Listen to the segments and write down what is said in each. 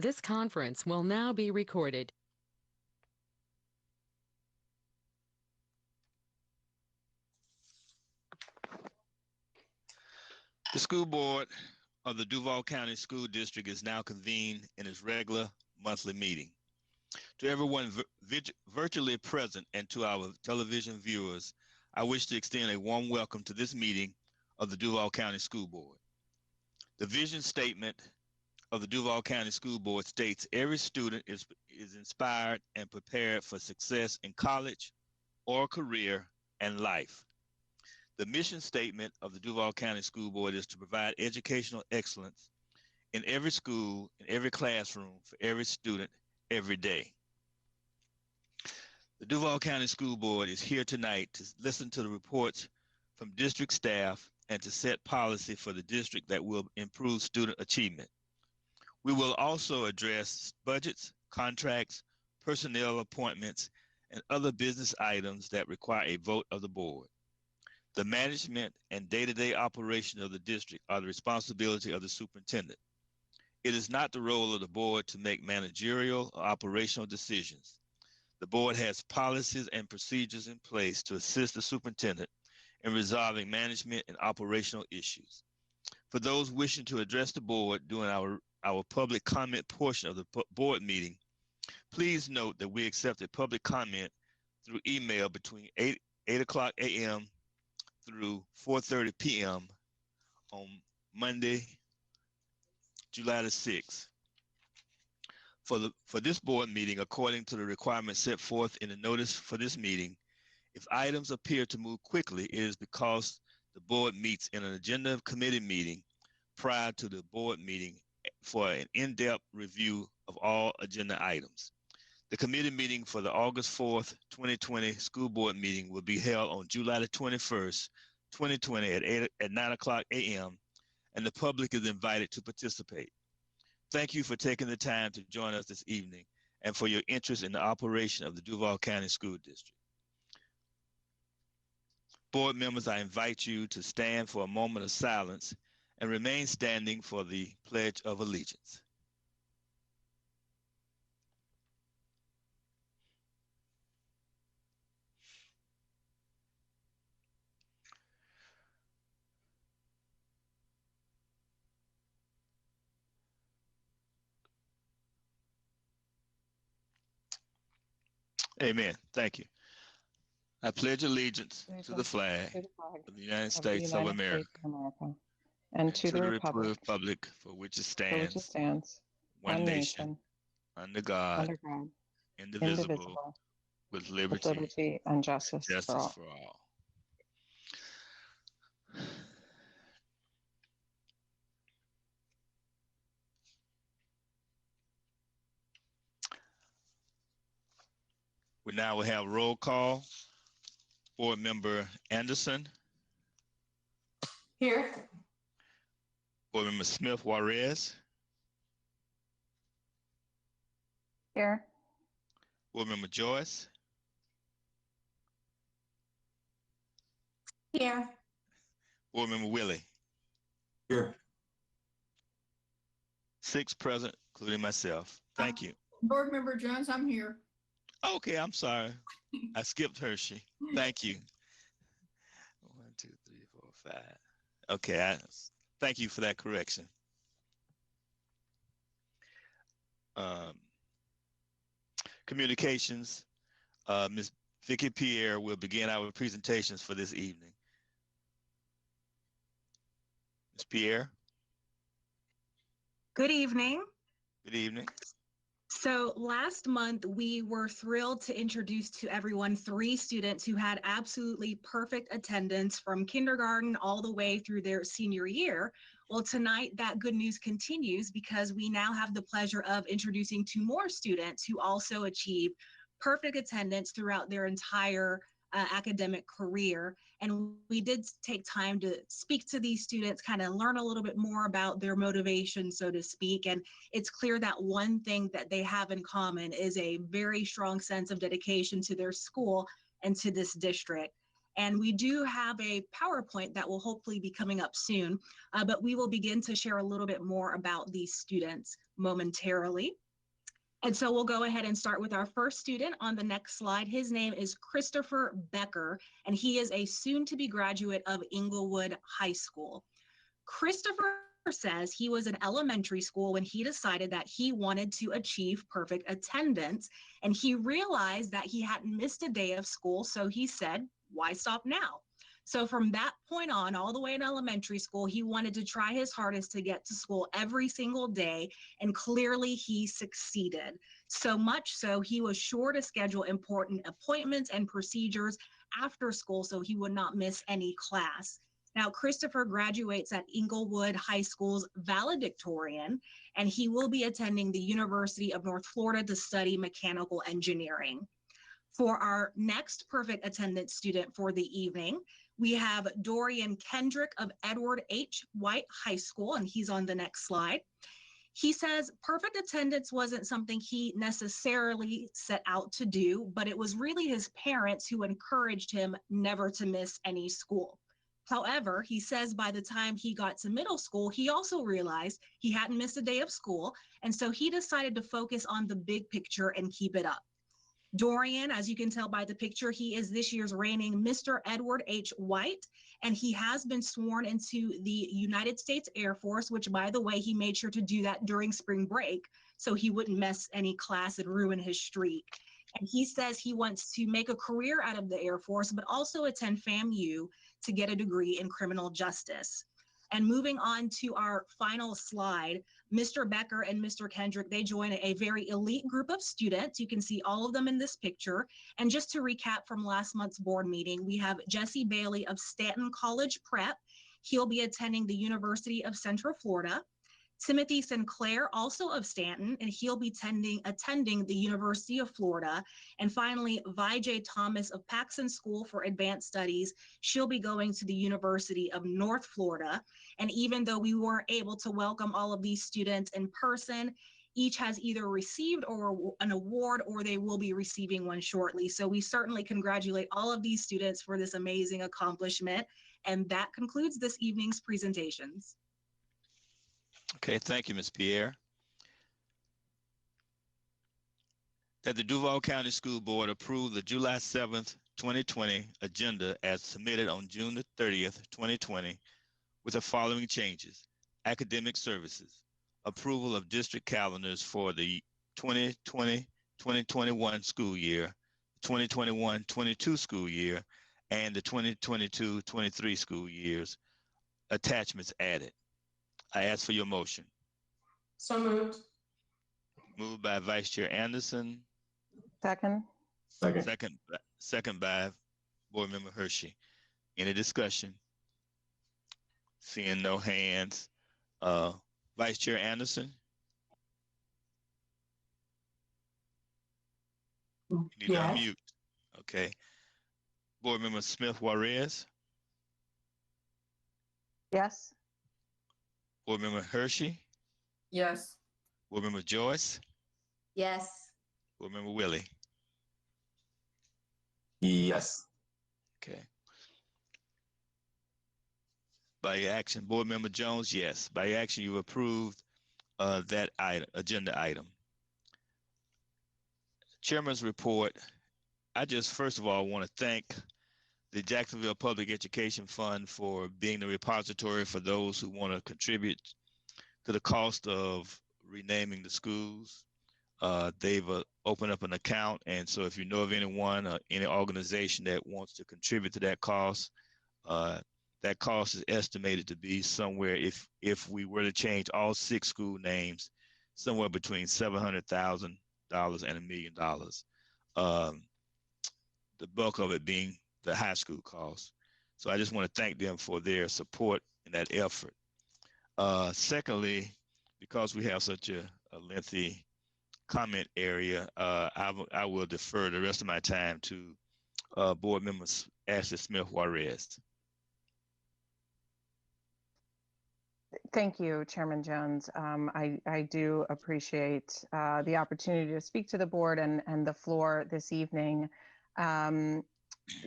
This conference will now be recorded. The school board of the Duval County School District is now convened in its regular monthly meeting. To everyone virtually present and to our television viewers, I wish to extend a warm welcome to this meeting of the Duval County School Board. The vision statement of the Duval County School Board states every student is inspired and prepared for success in college or career and life. The mission statement of the Duval County School Board is to provide educational excellence in every school, in every classroom, for every student, every day. The Duval County School Board is here tonight to listen to the reports from district staff and to set policy for the district that will improve student achievement. We will also address budgets, contracts, personnel appointments, and other business items that require a vote of the board. The management and day-to-day operation of the district are the responsibility of the superintendent. It is not the role of the board to make managerial or operational decisions. The board has policies and procedures in place to assist the superintendent in resolving management and operational issues. For those wishing to address the board during our public comment portion of the board meeting, please note that we accepted public comment through email between 8 o'clock a.m. through 4:30 p.m. on Monday, July the 6th. For this board meeting, according to the requirements set forth in the notice for this meeting, if items appear to move quickly, it is because the board meets in an agenda committee meeting prior to the board meeting for an in-depth review of all agenda items. The committee meeting for the August 4th, 2020 school board meeting will be held on July the 21st, 2020 at 9 o'clock a.m. and the public is invited to participate. Thank you for taking the time to join us this evening and for your interest in the operation of the Duval County School District. Board members, I invite you to stand for a moment of silence and remain standing for the Pledge of Allegiance. Amen. Thank you. I pledge allegiance to the flag of the United States of America and to the republic for which it for which it stands, stands, one nation, under God, under God, indivisible, with with liberty liberty and justice and for justice all. for all. We now will have roll call. Board Member Anderson, Here. Board Member Smith Juarez, Here. Board Member Joyce, Here. Board Member Willie. Here. 6 present, including myself. Thank you. Board Member Jones, I'm here. Okay, I'm sorry. I skipped Hershey. Thank you. 1, 2, 3, 4, 5. Okay, thank you for that correction. Communications, Ms. Vicki Pierre will begin our presentations for this evening. Ms. Pierre. Good evening. Good evening. So last month, we were thrilled to introduce to everyone 3 students who had absolutely perfect attendance from kindergarten all the way through their senior year. Well, tonight that good news continues because we now have the pleasure of introducing 2 more students who also achieved perfect attendance throughout their entire academic career. And we did take time to speak to these students, kind of learn a little bit more about their motivation, so to speak. And it's clear that one thing that they have in common is a very strong sense of dedication to their school and to this district. And we do have a PowerPoint that will hopefully be coming up soon, but we will begin to share a little bit more about these students momentarily. And so we'll go ahead and start with our first student on the next slide. His name is Christopher Becker, and he is a soon-to-be graduate of Inglewood High School. Christopher says he was in elementary school when he decided that he wanted to achieve perfect attendance, and he realized that he hadn't missed a day of school, so he said, why stop now? So from that point on, all the way in elementary school, he wanted to try his hardest to get to school every single day, and clearly he succeeded. So much so, he was sure to schedule important appointments and procedures after school so he would not miss any class. Now, Christopher graduates at Inglewood High School's valedictorian, and he will be attending the University of North Florida to study mechanical engineering. For our next perfect attendance student for the evening, we have Dorian Kendrick of Edward H. White High School, and he's on the next slide. He says perfect attendance wasn't something he necessarily set out to do, but it was really his parents who encouraged him never to miss any school. However, he says by the time he got to middle school, he also realized he hadn't missed a day of school, and so he decided to focus on the big picture and keep it up. Dorian, as you can tell by the picture, he is this year's reigning Mr. Edward H. White, and he has been sworn into the United States Air Force, which, by the way, he made sure to do that during spring break so he wouldn't miss any class and ruin his streak. And he says he wants to make a career out of the Air Force, but also attend FAMU to get a degree in criminal justice. And moving on to our final slide, Mr. Becker and Mr. Kendrick, they join a very elite group of students. You can see all of them in this picture. And just to recap from last month's board meeting, we have Jesse Bailey of Stanton College Prep. He'll be attending the University of Central Florida. Timothy Sinclair, also of Stanton, and he'll be attending the University of Florida. And finally, Vijay Thomas of Paxson School for Advanced Studies. She'll be going to the University of North Florida. And even though we weren't able to welcome all of these students in person, each has either received or an award, or they will be receiving one shortly. So we certainly congratulate all of these students for this amazing accomplishment. And that concludes this evening's presentations. Okay, thank you, Ms. Pierre. That the Duval County School Board approve the July 7th, 2020 agenda as submitted on June the 30th, 2020 with the following changes. Academic services, approval of district calendars for the 2020-2021 school year, 2021-22 school year, and the 2022-23 school years, attachments added. I ask for your motion. So moved. Moved by Vice Chair Anderson. Second. Second by Board Member Hershey. Any discussion? Seeing no hands. Vice Chair Anderson? You need to unmute. Okay. Board Member Smith Juarez? Yes. Board Member Hershey? Yes. Board Member Joyce? Yes. Board Member Willie? Yes. Okay. By your action, Board Member Jones, yes. By your action, you approved that item, agenda item. Chairman's report. I just first of all want to thank the Jacksonville Public Education Fund for being the repository for those who want to contribute to the cost of renaming the schools. They've opened up an account, and so if you know of anyone or any organization that wants to contribute to that cost is estimated to be somewhere, if we were to change all 6 school names, somewhere between $700,000 and $1 million. The bulk of it being the high school costs. So I just want to thank them for their support in that effort. Secondly, because we have such a lengthy comment area, I will defer the rest of my time to Board Member Ashley Smith Juarez. Thank you, Chairman Jones. I do appreciate the opportunity to speak to the board and the floor this evening.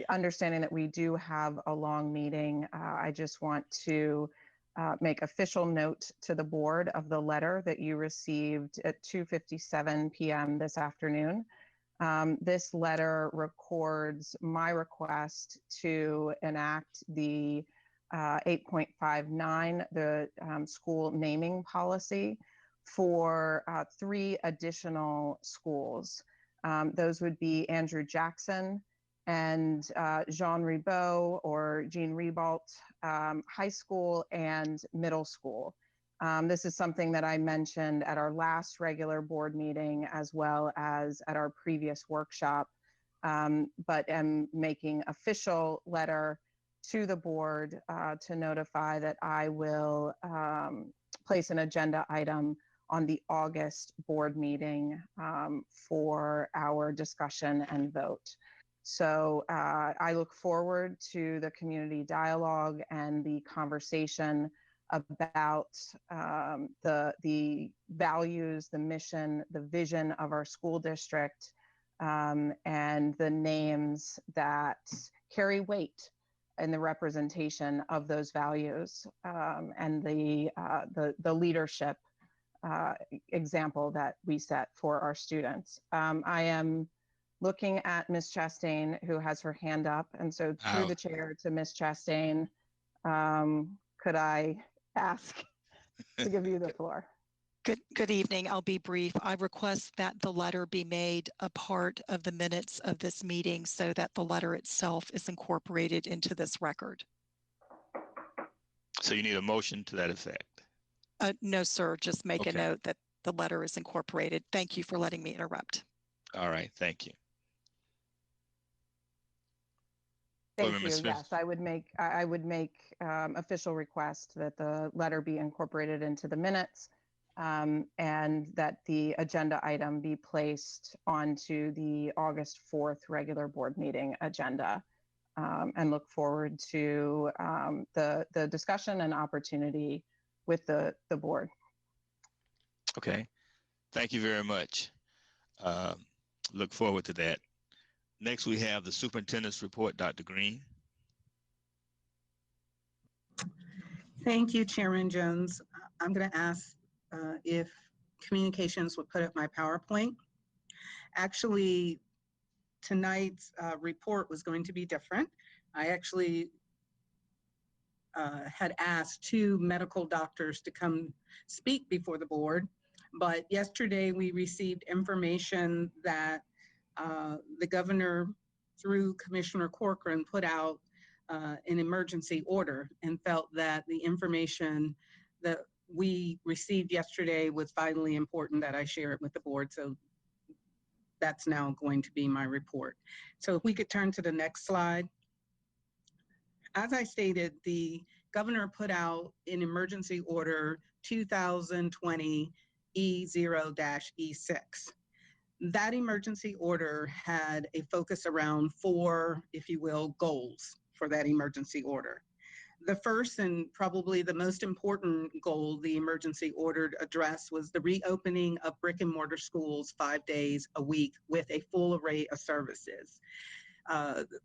understanding that we do have a long meeting, I just want to make official note to the board of the letter that you received at 2:57 p.m. this afternoon. This letter records my request to enact the 8.59, the school naming policy for 3 additional schools. Those would be Andrew Jackson and Jean Ribault or Jean Ribault High School and Middle School. This is something that I mentioned at our last regular board meeting as well as at our previous workshop, but am making official letter to the board to notify that I will place an agenda item on the August board meeting for our discussion and vote. So I look forward to the community dialogue and the conversation about the values, the mission, the vision of our school district, and the names that carry weight in the representation of those values, and the leadership example that we set for our students. I am looking at Ms. Chastain, who has her hand up, and so through the chair to Ms. Chastain, could I ask to give you the floor? Good evening. I'll be brief. I request that the letter be made a part of the minutes of this meeting so that the letter itself is incorporated into this record. So you need a motion to that effect? No, sir. Just make Okay. a note that the letter is incorporated. Thank you for letting me interrupt. All right, thank you. Thank Board Member you. Smith. Yes, I would make official request that the letter be incorporated into the minutes, and that the agenda item be placed onto the August 4th regular board meeting agenda, and look forward to the discussion and opportunity with the board. Okay, thank you very much. Look forward to that. Next, we have the superintendent's report, Dr. Green. Thank you, Chairman Jones. I'm going to ask if communications would put up my PowerPoint. Actually, tonight's report was going to be different. I actually had asked 2 medical doctors to come speak before the board, but yesterday we received information that the governor, through Commissioner Corcoran, put out an emergency order and felt that the information that we received yesterday was vitally important that I share it with the board. So that's now going to be my report. So if we could turn to the next slide. As I stated, the governor put out an emergency order 2020 E0-E6. That emergency order had a focus around 4, if you will, goals for that emergency order. The first and probably the most important goal the emergency order addressed was the reopening of brick and mortar schools 5 days a week with a full array of services.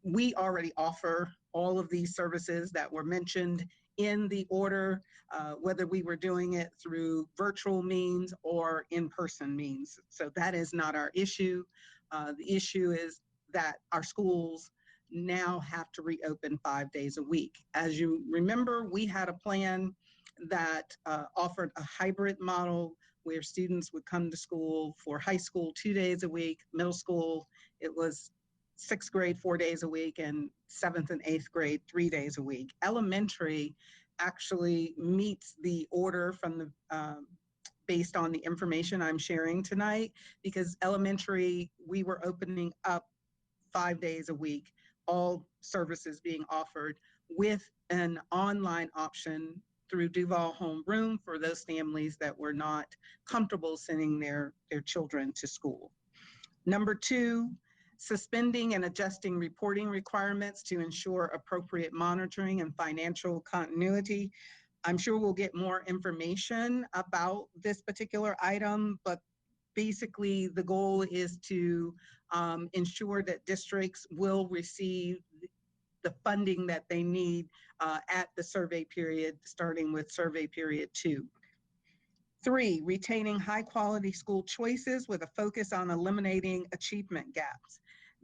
We already offer all of these services that were mentioned in the order, whether we were doing it through virtual means or in-person means. So that is not our issue. The issue is that our schools now have to reopen 5 days a week. As you remember, we had a plan that offered a hybrid model where students would come to school for high school 2 days a week, middle school, it was 6th grade 4 days a week, and 7th and 8th grade 3 days a week. Elementary actually meets the order from the based on the information I'm sharing tonight, because elementary, we were opening up 5 days a week, all services being offered with an online option through Duval Homeroom for those families that were not comfortable sending their children to school. Number 2, suspending and adjusting reporting requirements to ensure appropriate monitoring and financial continuity. I'm sure we'll get more information about this particular item, but basically the goal is to ensure that districts will receive the funding that they need at the survey period, starting with survey period 2. 3, retaining high quality school choices with a focus on eliminating achievement gaps.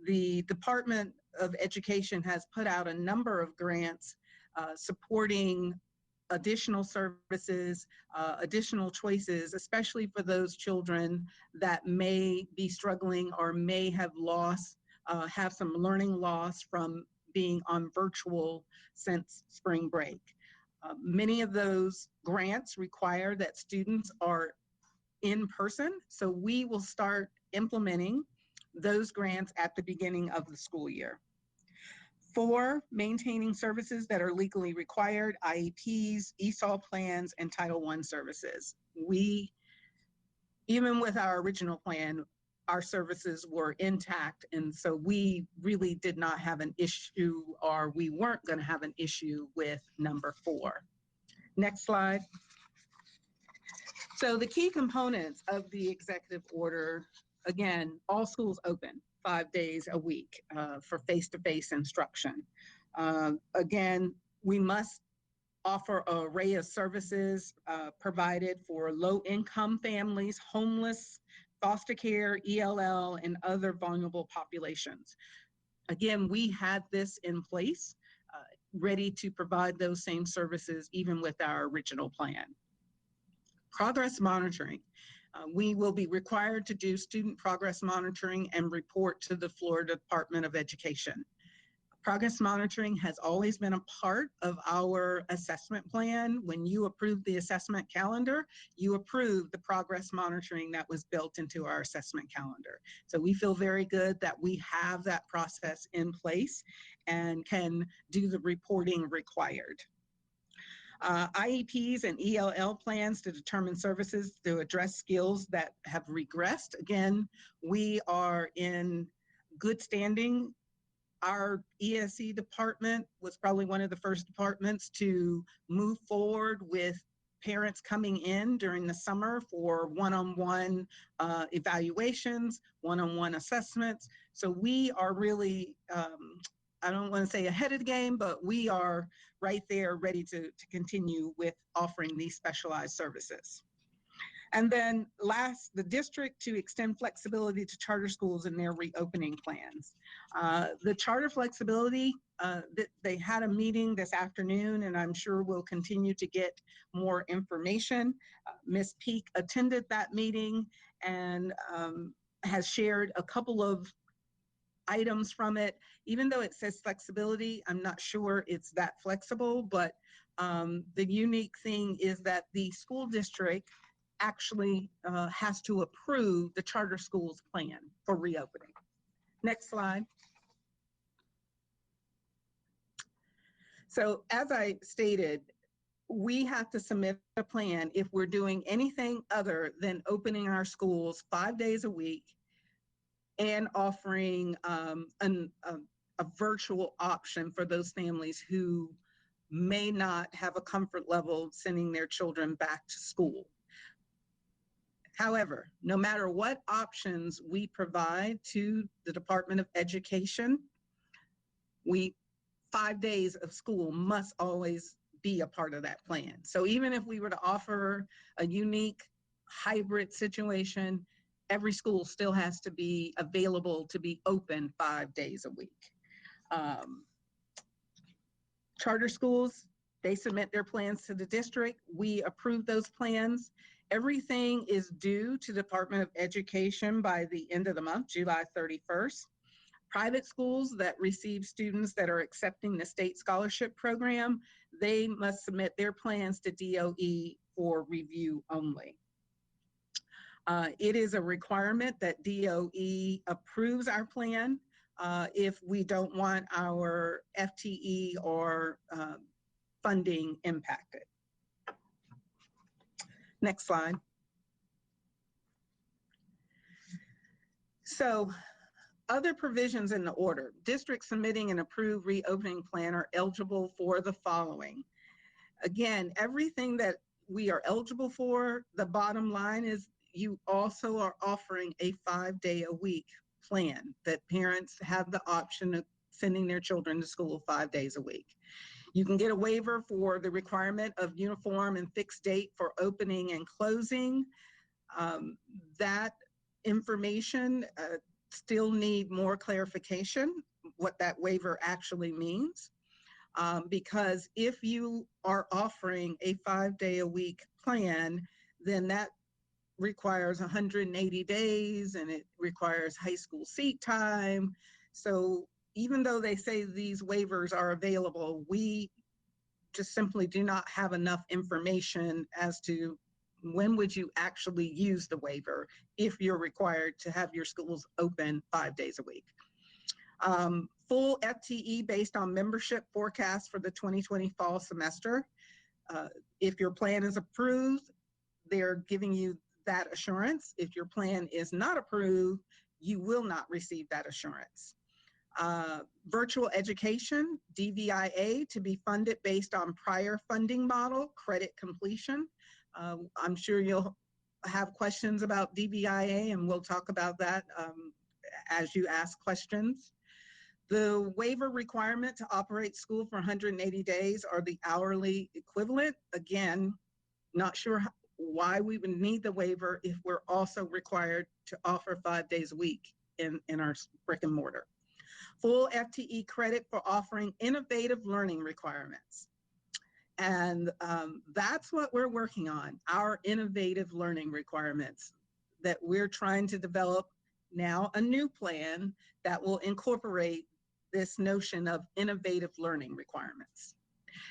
The Department of Education has put out a number of grants supporting additional services, additional choices, especially for those children that may be struggling or may have lost, have some learning loss from being on virtual since spring break. Many of those grants require that students are in person, so we will start implementing those grants at the beginning of the school year. 4, maintaining services that are legally required, IEPs, ESOL plans, and Title I services. We, even with our original plan, our services were intact, and so we really did not have an issue, or we weren't going to have an issue with number 4. Next slide. So the key components of the executive order, again, all schools open 5 days a week for face-to-face instruction. Again, we must offer an array of services provided for low-income families, homeless, foster care, ELL, and other vulnerable populations. Again, we had this in place, ready to provide those same services even with our original plan. Progress monitoring. We will be required to do student progress monitoring and report to the Florida Department of Education. Progress monitoring has always been a part of our assessment plan. When you approve the assessment calendar, you approve the progress monitoring that was built into our assessment calendar. So we feel very good that we have that process in place and can do the reporting required. IEPs and ELL plans to determine services to address skills that have regressed. Again, we are in good standing. Our ESE department was probably one of the first departments to move forward with parents coming in during the summer for one-on-one evaluations, one-on-one assessments. So we are really, I don't want to say ahead of the game, but we are right there ready to continue with offering these specialized services. And then last, the district to extend flexibility to charter schools in their reopening plans. The charter flexibility, they had a meeting this afternoon, and I'm sure we'll continue to get more information. Ms. Peak attended that meeting and has shared a couple of items from it. Even though it says flexibility, I'm not sure it's that flexible, but the unique thing is that the school district actually has to approve the charter schools plan for reopening. Next slide. So as I stated, we have to submit a plan if we're doing anything other than opening our schools 5 days a week and offering a virtual option for those families who may not have a comfort level sending their children back to school. However, no matter what options we provide to the Department of Education, 5 days of school must always be a part of that plan. So even if we were to offer a unique hybrid situation, every school still has to be available to be open 5 days a week. Charter schools, they submit their plans to the district. We approve those plans. Everything is due to the Department of Education by the end of the month, July 31st. Private schools that receive students that are accepting the state scholarship program, they must submit their plans to DOE for review only. It is a requirement that DOE approves our plan if we don't want our FTE or funding impacted. Next slide. So other provisions in the order. Districts submitting an approved reopening plan are eligible for the following. Again, everything that we are eligible for, the bottom line is you also are offering a 5-day-a-week plan that parents have the option of sending their children to school 5 days a week. You can get a waiver for the requirement of uniform and fixed date for opening and closing. That information still need more clarification, what that waiver actually means. Because if you are offering a 5-day-a-week plan, then that requires 180 days and it requires high school seat time. So even though they say these waivers are available, we just simply do not have enough information as to when would you actually use the waiver if you're required to have your schools open 5 days a week. Full FTE based on membership forecast for the 2020 fall semester. If your plan is approved, they're giving you that assurance. If your plan is not approved, you will not receive that assurance. Virtual education, DVIA, to be funded based on prior funding model, credit completion. I'm sure you'll have questions about DVIA, and we'll talk about that as you ask questions. The waiver requirement to operate school for 180 days are the hourly equivalent. Again, not sure why we would need the waiver if we're also required to offer 5 days a week in our brick and mortar. Full FTE credit for offering innovative learning requirements. And that's what we're working on, our innovative learning requirements that we're trying to develop now, a new plan that will incorporate this notion of innovative learning requirements.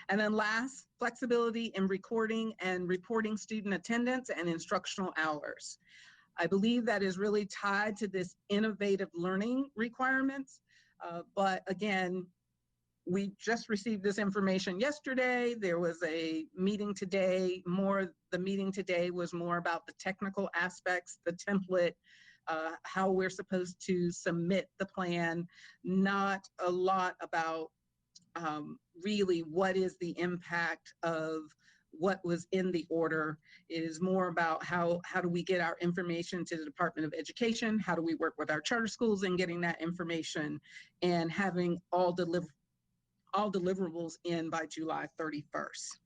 And then last, flexibility in recording and reporting student attendance and instructional hours. I believe that is really tied to this innovative learning requirements. But again, we just received this information yesterday. There was a meeting today. The meeting today was more about the technical aspects, the template, how we're supposed to submit the plan, not a lot about really what is the impact of what was in the order. It is more about how do we get our information to the Department of Education, how do we work with our charter schools in getting that information and having all deliverables in by July 31st.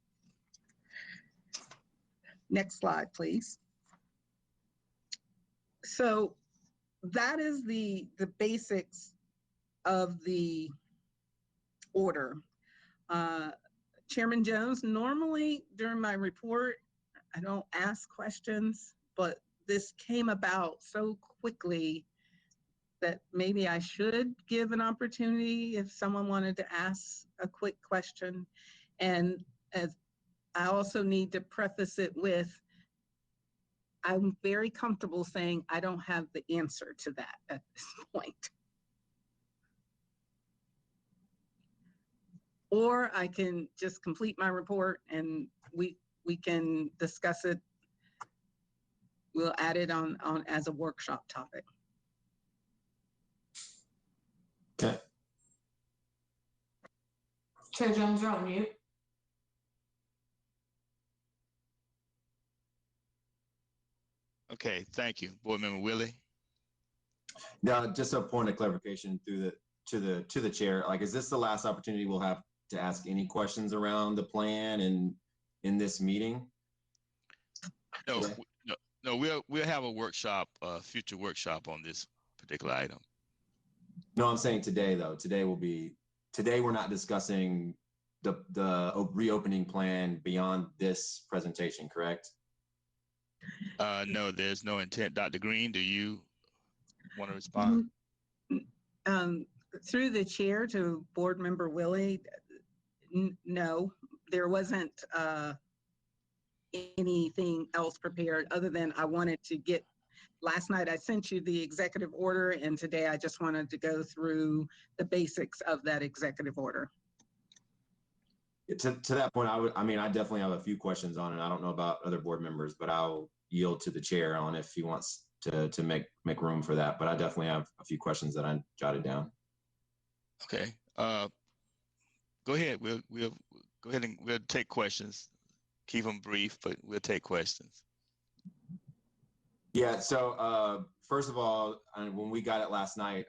Next slide, please. So that is the basics of the order. Chairman Jones, normally during my report, I don't ask questions, but this came about so quickly that maybe I should give an opportunity if someone wanted to ask a quick question. And as I also need to preface it with, I'm very comfortable saying I don't have the answer to that at this point. Or I can just complete my report and we can discuss it. We'll add it on as a workshop topic. Okay. Chair Jones, you're on mute. Okay, thank you. Board Member Willie. Now, just a point of clarification to the chair. Like, is this the last opportunity we'll have to ask any questions around the plan and in this meeting? No, no, we'll have a workshop, future workshop on this particular item. No, I'm saying today though. Today we're not discussing the reopening plan beyond this presentation, correct? No, there's no intent. Dr. Green, do you want to respond? Through the chair to Board Member Willie, no, there wasn't anything else prepared other than I wanted to get, last night I sent you the executive order and today I just wanted to go through the basics of that executive order. To that point, I definitely have a few questions on it. I don't know about other board members, but I'll yield to the chair on if he wants to make room for that. But I definitely have a few questions that I jotted down. Okay. Go ahead. We'll go ahead and we'll take questions. Keep them brief, but we'll take questions. Yeah. So first of all, when we got it last night,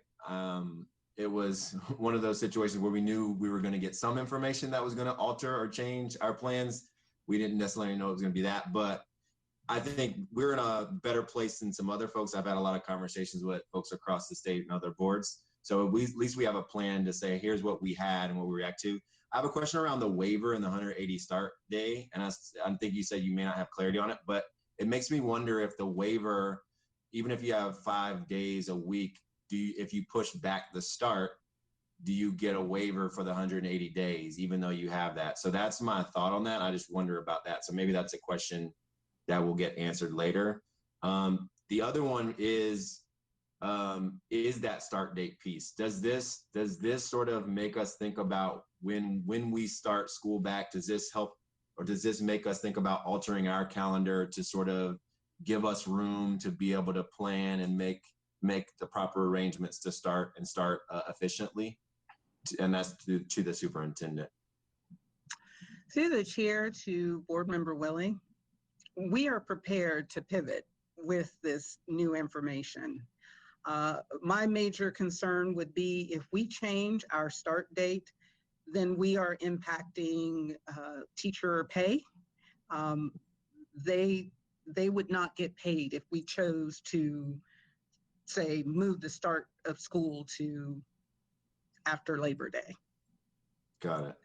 it was one of those situations where we knew we were going to get some information that was going to alter or change our plans. We didn't necessarily know it was going to be that, but I think we're in a better place than some other folks. I've had a lot of conversations with folks across the state and other boards. So at least we have a plan to say, here's what we had and what we react to. I have a question around the waiver and the 180 start day. And I think you said you may not have clarity on it, but it makes me wonder if the waiver, even if you have 5 days a week, if you push back the start, do you get a waiver for the 180 days, even though you have that? So that's my thought on that. I just wonder about that. So maybe that's a question that will get answered later. The other one is that start date piece. Does this sort of make us think about when we start school back? Does this help, or does this make us think about altering our calendar to sort of give us room to be able to plan and make the proper arrangements to start efficiently? And that's to the superintendent. Through the chair to Board Member Willie, we are prepared to pivot with this new information. My major concern would be if we change our start date, then we are impacting teacher pay. They would not get paid if we chose to, say, move the start of school to after Labor Day. Got it.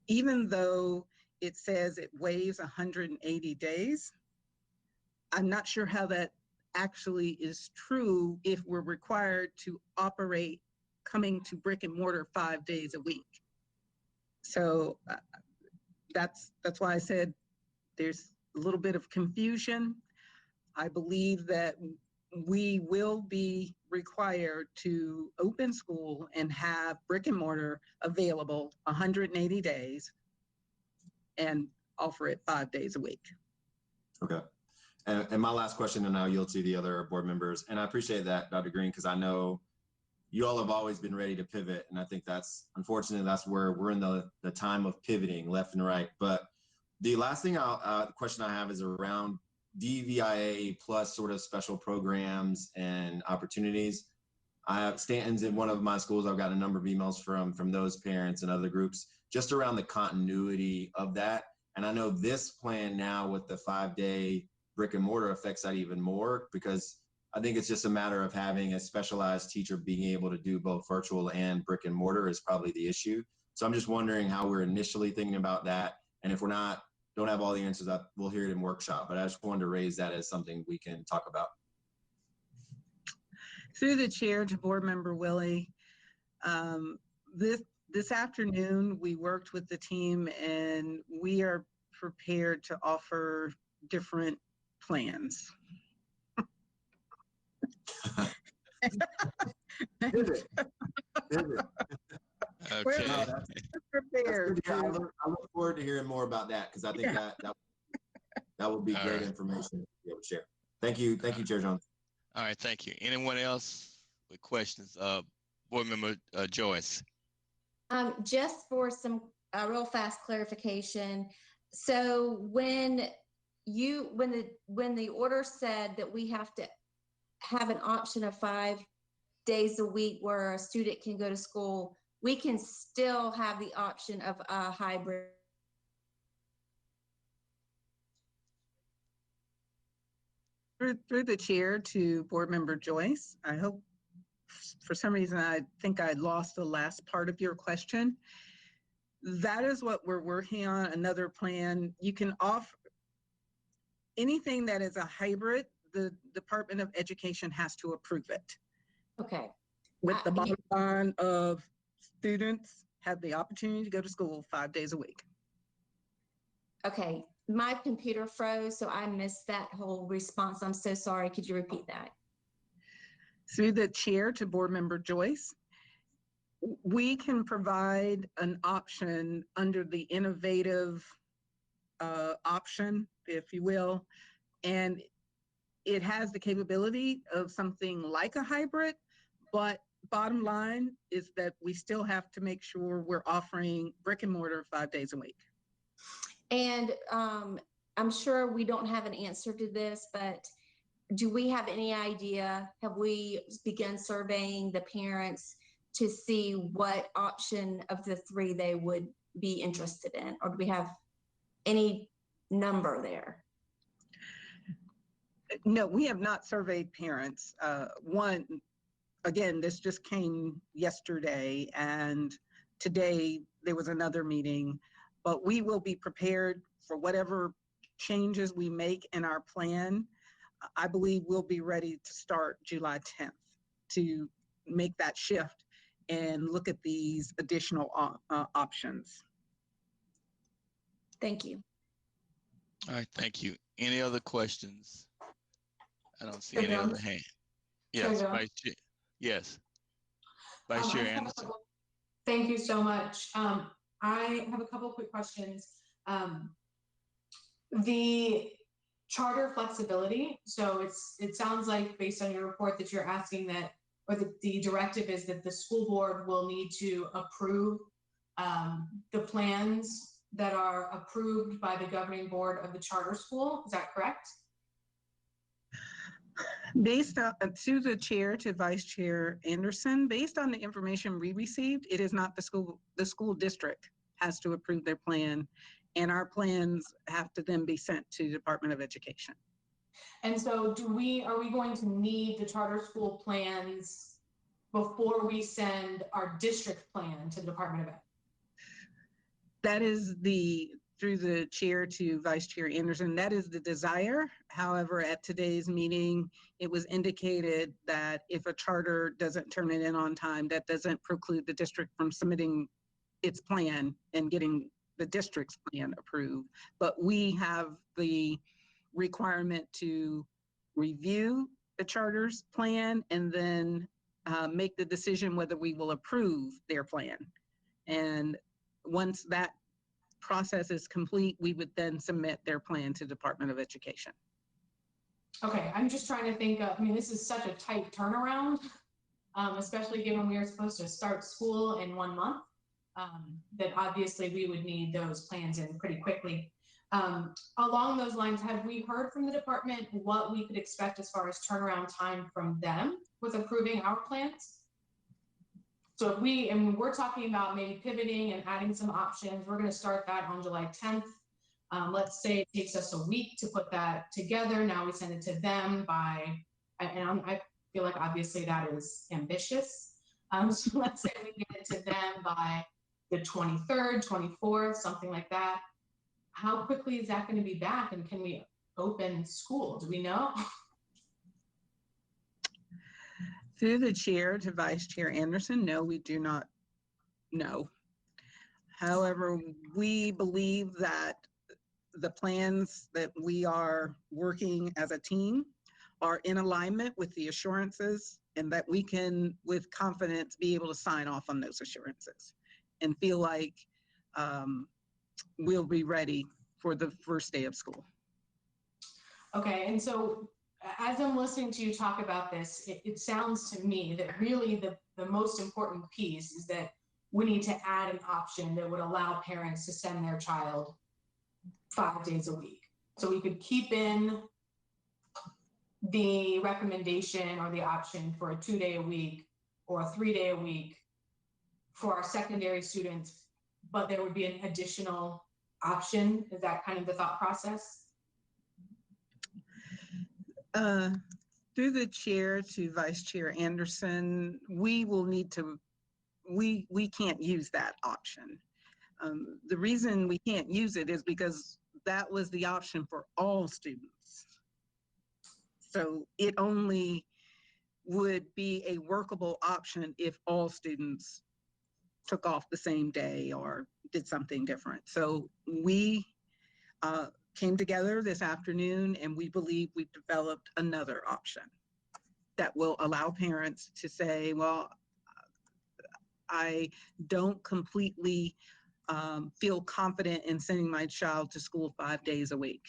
Even though it says it waives 180 days, I'm not sure how that actually is true if we're required to operate coming to brick and mortar 5 days a week. So that's why I said there's a little bit of confusion. I believe that we will be required to open school and have brick and mortar available 180 days and offer it 5 days a week. Okay. And my last question, and I'll yield to the other board members. And I appreciate that, Dr. Green, because I know you all have always been ready to pivot. And I think unfortunately, that's where we're in the time of pivoting left and right. But the last thing question I have is around DVIA plus sort of special programs and opportunities. I have Stanton's in one of my schools. I've got a number of emails from those parents and other groups just around the continuity of that. And I know this plan now with the 5-day brick and mortar affects that even more, because I think it's just a matter of having a specialized teacher being able to do both virtual and brick and mortar is probably the issue. So I'm just wondering how we're initially thinking about that. And if we're don't have all the answers, we'll hear it in workshop, but I just wanted to raise that as something we can talk about. Through the chair to Board Member Willie, this afternoon we worked with the team and we are prepared to offer different plans. Is it? Okay. Prepared. I look forward to hearing more about that, because I think that would be All great right. information to be able to share. Thank you, Chair Jones. All right, thank you. Anyone else with questions? Board Member Joyce. Just for some real fast clarification. So when the order said that we have to have an option of 5 days a week where a student can go to school, we can still have the option of a hybrid. Through the chair to Board Member Joyce, I hope, for some reason, I think I lost the last part of your question. That is what we're working on, another plan. You can offer anything that is a hybrid, the Department of Education has to approve it. Okay. With the bottom line of students have the opportunity to go to school 5 days a week. Okay, my computer froze, so I missed that whole response. I'm so sorry. Could you repeat that? Through the chair to Board Member Joyce, we can provide an option under the innovative option, if you will, and it has the capability of something like a hybrid, but bottom line is that we still have to make sure we're offering brick and mortar 5 days a week. And I'm sure we don't have an answer to this, but do we have any idea? Have we begun surveying the parents to see what option of the three they would be interested in? Or do we have any number there? No, we have not surveyed parents. Again, this just came yesterday, and today there was another meeting, but we will be prepared for whatever changes we make in our plan. I believe we'll be ready to start July 10th to make that shift and look at these additional options. Thank you. All right, thank you. Any other questions? I don't see Chair any other Jones? hand. Chair Yes, Jones? Vice Chair. Yes. Vice I Chair have a Anderson. couple- Thank you so much. I have a couple quick questions. The charter flexibility. So it sounds like based on your report that you're asking that, or the directive is that the school board will need to approve the plans that are approved by the governing board of the charter school. Is that correct? Based on, to the chair, to Vice Chair Anderson, based on the information we received, it is not the school district has to approve their plan, and our plans have to then be sent to the Department of Education. And so are we going to need the charter school plans before we send our district plan to the Department of Ed? That is through the chair to Vice Chair Anderson, that is the desire. However, at today's meeting, it was indicated that if a charter doesn't turn it in on time, that doesn't preclude the district from submitting its plan and getting the district's plan approved. But we have the requirement to review the charter's plan and then make the decision whether we will approve their plan. And once that process is complete, we would then submit their plan to Department of Education. Okay, I'm just trying to think of, I mean, this is such a tight turnaround, especially given we are supposed to start school in 1 month, that obviously we would need those plans in pretty quickly. Along those lines, have we heard from the department what we could expect as far as turnaround time from them with approving our plans? So if we're talking about maybe pivoting and adding some options, we're going to start that on July 10th. Let's say it takes us a week to put that together. Now we send it to them by, and I feel like obviously that is ambitious. So let's say we get it to them by the 23rd, 24th, something like that. How quickly is that going to be back, and can we open school? Do we know? Through the chair to Vice Chair Anderson, no, we do not know. However, we believe that the plans that we are working as a team are in alignment with the assurances, and that we can, with confidence, be able to sign off on those assurances and feel like we'll be ready for the first day of school. Okay, and so as I'm listening to you talk about this, it sounds to me that really the most important piece is that we need to add an option that would allow parents to send their child 5 days a week. So we could keep in the recommendation or the option for a 2-day a week or a 3-day a week for our secondary students, but there would be an additional option. Is that kind of the thought process? Through the chair to Vice Chair Anderson, we will need to, we can't use that option. The reason we can't use it is because that was the option for all students. So it only would be a workable option if all students took off the same day or did something different. So we came together this afternoon, and we believe we've developed another option that will allow parents to say, well, I don't completely feel confident in sending my child to school 5 days a week.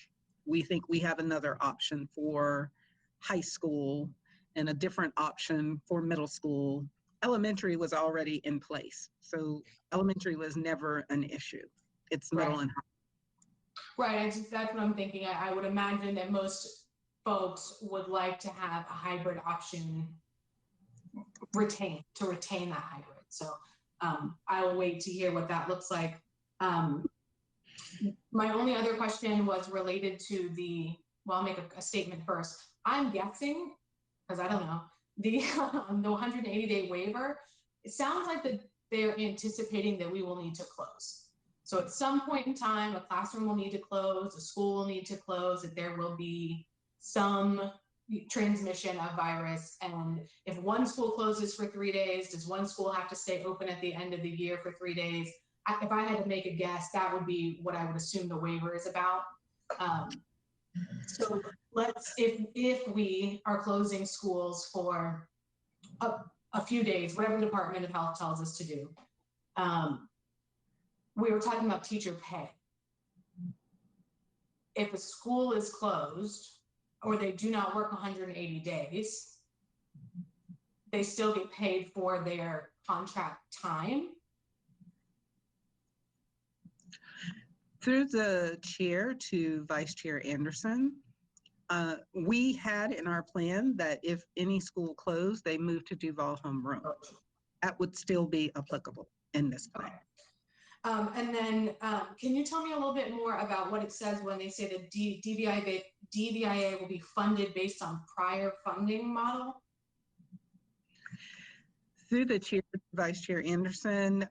We think we have another option for high school and a different option for middle school. Elementary was already in place, so elementary was never an issue. It's middle and high. Right, that's what I'm thinking. I would imagine that most folks would like to have a hybrid option retain that hybrid. So I will wait to hear what that looks like. My only other question was related to I'll make a statement first. I'm guessing, because I don't know, the 180-day waiver, it sounds like that they're anticipating that we will need to close. So at some point in time, a classroom will need to close, a school will need to close, that there will be some transmission of virus. And if one school closes for 3 days, does one school have to stay open at the end of the year for 3 days? If I had to make a guess, that would be what I would assume the waiver is about. So if we are closing schools for a few days, whatever the Department of Health tells us to do, we were talking about teacher pay. If a school is closed or they do not work 180 days, they still get paid for their contract time. Through the chair to Vice Chair Anderson, we had in our plan that if any school closed, they move to Duval homeroom. That would still be applicable in this plan. And then can you tell me a little bit more about what it says when they say that DVIA will be funded based on prior funding model? Through the chair, Vice Chair Anderson,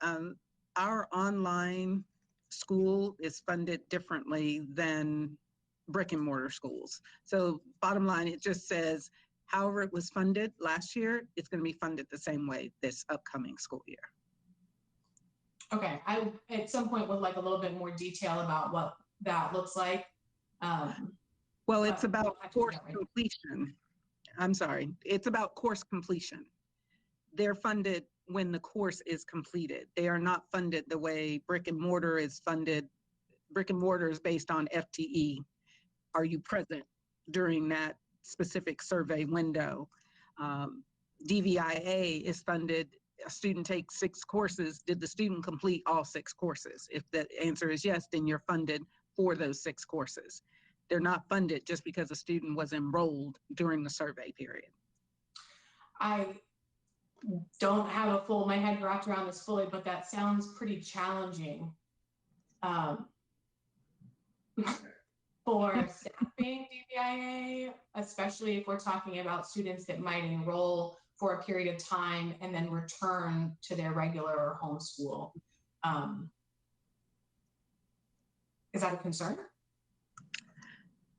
our online school is funded differently than brick and mortar schools. So bottom line, it just says, however it was funded last year, it's going to be funded the same way this upcoming school year. Okay, I at some point would like a little bit more detail about what that looks like. Well, it's about course completion. I'm sorry, it's about course completion. They're funded when the course is completed. They are not funded the way brick and mortar is funded. Brick and mortar is based on FTE. Are you present during that specific survey window? DVIA is funded, a student takes 6 courses. Did the student complete all 6 courses? If the answer is yes, then you're funded for those 6 courses. They're not funded just because a student was enrolled during the survey period. I don't have my head wrapped around this fully, but that sounds pretty challenging for staffing DVIA, especially if we're talking about students that might enroll for a period of time and then return to their regular homeschool. Is that a concern?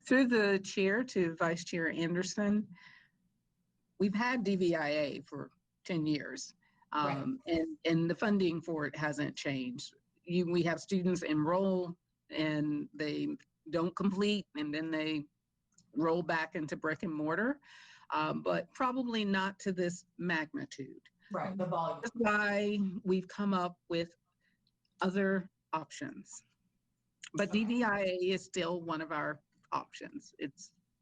Through the chair to Vice Chair Anderson, we've had DVIA for 10 years, Right. and the funding for it hasn't changed. We have students enroll and they don't complete, and then they roll back into brick and mortar, but probably not to this magnitude. Right, the volume. That's why we've come up with other options. But Okay. DVIA is still one of our options.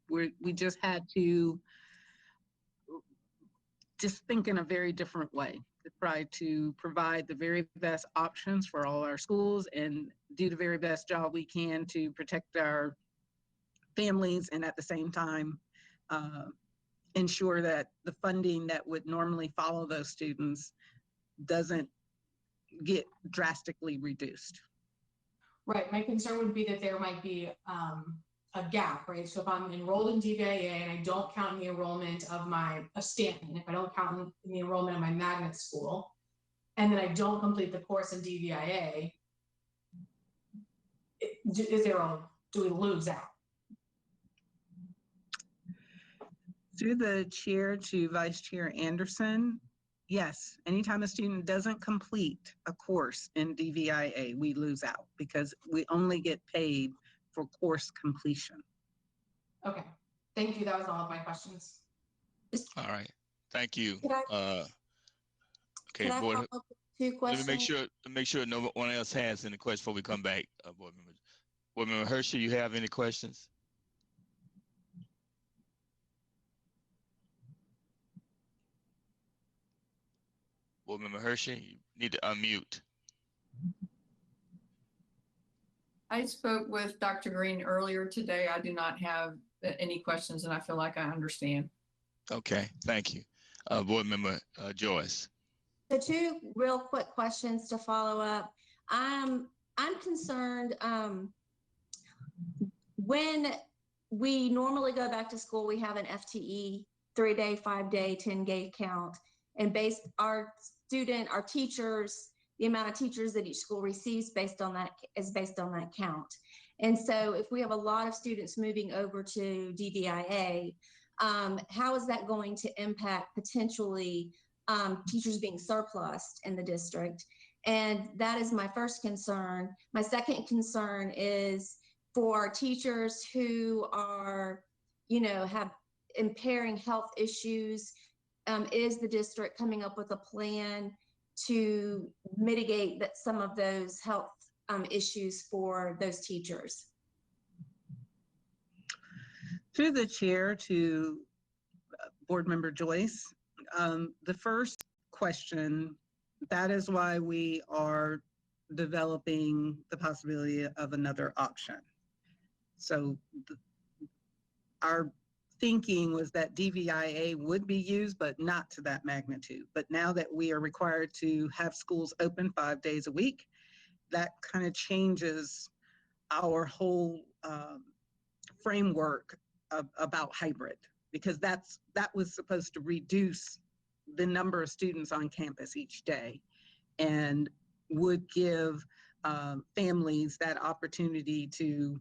We just had to just think in a very different way to try to provide the very best options for all our schools and do the very best job we can to protect our families, and at the same time ensure that the funding that would normally follow those students doesn't get drastically reduced. Right, my concern would be that there might be a gap, right? So if I'm enrolled in DVIA and I don't count in the enrollment of Stanton, if I don't count in the enrollment of my magnet school, and then I don't complete the course in DVIA, do we lose out? Through the chair to Vice Chair Anderson, yes, anytime a student doesn't complete a course in DVIA, we lose out because we only get paid for course completion. Okay, thank you. That was all of my questions. All right, thank you. Can Okay, I board. follow up with 2 questions? Let me make sure no one else has any questions before we come back. Board Member Hershey, you have any questions? Board Member Hershey, you need to unmute. I spoke with Dr. Green earlier today. I do not have any questions, and I feel like I understand. Okay, thank you. Board Member Joyce. So two real quick questions to follow up. I'm concerned when we normally go back to school, we have an FTE 3-day, 5-day, 10-day count, and our teachers, the amount of teachers that each school receives based on that count. And so if we have a lot of students moving over to DVIA, how is that going to impact potentially teachers being surplused in the district? And that is my first concern. My second concern is for teachers who are, have impairing health issues. Is the district coming up with a plan to mitigate some of those health issues for those teachers? Through the chair to Board Member Joyce, the first question, that is why we are developing the possibility of another option. So our thinking was that DVIA would be used, but not to that magnitude. But now that we are required to have schools open 5 days a week, that kind of changes our whole framework about hybrid, because that was supposed to reduce the number of students on campus each day and would give families that opportunity to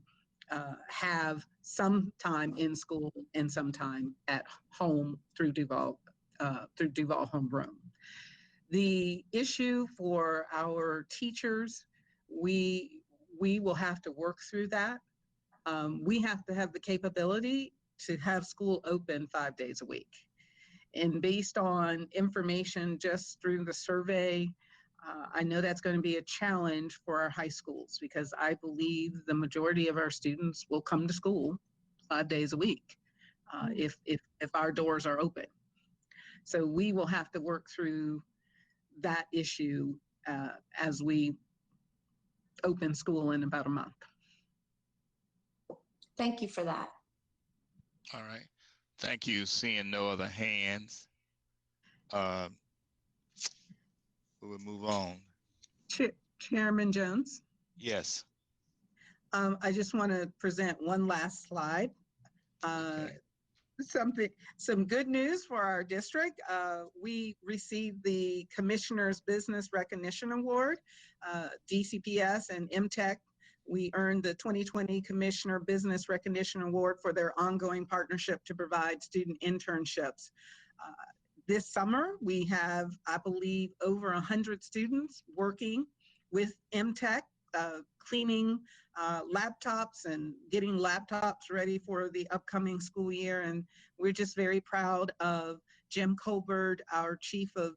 have some time in school and some time at home through Duval Homeroom. The issue for our teachers, we will have to work through that. We have to have the capability to have school open 5 days a week. And based on information just through the survey, I know that's going to be a challenge for our high schools, because I believe the majority of our students will come to school 5 days a week if our doors are open. So we will have to work through that issue as we open school in about a month. Thank you for that. All right. Thank you. Seeing no other hands, we will move on. Chairman Jones? Yes. I just want to present one last slide. Okay. Some good news for our district. We received the Commissioner's Business Recognition Award, DCPS and MTech. We earned the 2020 Commissioner Business Recognition Award for their ongoing partnership to provide student internships. This summer, we have, I believe, over 100 students working with MTech, cleaning laptops and getting laptops ready for the upcoming school year. And we're just very proud of Jim Colbert, our Chief of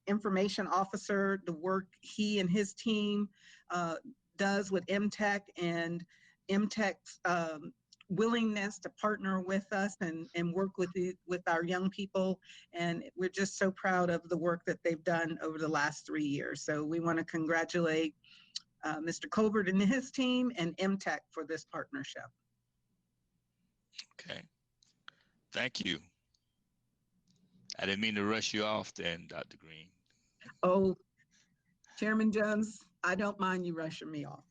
Information Officer, the work he and his team does with MTech, and MTech's willingness to partner with us and work with our young people. And we're just so proud of the work that they've done over the last 3 years. So we want to congratulate Mr. Colbert and his team and MTech for this partnership. Okay. Thank you. I didn't mean to rush you off then, Dr. Green. Oh, Chairman Jones, I don't mind you rushing me off.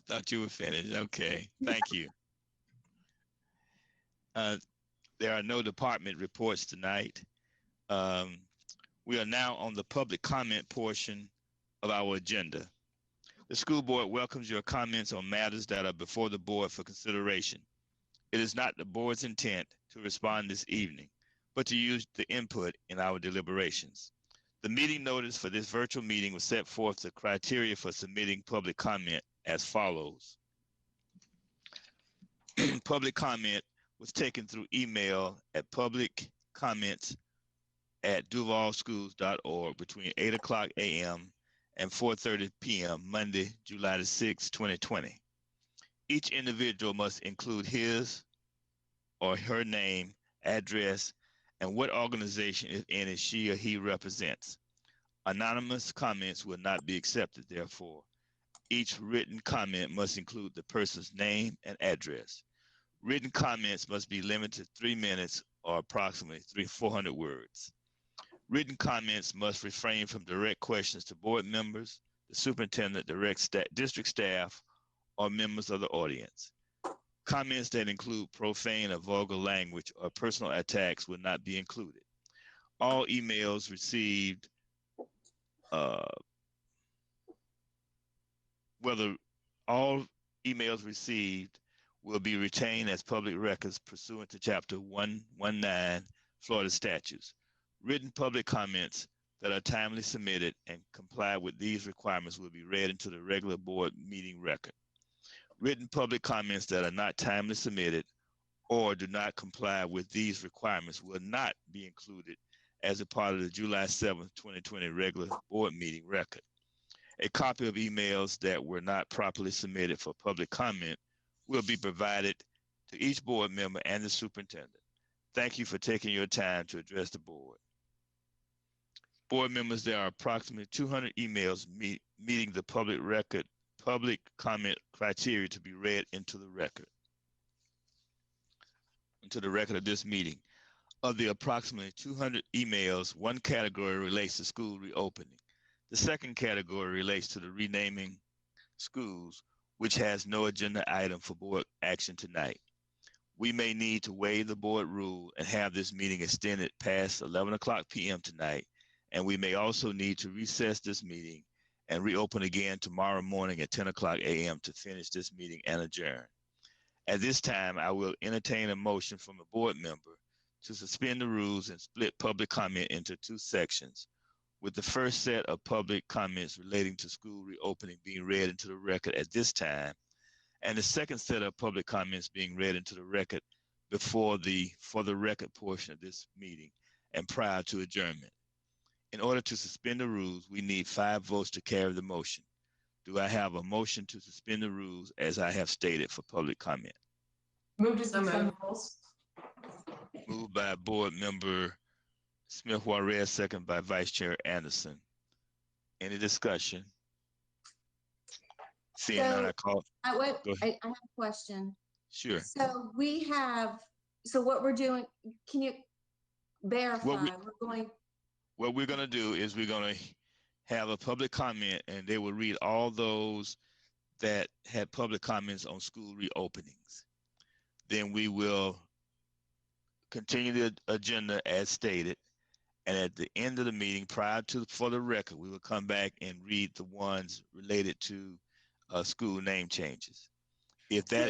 Thought you were finished. Okay, thank you. There are no department reports tonight. We are now on the public comment portion of our agenda. The school board welcomes your comments on matters that are before the board for consideration. It is not the board's intent to respond this evening, but to use the input in our deliberations. The meeting notice for this virtual meeting will set forth the criteria for submitting public comment as follows. Public comment was taken through email at publiccomments@duvalschools.org between 8:00 a.m. and 4:30 p.m. Monday, July the 6th, 2020. Each individual must include his or her name, address, and what organization, if any, she or he represents. Anonymous comments will not be accepted, therefore. Each written comment must include the person's name and address. Written comments must be limited to 3 minutes or approximately 400 words. Written comments must refrain from direct questions to board members, the superintendent, district staff, or members of the audience. Comments that include profane or vulgar language or personal attacks will not be included. All emails received, all emails received will be retained as public records pursuant to Chapter 119 Florida statutes. Written public comments that are timely submitted and comply with these requirements will be read into the regular board meeting record. Written public comments that are not timely submitted or do not comply with these requirements will not be included as a part of the July 7th, 2020 regular board meeting record. A copy of emails that were not properly submitted for public comment will be provided to each board member and the superintendent. Thank you for taking your time to address the board. Board members, there are approximately 200 emails meeting the public comment criteria to be read into the record of this meeting. Of the approximately 200 emails, one category relates to school reopening. The second category relates to the renaming schools, which has no agenda item for board action tonight. We may need to waive the board rule and have this meeting extended past 11 o'clock p.m. tonight, and we may also need to recess this meeting and reopen again tomorrow morning at 10 o'clock a.m. to finish this meeting and adjourn. At this time, I will entertain a motion from a board member to suspend the rules and split public comment into two sections, with the first set of public comments relating to school reopening being read into the record at this time, and the second set of public comments being read into the record for the record portion of this meeting and prior to adjournment. In order to suspend the rules, we need 5 votes to carry the motion. Do I have a motion to suspend the rules as I have stated for public comment? Move to suspend the rules. Moved by board member Smith Juarez, second by Vice Chair Anderson. Any discussion? Seeing none, I call. I have a question. Sure. So what we're doing, can you verify? What we're going to do is we're going to have a public comment, and they will read all those that had public comments on school reopenings. Then we will continue the agenda as stated. And at the end of the meeting, for the record, we will come back and read the ones related to school name changes. If that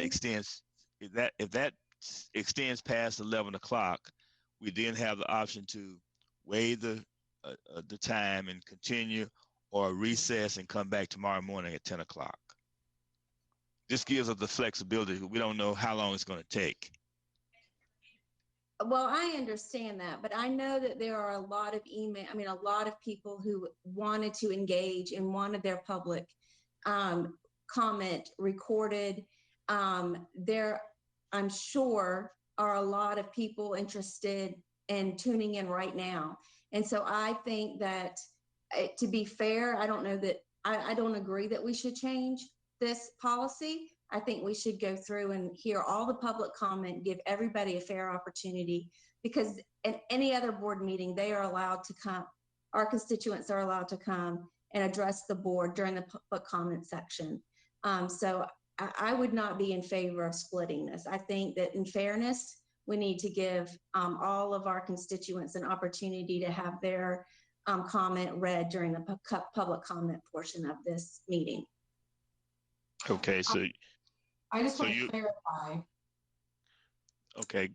extends past 11 o'clock, we then have the option to waive the time and continue, or recess and come back tomorrow morning at 10 o'clock. This gives us the flexibility. We don't know how long it's going to take. Well, I understand that, but I know that there are a lot of a lot of people who wanted to engage and wanted their public comment recorded. There, I'm sure, are a lot of people interested in tuning in right now. And so I think that, to be fair, I don't know that, I don't agree that we should change this policy. I think we should go through and hear all the public comment, give everybody a fair opportunity, because at any other board meeting, they are allowed to come, our constituents are allowed to come and address the board during the public comment section. So I would not be in favor of splitting this. I think that in fairness, we need to give all of our constituents an opportunity to have their comment read during the public comment portion of this meeting. Okay, so I just want to clarify. Okay,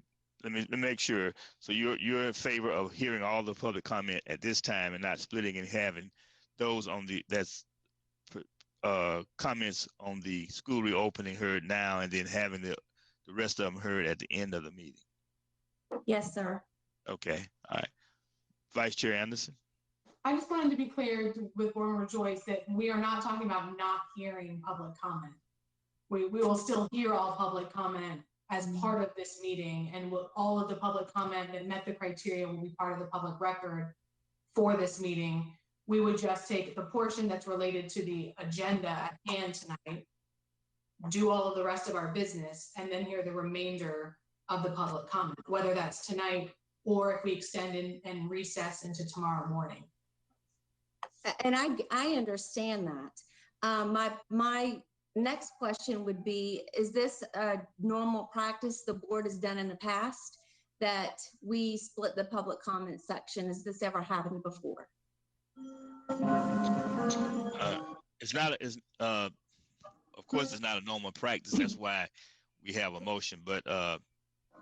let me make sure. So you're in favor of hearing all the public comment at this time and not splitting and having those on comments on the school reopening heard now and then having the rest of them heard at the end of the meeting. Yes, sir. Okay, all right. Vice Chair Anderson. I just wanted to be clear with Board Member Joyce that we are not talking about not hearing public comment. We will still hear all public comment as part of this meeting, and all of the public comment that met the criteria will be part of the public record for this meeting. We would just take the portion that's related to the agenda at hand tonight, do all of the rest of our business, and then hear the remainder of the public comment, whether that's tonight or if we extend and recess into tomorrow morning. And I understand that. My next question would be, is this a normal practice the board has done in the past, that we split the public comment section? Has this ever happened before? It's not, of course, it's not a normal practice. That's why we have a motion, but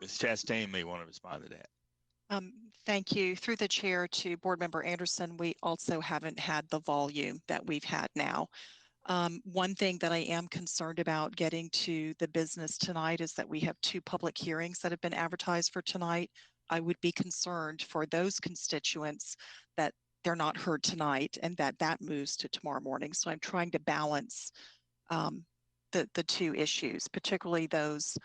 Ms. Chastain may want to respond to that. Thank you. Through the chair to Board Member Anderson, we also haven't had the volume that we've had now. One thing that I am concerned about getting to the business tonight is that we have 2 public hearings that have been advertised for tonight. I would be concerned for those constituents that they're not heard tonight and that moves to tomorrow morning. So I'm trying to balance the 2 issues, particularly those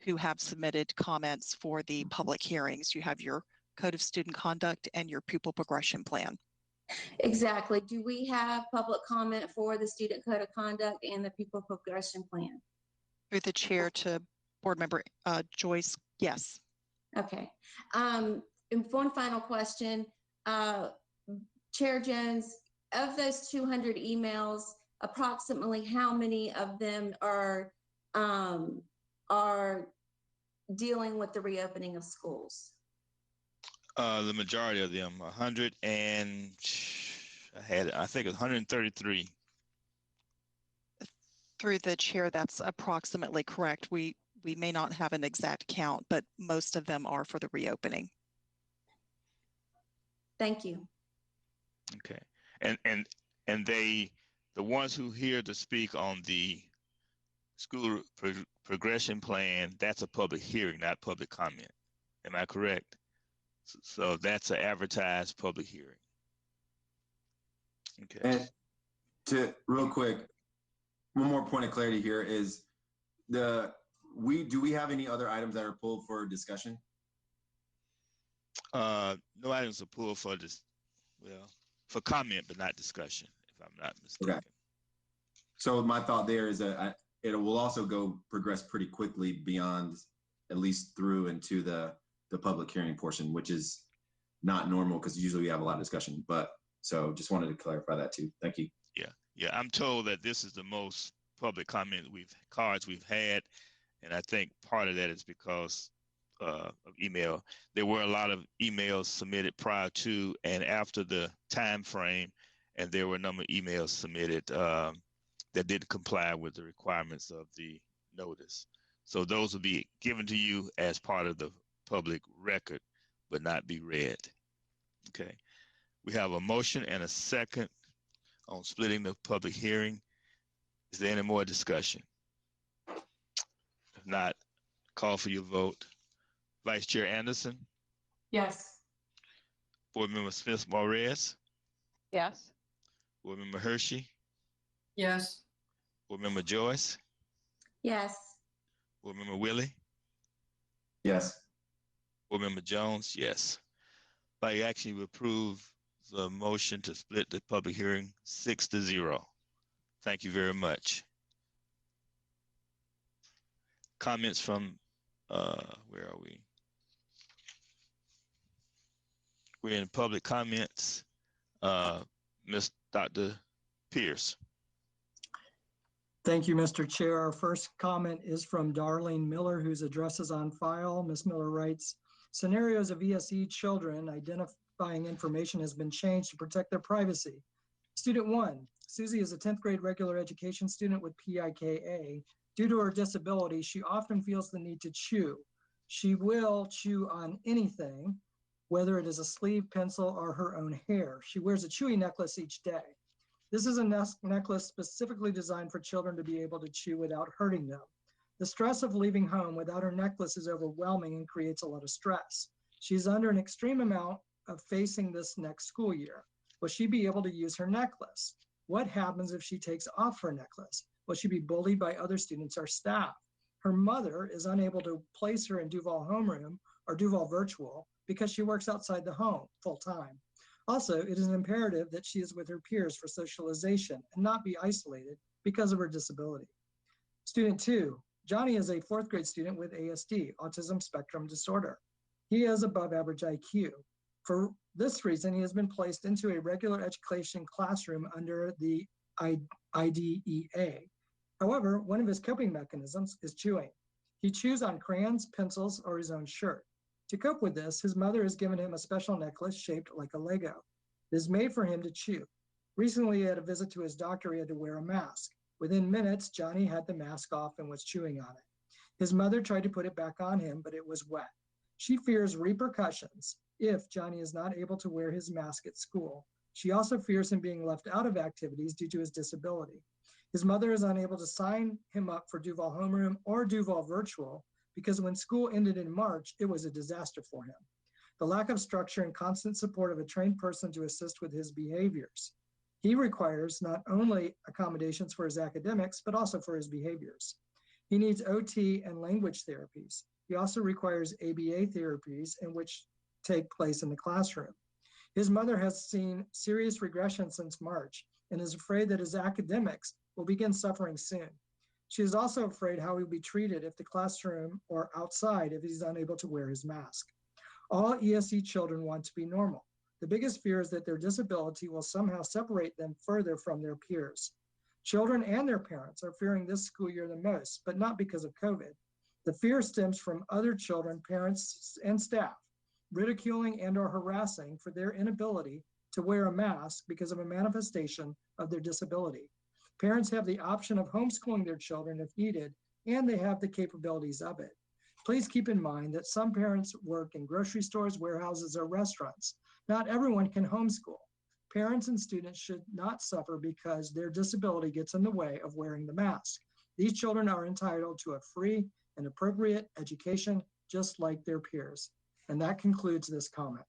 who have submitted comments for the public hearings. You have your Code of Student Conduct and your Pupil Progression Plan. Exactly. Do we have public comment for the Student Code of Conduct and the Pupil Progression Plan? Through the chair to Board Member Joyce, yes. Okay. And one final question. Chair Jones, of those 200 emails, approximately how many of them are dealing with the reopening of schools? The majority of them, 100 and I think it's 133. Through the chair, that's approximately correct. We may not have an exact count, but most of them are for the reopening. Thank you. Okay, and the ones who here to speak on the school progression plan, that's a public hearing, not public comment. Am I correct? So that's an advertised public hearing. Okay. And to real quick, one more point of clarity here is do we have any other items that are pulled for discussion? No items are pulled for this, well, for comment, but not discussion, if I'm not mistaken. Okay. So my thought there is that it will also progress pretty quickly beyond, at least through into the public hearing portion, which is not normal because usually we have a lot of discussion. But so just wanted to clarify that too. Thank you. Yeah. I'm told that this is the most public comment cards we've had, and I think part of that is because of email. There were a lot of emails submitted prior to and after the time frame, and there were a number of emails submitted that didn't comply with the requirements of the notice. So those will be given to you as part of the public record, but not be read. Okay. We have a motion and a second on splitting the public hearing. Is there any more discussion? If not, call for your vote. Vice Chair Anderson? Yes. Board Member Smith-Morez? Yes. Board Member Hershey? Yes. Board Member Joyce? Yes. Board Member Willie? Yes. Board Member Jones? Yes. By action, we approve the motion to split the public hearing 6-0. Thank you very much. Comments from, where are we? We're in public comments. Dr. Pierce. Thank you, Mr. Chair. Our first comment is from Darlene Miller, whose address is on file. Ms. Miller writes, scenarios of ESE children identifying information has been changed to protect their privacy. Student 1, Susie is a 10th grade regular education student with PIKA. Due to her disability, she often feels the need to chew. She will chew on anything, whether it is a sleeve, pencil, or her own hair. She wears a chewy necklace each day. This is a necklace specifically designed for children to be able to chew without hurting them. The stress of leaving home without her necklace is overwhelming and creates a lot of stress. She's under an extreme amount of facing this next school year. Will she be able to use her necklace? What happens if she takes off her necklace? Will she be bullied by other students or staff? Her mother is unable to place her in Duval homeroom or Duval virtual because she works outside the home full time. Also, it is imperative that she is with her peers for socialization and not be isolated because of her disability. Student 2, Johnny is a 4th grade student with ASD, autism spectrum disorder. He has above average IQ. For this reason, he has been placed into a regular education classroom under the IDEA. However, one of his coping mechanisms is chewing. He chews on crayons, pencils, or his own shirt. To cope with this, his mother has given him a special necklace shaped like a Lego. It is made for him to chew. Recently, he had a visit to his doctor. He had to wear a mask. Within minutes, Johnny had the mask off and was chewing on it. His mother tried to put it back on him, but it was wet. She fears repercussions if Johnny is not able to wear his mask at school. She also fears him being left out of activities due to his disability. His mother is unable to sign him up for Duval Homeroom or Duval Virtual because when school ended in March, it was a disaster for him. The lack of structure and constant support of a trained person to assist with his behaviors. He requires not only accommodations for his academics, but also for his behaviors. He needs OT and language therapies. He also requires ABA therapies in which take place in the classroom. His mother has seen serious regression since March and is afraid that his academics will begin suffering soon. She is also afraid how he will be treated if the classroom or outside if he's unable to wear his mask. All ESE children want to be normal. The biggest fear is that their disability will somehow separate them further from their peers. Children and their parents are fearing this school year the most, but not because of COVID. The fear stems from other children, parents, and staff ridiculing and or harassing for their inability to wear a mask because of a manifestation of their disability. Parents have the option of homeschooling their children if needed, and they have the capabilities of it. Please keep in mind that some parents work in grocery stores, warehouses, or restaurants. Not everyone can homeschool. Parents and students should not suffer because their disability gets in the way of wearing the mask. These children are entitled to a free and appropriate education, just like their peers. And that concludes this comment.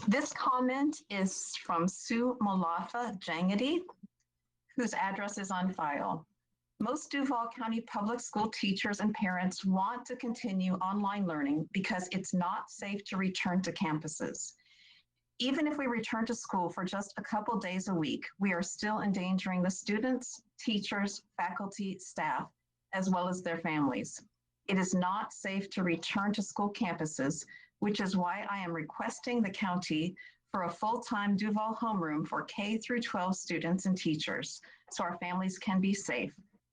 This comment is from Sue Malafa Jangady, whose address is on file. Most Duval County public school teachers and parents want to continue online learning because it's not safe to return to campuses. Even if we return to school for just a couple days a week, we are still endangering the students, teachers, faculty, staff, as well as their families. It is not safe to return to school campuses, which is why I am requesting the county for a full-time Duval homeroom for K through 12 students and teachers so our families can be safe.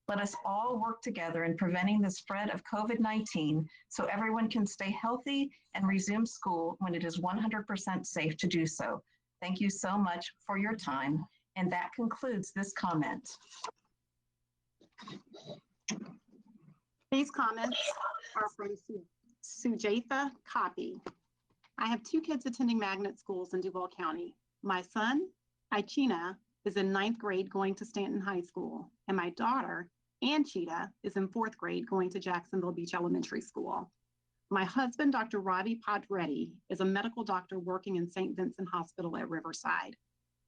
Let us all work together in preventing the spread of COVID-19 so everyone can stay healthy and resume school when it is 100% safe to do so. Thank you so much for your time. And that concludes this comment. These comments are from Sujatha Copy. I have 2 kids attending magnet schools in Duval County. My son, Ichina, is in 9th grade going to Stanton High School, and my daughter, Anchita, is in 4th grade going to Jacksonville Beach Elementary School. My husband, Dr. Ravi Padreddy, is a medical doctor working in St. Vincent Hospital at Riverside.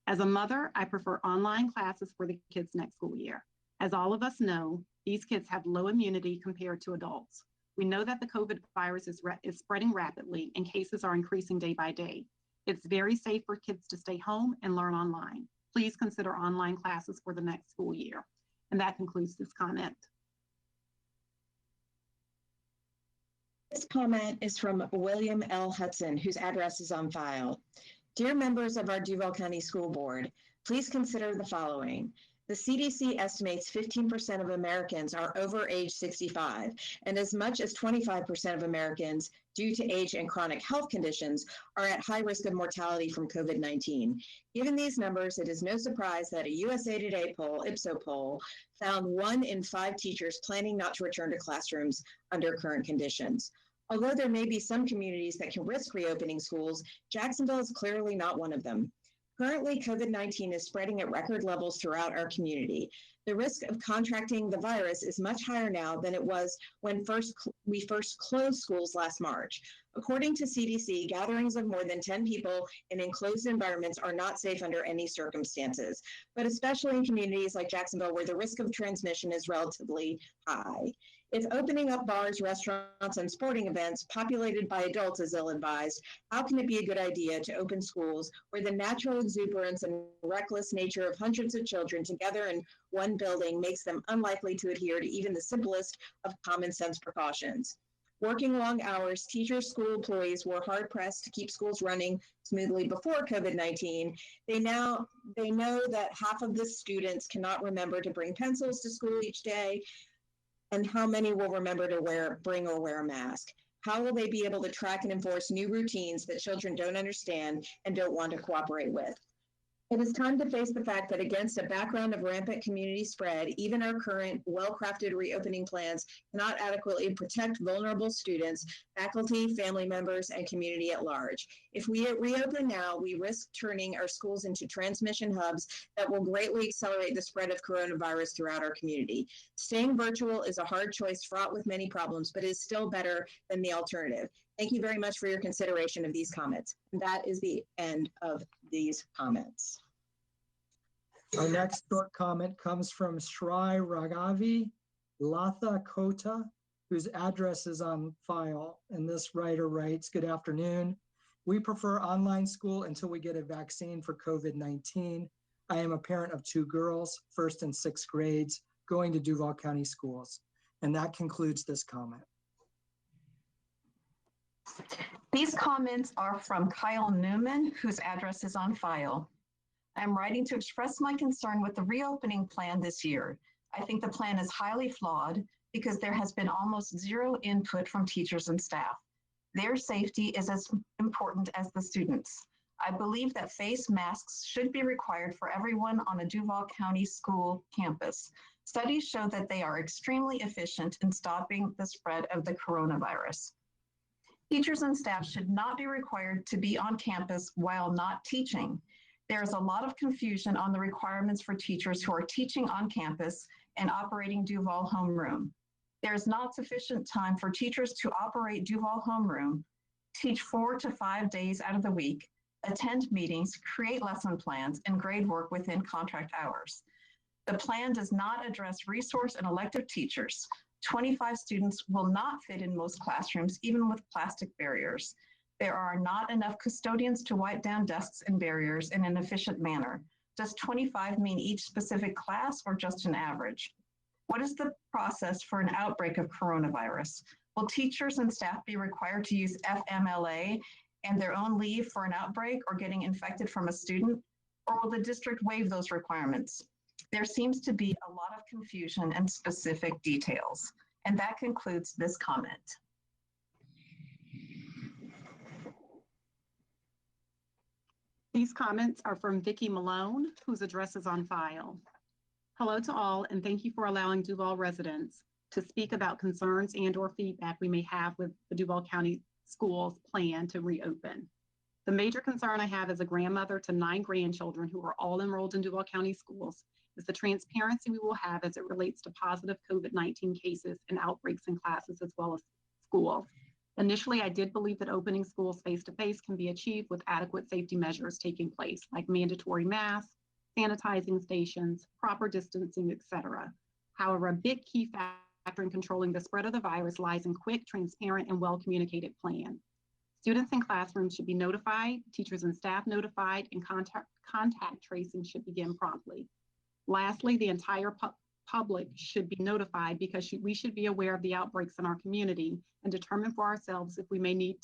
As a mother, I prefer online classes for the kids next school year. As all of us know, these kids have low immunity compared to adults. We know that the COVID virus is spreading rapidly and cases are increasing day by day. It's very safe for kids to stay home and learn online. Please consider online classes for the next school year. And that concludes this comment. This comment is from William L. Hudson, whose address is on file. Dear members of our Duval County School Board, please consider the following. The CDC estimates 15% of Americans are over age 65, and as much as 25% of Americans, due to age and chronic health conditions, are at high risk of mortality from COVID-19. Given these numbers, it is no surprise that a USA Today poll, Ipso poll, found 1 in 5 teachers planning not to return to classrooms under current conditions. Although there may be some communities that can risk reopening schools, Jacksonville is clearly not one of them. Currently, COVID-19 is spreading at record levels throughout our community. The risk of contracting the virus is much higher now than it was when we first closed schools last March. According to CDC, gatherings of more than 10 people in enclosed environments are not safe under any circumstances, but especially in communities like Jacksonville where the risk of transmission is relatively high. If opening up bars, restaurants, and sporting events populated by adults is ill-advised, how can it be a good idea to open schools where the natural exuberance and reckless nature of hundreds of children together in one building makes them unlikely to adhere to even the simplest of common sense precautions? Working long hours, teachers, school employees were hard pressed to keep schools running smoothly before COVID-19. They know that half of the students cannot remember to bring pencils to school each day, and how many will remember to bring or wear a mask? How will they be able to track and enforce new routines that children don't understand and don't want to cooperate with? It is time to face the fact that against a background of rampant community spread, even our current well-crafted reopening plans cannot adequately protect vulnerable students, faculty, family members, and community at large. If we reopen now, we risk turning our schools into transmission hubs that will greatly accelerate the spread of coronavirus throughout our community. Staying virtual is a hard choice fraught with many problems, but is still better than the alternative. Thank you very much for your consideration of these comments. That is the end of these comments. Our next short comment comes from Shri Raghavi Latha Kota, whose address is on file. And this writer writes, "Good afternoon. We prefer online school until we get a vaccine for COVID-19. I am a parent of 2 girls, 1st and 6th grades, going to Duval County schools." And that concludes this comment. These comments are from Kyle Newman, whose address is on file. I'm writing to express my concern with the reopening plan this year. I think the plan is highly flawed because there has been almost zero input from teachers and staff. Their safety is as important as the students. I believe that face masks should be required for everyone on a Duval County school campus. Studies show that they are extremely efficient in stopping the spread of the coronavirus. Teachers and staff should not be required to be on campus while not teaching. There is a lot of confusion on the requirements for teachers who are teaching on campus and operating Duval Homeroom. There is not sufficient time for teachers to operate Duval Homeroom, teach 4 to 5 days out of the week, attend meetings, create lesson plans, and grade work within contract hours. The plan does not address resource and elective teachers. 25 students will not fit in most classrooms, even with plastic barriers. There are not enough custodians to wipe down desks and barriers in an efficient manner. Does 25 mean each specific class or just an average? What is the process for an outbreak of coronavirus? Will teachers and staff be required to use FMLA and their own leave for an outbreak or getting infected from a student? Or will the district waive those requirements? There seems to be a lot of confusion and specific details. And that concludes this comment. These comments are from Vicki Malone, whose address is on file. Hello to all, and thank you for allowing Duval residents to speak about concerns and/or feedback we may have with the Duval County Schools plan to reopen. The major concern I have as a grandmother to 9 grandchildren who are all enrolled in Duval County schools is the transparency we will have as it relates to positive COVID-19 cases and outbreaks in classes as well as schools. Initially, I did believe that opening schools face-to-face can be achieved with adequate safety measures taking place, like mandatory masks, sanitizing stations, proper distancing, etc. However, a big key factor in controlling the spread of the virus lies in quick, transparent, and well-communicated plan. Students in classrooms should be notified, teachers and staff notified, and contact tracing should begin promptly. Lastly, the entire public should be notified because we should be aware of the outbreaks in our community and determine for ourselves if we may need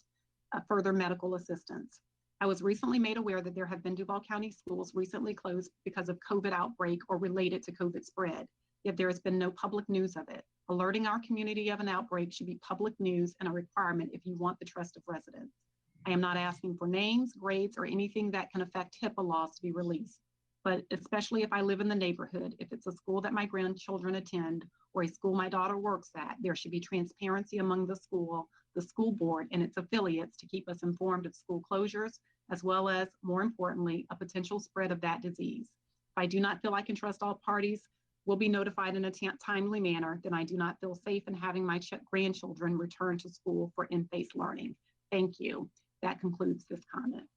further medical assistance. I was recently made aware that there have been Duval County schools recently closed because of COVID outbreak or related to COVID spread, yet there has been no public news of it. Alerting our community of an outbreak should be public news and a requirement if you want the trust of residents. I am not asking for names, grades, or anything that can affect HIPAA laws to be released. But especially if I live in the neighborhood, if it's a school that my grandchildren attend or a school my daughter works at, there should be transparency among the school board, and its affiliates to keep us informed of school closures, as well as, more importantly, a potential spread of that disease. If I do not feel I can trust all parties will be notified in a timely manner, then I do not feel safe in having my grandchildren return to school for in-face learning. Thank you. That concludes this comment.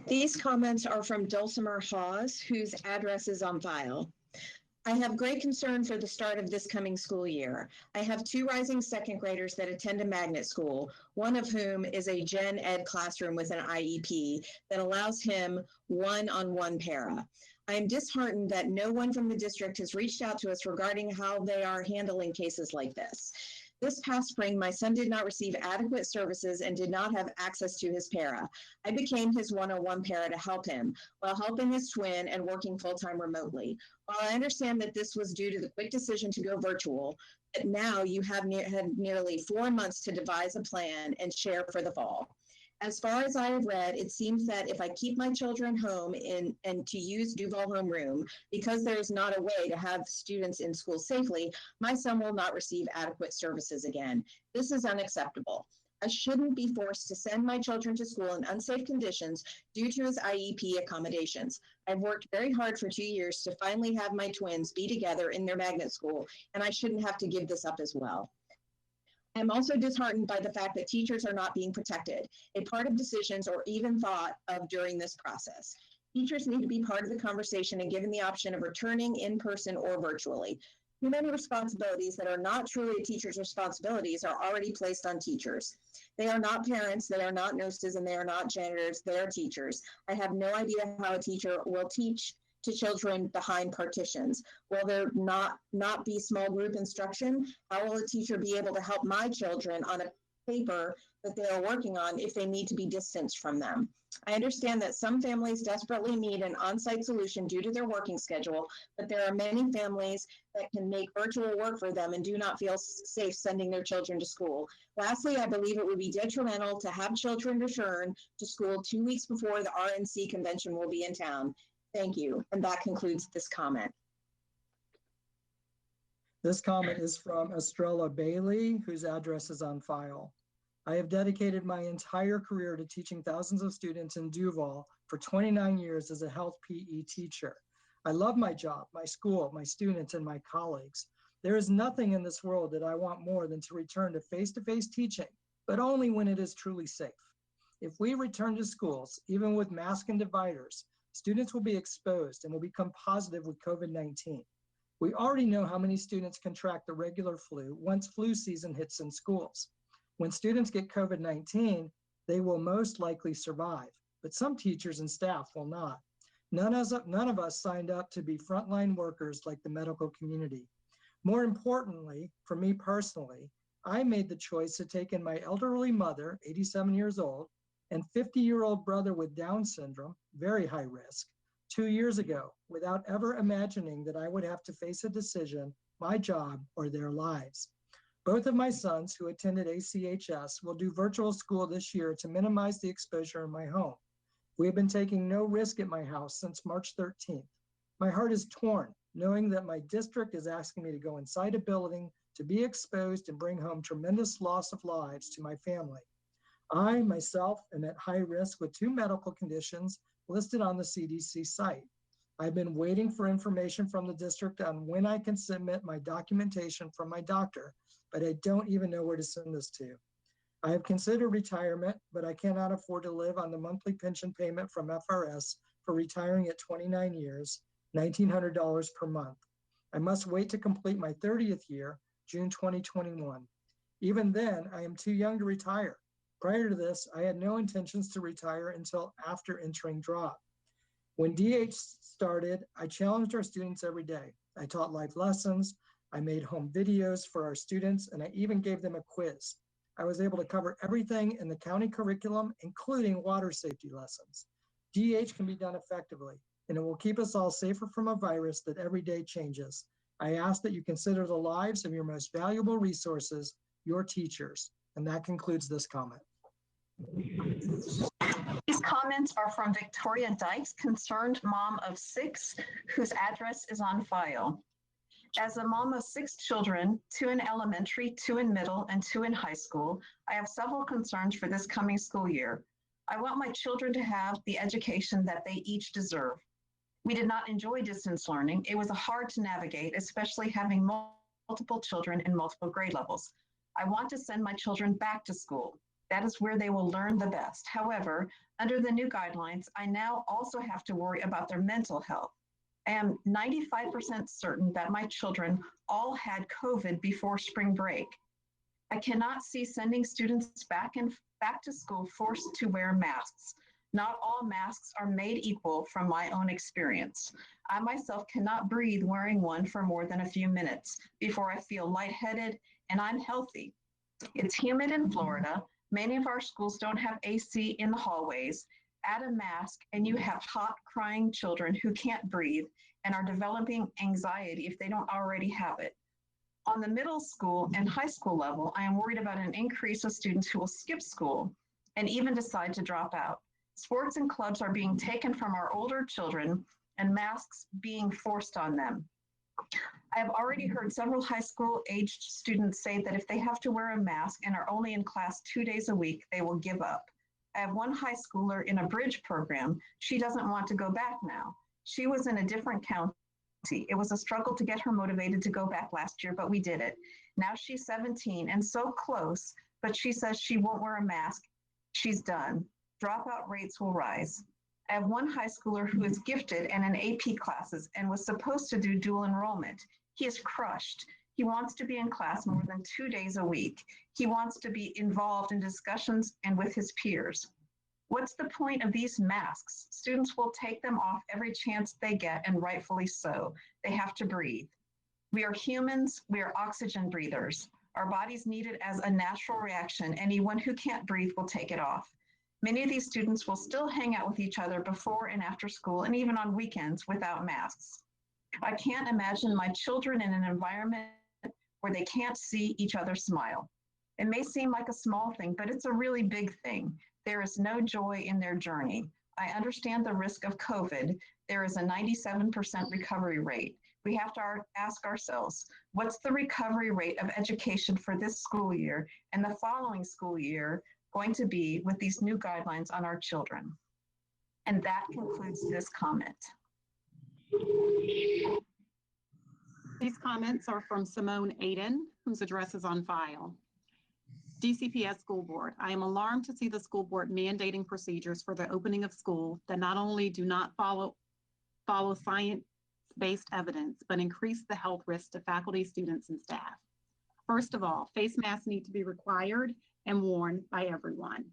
These comments are from Dulcimer Hawes, whose address is on file. I have great concern for the start of this coming school year. I have 2 rising second graders that attend a magnet school, one of whom is a gen ed classroom with an IEP that allows him one-on-one para. I am disheartened that no one from the district has reached out to us regarding how they are handling cases like this. This past spring, my son did not receive adequate services and did not have access to his para. I became his one-on-one para to help him while helping his twin and working full-time remotely. While I understand that this was due to the quick decision to go virtual, but now you have had nearly 4 months to devise a plan and share for the fall. As far as I have read, it seems that if I keep my children home and to use Duval homeroom, because there is not a way to have students in school safely, my son will not receive adequate services again. This is unacceptable. I shouldn't be forced to send my children to school in unsafe conditions due to his IEP accommodations. I've worked very hard for 2 years to finally have my twins be together in their magnet school, and I shouldn't have to give this up as well. I'm also disheartened by the fact that teachers are not being protected, a part of decisions or even thought of during this process. Teachers need to be part of the conversation and given the option of returning in person or virtually. Too many responsibilities that are not truly a teacher's responsibilities are already placed on teachers. They are not parents, they are not nurses, and they are not janitors, they are teachers. I have no idea how a teacher will teach to children behind partitions. Will there not be small group instruction? How will a teacher be able to help my children on a paper that they are working on if they need to be distanced from them? I understand that some families desperately need an on-site solution due to their working schedule, but there are many families that can make virtual work for them and do not feel safe sending their children to school. Lastly, I believe it would be detrimental to have children return to school 2 weeks before the RNC convention will be in town. Thank you. And that concludes this comment. This comment is from Estrella Bailey, whose address is on file. I have dedicated my entire career to teaching thousands of students in Duval for 29 years as a health PE teacher. I love my job, my school, my students, and my colleagues. There is nothing in this world that I want more than to return to face-to-face teaching, but only when it is truly safe. If we return to schools, even with masks and dividers, students will be exposed and will become positive with COVID-19. We already know how many students contract the regular flu once flu season hits in schools. When students get COVID-19, they will most likely survive, but some teachers and staff will not. None of us signed up to be frontline workers like the medical community. More importantly, for me personally, I made the choice to take in my elderly mother, 87 years old, and 50-year-old brother with Down syndrome, very high risk, 2 years ago, without ever imagining that I would have to face a decision, my job, or their lives. Both of my sons who attended ACHS will do virtual school this year to minimize the exposure in my home. We have been taking no risk at my house since March 13th. My heart is torn, knowing that my district is asking me to go inside a building to be exposed and bring home tremendous loss of lives to my family. I, myself, am at high risk with 2 medical conditions listed on the CDC site. I've been waiting for information from the district on when I can submit my documentation from my doctor, but I don't even know where to send this to. I have considered retirement, but I cannot afford to live on the monthly pension payment from FRS for retiring at 29 years, $1,900 per month. I must wait to complete my 30th year, June 2021. Even then, I am too young to retire. Prior to this, I had no intentions to retire until after entering drop. When DH started, I challenged our students every day. I taught life lessons, I made home videos for our students, and I even gave them a quiz. I was able to cover everything in the county curriculum, including water safety lessons. DH can be done effectively, and it will keep us all safer from a virus that every day changes. I ask that you consider the lives of your most valuable resources, your teachers. And that concludes this comment. These comments are from Victoria Dykes, concerned mom of 6, whose address is on file. As a mom of 6 children, 2 in elementary, 2 in middle, and 2 in high school, I have several concerns for this coming school year. I want my children to have the education that they each deserve. We did not enjoy distance learning. It was hard to navigate, especially having multiple children in multiple grade levels. I want to send my children back to school. That is where they will learn the best. However, under the new guidelines, I now also have to worry about their mental health. I am 95% certain that my children all had COVID before spring break. I cannot see sending students back to school forced to wear masks. Not all masks are made equal from my own experience. I myself cannot breathe wearing one for more than a few minutes before I feel lightheaded and unhealthy. It's humid in Florida. Many of our schools don't have AC in the hallways. Add a mask and you have hot, crying children who can't breathe and are developing anxiety if they don't already have it. On the middle school and high school level, I am worried about an increase of students who will skip school and even decide to drop out. Sports and clubs are being taken from our older children and masks being forced on them. I have already heard several high school aged students say that if they have to wear a mask and are only in class 2 days a week, they will give up. I have one high schooler in a bridge program. She doesn't want to go back now. She was in a different county. It was a struggle to get her motivated to go back last year, but we did it. Now she's 17 and so close, but she says she won't wear a mask. She's done. Dropout rates will rise. I have one high schooler who is gifted and in AP classes and was supposed to do dual enrollment. He is crushed. He wants to be in class more than 2 days a week. He wants to be involved in discussions and with his peers. What's the point of these masks? Students will take them off every chance they get, and rightfully so. They have to breathe. We are humans. We are oxygen breathers. Our bodies need it as a natural reaction. Anyone who can't breathe will take it off. Many of these students will still hang out with each other before and after school and even on weekends without masks. I can't imagine my children in an environment where they can't see each other smile. It may seem like a small thing, but it's a really big thing. There is no joy in their journey. I understand the risk of COVID. There is a 97% recovery rate. We have to ask ourselves, what's the recovery rate of education for this school year and the following school year going to be with these new guidelines on our children? And that concludes this comment. These comments are from Simone Aiden, whose address is on file. DCPS School Board. I am alarmed to see the school board mandating procedures for the opening of school that not only do not follow science-based evidence, but increase the health risks to faculty, students, and staff. First of all, face masks need to be required and worn by everyone,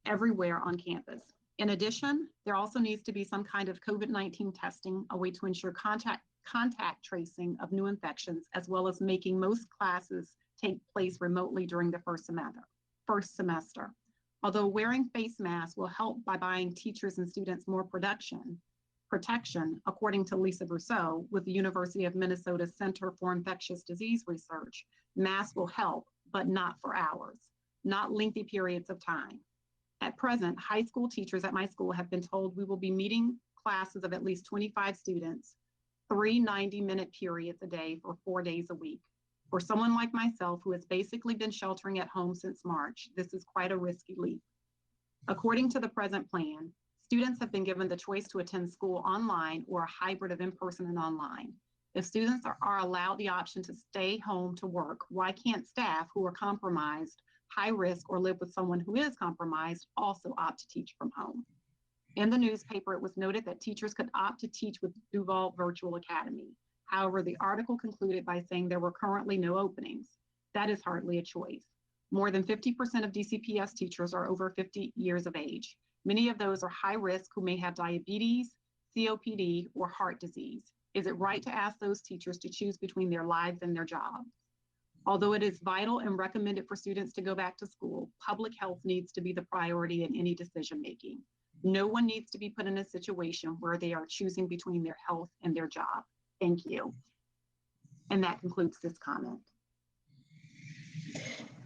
everywhere on campus. In addition, there also needs to be some kind of COVID-19 testing, a way to ensure contact tracing of new infections, as well as making most classes take place remotely during the first semester. Although wearing face masks will help by buying teachers and students more protection, according to Lisa Brousseau with the University of Minnesota Center for Infectious Disease Research, masks will help, but not for hours, not lengthy periods of time. At present, high school teachers at my school have been told we will be meeting classes of at least 25 students, 3 90-minute periods a day for 4 days a week. For someone like myself who has basically been sheltering at home since March, this is quite a risky leap. According to the present plan, students have been given the choice to attend school online or a hybrid of in-person and online. If students are allowed the option to stay home to work, why can't staff who are compromised, high risk, or live with someone who is compromised also opt to teach from home? In the newspaper, it was noted that teachers could opt to teach with Duval Virtual Academy. However, the article concluded by saying there were currently no openings. That is hardly a choice. More than 50% of DCPS teachers are over 50 years of age. Many of those are high risk who may have diabetes, COPD, or heart disease. Is it right to ask those teachers to choose between their lives and their jobs? Although it is vital and recommended for students to go back to school, public health needs to be the priority in any decision making. No one needs to be put in a situation where they are choosing between their health and their job. Thank you. And that concludes this comment.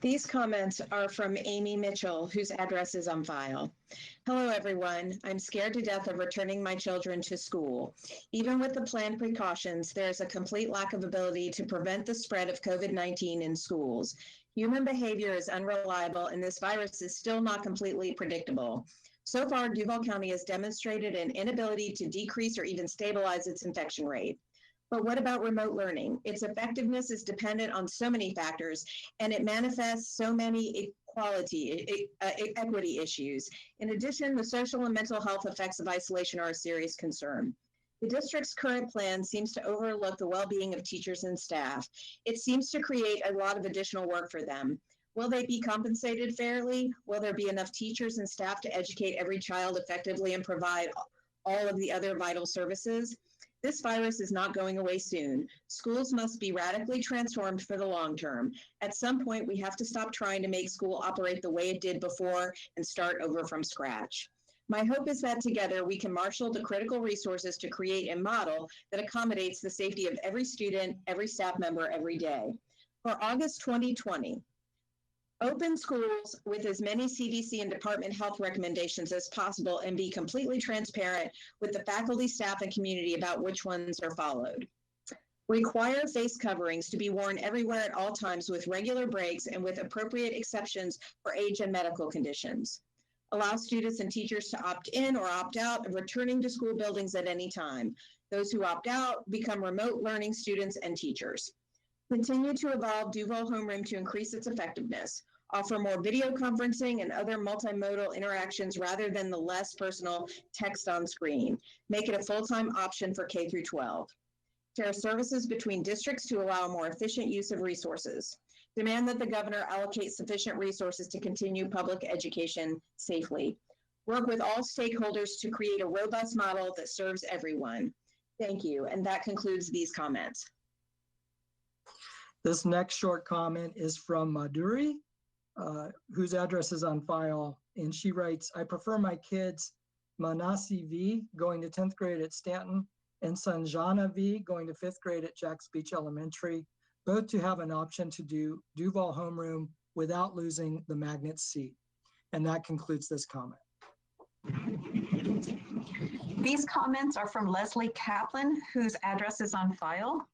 These comments are from Amy Mitchell, whose address is on file. Hello, everyone. I'm scared to death of returning my children to school. Even with the planned precautions, there's a complete lack of ability to prevent the spread of COVID-19 in schools. Human behavior is unreliable, and this virus is still not completely predictable. So far, Duval County has demonstrated an inability to decrease or even stabilize its infection rate. But what about remote learning? Its effectiveness is dependent on so many factors, and it manifests so many equity issues. In addition, the social and mental health effects of isolation are a serious concern. The district's current plan seems to overlook the well-being of teachers and staff. It seems to create a lot of additional work for them. Will they be compensated fairly? Will there be enough teachers and staff to educate every child effectively and provide all of the other vital services? This virus is not going away soon. Schools must be radically transformed for the long term. At some point, we have to stop trying to make school operate the way it did before and start over from scratch. My hope is that together we can marshal the critical resources to create a model that accommodates the safety of every student, every staff member, every day. For August 2020, open schools with as many CDC and department health recommendations as possible and be completely transparent with the faculty, staff, and community about which ones are followed. Require face coverings to be worn everywhere at all times with regular breaks and with appropriate exceptions for age and medical conditions. Allow students and teachers to opt in or opt out of returning to school buildings at any time. Those who opt out become remote learning students and teachers. Continue to evolve Duval Homeroom to increase its effectiveness. Offer more video conferencing and other multimodal interactions rather than the less personal text on screen. Make it a full-time option for K through 12. Share services between districts to allow more efficient use of resources. Demand that the governor allocate sufficient resources to continue public education safely. Work with all stakeholders to create a robust model that serves everyone. Thank you, and that concludes these comments. This next short comment is from Madhuri, whose address is on file, and she writes, I prefer my kids Manasi V going to 10th grade at Stanton and Sanjana V going to 5th grade at Jacks Beach Elementary, both to have an option to do Duval Homeroom without losing the magnet seat. And that concludes this comment. These comments are from Leslie Kaplan, whose address is on file.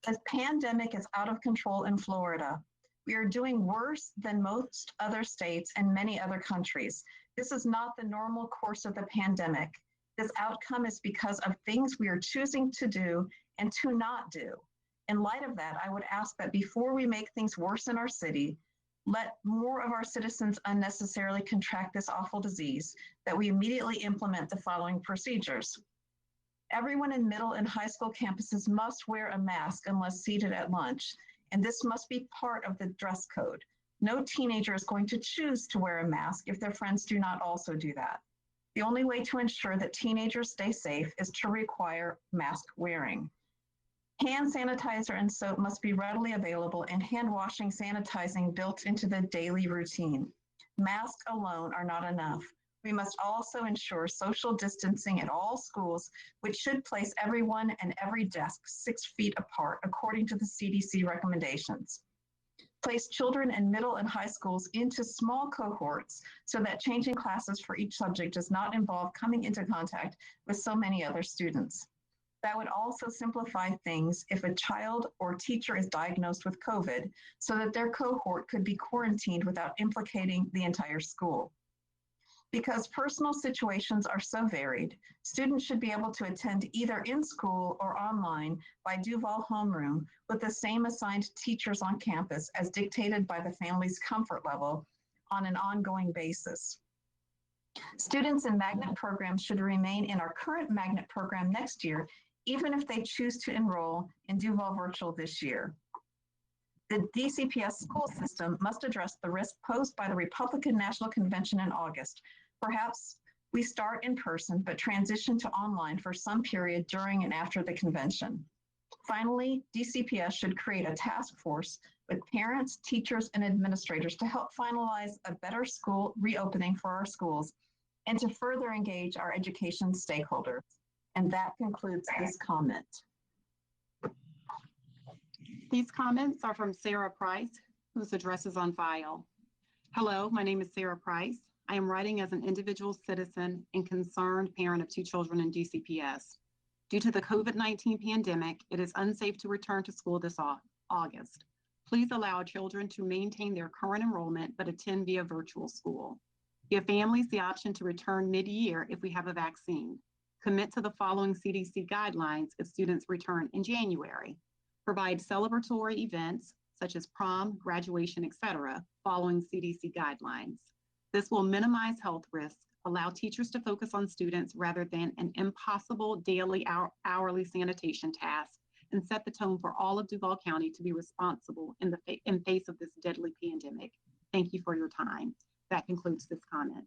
The pandemic is out of control in Florida. We are doing worse than most other states and many other countries. This is not the normal course of the pandemic. This outcome is because of things we are choosing to do and to not do. In light of that, I would ask that before we make things worse in our city, let more of our citizens unnecessarily contract this awful disease, that we immediately implement the following procedures. Everyone in middle and high school campuses must wear a mask unless seated at lunch, and this must be part of the dress code. No teenager is going to choose to wear a mask if their friends do not also do that. The only way to ensure that teenagers stay safe is to require mask wearing. Hand sanitizer and soap must be readily available and hand washing sanitizing built into the daily routine. Masks alone are not enough. We must also ensure social distancing at all schools, which should place everyone and every desk 6 feet apart according to the CDC recommendations. Place children in middle and high schools into small cohorts so that changing classes for each subject does not involve coming into contact with so many other students. That would also simplify things if a child or teacher is diagnosed with COVID so that their cohort could be quarantined without implicating the entire school. Because personal situations are so varied, students should be able to attend either in school or online by Duval Homeroom with the same assigned teachers on campus as dictated by the family's comfort level on an ongoing basis. Students in magnet programs should remain in our current magnet program next year, even if they choose to enroll in Duval Virtual this year. The DCPS school system must address the risk posed by the Republican National Convention in August. Perhaps we start in person, but transition to online for some period during and after the convention. Finally, DCPS should create a task force with parents, teachers, and administrators to help finalize a better school reopening for our schools and to further engage our education stakeholders. And that concludes this comment. These comments are from Sarah Price, whose address is on file. Hello, my name is Sarah Price. I am writing as an individual citizen and concerned parent of 2 children in DCPS. Due to the COVID-19 pandemic, it is unsafe to return to school this August. Please allow children to maintain their current enrollment but attend via virtual school. Give families the option to return mid-year if we have a vaccine. Commit to the following CDC guidelines if students return in January. Provide celebratory events such as prom, graduation, etc., following CDC guidelines. This will minimize health risks, allow teachers to focus on students rather than an impossible daily hourly sanitation task, and set the tone for all of Duval County to be responsible in face of this deadly pandemic. Thank you for your time. That concludes this comment.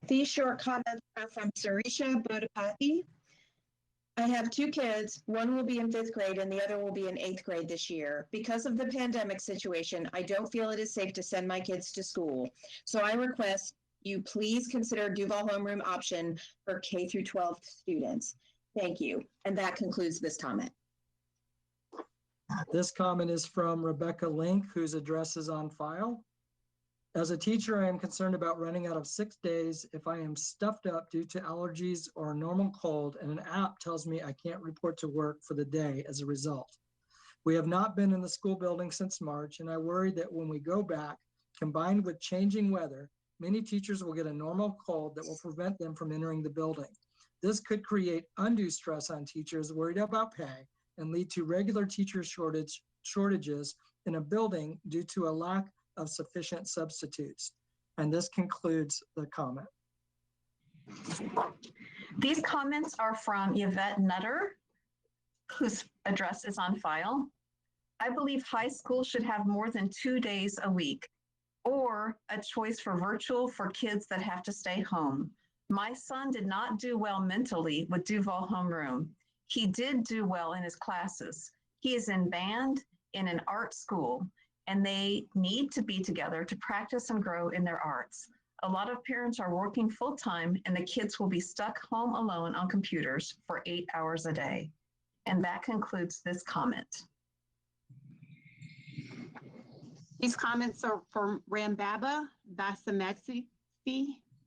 These short comments are from Sarisha Bodapati. I have two kids. One will be in 5th grade and the other will be in 8th grade this year. Because of the pandemic situation, I don't feel it is safe to send my kids to school. So I request you please consider Duval homeroom option for K through 12 students. Thank you. And that concludes this comment. This comment is from Rebecca Link, whose address is on file. As a teacher, I am concerned about running out of sick days if I am stuffed up due to allergies or a normal cold and an app tells me I can't report to work for the day as a result. We have not been in the school building since March, and I worry that when we go back, combined with changing weather, many teachers will get a normal cold that will prevent them from entering the building. This could create undue stress on teachers worried about pay and lead to regular teacher shortages in a building due to a lack of sufficient substitutes. And this concludes the comment. These comments are from Yvette Nutter, whose address is on file. I believe high school should have more than 2 days a week, or a choice for virtual for kids that have to stay home. My son did not do well mentally with Duval homeroom. He did do well in his classes. He is in band in an art school, and they need to be together to practice and grow in their arts. A lot of parents are working full-time and the kids will be stuck home alone on computers for 8 hours a day. And that concludes this comment. These comments are from Rambaba Basamexi.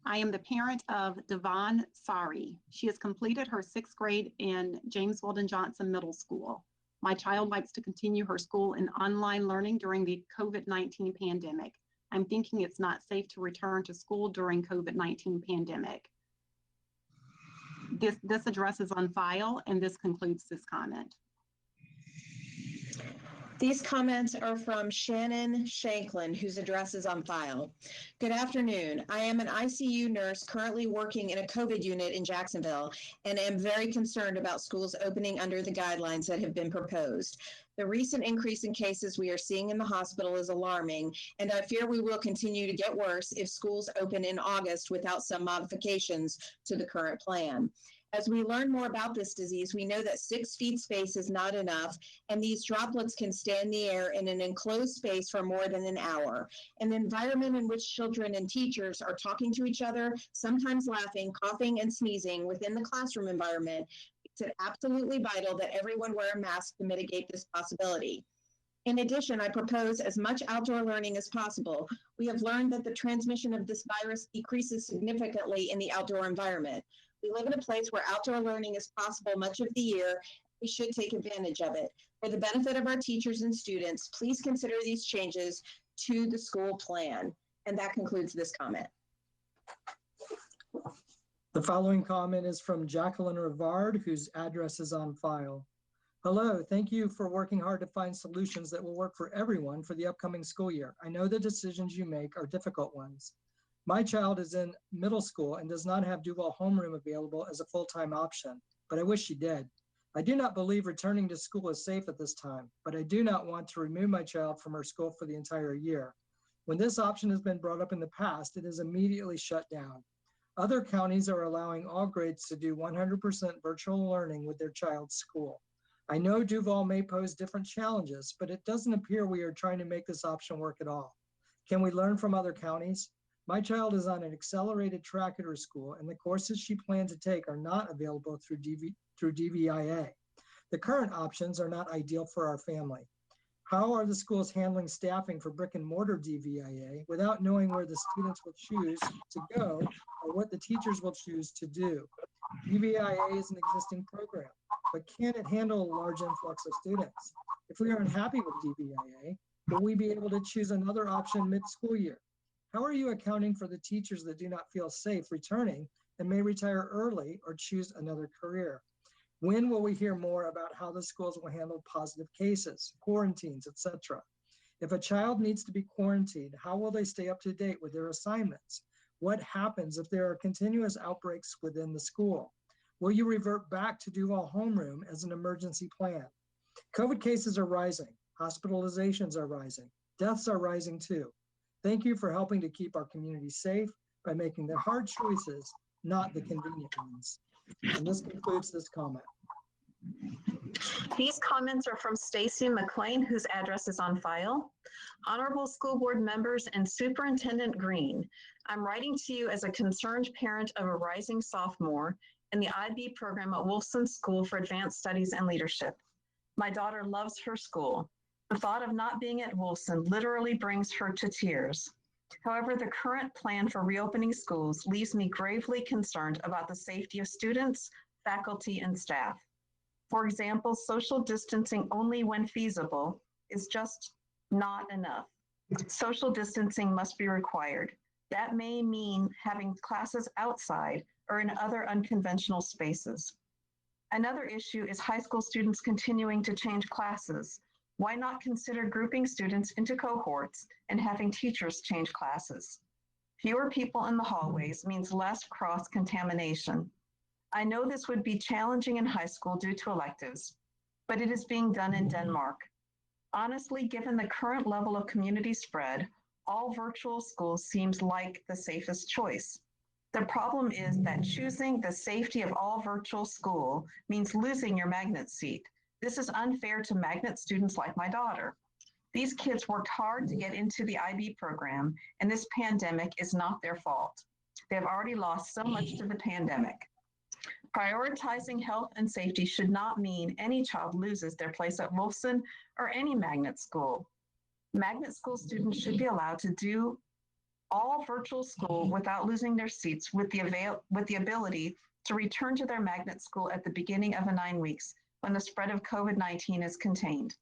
I am the parent of Devon Sari. She has completed her 6th grade in James Weldon Johnson Middle School. My child likes to continue her school in online learning during the COVID-19 pandemic. I'm thinking it's not safe to return to school during COVID-19 pandemic. This address is on file, and this concludes this comment. These comments are from Shannon Shanklin, whose address is on file. Good afternoon. I am an ICU nurse currently working in a COVID unit in Jacksonville and am very concerned about schools opening under the guidelines that have been proposed. The recent increase in cases we are seeing in the hospital is alarming, and I fear we will continue to get worse if schools open in August without some modifications to the current plan. As we learn more about this disease, we know that 6 feet space is not enough, and these droplets can stay in the air in an enclosed space for more than an hour. An environment in which children and teachers are talking to each other, sometimes laughing, coughing, and sneezing within the classroom environment, makes it absolutely vital that everyone wear a mask to mitigate this possibility. In addition, I propose as much outdoor learning as possible. We have learned that the transmission of this virus decreases significantly in the outdoor environment. We live in a place where outdoor learning is possible much of the year. We should take advantage of it. For the benefit of our teachers and students, please consider these changes to the school plan. And that concludes this comment. The following comment is from Jacqueline Rivard, whose address is on file. Hello, thank you for working hard to find solutions that will work for everyone for the upcoming school year. I know the decisions you make are difficult ones. My child is in middle school and does not have Duval homeroom available as a full-time option, but I wish she did. I do not believe returning to school is safe at this time, but I do not want to remove my child from her school for the entire year. When this option has been brought up in the past, it is immediately shut down. Other counties are allowing all grades to do 100% virtual learning with their child's school. I know Duval may pose different challenges, but it doesn't appear we are trying to make this option work at all. Can we learn from other counties? My child is on an accelerated track at her school, and the courses she plans to take are not available through DVIA. The current options are not ideal for our family. How are the schools handling staffing for brick and mortar DVIA without knowing where the students will choose to go or what the teachers will choose to do? DVIA is an existing program, but can it handle a large influx of students? If we are unhappy with DVIA, will we be able to choose another option mid-school year? How are you accounting for the teachers that do not feel safe returning and may retire early or choose another career? When will we hear more about how the schools will handle positive cases, quarantines, etc.? If a child needs to be quarantined, how will they stay up to date with their assignments? What happens if there are continuous outbreaks within the school? Will you revert back to Duval homeroom as an emergency plan? COVID cases are rising. Hospitalizations are rising. Deaths are rising too. Thank you for helping to keep our community safe by making the hard choices, not the convenient ones. And this concludes this comment. These comments are from Stacy McLean, whose address is on file. Honorable school board members and Superintendent Green, I'm writing to you as a concerned parent of a rising sophomore in the IB program at Wolfson School for Advanced Studies and Leadership. My daughter loves her school. The thought of not being at Wolfson literally brings her to tears. However, the current plan for reopening schools leaves me gravely concerned about the safety of students, faculty, and staff. For example, social distancing only when feasible is just not enough. Social distancing must be required. That may mean having classes outside or in other unconventional spaces. Another issue is high school students continuing to change classes. Why not consider grouping students into cohorts and having teachers change classes? Fewer people in the hallways means less cross-contamination. I know this would be challenging in high school due to electives, but it is being done in Denmark. Honestly, given the current level of community spread, all virtual schools seems like the safest choice. The problem is that choosing the safety of all virtual school means losing your magnet seat. This is unfair to magnet students like my daughter. These kids worked hard to get into the IB program, and this pandemic is not their fault. They have already lost so much to the pandemic. Prioritizing health and safety should not mean any child loses their place at Wolfson or any magnet school. Magnet school students should be allowed to do all virtual school without losing their seats with the ability to return to their magnet school at the beginning of the 9 weeks when the spread of COVID-19 is contained.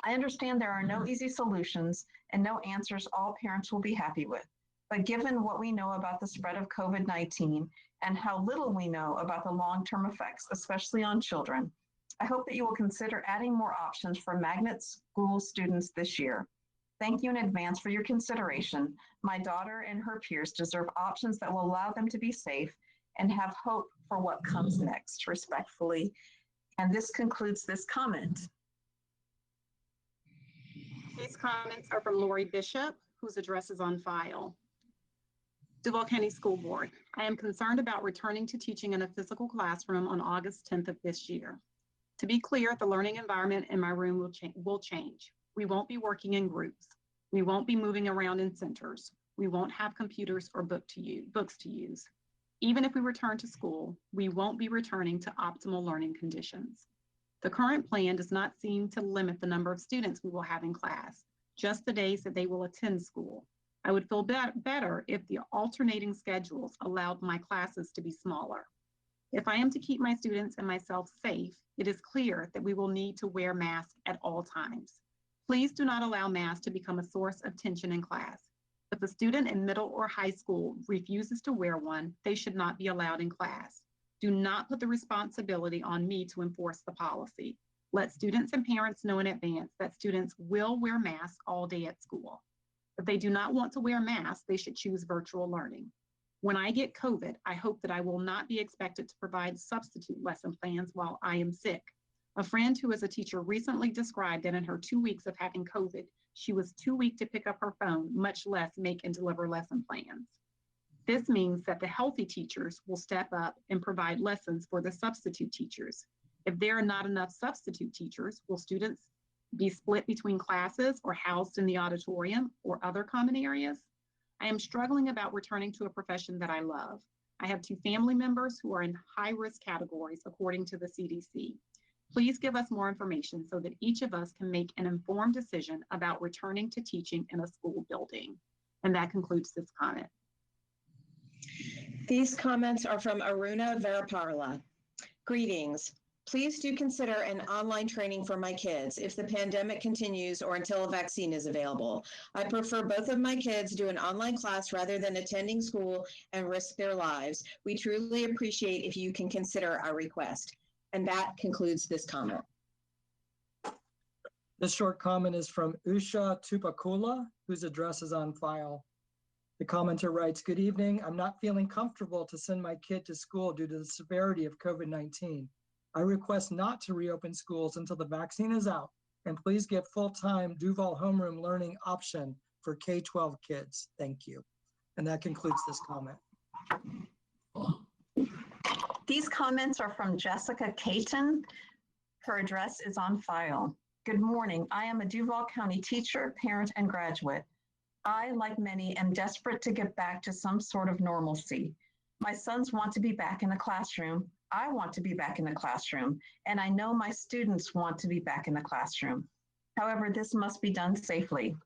I understand there are no easy solutions and no answers all parents will be happy with, but given what we know about the spread of COVID-19 and how little we know about the long-term effects, especially on children, I hope that you will consider adding more options for magnet school students this year. Thank you in advance for your consideration. My daughter and her peers deserve options that will allow them to be safe and have hope for what comes next. Respectfully. And this concludes this comment. These comments are from Lori Bishop, whose address is on file. Duval County School Board, I am concerned about returning to teaching in a physical classroom on August 10th of this year. To be clear, the learning environment in my room will change. We won't be working in groups. We won't be moving around in centers. We won't have computers or books to use. Even if we return to school, we won't be returning to optimal learning conditions. The current plan does not seem to limit the number of students we will have in class, just the days that they will attend school. I would feel better if the alternating schedules allowed my classes to be smaller. If I am to keep my students and myself safe, it is clear that we will need to wear masks at all times. Please do not allow masks to become a source of tension in class. If a student in middle or high school refuses to wear one, they should not be allowed in class. Do not put the responsibility on me to enforce the policy. Let students and parents know in advance that students will wear masks all day at school. If they do not want to wear masks, they should choose virtual learning. When I get COVID, I hope that I will not be expected to provide substitute lesson plans while I am sick. A friend who is a teacher recently described that in her 2 weeks of having COVID, she was too weak to pick up her phone, much less make and deliver lesson plans. This means that the healthy teachers will step up and provide lessons for the substitute teachers. If there are not enough substitute teachers, will students be split between classes or housed in the auditorium or other common areas? I am struggling about returning to a profession that I love. I have 2 family members who are in high-risk categories according to the CDC. Please give us more information so that each of us can make an informed decision about returning to teaching in a school building. And that concludes this comment. These comments are from Aruna Veraparla. Greetings. Please do consider an online training for my kids if the pandemic continues or until a vaccine is available. I prefer both of my kids do an online class rather than attending school and risk their lives. We truly appreciate if you can consider our request. And that concludes this comment. This short comment is from Usha Tupakula, whose address is on file. The commenter writes, "Good evening. I'm not feeling comfortable to send my kid to school due to the severity of COVID-19. I request not to reopen schools until the vaccine is out, and please give full-time Duval homeroom learning option for K-12 kids. Thank you." And that concludes this comment. These comments are from Jessica Caton. Her address is on file. Good morning. I am a Duval County teacher, parent, and graduate. I, like many, am desperate to get back to some sort of normalcy. My sons want to be back in the classroom. I want to be back in the classroom, and I know my students want to be back in the classroom. However, this must be done safely.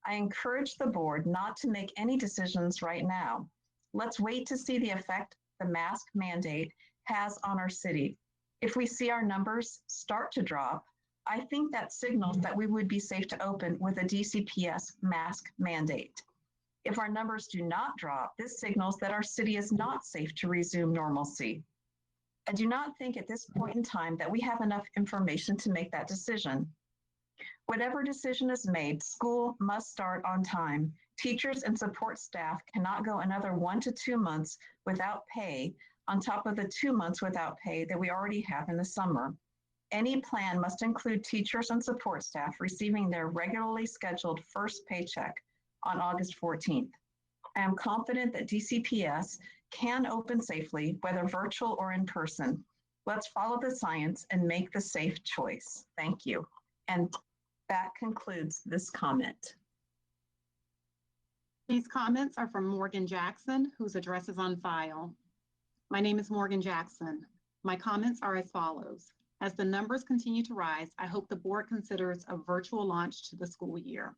I encourage the board not to make any decisions right now. Let's wait to see the effect the mask mandate has on our city. If we see our numbers start to drop, I think that signals that we would be safe to open with a DCPS mask mandate. If our numbers do not drop, this signals that our city is not safe to resume normalcy. I do not think at this point in time that we have enough information to make that decision. Whatever decision is made, school must start on time. Teachers and support staff cannot go another 1 to 2 months without pay on top of the 2 months without pay that we already have in the summer. Any plan must include teachers and support staff receiving their regularly scheduled first paycheck on August 14th. I am confident that DCPS can open safely, whether virtual or in person. Let's follow the science and make the safe choice. Thank you. And that concludes this comment. These comments are from Morgan Jackson, whose address is on file. My name is Morgan Jackson. My comments are as follows. As the numbers continue to rise, I hope the board considers a virtual launch to the school year.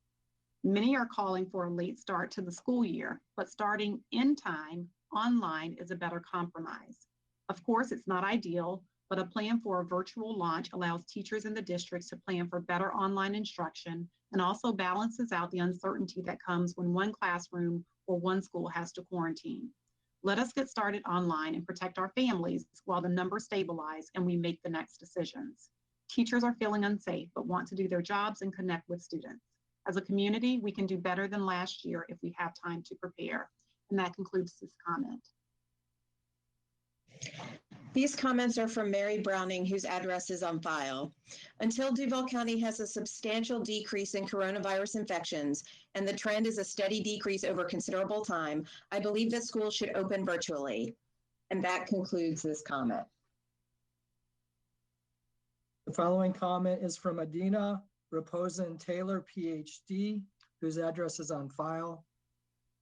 Many are calling for a late start to the school year, but starting in time online is a better compromise. Of course, it's not ideal, but a plan for a virtual launch allows teachers in the districts to plan for better online instruction and also balances out the uncertainty that comes when one classroom or one school has to quarantine. Let us get started online and protect our families while the numbers stabilize and we make the next decisions. Teachers are feeling unsafe, but want to do their jobs and connect with students. As a community, we can do better than last year if we have time to prepare. And that concludes this comment. These comments are from Mary Browning, whose address is on file. Until Duval County has a substantial decrease in coronavirus infections, and the trend is a steady decrease over considerable time, I believe that schools should open virtually. And that concludes this comment. The following comment is from Adina Raposan Taylor, PhD, whose address is on file.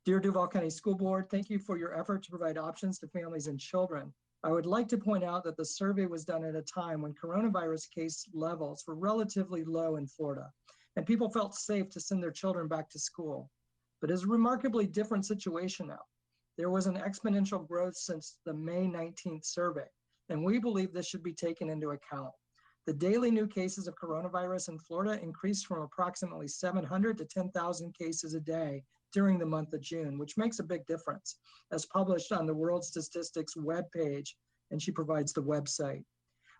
Dear Duval County School Board, thank you for your effort to provide options to families and children. I would like to point out that the survey was done at a time when coronavirus case levels were relatively low in Florida, and people felt safe to send their children back to school. But it's a remarkably different situation now. There was an exponential growth since the May 19th survey, and we believe this should be taken into account. The daily new cases of coronavirus in Florida increased from approximately 700 to 10,000 cases a day during the month of June, which makes a big difference, as published on the World Statistics webpage, and she provides the website.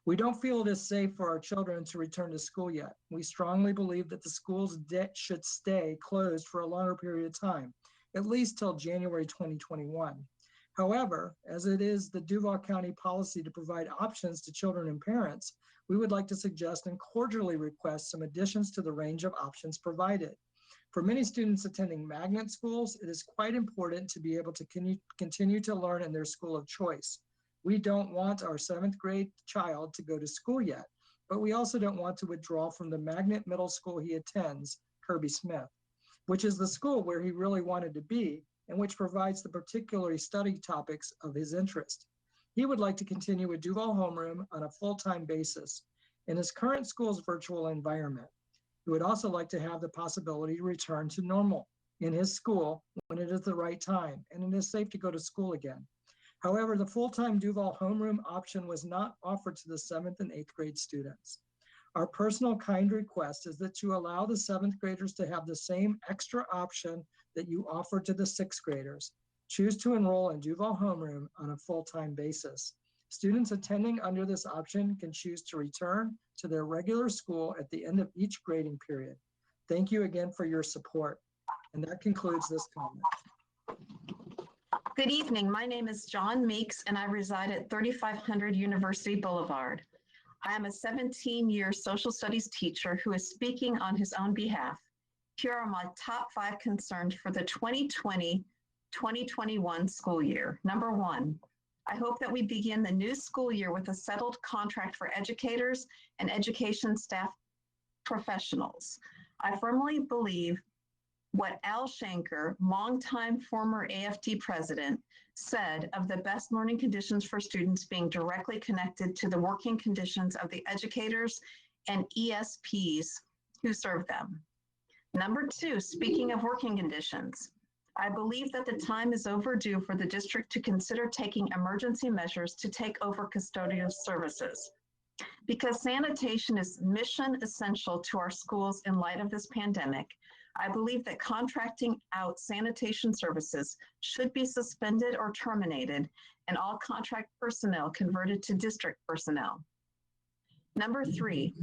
We don't feel it is safe for our children to return to school yet. We strongly believe that the schools should stay closed for a longer period of time, at least till January 2021. However, as it is the Duval County policy to provide options to children and parents, we would like to suggest and cordially request some additions to the range of options provided. For many students attending magnet schools, it is quite important to be able to continue to learn in their school of choice. We don't want our 7th grade child to go to school yet, but we also don't want to withdraw from the magnet middle school he attends, Kirby Smith, which is the school where he really wanted to be and which provides the particular study topics of his interest. He would like to continue with Duval homeroom on a full-time basis in his current school's virtual environment. He would also like to have the possibility to return to normal in his school when it is the right time and it is safe to go to school again. However, the full-time Duval homeroom option was not offered to the 7th and 8th grade students. Our personal kind request is that you allow the 7th graders to have the same extra option that you offer to the 6th graders. Choose to enroll in Duval homeroom on a full-time basis. Students attending under this option can choose to return to their regular school at the end of each grading period. Thank you again for your support. And that concludes this comment. Good evening. My name is John Meeks, and I reside at 3500 University Boulevard. I am a 17-year social studies teacher who is speaking on his own behalf. Here are my top 5 concerns for the 2020-2021 school year. Number 1, I hope that we begin the new school year with a settled contract for educators and education staff professionals. I firmly believe what Al Shanker, longtime former AFD president, said of the best learning conditions for students being directly connected to the working conditions of the educators and ESPs who serve them. Number 2, speaking of working conditions, I believe that the time is overdue for the district to consider taking emergency measures to take over custodial services. Because sanitation is mission essential to our schools in light of this pandemic, I believe that contracting out sanitation services should be suspended or terminated and all contract personnel converted to district personnel. Number 3,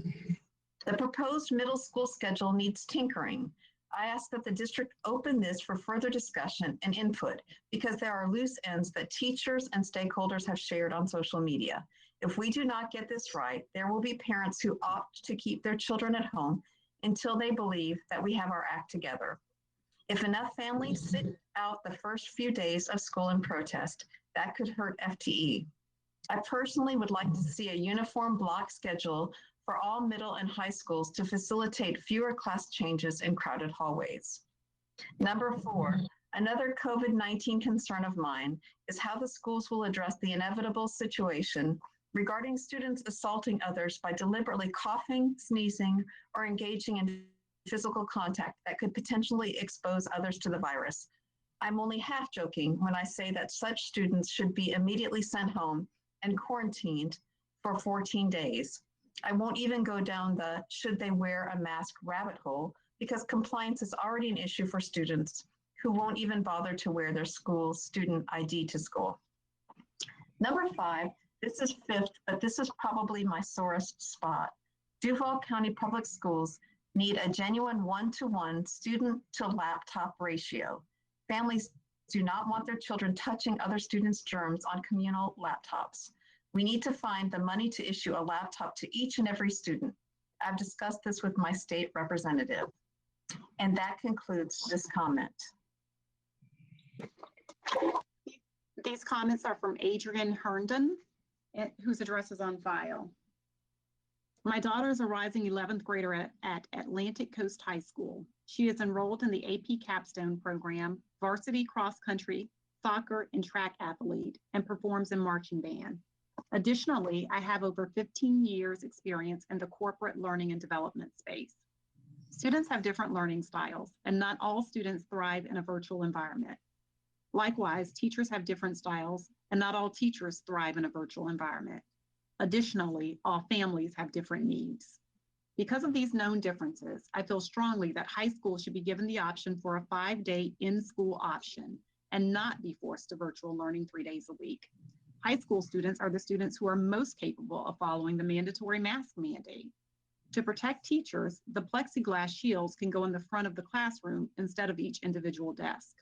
the proposed middle school schedule needs tinkering. I ask that the district open this for further discussion and input because there are loose ends that teachers and stakeholders have shared on social media. If we do not get this right, there will be parents who opt to keep their children at home until they believe that we have our act together. If enough families sit out the first few days of school in protest, that could hurt FTE. I personally would like to see a uniform block schedule for all middle and high schools to facilitate fewer class changes in crowded hallways. Number 4, another COVID-19 concern of mine is how the schools will address the inevitable situation regarding students assaulting others by deliberately coughing, sneezing, or engaging in physical contact that could potentially expose others to the virus. I'm only half joking when I say that such students should be immediately sent home and quarantined for 14 days. I won't even go down the should they wear a mask rabbit hole because compliance is already an issue for students who won't even bother to wear their school student ID to school. Number 5, this is 5th, but this is probably my sorest spot. Duval County Public Schools need a genuine one-to-one student-to-laptop ratio. Families do not want their children touching other students' germs on communal laptops. We need to find the money to issue a laptop to each and every student. I've discussed this with my state representative. And that concludes this comment. These comments are from Adrian Herndon, whose address is on file. My daughter is a rising 11th grader at Atlantic Coast High School. She is enrolled in the AP Capstone program, varsity cross country, soccer, and track athlete, and performs in marching band. Additionally, I have over 15 years experience in the corporate learning and development space. Students have different learning styles, and not all students thrive in a virtual environment. Likewise, teachers have different styles, and not all teachers thrive in a virtual environment. Additionally, all families have different needs. Because of these known differences, I feel strongly that high school should be given the option for a 5-day in-school option and not be forced to virtual learning 3 days a week. High school students are the students who are most capable of following the mandatory mask mandate. To protect teachers, the plexiglass shields can go in the front of the classroom instead of each individual desk.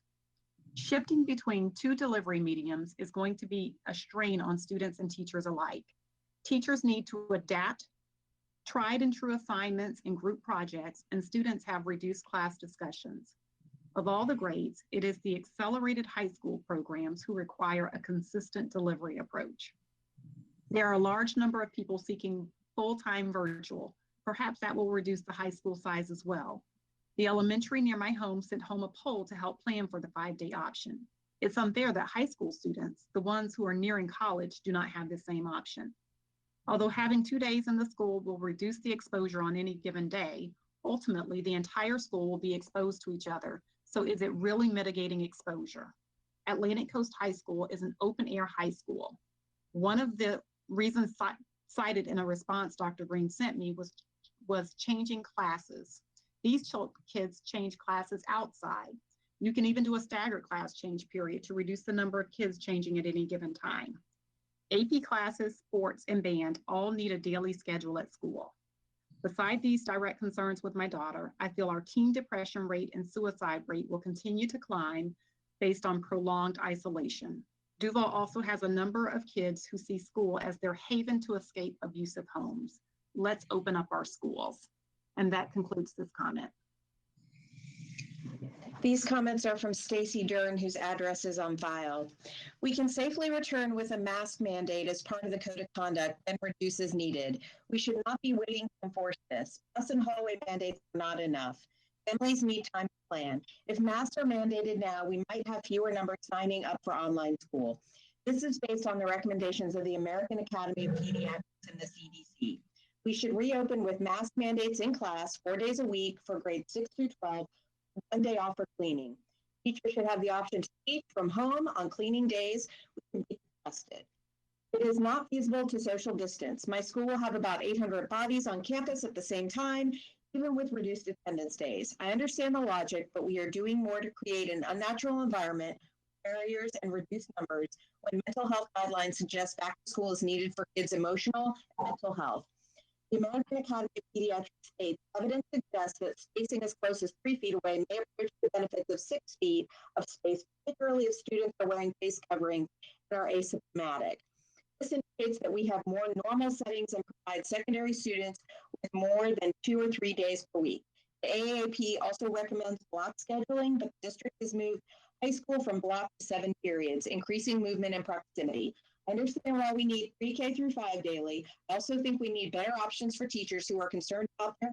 Shifting between 2 delivery mediums is going to be a strain on students and teachers alike. Teachers need to adapt tried and true assignments and group projects, and students have reduced class discussions. Of all the grades, it is the accelerated high school programs who require a consistent delivery approach. There are a large number of people seeking full-time virtual. Perhaps that will reduce the high school size as well. The elementary near my home sent home a poll to help plan for the 5-day option. It's unfair that high school students, the ones who are nearing college, do not have the same option. Although having 2 days in the school will reduce the exposure on any given day, ultimately the entire school will be exposed to each other. So is it really mitigating exposure? Atlantic Coast High School is an open air high school. One of the reasons cited in a response Dr. Green sent me was changing classes. These kids change classes outside. You can even do a staggered class change period to reduce the number of kids changing at any given time. AP classes, sports, and band all need a daily schedule at school. Beside these direct concerns with my daughter, I feel our teen depression rate and suicide rate will continue to climb based on prolonged isolation. Duval also has a number of kids who see school as their haven to escape abusive homes. Let's open up our schools. And that concludes this comment. These comments are from Stacy Dern, whose address is on file. We can safely return with a mask mandate as part of the code of conduct and reduce as needed. We should not be waiting to enforce this. Bus and hallway mandates are not enough. Families need time to plan. If masks are mandated now, we might have fewer numbers signing up for online school. This is based on the recommendations of the American Academy of Pediatrics and the CDC. We should reopen with mask mandates in class 4 days a week for grades 6 through 12, 1 day off for cleaning. Teachers should have the option to teach from home on cleaning days, which can be tested. It is not feasible to social distance. My school will have about 800 bodies on campus at the same time, even with reduced attendance days. I understand the logic, but we are doing more to create an unnatural environment, barriers, and reduced numbers when mental health guidelines suggest back to school is needed for kids' emotional and mental health. The American Academy of Pediatrics states evidence suggests that spacing as close as 3 feet away may approach the benefits of 6 feet of space, particularly if students are wearing face coverings and are asymptomatic. This indicates that we have more normal settings and provide secondary students with more than 2 or 3 days per week. The AAP also recommends block scheduling, but the district has moved high school from block to 7 periods, increasing movement and proximity. I understand why we need pre-K through 5 daily. I also think we need better options for teachers who are concerned about their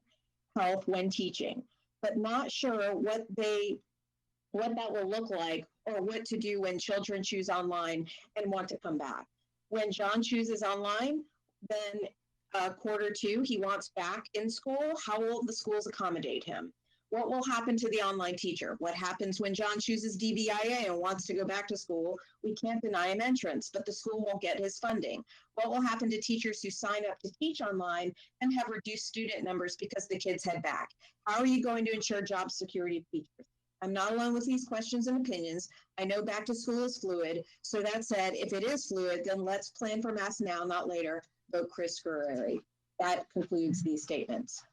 health when teaching, but not sure what that will look like or what to do when children choose online and want to come back. When John chooses online, then Q2, he wants back in school. How will the schools accommodate him? What will happen to the online teacher? What happens when John chooses DBIA and wants to go back to school? We can't deny him entrance, but the school won't get his funding. What will happen to teachers who sign up to teach online and have reduced student numbers because the kids head back? How are you going to ensure job security of teachers? I'm not alone with these questions and opinions. I know back to school is fluid. So that said, if it is fluid, then let's plan for masks now, not later. Vote Chris Guerreri. That concludes these statements.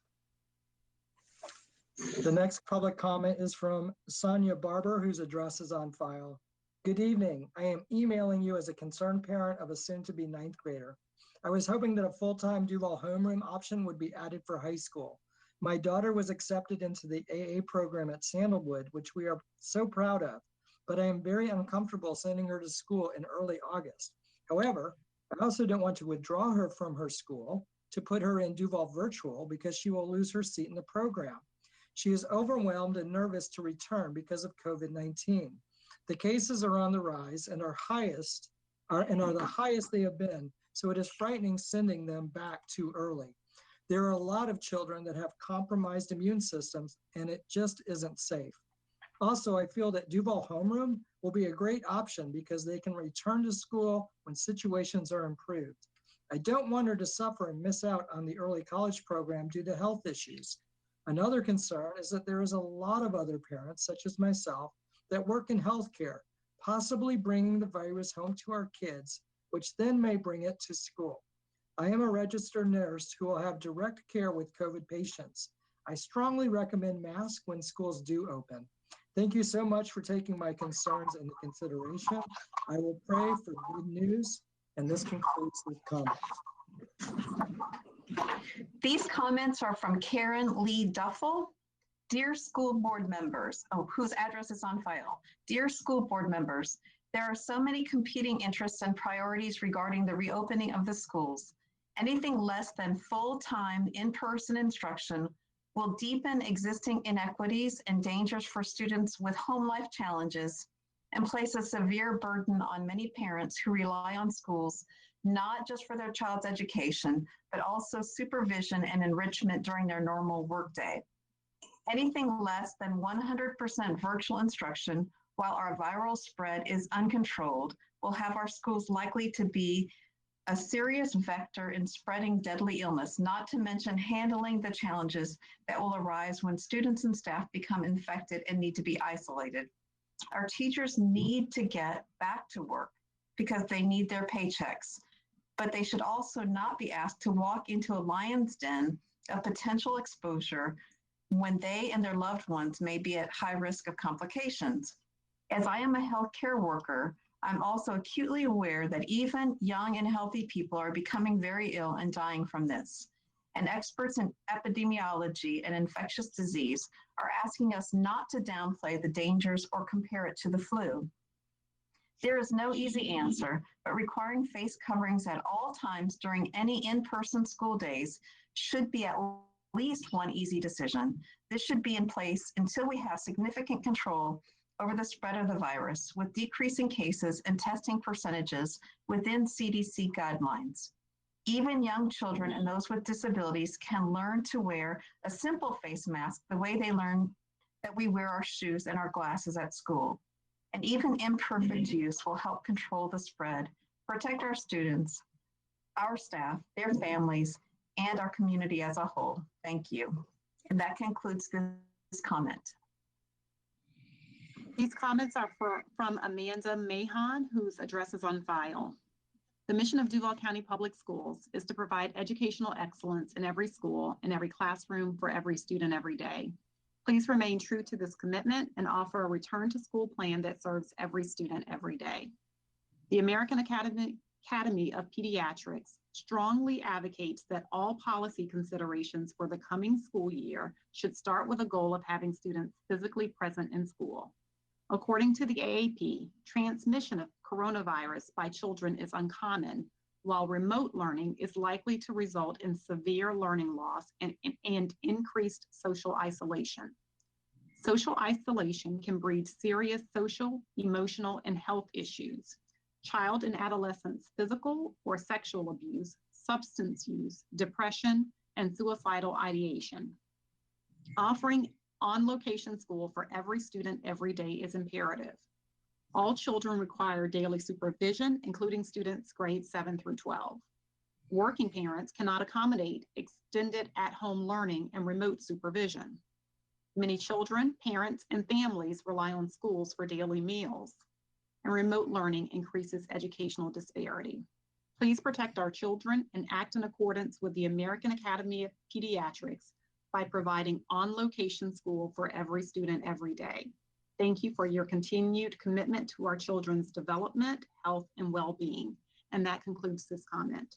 The next public comment is from Sonia Barber, whose address is on file. Good evening. I am emailing you as a concerned parent of a soon-to-be 9th grader. I was hoping that a full-time Duval homeroom option would be added for high school. My daughter was accepted into the AA program at Sandalwood, which we are so proud of, but I am very uncomfortable sending her to school in early August. However, I also don't want to withdraw her from her school to put her in Duval virtual because she will lose her seat in the program. She is overwhelmed and nervous to return because of COVID-19. The cases are on the rise and are the highest they have been, so it is frightening sending them back too early. There are a lot of children that have compromised immune systems, and it just isn't safe. Also, I feel that Duval homeroom will be a great option because they can return to school when situations are improved. I don't want her to suffer and miss out on the early college program due to health issues. Another concern is that there is a lot of other parents, such as myself, that work in healthcare, possibly bringing the virus home to our kids, which then may bring it to school. I am a registered nurse who will have direct care with COVID patients. I strongly recommend masks when schools do open. Thank you so much for taking my concerns into consideration. I will pray for good news, and this concludes the comments. These comments are from Karen Lee Duffel. Dear school board members, whose address is on file. Dear school board members, there are so many competing interests and priorities regarding the reopening of the schools. Anything less than full-time in-person instruction will deepen existing inequities and dangers for students with home life challenges and place a severe burden on many parents who rely on schools not just for their child's education, but also supervision and enrichment during their normal workday. Anything less than 100% virtual instruction while our viral spread is uncontrolled will have our schools likely to be a serious vector in spreading deadly illness, not to mention handling the challenges that will arise when students and staff become infected and need to be isolated. Our teachers need to get back to work because they need their paychecks. but they should also not be asked to walk into a lion's den of potential exposure when they and their loved ones may be at high risk of complications. As I am a healthcare worker, I'm also acutely aware that even young and healthy people are becoming very ill and dying from this. And experts in epidemiology and infectious disease are asking us not to downplay the dangers or compare it to the flu. There is no easy answer, but requiring face coverings at all times during any in-person school days should be at least one easy decision. This should be in place until we have significant control over the spread of the virus, with decreasing cases and testing percentages within CDC guidelines. Even young children and those with disabilities can learn to wear a simple face mask the way they learn that we wear our shoes and our glasses at school. And even imperfect use will help control the spread, protect our students, our staff, their families, and our community as a whole. Thank you. And that concludes this comment. These comments are from Amanda Mahon, whose address is on file. The mission of Duval County Public Schools is to provide educational excellence in every school, in every classroom, for every student every day. Please remain true to this commitment and offer a return to school plan that serves every student every day. The American Academy of Pediatrics strongly advocates that all policy considerations for the coming school year should start with a goal of having students physically present in school. According to the AAP, transmission of coronavirus by children is uncommon, while remote learning is likely to result in severe learning loss and increased social isolation. Social isolation can breed serious social, emotional, and health issues. Child and adolescents' physical or sexual abuse, substance use, depression, and suicidal ideation. Offering on-location school for every student every day is imperative. All children require daily supervision, including students grades 7 through 12. Working parents cannot accommodate extended at-home learning and remote supervision. Many children, parents, and families rely on schools for daily meals, and remote learning increases educational disparity. Please protect our children and act in accordance with the American Academy of Pediatrics by providing on-location school for every student every day. Thank you for your continued commitment to our children's development, health, and well-being. And that concludes this comment.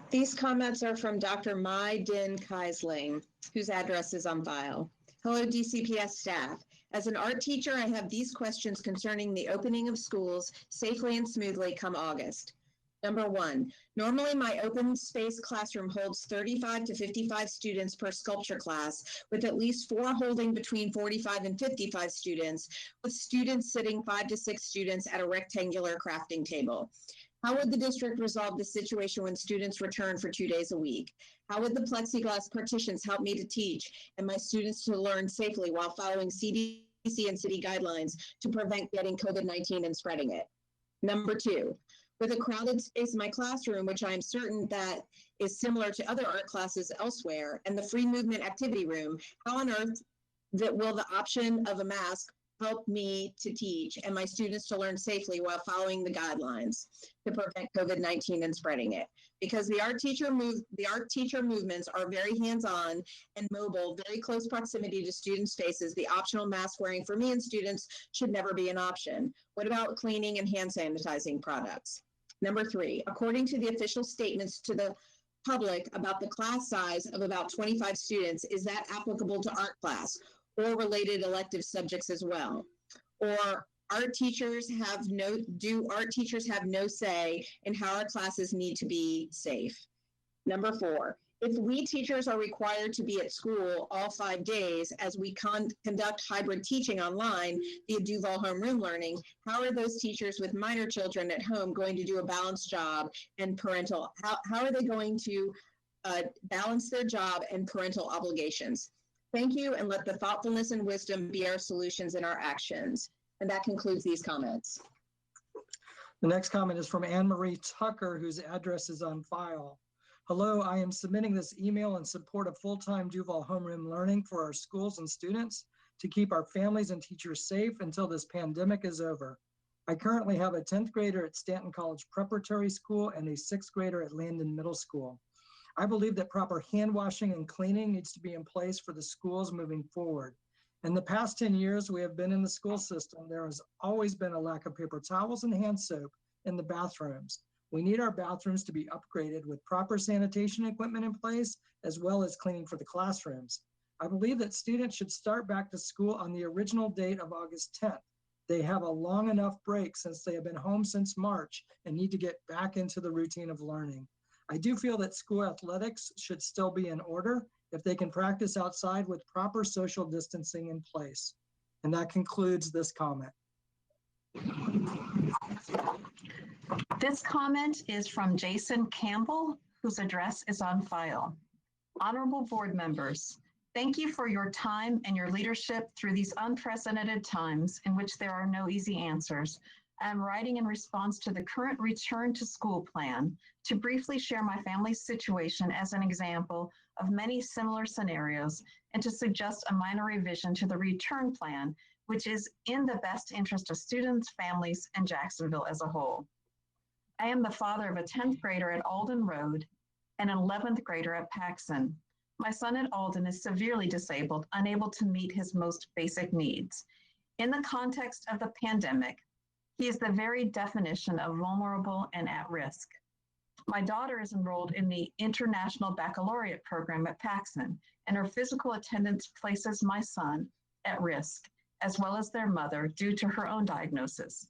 These comments are from Dr. Mai Din Keisling, whose address is on file. Hello, DCPS staff. As an art teacher, I have these questions concerning the opening of schools safely and smoothly come August. Number one, normally my open space classroom holds 35 to 55 students per sculpture class, with at least 4 holding between 45 and 55 students, with students sitting 5 to 6 students at a rectangular crafting table. How would the district resolve this situation when students return for 2 days a week? How would the plexiglass partitions help me to teach and my students to learn safely while following CDC and city guidelines to prevent getting COVID-19 and spreading it? Number two, with a crowded space in my classroom, which I am certain that is similar to other art classes elsewhere, and the free movement activity room, how on earth will the option of a mask help me to teach and my students to learn safely while following the guidelines to prevent COVID-19 and spreading it? Because the art teacher movements are very hands-on and mobile, very close proximity to student spaces. The optional mask wearing for me and students should never be an option. What about cleaning and hand sanitizing products? Number three, according to the official statements to the public about the class size of about 25 students, is that applicable to art class or related elective subjects as well? Or do art teachers have no say in how our classes need to be safe? Number four, if we teachers are required to be at school all 5 days as we conduct hybrid teaching online via Duval homeroom learning, how are those teachers with minor children at home going to do a balanced job and parental, how are they going to balance their job and parental obligations? Thank you, and let the thoughtfulness and wisdom be our solutions and our actions. And that concludes these comments. The next comment is from Anne Marie Tucker, whose address is on file. Hello, I am submitting this email in support of full-time Duval homeroom learning for our schools and students to keep our families and teachers safe until this pandemic is over. I currently have a 10th grader at Stanton College Preparatory School and a 6th grader at Landon Middle School. I believe that proper hand washing and cleaning needs to be in place for the schools moving forward. In the past 10 years we have been in the school system, there has always been a lack of paper towels and hand soap in the bathrooms. We need our bathrooms to be upgraded with proper sanitation equipment in place, as well as cleaning for the classrooms. I believe that students should start back to school on the original date of August 10th. They have a long enough break since they have been home since March and need to get back into the routine of learning. I do feel that school athletics should still be in order if they can practice outside with proper social distancing in place. And that concludes this comment. This comment is from Jason Campbell, whose address is on file. Honorable board members, thank you for your time and your leadership through these unprecedented times in which there are no easy answers. I am writing in response to the current return to school plan to briefly share my family's situation as an example of many similar scenarios and to suggest a minor revision to the return plan, which is in the best interest of students, families, and Jacksonville as a whole. I am the father of a 10th grader at Alden Road and an 11th grader at Paxson. My son at Alden is severely disabled, unable to meet his most basic needs. In the context of the pandemic, he is the very definition of vulnerable and at risk. My daughter is enrolled in the International Baccalaureate program at Paxson, and her physical attendance places my son at risk, as well as their mother, due to her own diagnosis.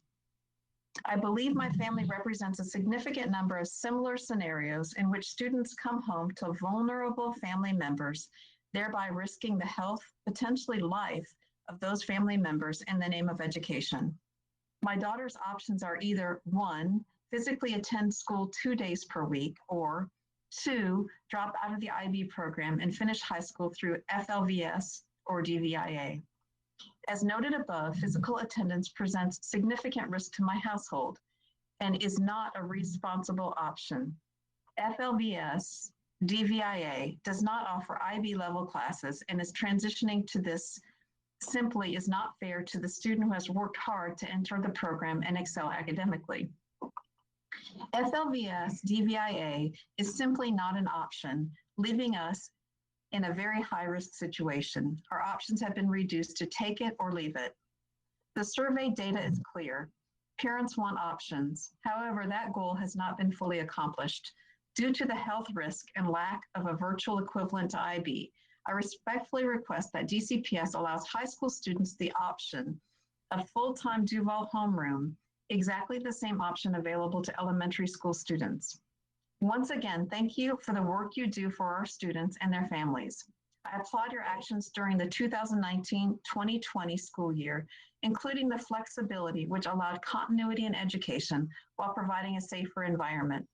I believe my family represents a significant number of similar scenarios in which students come home to vulnerable family members, thereby risking the health, potentially life, of those family members in the name of education. My daughter's options are either 1, physically attend school 2 days per week, or 2, drop out of the IB program and finish high school through FLVS or DVIA. As noted above, physical attendance presents significant risk to my household and is not a responsible option. FLVS, DVIA does not offer IB level classes and is transitioning to this simply is not fair to the student who has worked hard to enter the program and excel academically. FLVS DVIA is simply not an option, leaving us in a very high-risk situation. Our options have been reduced to take it or leave it. The survey data is clear. Parents want options. However, that goal has not been fully accomplished. Due to the health risk and lack of a virtual equivalent to IB, I respectfully request that DCPS allows high school students the option of full-time Duval homeroom, exactly the same option available to elementary school students. Once again, thank you for the work you do for our students and their families. I applaud your actions during the 2019-2020 school year, including the flexibility which allowed continuity in education while providing a safer environment.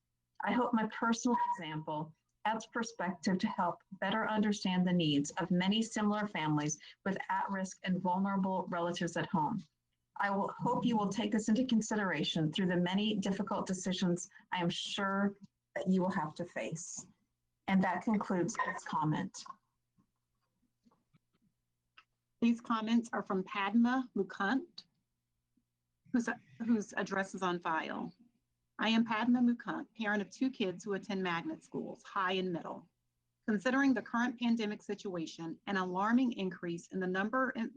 I hope my personal example adds perspective to help better understand the needs of many similar families with at-risk and vulnerable relatives at home. I will hope you will take this into consideration through the many difficult decisions I am sure that you will have to face. And that concludes this comment. These comments are from Padma Mukant, whose address is on file. I am Padma Mukant, parent of 2 kids who attend magnet schools, high and middle. Considering the current pandemic situation, an alarming increase in the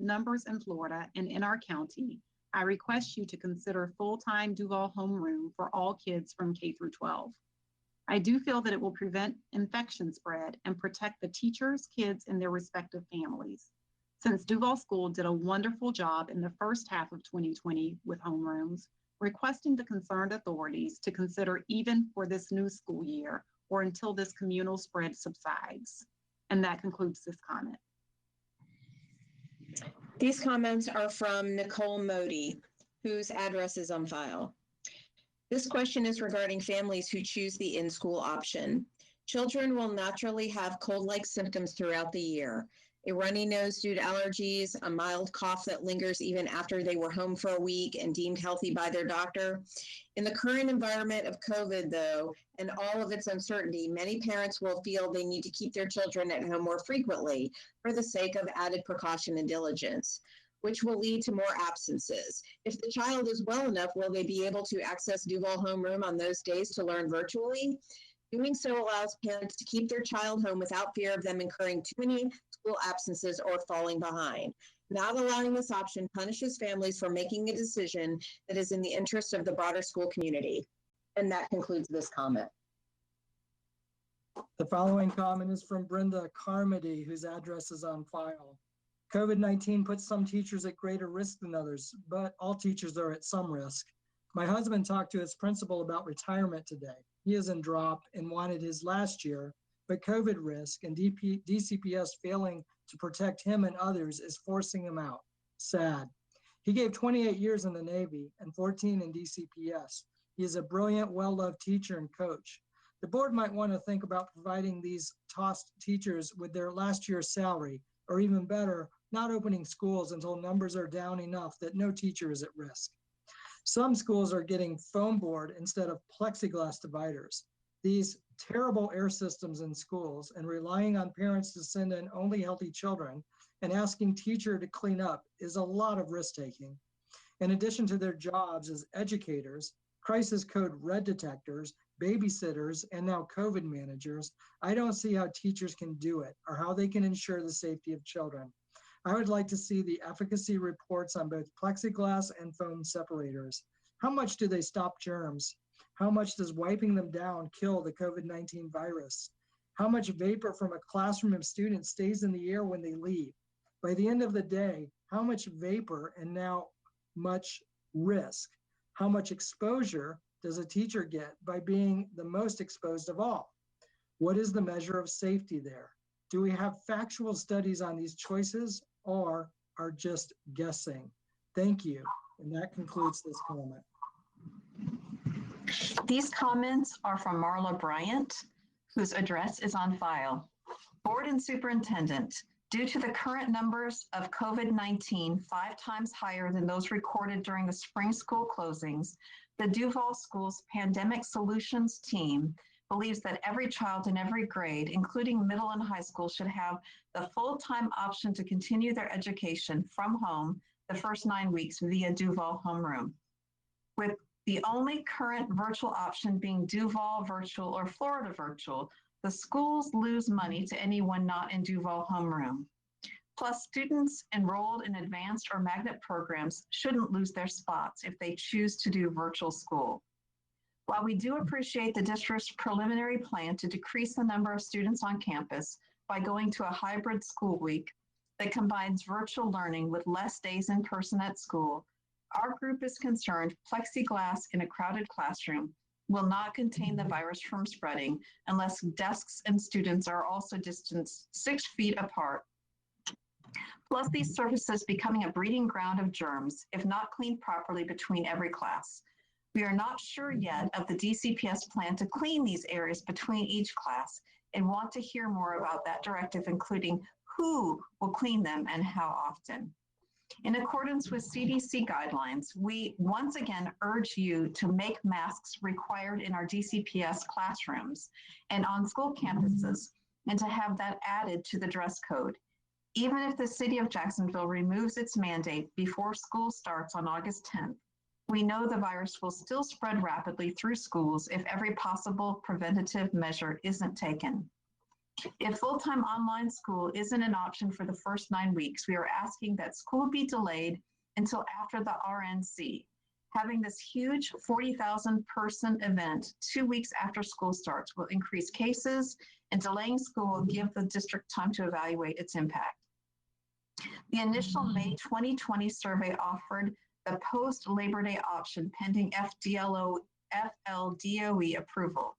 numbers in Florida and in our county, I request you to consider full-time Duval homeroom for all kids from K through 12. I do feel that it will prevent infection spread and protect the teachers, kids, and their respective families. Since Duval School did a wonderful job in the first half of 2020 with homerooms, requesting the concerned authorities to consider even for this new school year or until this communal spread subsides. And that concludes this comment. These comments are from Nicole Modi, whose address is on file. This question is regarding families who choose the in-school option. Children will naturally have cold-like symptoms throughout the year. A runny nose due to allergies, a mild cough that lingers even after they were home for a week and deemed healthy by their doctor. In the current environment of COVID, though, and all of its uncertainty, many parents will feel they need to keep their children at home more frequently for the sake of added precaution and diligence. which will lead to more absences. If the child is well enough, will they be able to access Duval homeroom on those days to learn virtually? Doing so allows parents to keep their child home without fear of them incurring too many school absences or falling behind. Not allowing this option punishes families for making a decision that is in the interest of the broader school community. And that concludes this comment. The following comment is from Brenda Carmody, whose address is on file. COVID-19 puts some teachers at greater risk than others, but all teachers are at some risk. My husband talked to his principal about retirement today. He is in drop and wanted his last year, but COVID risk and DCPS failing to protect him and others is forcing him out. Sad. He gave 28 years in the Navy and 14 in DCPS. He is a brilliant, well-loved teacher and coach. The board might want to think about providing these tossed teachers with their last year's salary, or even better, not opening schools until numbers are down enough that no teacher is at risk. Some schools are getting foam board instead of plexiglass dividers. These terrible air systems in schools and relying on parents to send in only healthy children and asking teacher to clean up is a lot of risk taking. In addition to their jobs as educators, crisis code red detectors, babysitters, and now COVID managers, I don't see how teachers can do it or how they can ensure the safety of children. I would like to see the efficacy reports on both plexiglass and foam separators. How much do they stop germs? How much does wiping them down kill the COVID-19 virus? How much vapor from a classroom of students stays in the air when they leave? By the end of the day, how much vapor and now much risk? How much exposure does a teacher get by being the most exposed of all? What is the measure of safety there? Do we have factual studies on these choices or are just guessing? Thank you. And that concludes this comment. These comments are from Marla Bryant, whose address is on file. Board and Superintendent, due to the current numbers of COVID-19 5 times higher than those recorded during the spring school closings, the Duval Schools Pandemic Solutions team believes that every child in every grade, including middle and high school, should have the full-time option to continue their education from home the first 9 weeks via Duval homeroom. With the only current virtual option being Duval virtual or Florida virtual, the schools lose money to anyone not in Duval homeroom. Plus, students enrolled in advanced or magnet programs shouldn't lose their spots if they choose to do virtual school. While we do appreciate the district's preliminary plan to decrease the number of students on campus by going to a hybrid school week that combines virtual learning with less days in person at school, our group is concerned plexiglass in a crowded classroom will not contain the virus from spreading unless desks and students are also distanced 6 feet apart. Plus, these surfaces becoming a breeding ground of germs if not cleaned properly between every class. We are not sure yet of the DCPS plan to clean these areas between each class and want to hear more about that directive, including who will clean them and how often. In accordance with CDC guidelines, we once again urge you to make masks required in our DCPS classrooms and on school campuses, and to have that added to the dress code. Even if the city of Jacksonville removes its mandate before school starts on August 10th, we know the virus will still spread rapidly through schools if every possible preventative measure isn't taken. If full-time online school isn't an option for the first 9 weeks, we are asking that school be delayed until after the RNC. Having this huge 40,000 person event 2 weeks after school starts will increase cases, and delaying school will give the district time to evaluate its impact. The initial May 2020 survey offered the post-Labor Day option pending FLDOE approval.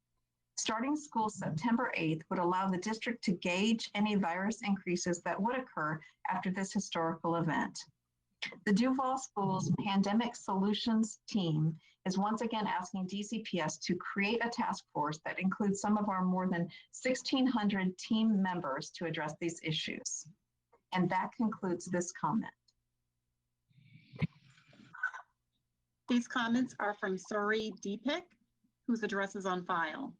Starting school September 8th would allow the district to gauge any virus increases that would occur after this historical event. The Duval Schools Pandemic Solutions team is once again asking DCPS to create a task force that includes some of our more than 1,600 team members to address these issues. And that concludes this comment. These comments are from Suri Deepak, whose address is on file.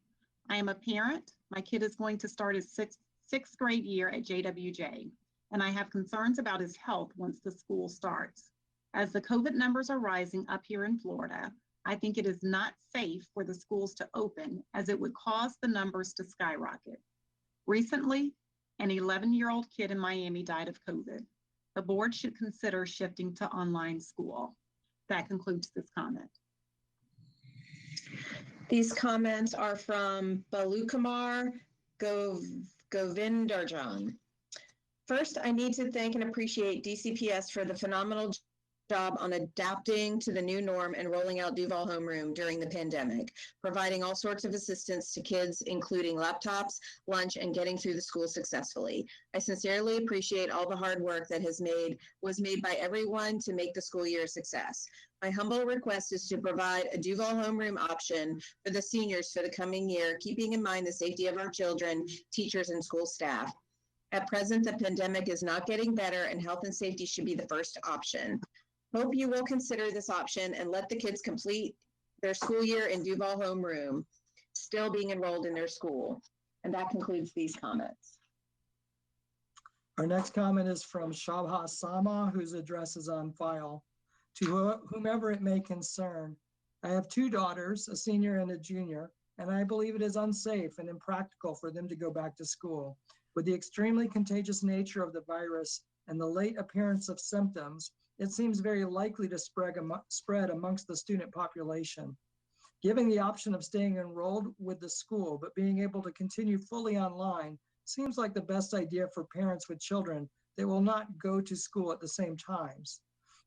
I am a parent. My kid is going to start his sixth grade year at JWJ. and I have concerns about his health once the school starts. As the COVID numbers are rising up here in Florida, I think it is not safe for the schools to open, as it would cause the numbers to skyrocket. Recently, an 11-year-old kid in Miami died of COVID. The board should consider shifting to online school. That concludes this comment. These comments are from Balukumar Govindarjan. First, I need to thank and appreciate DCPS for the phenomenal job on adapting to the new norm and rolling out Duval Homeroom during the pandemic, providing all sorts of assistance to kids, including laptops, lunch, and getting through the school successfully. I sincerely appreciate all the hard work that was made by everyone to make the school year a success. My humble request is to provide a Duval Homeroom option for the seniors for the coming year, keeping in mind the safety of our children, teachers, and school staff. At present, the pandemic is not getting better, and health and safety should be the first option. Hope you will consider this option and let the kids complete their school year in Duval Homeroom, still being enrolled in their school. And that concludes these comments. Our next comment is from Shabha Sama, whose address is on file. To whomever it may concern, I have two daughters, a senior and a junior, and I believe it is unsafe and impractical for them to go back to school. With the extremely contagious nature of the virus and the late appearance of symptoms, it seems very likely to spread amongst the student population. Giving the option of staying enrolled with the school, but being able to continue fully online seems like the best idea for parents with children that will not go to school at the same times.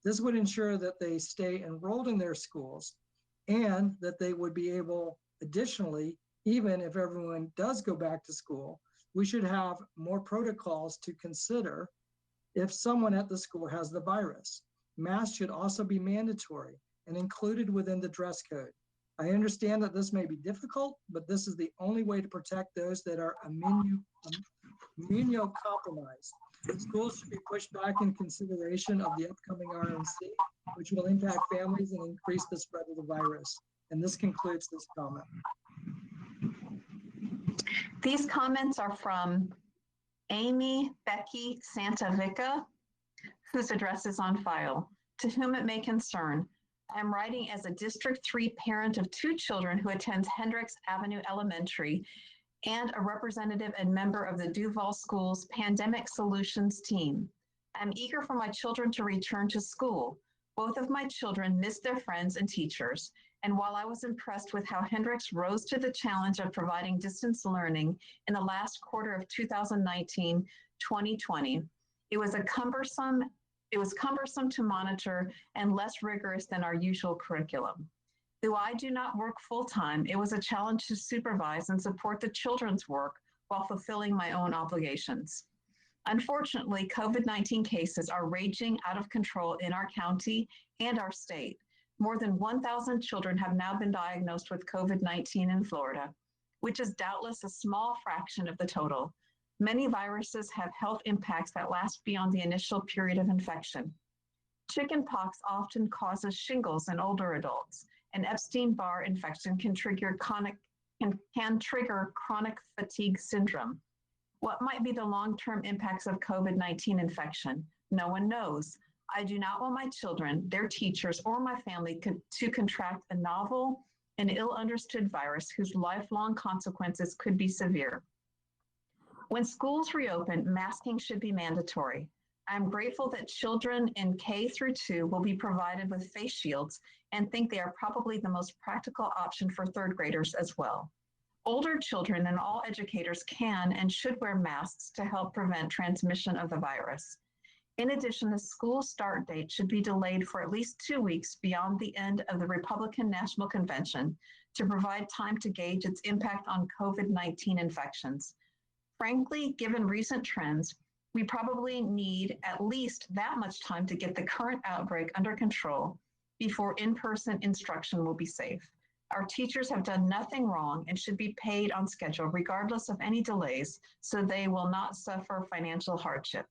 This would ensure that they stay enrolled in their schools and that they would be able, additionally, even if everyone does go back to school, we should have more protocols to consider if someone at the school has the virus. Masks should also be mandatory and included within the dress code. I understand that this may be difficult, but this is the only way to protect those that are immunocompromised. Schools should be pushed back in consideration of the upcoming RNC, which will impact families and increase the spread of the virus. And this concludes this comment. These comments are from Amy Becky Santavica, whose address is on file. To whom it may concern, I am writing as a District 3 parent of two children who attends Hendricks Avenue Elementary and a representative and member of the Duval Schools Pandemic Solutions team. I'm eager for my children to return to school. Both of my children missed their friends and teachers, and while I was impressed with how Hendricks rose to the challenge of providing distance learning in the last quarter of 2019-2020, it was cumbersome to monitor and less rigorous than our usual curriculum. Though I do not work full-time, it was a challenge to supervise and support the children's work while fulfilling my own obligations. Unfortunately, COVID-19 cases are raging out of control in our county and our state. More than 1,000 children have now been diagnosed with COVID-19 in Florida, which is doubtless a small fraction of the total. Many viruses have health impacts that last beyond the initial period of infection. Chickenpox often causes shingles in older adults, and Epstein-Barr infection can trigger chronic fatigue syndrome. What might be the long-term impacts of COVID-19 infection? No one knows. I do not want my children, their teachers, or my family to contract a novel and ill-understood virus whose lifelong consequences could be severe. When schools reopen, masking should be mandatory. I'm grateful that children in K-2 will be provided with face shields and think they are probably the most practical option for third graders as well. Older children and all educators can and should wear masks to help prevent transmission of the virus. In addition, the school start date should be delayed for at least 2 weeks beyond the end of the Republican National Convention to provide time to gauge its impact on COVID-19 infections. Frankly, given recent trends, we probably need at least that much time to get the current outbreak under control before in-person instruction will be safe. Our teachers have done nothing wrong and should be paid on schedule regardless of any delays, so they will not suffer financial hardship.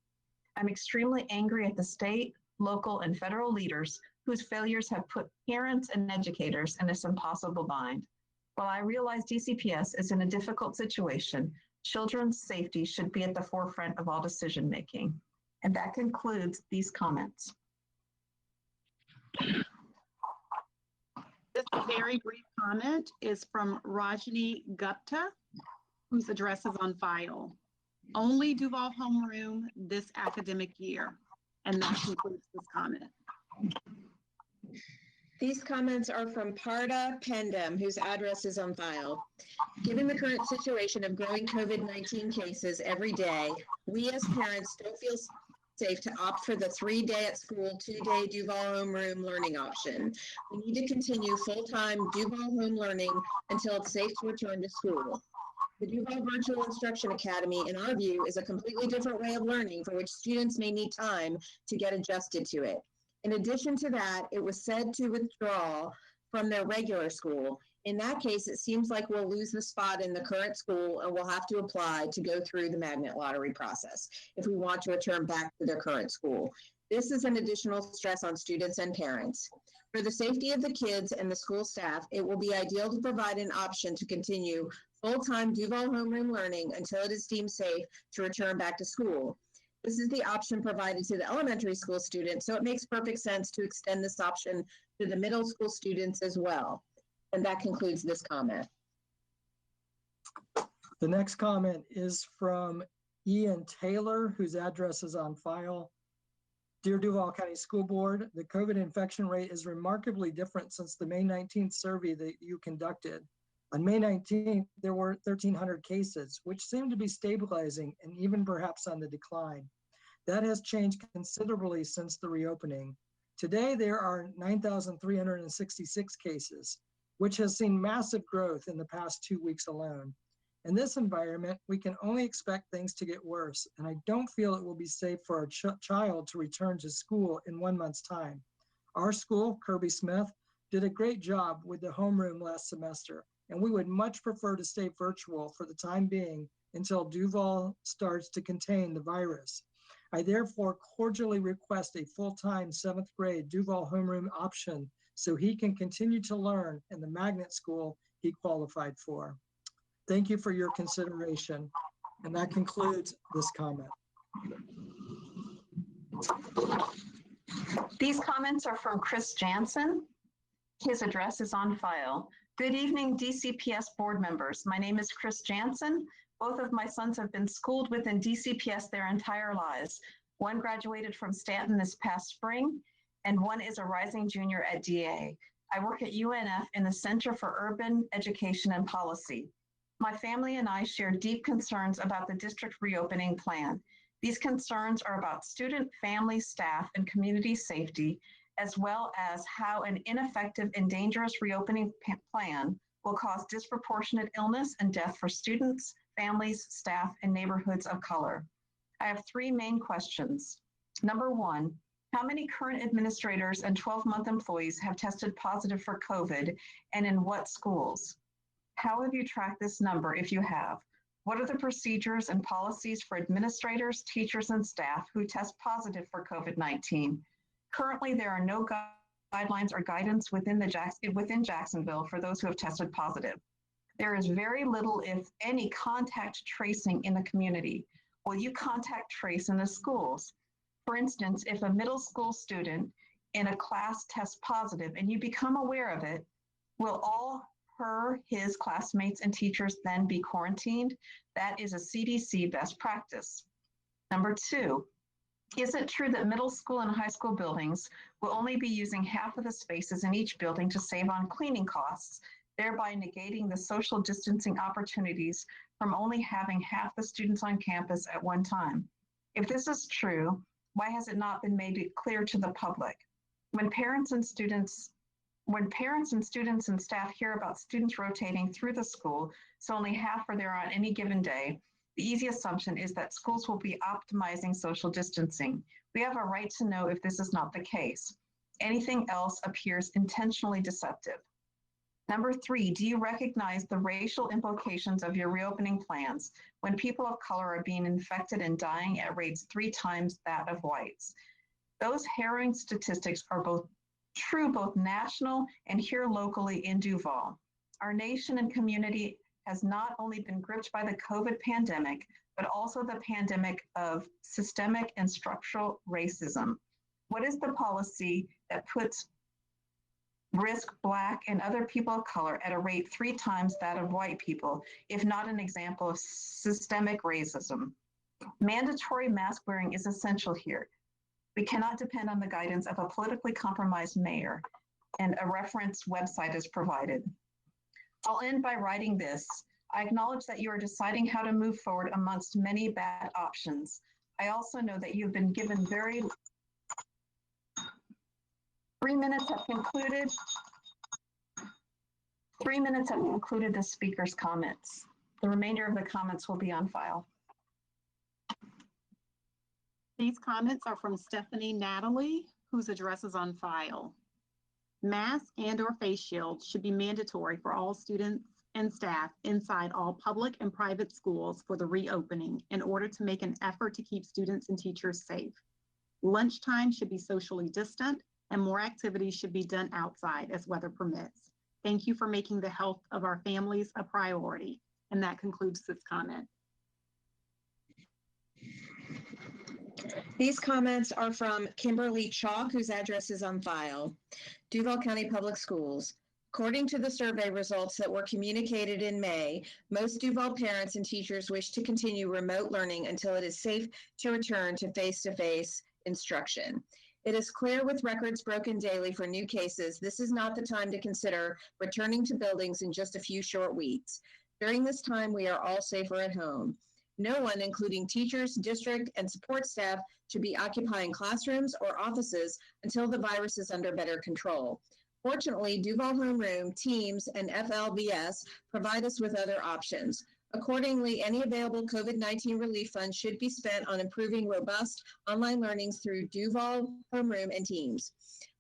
I'm extremely angry at the state, local, and federal leaders whose failures have put parents and educators in this impossible bind. While I realize DCPS is in a difficult situation, children's safety should be at the forefront of all decision-making. And that concludes these comments. This very brief comment is from Rajni Gupta, whose address is on file. Only Duval homeroom this academic year. And that concludes this comment. These comments are from Parda Pendam, whose address is on file. Given the current situation of growing COVID-19 cases every day, we as parents don't feel safe to opt for the 3-day at school, 2-day Duval homeroom learning option. We need to continue full-time Duval home learning until it's safe to return to school. The Duval Virtual Instruction Academy, in our view, is a completely different way of learning for which students may need time to get adjusted to it. In addition to that, it was said to withdraw from their regular school. In that case, it seems like we'll lose the spot in the current school and we'll have to apply to go through the magnet lottery process if we want to return back to their current school. This is an additional stress on students and parents. For the safety of the kids and the school staff, it will be ideal to provide an option to continue full-time Duval homeroom learning until it is deemed safe to return back to school. This is the option provided to the elementary school students, so it makes perfect sense to extend this option to the middle school students as well. And that concludes this comment. The next comment is from Ian Taylor, whose address is on file. Dear Duval County School Board, the COVID infection rate is remarkably different since the May 19th survey that you conducted. On May 19th, there were 1,300 cases, which seem to be stabilizing and even perhaps on the decline. That has changed considerably since the reopening. Today, there are 9,366 cases, which has seen massive growth in the past 2 weeks alone. In this environment, we can only expect things to get worse, and I don't feel it will be safe for our child to return to school in 1 month's time. Our school, Kirby Smith, did a great job with the homeroom last semester, and we would much prefer to stay virtual for the time being until Duval starts to contain the virus. I therefore cordially request a full-time 7th grade Duval homeroom option so he can continue to learn in the magnet school he qualified for. Thank you for your consideration. And that concludes this comment. These comments are from Chris Jansen. His address is on file. Good evening, DCPS board members. My name is Chris Jansen. Both of my sons have been schooled within DCPS their entire lives. One graduated from Stanton this past spring, and one is a rising junior at DA. I work at UNF in the Center for Urban Education and Policy. My family and I share deep concerns about the district reopening plan. These concerns are about student, family, staff, and community safety, as well as how an ineffective and dangerous reopening plan will cause disproportionate illness and death for students, families, staff, and neighborhoods of color. I have 3 main questions. Number 1, how many current administrators and 12-month employees have tested positive for COVID, and in what schools? How have you tracked this number if you have? What are the procedures and policies for administrators, teachers, and staff who test positive for COVID-19? Currently, there are no guidelines or guidance within Jacksonville for those who have tested positive. There is very little, if any, contact tracing in the community. Will you contact trace in the schools? For instance, if a middle school student in a class tests positive and you become aware of it, will all his classmates and teachers then be quarantined? That is a CDC best practice. Number 2, is it true that middle school and high school buildings will only be using half of the spaces in each building to save on cleaning costs, thereby negating the social distancing opportunities from only having half the students on campus at one time? If this is true, why has it not been made clear to the public? When parents and students and staff hear about students rotating through the school, so only half are there on any given day, the easy assumption is that schools will be optimizing social distancing. We have a right to know if this is not the case. Anything else appears intentionally deceptive. Number 3, do you recognize the racial implications of your reopening plans when people of color are being infected and dying at rates 3 times that of whites? Those harrowing statistics are true both national and here locally in Duval. Our nation and community has not only been gripped by the COVID pandemic, but also the pandemic of systemic and structural racism. What is the policy that puts risk Black and other people of color at a rate 3 times that of white people, if not an example of systemic racism? Mandatory mask wearing is essential here. We cannot depend on the guidance of a politically compromised mayor, and a reference website is provided. I'll end by writing this. I acknowledge that you are deciding how to move forward amongst many bad options. I also know that you've been given 3 minutes have concluded. 3 minutes have concluded the speaker's comments. The remainder of the comments will be on file. These comments are from Stephanie Natalie, whose address is on file. Mask and/or face shields should be mandatory for all students and staff inside all public and private schools for the reopening in order to make an effort to keep students and teachers safe. Lunchtime should be socially distant, and more activities should be done outside as weather permits. Thank you for making the health of our families a priority. And that concludes this comment. These comments are from Kimberly Chalk, whose address is on file. Duval County Public Schools. According to the survey results that were communicated in May, most Duval parents and teachers wish to continue remote learning until it is safe to return to face-to-face instruction. It is clear with records broken daily for new cases, this is not the time to consider returning to buildings in just a few short weeks. During this time, we are all safer at home. No one, including teachers, district, and support staff, should be occupying classrooms or offices until the virus is under better control. Fortunately, Duval Homeroom, Teams, and FLVS provide us with other options. Accordingly, any available COVID-19 relief funds should be spent on improving robust online learnings through Duval Homeroom and Teams.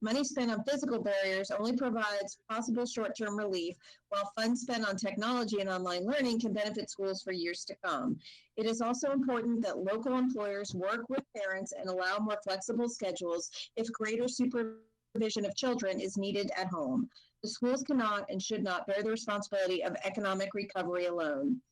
Money spent on physical barriers only provides possible short-term relief, while funds spent on technology and online learning can benefit schools for years to come. It is also important that local employers work with parents and allow more flexible schedules if greater supervision of children is needed at home. The schools cannot and should not bear the responsibility of economic recovery alone.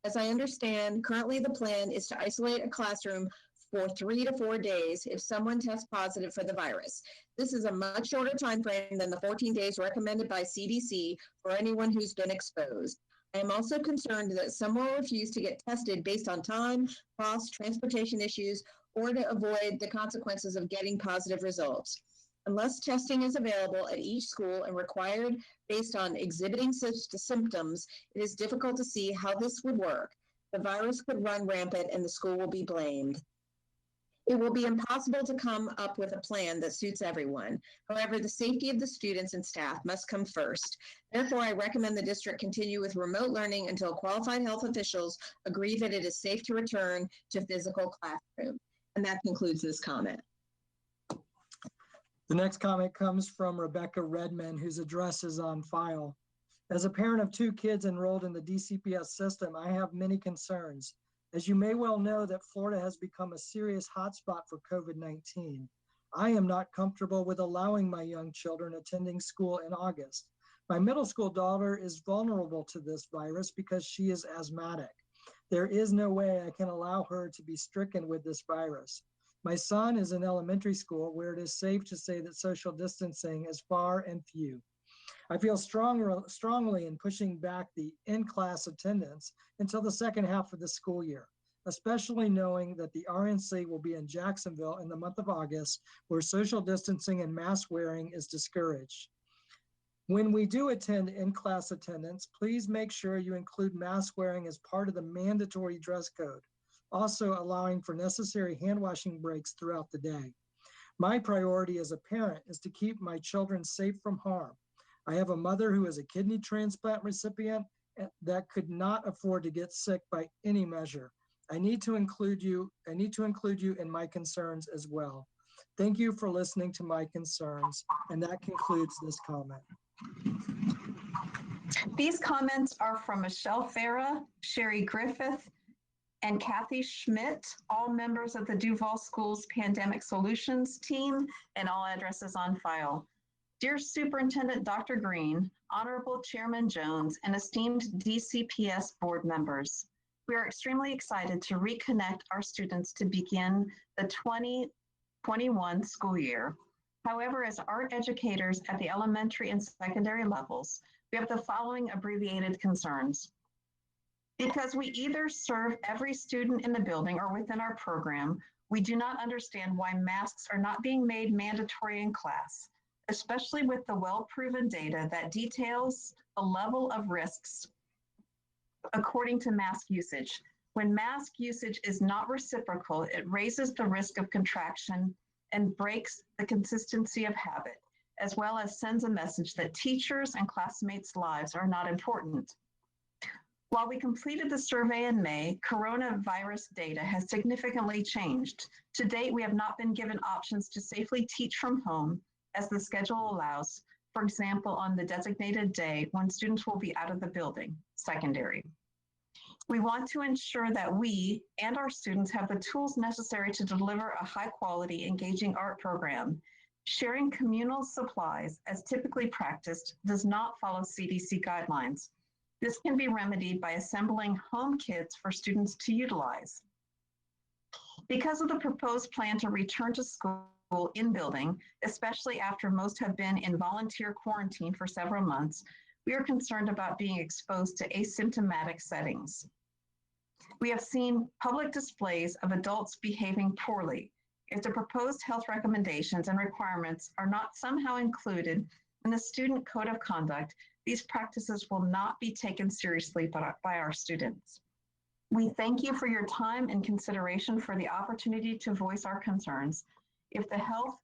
As I understand, currently the plan is to isolate a classroom for 3 to 4 days if someone tests positive for the virus. This is a much shorter time frame than the 14 days recommended by CDC for anyone who's been exposed. I am also concerned that some will refuse to get tested based on time, cost, transportation issues, or to avoid the consequences of getting positive results. Unless testing is available at each school and required based on exhibiting symptoms, it is difficult to see how this would work. The virus could run rampant and the school will be blamed. It will be impossible to come up with a plan that suits everyone. However, the safety of the students and staff must come first. Therefore, I recommend the district continue with remote learning until qualified health officials agree that it is safe to return to physical classroom. And that concludes this comment. The next comment comes from Rebecca Redman, whose address is on file. As a parent of 2 kids enrolled in the DCPS system, I have many concerns. As you may well know, that Florida has become a serious hotspot for COVID-19. I am not comfortable with allowing my young children attending school in August. My middle school daughter is vulnerable to this virus because she is asthmatic. There is no way I can allow her to be stricken with this virus. My son is in elementary school where it is safe to say that social distancing is far and few. I feel strongly in pushing back the in-class attendance until the second half of the school year, especially knowing that the RNC will be in Jacksonville in the month of August, where social distancing and mask wearing is discouraged. When we do attend in-class attendance, please make sure you include mask wearing as part of the mandatory dress code, also allowing for necessary hand washing breaks throughout the day. My priority as a parent is to keep my children safe from harm. I have a mother who is a kidney transplant recipient that could not afford to get sick by any measure. I need to include you in my concerns as well. Thank you for listening to my concerns, and that concludes this comment. These comments are from Michelle Farah, Sherry Griffith, and Kathy Schmidt, all members of the Duval Schools Pandemic Solutions team, and all addresses on file. Dear Superintendent Dr. Green, Honorable Chairman Jones, and esteemed DCPS board members, we are extremely excited to reconnect our students to begin the 2021 school year. However, as art educators at the elementary and secondary levels, we have the following abbreviated concerns. Because we either serve every student in the building or within our program, we do not understand why masks are not being made mandatory in class, especially with the well-proven data that details the level of risks according to mask usage. When mask usage is not reciprocal, it raises the risk of contraction and breaks the consistency of habit, as well as sends a message that teachers and classmates' lives are not important. While we completed the survey in May, coronavirus data has significantly changed. To date, we have not been given options to safely teach from home as the schedule allows, for example, on the designated day when students will be out of the building, secondary. We want to ensure that we and our students have the tools necessary to deliver a high-quality, engaging art program. Sharing communal supplies, as typically practiced, does not follow CDC guidelines. This can be remedied by assembling home kits for students to utilize. Because of the proposed plan to return to school in building, especially after most have been in volunteer quarantine for several months, we are concerned about being exposed to asymptomatic settings. We have seen public displays of adults behaving poorly. If the proposed health recommendations and requirements are not somehow included in the student code of conduct, these practices will not be taken seriously by our students. We thank you for your time and consideration for the opportunity to voice our concerns. If the health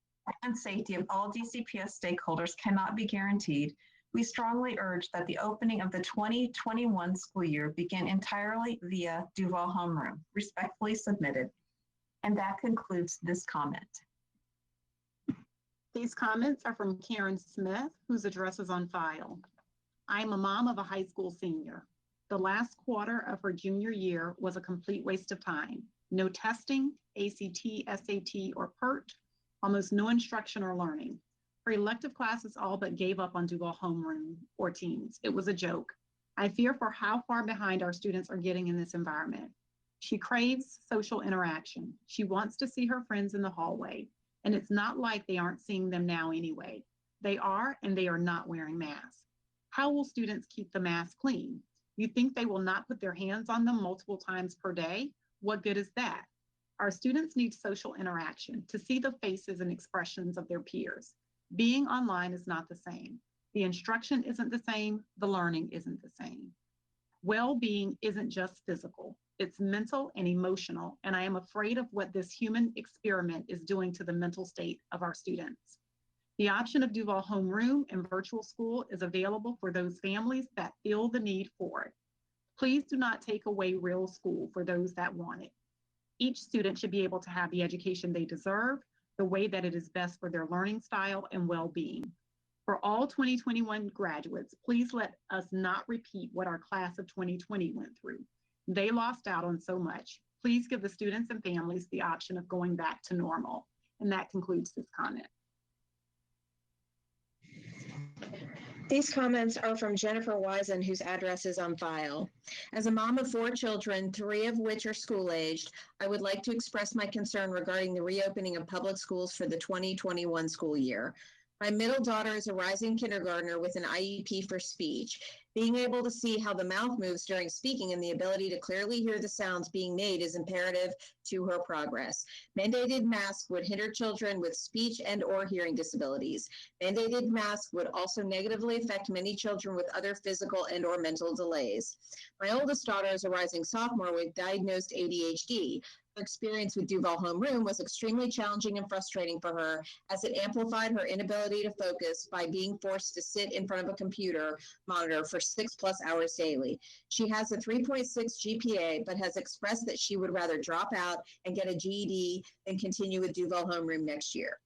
and safety of all DCPS stakeholders cannot be guaranteed, we strongly urge that the opening of the 2021 school year begin entirely via Duval Homeroom. Respectfully submitted. And that concludes this comment. These comments are from Karen Smith, whose address is on file. I'm a mom of a high school senior. The last quarter of her junior year was a complete waste of time. No testing, ACT, SAT, or PERT, almost no instruction or learning. Her elective classes all but gave up on Duval Homeroom or Teams. It was a joke. I fear for how far behind our students are getting in this environment. She craves social interaction. She wants to see her friends in the hallway, and it's not like they aren't seeing them now anyway. They are, and they are not wearing masks. How will students keep the masks clean? You think they will not put their hands on them multiple times per day? What good is that? Our students need social interaction to see the faces and expressions of their peers. Being online is not the same. The instruction isn't the same. The learning isn't the same. Well-being isn't just physical. It's mental and emotional, and I am afraid of what this human experiment is doing to the mental state of our students. The option of Duval Homeroom and virtual school is available for those families that feel the need for it. Please do not take away real school for those that want it. Each student should be able to have the education they deserve, the way that it is best for their learning style and well-being. For all 2021 graduates, please let us not repeat what our class of 2020 went through. They lost out on so much. Please give the students and families the option of going back to normal. And that concludes this comment. These comments are from Jennifer Wisen, whose address is on file. As a mom of 4 children, 3 of which are school-aged, I would like to express my concern regarding the reopening of public schools for the 2021 school year. My middle daughter is a rising kindergartner with an IEP for speech. Being able to see how the mouth moves during speaking and the ability to clearly hear the sounds being made is imperative to her progress. Mandated masks would hinder children with speech and or hearing disabilities. Mandated masks would also negatively affect many children with other physical and or mental delays. My oldest daughter is a rising sophomore with diagnosed ADHD. Her experience with Duval Homeroom was extremely challenging and frustrating for her, as it amplified her inability to focus by being forced to sit in front of a computer monitor for 6+ hours daily. She has a 3.6 GPA, but has expressed that she would rather drop out and get a GED than continue with Duval Homeroom next year.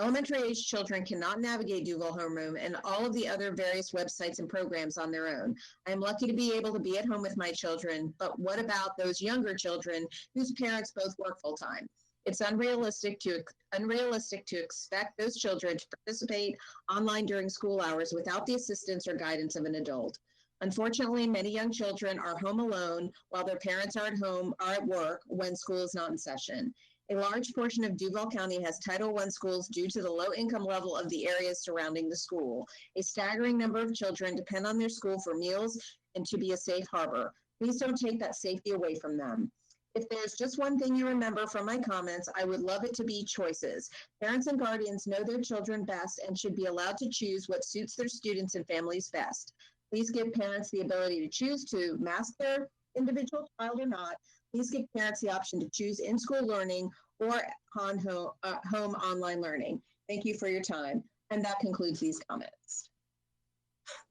Elementary age children cannot navigate Duval Homeroom and all of the other various websites and programs on their own. I am lucky to be able to be at home with my children, but what about those younger children whose parents both work full-time? It's unrealistic to expect those children to participate online during school hours without the assistance or guidance of an adult. Unfortunately, many young children are home alone while their parents are at work when school is not in session. A large portion of Duval County has Title I schools due to the low income level of the areas surrounding the school. A staggering number of children depend on their school for meals and to be a safe harbor. Please don't take that safety away from them. If there's just one thing you remember from my comments, I would love it to be choices. Parents and guardians know their children best and should be allowed to choose what suits their students and families best. Please give parents the ability to choose to mask their individual child or not. Please give parents the option to choose in-school learning or home online learning. Thank you for your time. And that concludes these comments.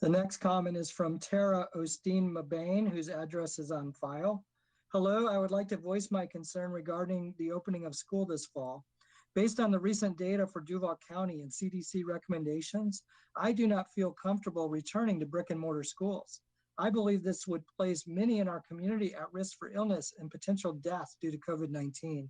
The next comment is from Tara Osteen Mabane, whose address is on file. Hello, I would like to voice my concern regarding the opening of school this fall. Based on the recent data for Duval County and CDC recommendations, I do not feel comfortable returning to brick and mortar schools. I believe this would place many in our community at risk for illness and potential death due to COVID-19.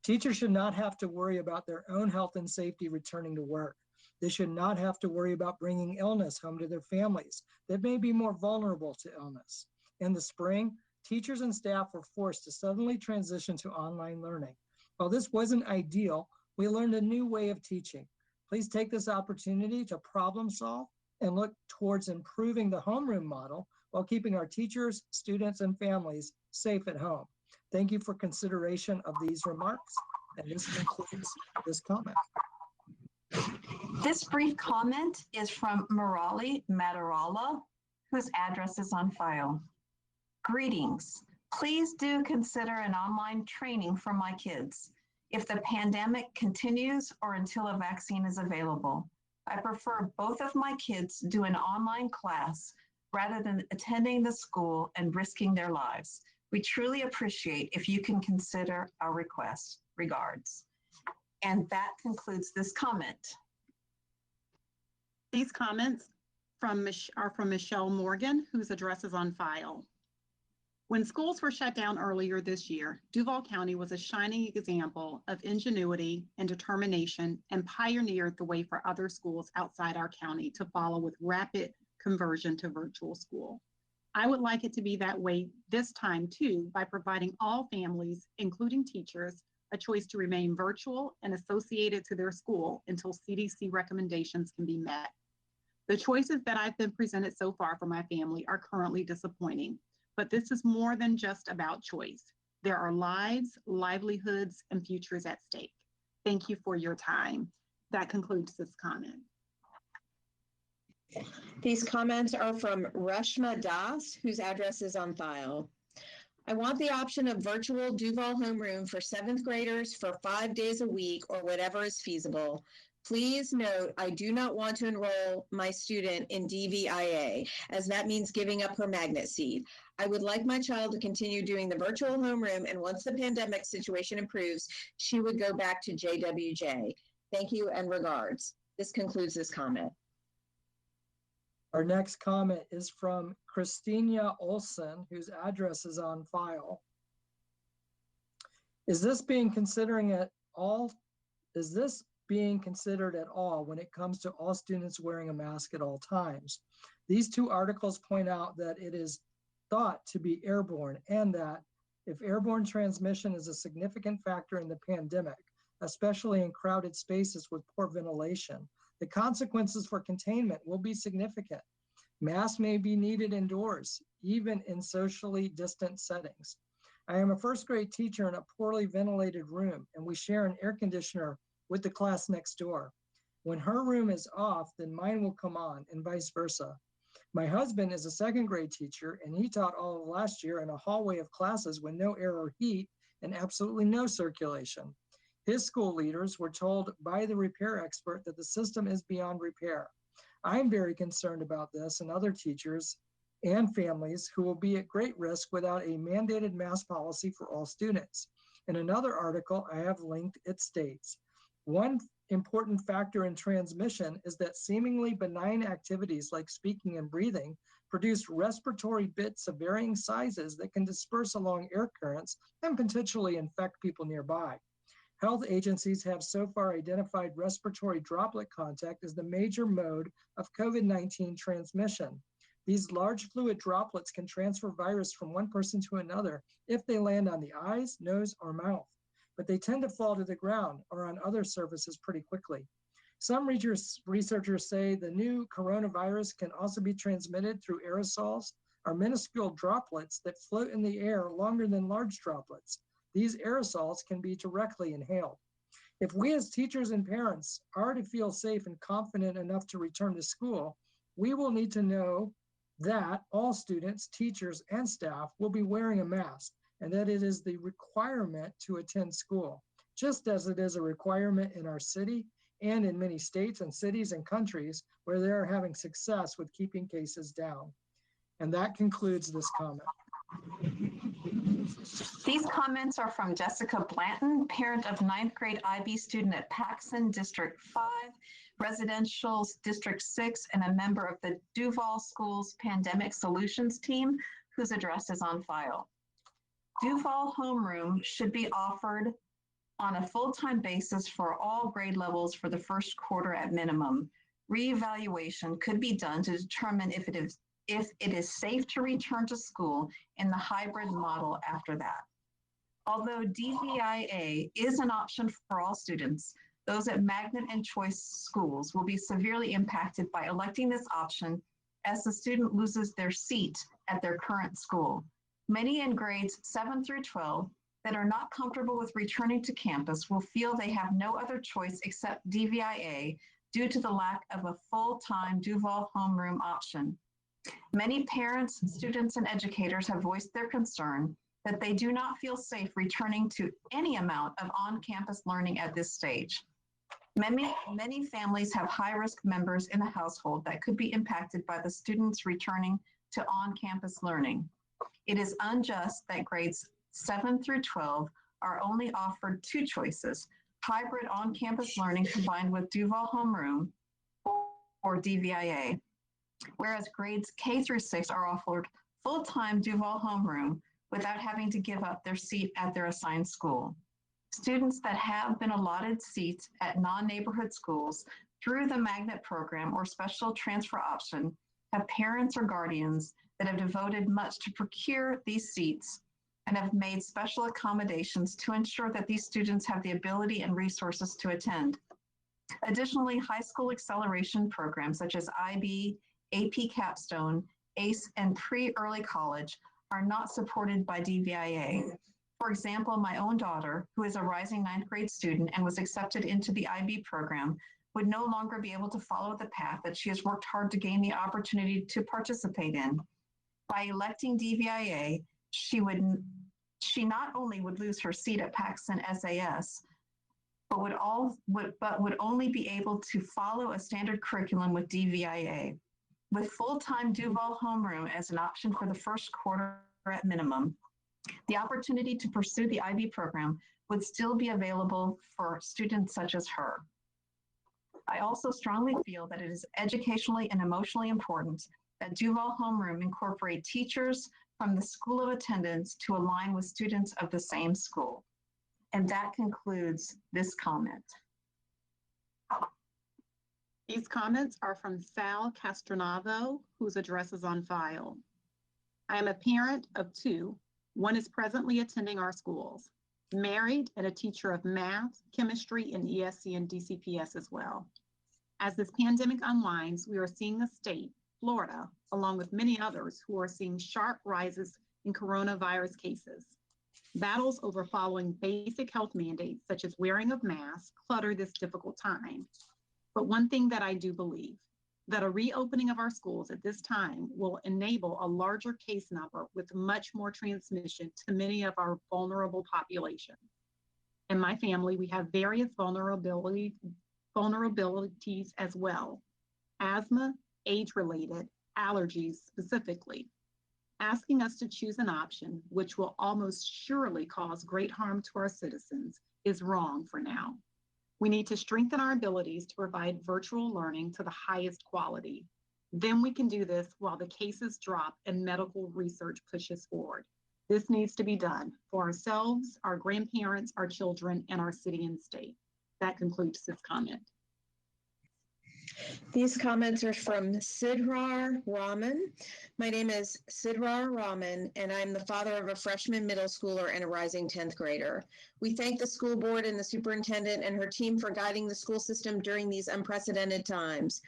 Teachers should not have to worry about their own health and safety returning to work. They should not have to worry about bringing illness home to their families that may be more vulnerable to illness. In the spring, teachers and staff were forced to suddenly transition to online learning. While this wasn't ideal, we learned a new way of teaching. Please take this opportunity to problem solve and look towards improving the homeroom model while keeping our teachers, students, and families safe at home. Thank you for consideration of these remarks, and this concludes this comment. This brief comment is from Murali Madarala, whose address is on file. Greetings. Please do consider an online training for my kids if the pandemic continues or until a vaccine is available. I prefer both of my kids do an online class rather than attending the school and risking their lives. We truly appreciate if you can consider our request. Regards. And that concludes this comment. These comments are from Michelle Morgan, whose address is on file. When schools were shut down earlier this year, Duval County was a shining example of ingenuity and determination and pioneered the way for other schools outside our county to follow with rapid conversion to virtual school. I would like it to be that way this time too, by providing all families, including teachers, a choice to remain virtual and associated to their school until CDC recommendations can be met. The choices that I've been presented so far for my family are currently disappointing, but this is more than just about choice. There are lives, livelihoods, and futures at stake. Thank you for your time. That concludes this comment. These comments are from Reshma Das, whose address is on file. I want the option of virtual Duval homeroom for 7th graders for 5 days a week or whatever is feasible. Please note, I do not want to enroll my student in DVIA, as that means giving up her magnet seat. I would like my child to continue doing the virtual homeroom, and once the pandemic situation improves, she would go back to JWJ. Thank you and regards. This concludes this comment. Our next comment is from Christina Olson, whose address is on file. Is this being considered at all when it comes to all students wearing a mask at all times? These two articles point out that it is thought to be airborne, and that if airborne transmission is a significant factor in the pandemic, especially in crowded spaces with poor ventilation, the consequences for containment will be significant. Masks may be needed indoors, even in socially distant settings. I am a first grade teacher in a poorly ventilated room, and we share an air conditioner with the class next door. When her room is off, then mine will come on, and vice versa. My husband is a second grade teacher, and he taught all of last year in a hallway of classes with no air or heat and absolutely no circulation. His school leaders were told by the repair expert that the system is beyond repair. I'm very concerned about this and other teachers and families who will be at great risk without a mandated mask policy for all students. In another article I have linked, it states, one important factor in transmission is that seemingly benign activities like speaking and breathing produce respiratory bits of varying sizes that can disperse along air currents and potentially infect people nearby. Health agencies have so far identified respiratory droplet contact as the major mode of COVID-19 transmission. These large fluid droplets can transfer virus from one person to another if they land on the eyes, nose, or mouth, but they tend to fall to the ground or on other surfaces pretty quickly. Some researchers say the new coronavirus can also be transmitted through aerosols or minuscule droplets that float in the air longer than large droplets. These aerosols can be directly inhaled. If we as teachers and parents are to feel safe and confident enough to return to school, we will need to know that all students, teachers, and staff will be wearing a mask and that it is the requirement to attend school, just as it is a requirement in our city and in many states and cities and countries where they are having success with keeping cases down. And that concludes this comment. These comments are from Jessica Blanton, parent of 9th grade IB student at Paxson District 5, Residential District 6, and a member of the Duval Schools Pandemic Solutions team, whose address is on file. Duval homeroom should be offered on a full-time basis for all grade levels for the first quarter at minimum. Reevaluation could be done to determine if it is safe to return to school in the hybrid model after that. Although DVIA is an option for all students, those at magnet and choice schools will be severely impacted by electing this option as the student loses their seat at their current school. Many in grades 7 through 12 that are not comfortable with returning to campus will feel they have no other choice except DVIA due to the lack of a full-time Duval homeroom option. Many parents, students, and educators have voiced their concern that they do not feel safe returning to any amount of on-campus learning at this stage. Many families have high-risk members in the household that could be impacted by the students returning to on-campus learning. It is unjust that grades 7 through 12 are only offered two choices: hybrid on-campus learning combined with Duval homeroom or DVIA, whereas grades K through 6 are offered full-time Duval homeroom without having to give up their seat at their assigned school. Students that have been allotted seats at non-neighborhood schools through the magnet program or special transfer option have parents or guardians that have devoted much to procure these seats and have made special accommodations to ensure that these students have the ability and resources to attend. Additionally, high school acceleration programs such as IB, AP Capstone, ACE, and pre-early college are not supported by DVIA. For example, my own daughter, who is a rising 9th grade student and was accepted into the IB program, would no longer be able to follow the path that she has worked hard to gain the opportunity to participate in. By electing DVIA, she not only would lose her seat at Paxson SAS, but would only be able to follow a standard curriculum with DVIA. With full-time Duval homeroom as an option for the first quarter at minimum, the opportunity to pursue the IB program would still be available for students such as her. I also strongly feel that it is educationally and emotionally important that Duval homeroom incorporate teachers from the School of Attendance to align with students of the same school. And that concludes this comment. These comments are from Sal Castronavo, whose address is on file. I am a parent of two. One is presently attending our schools, married and a teacher of math, chemistry, and ESC and DCPS as well. As this pandemic unwinds, we are seeing a state, Florida, along with many others, who are seeing sharp rises in coronavirus cases. Battles over following basic health mandates, such as wearing of masks, clutter this difficult time. But one thing that I do believe, that a reopening of our schools at this time will enable a larger case number with much more transmission to many of our vulnerable population. In my family, we have various vulnerabilities as well: asthma, age-related, allergies specifically. Asking us to choose an option which will almost surely cause great harm to our citizens is wrong for now. We need to strengthen our abilities to provide virtual learning to the highest quality. Then we can do this while the cases drop and medical research pushes forward. This needs to be done for ourselves, our grandparents, our children, and our city and state. That concludes this comment. These comments are from Sidrar Rahman. My name is Sidrar Rahman, and I'm the father of a freshman middle schooler and a rising 10th grader. We thank the school board and the superintendent and her team for guiding the school system during these unprecedented times.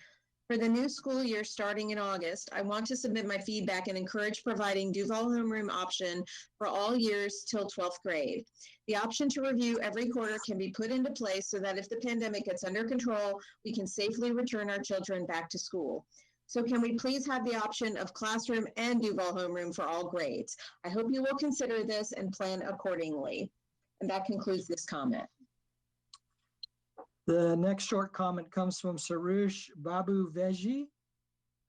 For the new school year starting in August, I want to submit my feedback and encourage providing Duval homeroom option for all years till 12th grade. The option to review every quarter can be put into place so that if the pandemic gets under control, we can safely return our children back to school. So can we please have the option of classroom and Duval homeroom for all grades? I hope you will consider this and plan accordingly. And that concludes this comment. The next short comment comes from Sarush Babu Veji.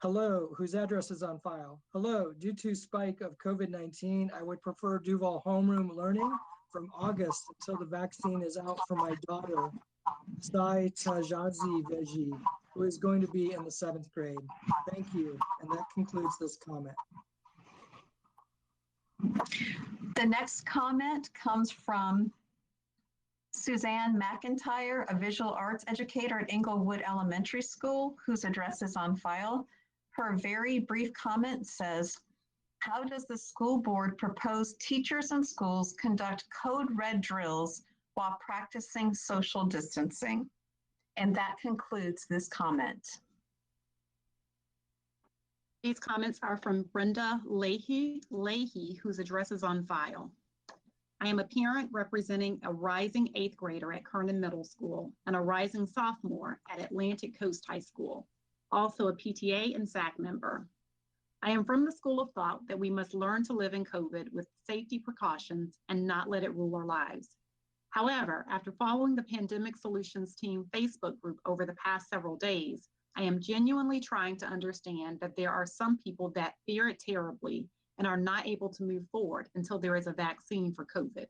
Hello, whose address is on file. Hello, due to spike of COVID-19, I would prefer Duval homeroom learning from August until the vaccine is out for my daughter, Sai Tajazi Veji, who is going to be in the 7th grade. Thank you, and that concludes this comment. The next comment comes from Suzanne McIntyre, a visual arts educator at Inglewood Elementary School, whose address is on file. Her very brief comment says, how does the school board propose teachers and schools conduct code red drills while practicing social distancing? And that concludes this comment. These comments are from Brenda Leahy, whose address is on file. I am a parent representing a rising 8th grader at Kernan Middle School and a rising sophomore at Atlantic Coast High School, also a PTA and SAC member. I am from the school of thought that we must learn to live in COVID with safety precautions and not let it rule our lives. However, after following the Pandemic Solutions Team Facebook group over the past several days, I am genuinely trying to understand that there are some people that fear it terribly and are not able to move forward until there is a vaccine for COVID.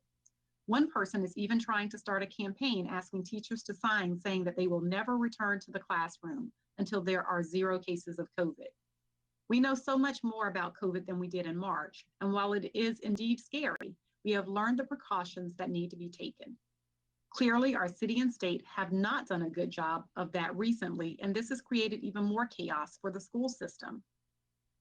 One person is even trying to start a campaign asking teachers to sign saying that they will never return to the classroom until there are 0 cases of COVID. We know so much more about COVID than we did in March, and while it is indeed scary, we have learned the precautions that need to be taken. Clearly, our city and state have not done a good job of that recently, and this has created even more chaos for the school system.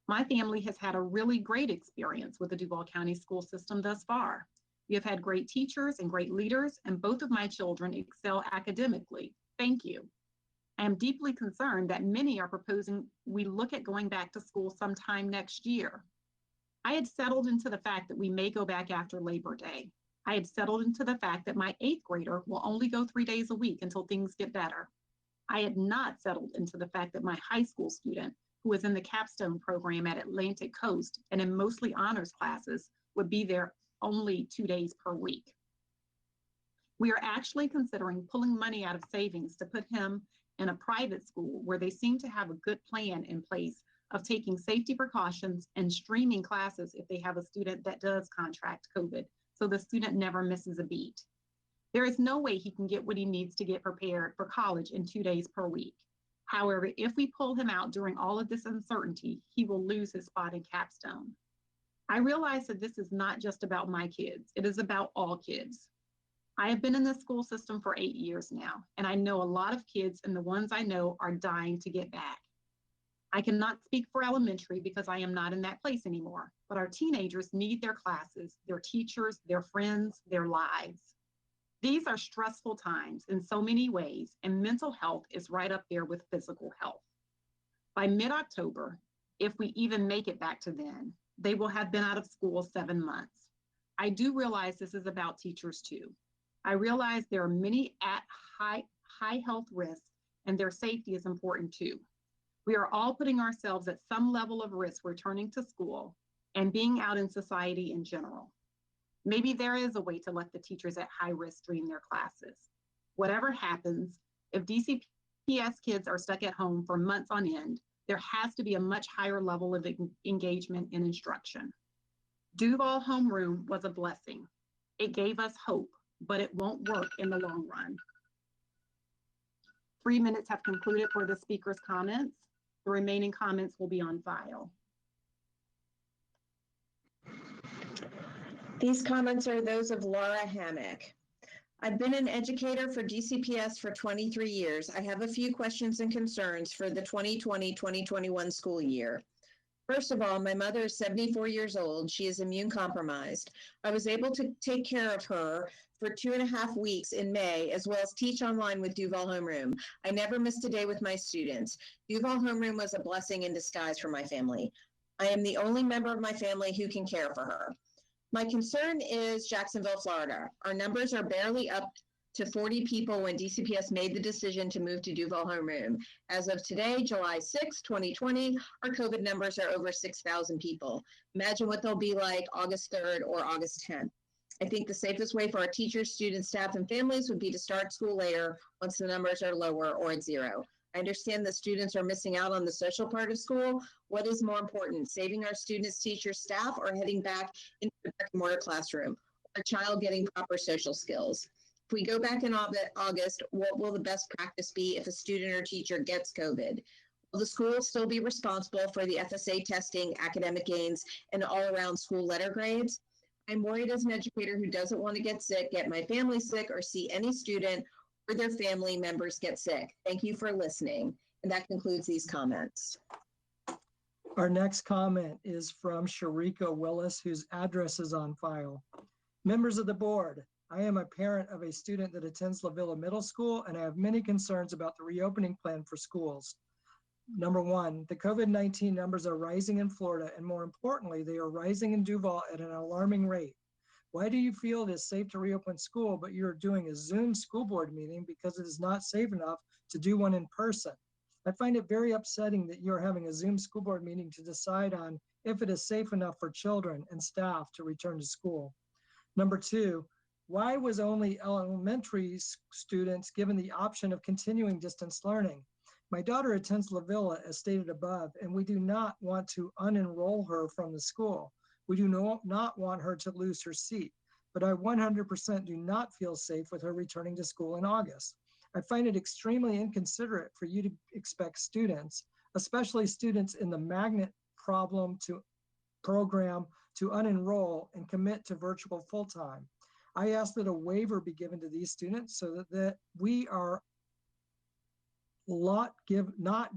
My family has had a really great experience with the Duval County school system thus far. We have had great teachers and great leaders, and both of my children excel academically. Thank you. I am deeply concerned that many are proposing we look at going back to school sometime next year. I had settled into the fact that we may go back after Labor Day. I had settled into the fact that my 8th grader will only go 3 days a week until things get better. I had not settled into the fact that my high school student, who was in the capstone program at Atlantic Coast and in mostly honors classes, would be there only 2 days per week. We are actually considering pulling money out of savings to put him in a private school where they seem to have a good plan in place of taking safety precautions and streaming classes if they have a student that does contract COVID, so the student never misses a beat. There is no way he can get what he needs to get prepared for college in 2 days per week. However, if we pull him out during all of this uncertainty, he will lose his spot in capstone. I realize that this is not just about my kids, it is about all kids. I have been in the school system for 8 years now, and I know a lot of kids, and the ones I know are dying to get back. I cannot speak for elementary because I am not in that place anymore, but our teenagers need their classes, their teachers, their friends, their lives. These are stressful times in so many ways, and mental health is right up there with physical health. By mid-October, if we even make it back to then, they will have been out of school 7 months. I do realize this is about teachers too. I realize there are many at high health risks, and their safety is important too. We are all putting ourselves at some level of risk returning to school and being out in society in general. Maybe there is a way to let the teachers at high risk stream their classes. Whatever happens, if DCPS kids are stuck at home for months on end, there has to be a much higher level of engagement in instruction. Duval homeroom was a blessing. It gave us hope, but it won't work in the long run. 3 minutes have concluded for the speaker's comments. The remaining comments will be on file. These comments are those of Laura Hammock. I've been an educator for DCPS for 23 years. I have a few questions and concerns for the 2020-2021 school year. First of all, my mother is 74 years old. She is immune compromised. I was able to take care of her for 2.5 weeks in May, as well as teach online with Duval Homeroom. I never missed a day with my students. Duval Homeroom was a blessing in disguise for my family. I am the only member of my family who can care for her. My concern is Jacksonville, Florida. Our numbers are barely up to 40 people when DCPS made the decision to move to Duval Homeroom. As of today, July 6, 2020, our COVID numbers are over 6,000 people. Imagine what they'll be like August 3rd or August 10th. I think the safest way for our teachers, students, staff, and families would be to start school later once the numbers are lower or at zero. I understand that students are missing out on the social part of school. What is more important, saving our students, teachers, staff, or heading back into the brick and mortar classroom, or a child getting proper social skills? If we go back in August, what will the best practice be if a student or teacher gets COVID? Will the school still be responsible for the FSA testing, academic gains, and all-around school letter grades? I'm worried as an educator who doesn't want to get sick, get my family sick, or see any student or their family members get sick. Thank you for listening. And that concludes these comments. Our next comment is from Sharika Willis, whose address is on file. Members of the board, I am a parent of a student that attends La Villa Middle School, and I have many concerns about the reopening plan for schools. Number one, the COVID-19 numbers are rising in Florida, and more importantly, they are rising in Duval at an alarming rate. Why do you feel it is safe to reopen school, but you're doing a Zoom school board meeting because it is not safe enough to do one in person? I find it very upsetting that you're having a Zoom school board meeting to decide on if it is safe enough for children and staff to return to school. Number two, why was only elementary students given the option of continuing distance learning? My daughter attends La Villa as stated above, and we do not want to unenroll her from the school. We do not want her to lose her seat, but I 100% do not feel safe with her returning to school in August. I find it extremely inconsiderate for you to expect students, especially students in the magnet program to unenroll and commit to virtual full-time. I ask that a waiver be given to these students so that we are not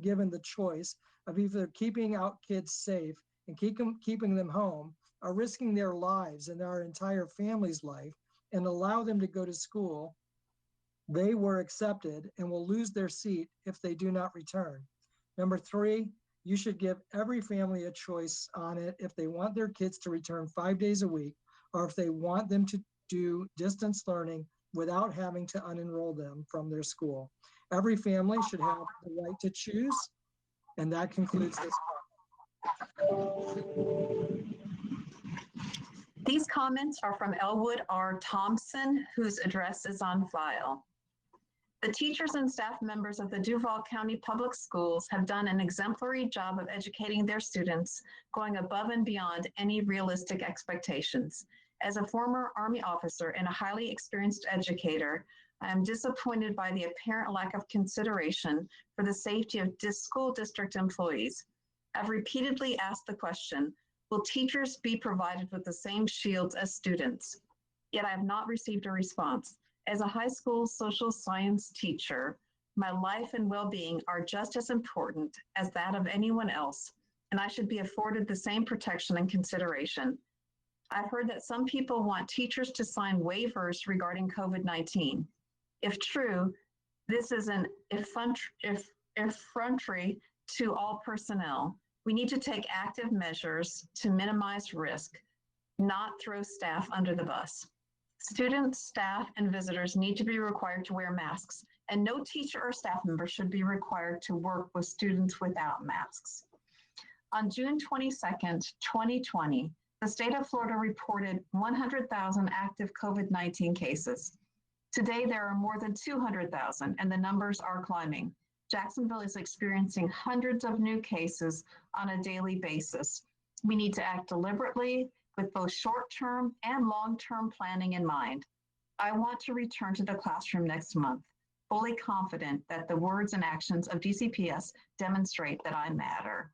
given the choice of either keeping out kids safe and keeping them home, or risking their lives and our entire family's life, and allow them to go to school. They were accepted and will lose their seat if they do not return. Number three, you should give every family a choice on it if they want their kids to return 5 days a week, or if they want them to do distance learning without having to unenroll them from their school. Every family should have the right to choose, and that concludes this part. These comments are from Elwood R. Thompson, whose address is on file. The teachers and staff members of the Duval County Public Schools have done an exemplary job of educating their students, going above and beyond any realistic expectations. As a former Army officer and a highly experienced educator, I am disappointed by the apparent lack of consideration for the safety of school district employees. I've repeatedly asked the question, will teachers be provided with the same shields as students? Yet I have not received a response. As a high school social science teacher, my life and well-being are just as important as that of anyone else, and I should be afforded the same protection and consideration. I've heard that some people want teachers to sign waivers regarding COVID-19. If true, this is an effrontery to all personnel. We need to take active measures to minimize risk, not throw staff under the bus. Students, staff, and visitors need to be required to wear masks, and no teacher or staff member should be required to work with students without masks. On June 22nd, 2020, the state of Florida reported 100,000 active COVID-19 cases. Today, there are more than 200,000, and the numbers are climbing. Jacksonville is experiencing hundreds of new cases on a daily basis. We need to act deliberately with both short-term and long-term planning in mind. I want to return to the classroom next month, fully confident that the words and actions of DCPS demonstrate that I matter.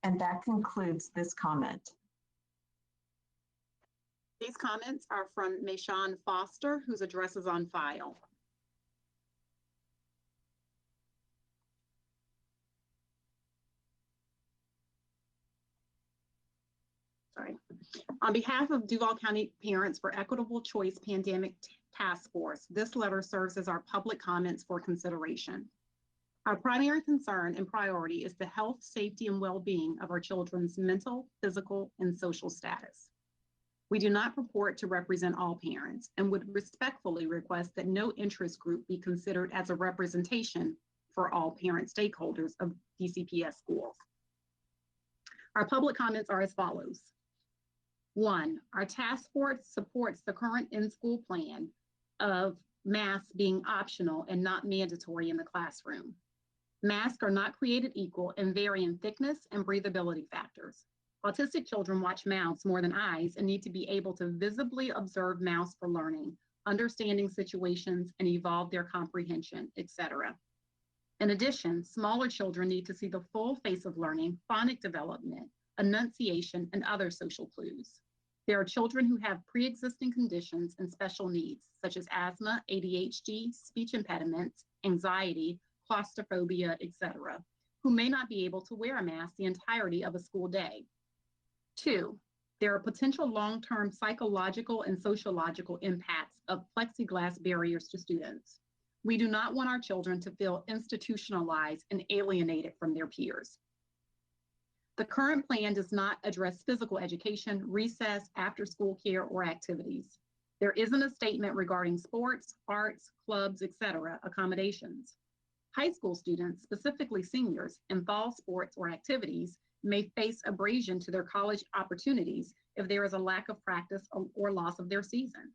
And that concludes this comment. These comments are from Mayshawn Foster, whose address is on file. Sorry. On behalf of Duval County Parents for Equitable Choice Pandemic Task Force, this letter serves as our public comments for consideration. Our primary concern and priority is the health, safety, and well-being of our children's mental, physical, and social status. We do not purport to represent all parents and would respectfully request that no interest group be considered as a representation for all parent stakeholders of DCPS schools. Our public comments are as follows. 1, our task force supports the current in-school plan of masks being optional and not mandatory in the classroom. Masks are not created equal and vary in thickness and breathability factors. Autistic children watch mouths more than eyes and need to be able to visibly observe mouths for learning, understanding situations, and evolve their comprehension, etc. In addition, smaller children need to see the full face of learning, phonic development, enunciation, and other social clues. There are children who have pre-existing conditions and special needs, such as asthma, ADHD, speech impediments, anxiety, claustrophobia, etc., who may not be able to wear a mask the entirety of a school day. 2, there are potential long-term psychological and sociological impacts of plexiglass barriers to students. We do not want our children to feel institutionalized and alienated from their peers. The current plan does not address physical education, recess, after-school care, or activities. There isn't a statement regarding sports, arts, clubs, etc. accommodations. High school students, specifically seniors, in fall sports or activities may face abrasion to their college opportunities if there is a lack of practice or loss of their season.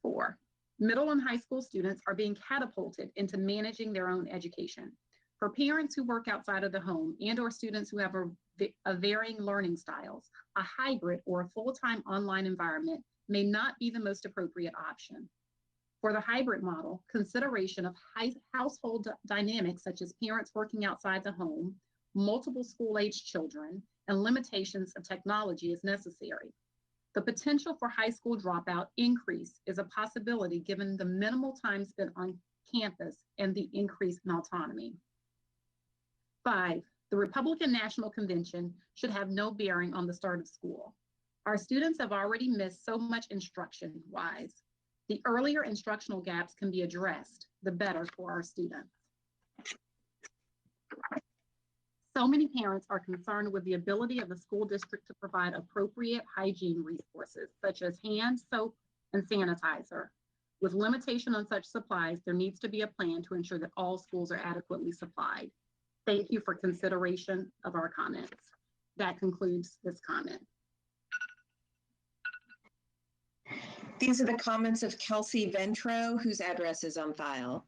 4, middle and high school students are being catapulted into managing their own education. For parents who work outside of the home and/or students who have a varying learning styles, a hybrid or a full-time online environment may not be the most appropriate option. For the hybrid model, consideration of household dynamics such as parents working outside the home, multiple school-age children, and limitations of technology is necessary. The potential for high school dropout increase is a possibility given the minimal time spent on campus and the increase in autonomy. 5, the Republican National Convention should have no bearing on the start of school. Our students have already missed so much instruction-wise. The earlier instructional gaps can be addressed, the better for our students. So many parents are concerned with the ability of the school district to provide appropriate hygiene resources, such as hand soap and sanitizer. With limitation on such supplies, there needs to be a plan to ensure that all schools are adequately supplied. Thank you for consideration of our comments. That concludes this comment. These are the comments of Kelsey Ventro, whose address is on file.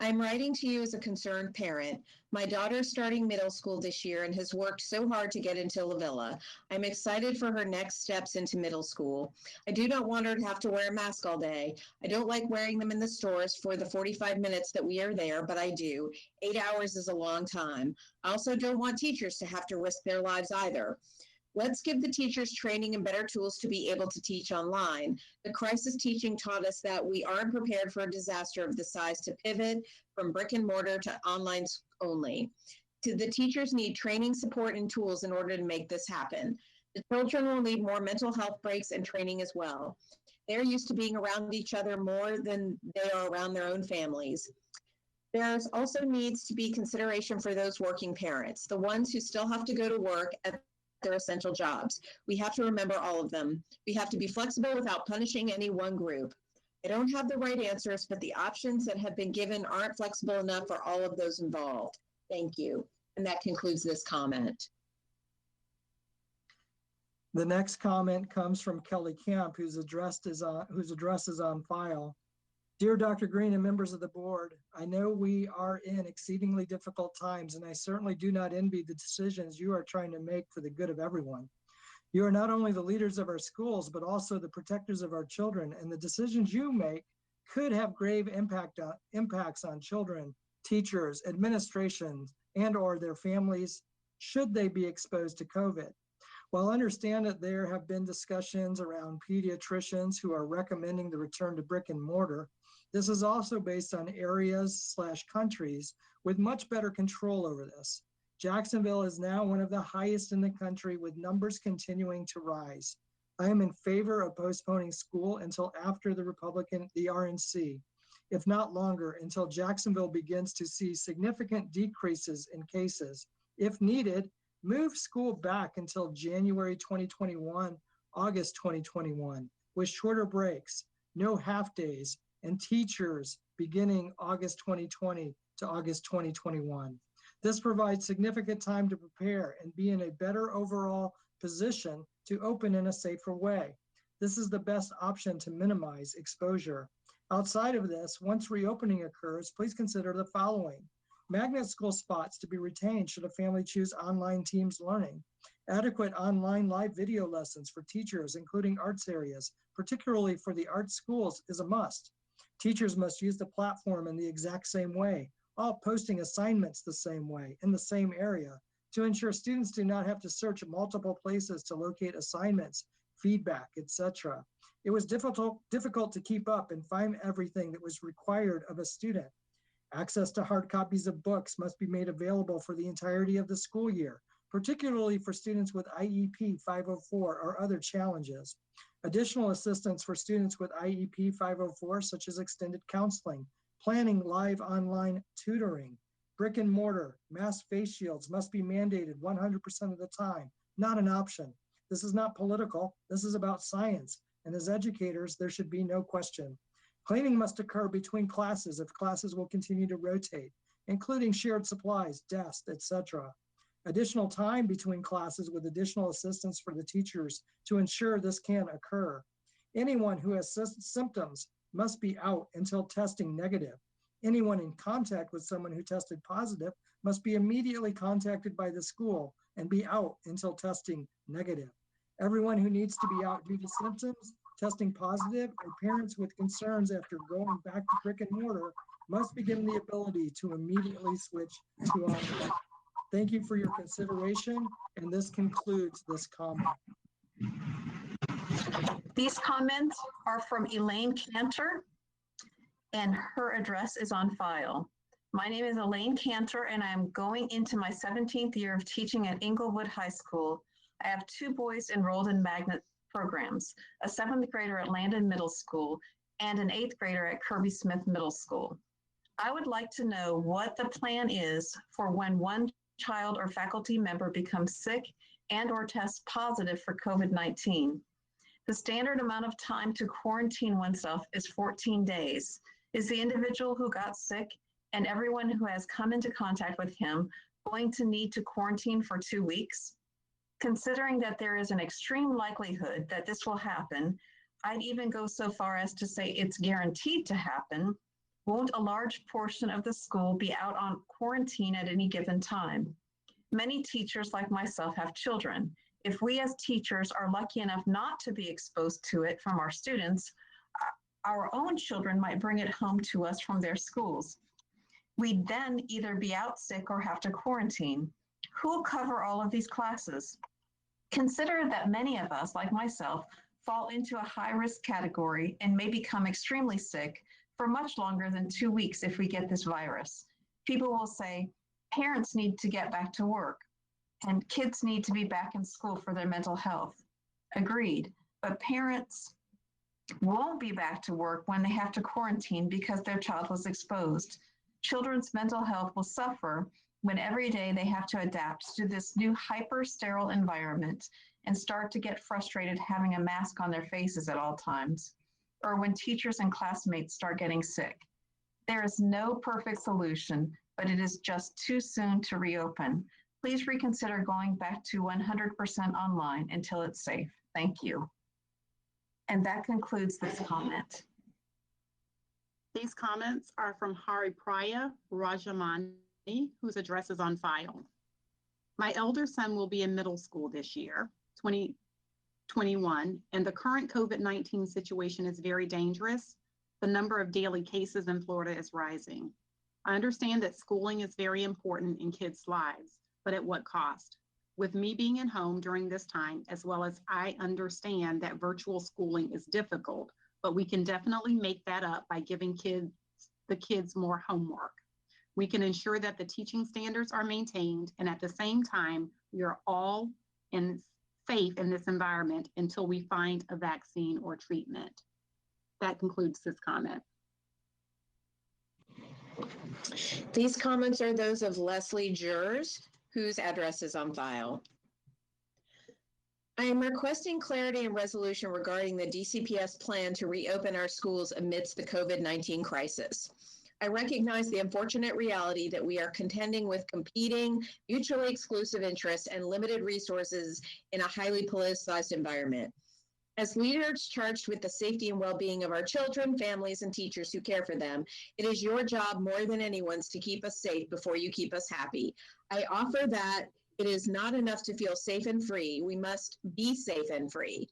I'm writing to you as a concerned parent. My daughter is starting middle school this year and has worked so hard to get into La Villa. I'm excited for her next steps into middle school. I do not want her to have to wear a mask all day. I don't like wearing them in the stores for the 45 minutes that we are there, but I do. 8 hours is a long time. I also don't want teachers to have to risk their lives either. Let's give the teachers training and better tools to be able to teach online. The crisis teaching taught us that we aren't prepared for a disaster of the size to pivot from brick and mortar to online only. The teachers need training, support, and tools in order to make this happen. The children will need more mental health breaks and training as well. They're used to being around each other more than they are around their own families. There's also needs to be consideration for those working parents, the ones who still have to go to work at their essential jobs. We have to remember all of them. We have to be flexible without punishing any one group. I don't have the right answers, but the options that have been given aren't flexible enough for all of those involved. Thank you. And that concludes this comment. The next comment comes from Kelly Camp, whose address is on file. Dear Dr. Green and members of the board, I know we are in exceedingly difficult times, and I certainly do not envy the decisions you are trying to make for the good of everyone. You are not only the leaders of our schools, but also the protectors of our children, and the decisions you make could have grave impacts on children, teachers, administrations, and/or their families should they be exposed to COVID. While I understand that there have been discussions around pediatricians who are recommending the return to brick and mortar, this is also based on areas/countries with much better control over this. Jacksonville is now one of the highest in the country, with numbers continuing to rise. I am in favor of postponing school until after the RNC, if not longer, until Jacksonville begins to see significant decreases in cases. If needed, move school back until January 2021, August 2021, with shorter breaks, no half days, and teachers beginning August 2020 to August 2021. This provides significant time to prepare and be in a better overall position to open in a safer way. This is the best option to minimize exposure. Outside of this, once reopening occurs, please consider the following. Magnet school spots to be retained should a family choose online Teams learning. Adequate online live video lessons for teachers, including arts areas, particularly for the art schools, is a must. Teachers must use the platform in the exact same way, all posting assignments the same way, in the same area, to ensure students do not have to search multiple places to locate assignments, feedback, etc. It was difficult to keep up and find everything that was required of a student. Access to hard copies of books must be made available for the entirety of the school year, particularly for students with IEP 504 or other challenges. Additional assistance for students with IEP 504, such as extended counseling, planning live online tutoring, brick and mortar, mask face shields must be mandated 100% of the time, not an option. This is not political, this is about science, and as educators, there should be no question. Cleaning must occur between classes if classes will continue to rotate, including shared supplies, desks, etc. Additional time between classes with additional assistance for the teachers to ensure this can occur. Anyone who has symptoms must be out until testing negative. Anyone in contact with someone who tested positive must be immediately contacted by the school and be out until testing negative. Everyone who needs to be out due to symptoms, testing positive, or parents with concerns after going back to brick and mortar must be given the ability to immediately switch to online. Thank you for your consideration, and this concludes this comment. These comments are from Elaine Cantor, and her address is on file. My name is Elaine Cantor, and I'm going into my 17th year of teaching at Inglewood High School. I have 2 boys enrolled in magnet programs, a 7th grader at Landon Middle School and an 8th grader at Kirby Smith Middle School. I would like to know what the plan is for when one child or faculty member becomes sick and or tests positive for COVID-19. The standard amount of time to quarantine oneself is 14 days. Is the individual who got sick and everyone who has come into contact with him going to need to quarantine for 2 weeks? Considering that there is an extreme likelihood that this will happen, I'd even go so far as to say it's guaranteed to happen. Won't a large portion of the school be out on quarantine at any given time? Many teachers like myself have children. If we as teachers are lucky enough not to be exposed to it from our students, our own children might bring it home to us from their schools. We'd then either be out sick or have to quarantine. Who will cover all of these classes? Consider that many of us, like myself, fall into a high-risk category and may become extremely sick for much longer than 2 weeks if we get this virus. People will say, parents need to get back to work, and kids need to be back in school for their mental health. Agreed, but parents won't be back to work when they have to quarantine because their child was exposed. Children's mental health will suffer when every day they have to adapt to this new hyper-sterile environment and start to get frustrated having a mask on their faces at all times, or when teachers and classmates start getting sick. There is no perfect solution, but it is just too soon to reopen. Please reconsider going back to 100% online until it's safe. Thank you. And that concludes this comment. These comments are from Haripriya Rajamani, whose address is on file. My elder son will be in middle school this year, 2021, and the current COVID-19 situation is very dangerous. The number of daily cases in Florida is rising. I understand that schooling is very important in kids' lives, but at what cost? With me being at home during this time, as well as I understand that virtual schooling is difficult, but we can definitely make that up by giving the kids more homework. We can ensure that the teaching standards are maintained, and at the same time, we are all safe in this environment until we find a vaccine or treatment. That concludes this comment. These comments are those of Leslie Jers, whose address is on file. I am requesting clarity and resolution regarding the DCPS plan to reopen our schools amidst the COVID-19 crisis. I recognize the unfortunate reality that we are contending with competing, mutually exclusive interests and limited resources in a highly politicized environment. As leaders charged with the safety and well-being of our children, families, and teachers who care for them, it is your job more than anyone's to keep us safe before you keep us happy. I offer that it is not enough to feel safe and free. We must be safe and free.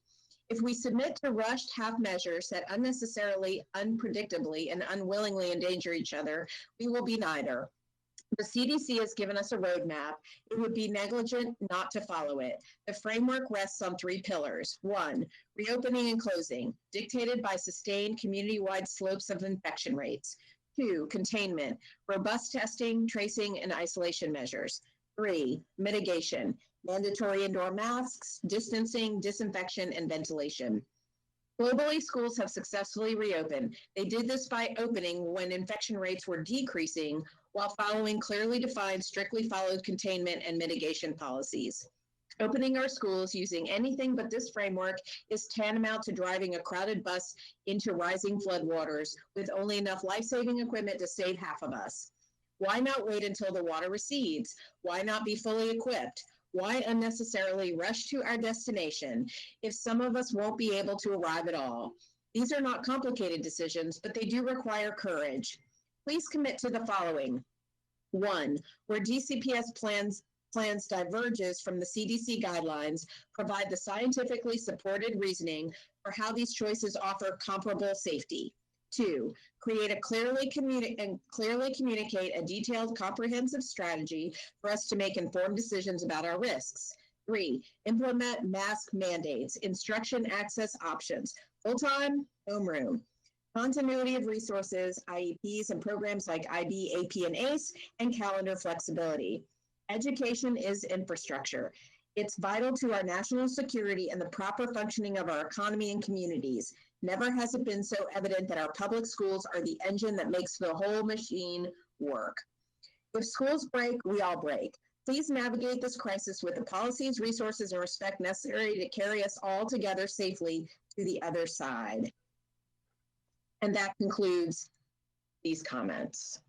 If we submit to rushed half measures that unnecessarily, unpredictably, and unwillingly endanger each other, we will be neither. The CDC has given us a roadmap. It would be negligent not to follow it. The framework rests on 3 pillars. 1, reopening and closing, dictated by sustained community-wide slopes of infection rates. 2, containment, robust testing, tracing, and isolation measures. 3, mitigation, mandatory indoor masks, distancing, disinfection, and ventilation. Globally, schools have successfully reopened. They did this by opening when infection rates were decreasing while following clearly defined, strictly followed containment and mitigation policies. Opening our schools using anything but this framework is tantamount to driving a crowded bus into rising floodwaters with only enough life-saving equipment to save half of us. Why not wait until the water recedes? Why not be fully equipped? Why unnecessarily rush to our destination if some of us won't be able to arrive at all? These are not complicated decisions, but they do require courage. Please commit to the following. 1, where DCPS plans diverges from the CDC guidelines, provide the scientifically supported reasoning for how these choices offer comparable safety. 2, create a clearly communicate a detailed, comprehensive strategy for us to make informed decisions about our risks. 3, implement mask mandates, instruction access options, full-time, homeroom, continuity of resources, IEPs, and programs like IB, AP, and ACE, and calendar flexibility. Education is infrastructure. It's vital to our national security and the proper functioning of our economy and communities. Never has it been so evident that our public schools are the engine that makes the whole machine work. If schools break, we all break. Please navigate this crisis with the policies, resources, and respect necessary to carry us all together safely to the other side. And that concludes these comments.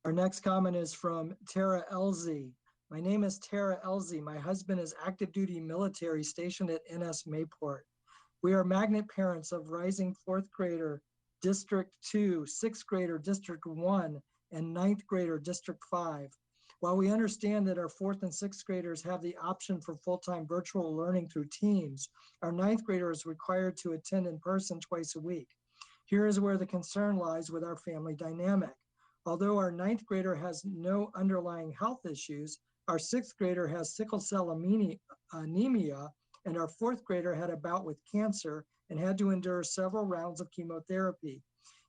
Our next comment is from Tara Elzy. My name is Tara Elzy. My husband is active duty military stationed at NS Mayport. We are magnet parents of rising 4th grader District 2, 6th grader District 1, and 9th grader District 5. While we understand that our 4th and 6th graders have the option for full-time virtual learning through Teams, our 9th grader is required to attend in person twice a week. Here is where the concern lies with our family dynamic. Although our 9th grader has no underlying health issues, our 6th grader has sickle cell anemia, and our 4th grader had a bout with cancer and had to endure several rounds of chemotherapy.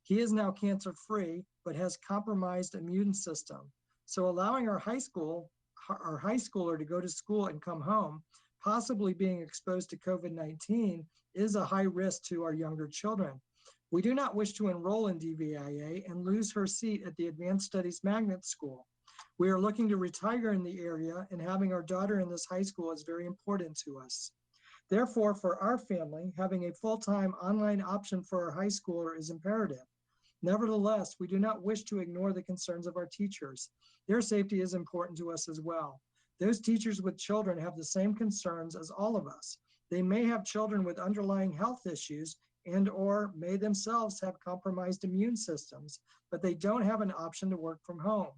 He is now cancer-free, but has compromised immune system. So allowing our high schooler to go to school and come home, possibly being exposed to COVID-19, is a high risk to our younger children. We do not wish to enroll in DVIA and lose her seat at the Advanced Studies Magnet School. We are looking to retire in the area, and having our daughter in this high school is very important to us. Therefore, for our family, having a full-time online option for our high schooler is imperative. Nevertheless, we do not wish to ignore the concerns of our teachers. Their safety is important to us as well. Those teachers with children have the same concerns as all of us. They may have children with underlying health issues and/or may themselves have compromised immune systems, but they don't have an option to work from home.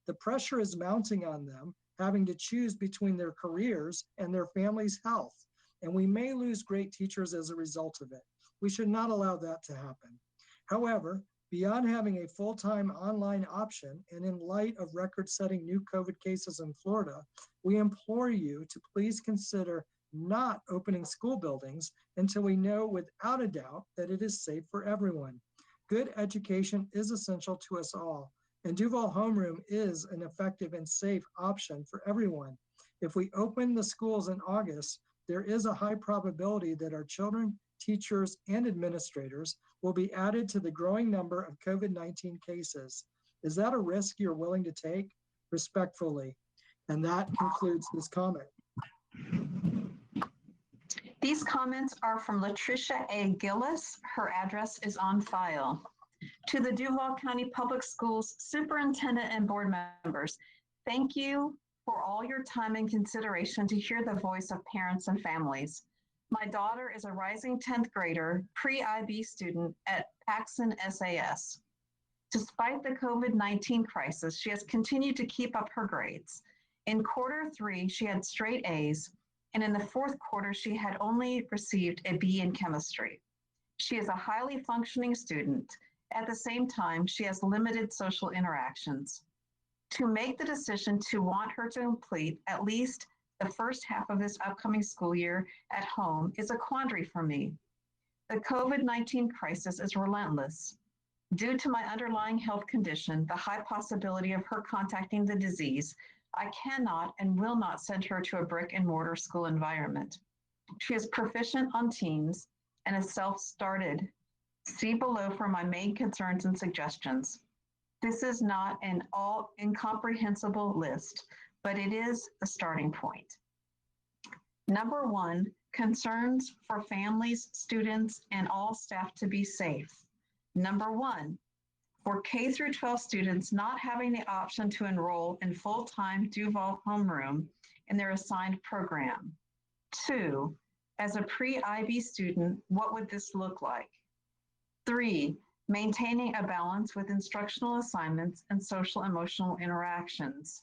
The pressure is mounting on them, having to choose between their careers and their family's health, and we may lose great teachers as a result of it. We should not allow that to happen. However, Beyond having a full-time online option, and in light of record-setting new COVID cases in Florida, we implore you to please consider not opening school buildings until we know without a doubt that it is safe for everyone. Good education is essential to us all, and Duval Homeroom is an effective and safe option for everyone. If we open the schools in August, there is a high probability that our children, teachers, and administrators will be added to the growing number of COVID-19 cases. Is that a risk you're willing to take? Respectfully. And that concludes this comment. These comments are from Latricia A. Gillis. Her address is on file. To the Duval County Public Schools Superintendent and board members, thank you for all your time and consideration to hear the voice of parents and families. My daughter is a rising 10th grader, pre-IB student at Paxson SAS. Despite the COVID-19 crisis, she has continued to keep up her grades. In Q3, she had straight A's, and in the fourth quarter, she had only received a B in chemistry. She is a highly functioning student. At the same time, she has limited social interactions. To make the decision to want her to complete at least the first half of this upcoming school year at home is a quandary for me. The COVID-19 crisis is relentless. Due to my underlying health condition, the high possibility of her contacting the disease, I cannot and will not send her to a brick and mortar school environment. She is proficient on Teams and is self-started. See below for my main concerns and suggestions. This is not an all incomprehensible list, but it is a starting point. Number one, concerns for families, students, and all staff to be safe. Number one, for K through 12 students not having the option to enroll in full-time Duval Homeroom in their assigned program. Two, as a pre-IB student, what would this look like? Three, maintaining a balance with instructional assignments and social emotional interactions.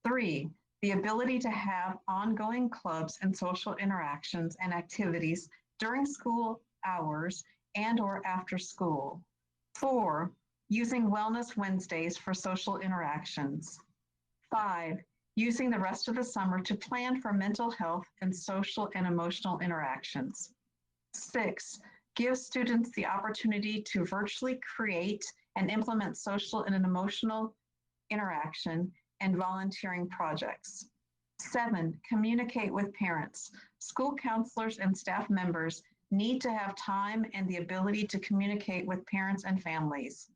Three, the ability to have ongoing clubs and social interactions and activities during school hours and or after school. Four, using Wellness Wednesdays for social interactions. Five, using the rest of the summer to plan for mental health and social and emotional interactions. Six, give students the opportunity to virtually create and implement social and emotional interaction and volunteering projects. Seven, communicate with parents. School counselors and staff members need to have time and the ability to communicate with parents and families.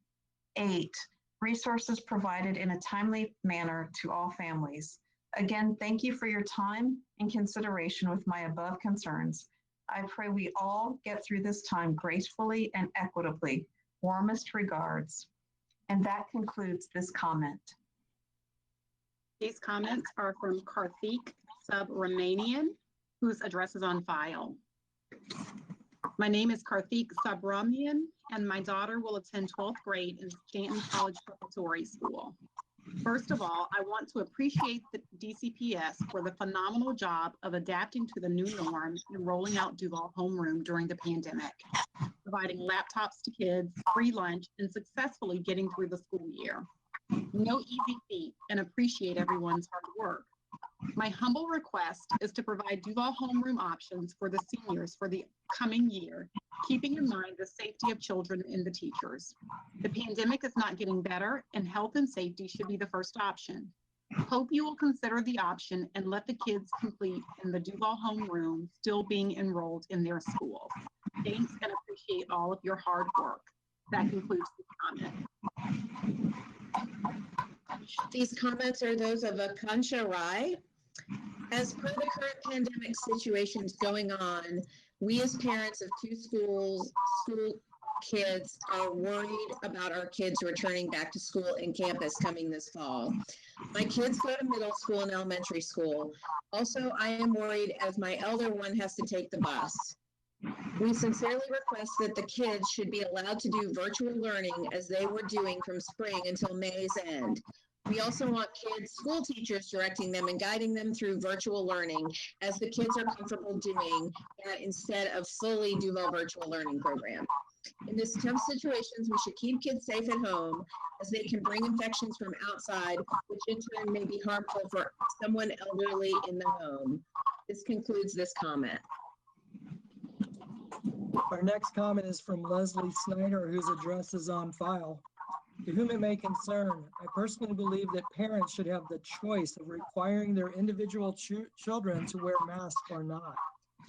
Eight, resources provided in a timely manner to all families. Again, thank you for your time and consideration with my above concerns. I pray we all get through this time gracefully and equitably. Warmest regards. And that concludes this comment. These comments are from Karthik Subramanian, whose address is on file. My name is Karthik Subramanian, and my daughter will attend 12th grade in Stanton College Preparatory School. First of all, I want to appreciate the DCPS for the phenomenal job of adapting to the new norm and rolling out Duval Homeroom during the pandemic, providing laptops to kids, free lunch, and successfully getting through the school year. No easy feat, and appreciate everyone's hard work. My humble request is to provide Duval Homeroom options for the seniors for the coming year, keeping in mind the safety of children and the teachers. The pandemic is not getting better, and health and safety should be the first option. Hope you will consider the option and let the kids complete in the Duval Homeroom still being enrolled in their schools. Thanks, and appreciate all of your hard work. That concludes the comment. These comments are those of Akansha Rai. As per the current pandemic situations going on, we as parents of two school kids are worried about our kids returning back to school and campus coming this fall. My kids go to middle school and elementary school. Also, I am worried as my elder one has to take the bus. We sincerely request that the kids should be allowed to do virtual learning as they were doing from spring until May's end. We also want school teachers directing them and guiding them through virtual learning as the kids are comfortable doing that instead of solely Duval virtual learning program. In this tough situations, we should keep kids safe at home as they can bring infections from outside, which in turn may be harmful for someone elderly in the home. This concludes this comment. Our next comment is from Leslie Snyder, whose address is on file. To whom it may concern, I personally believe that parents should have the choice of requiring their individual children to wear masks or not.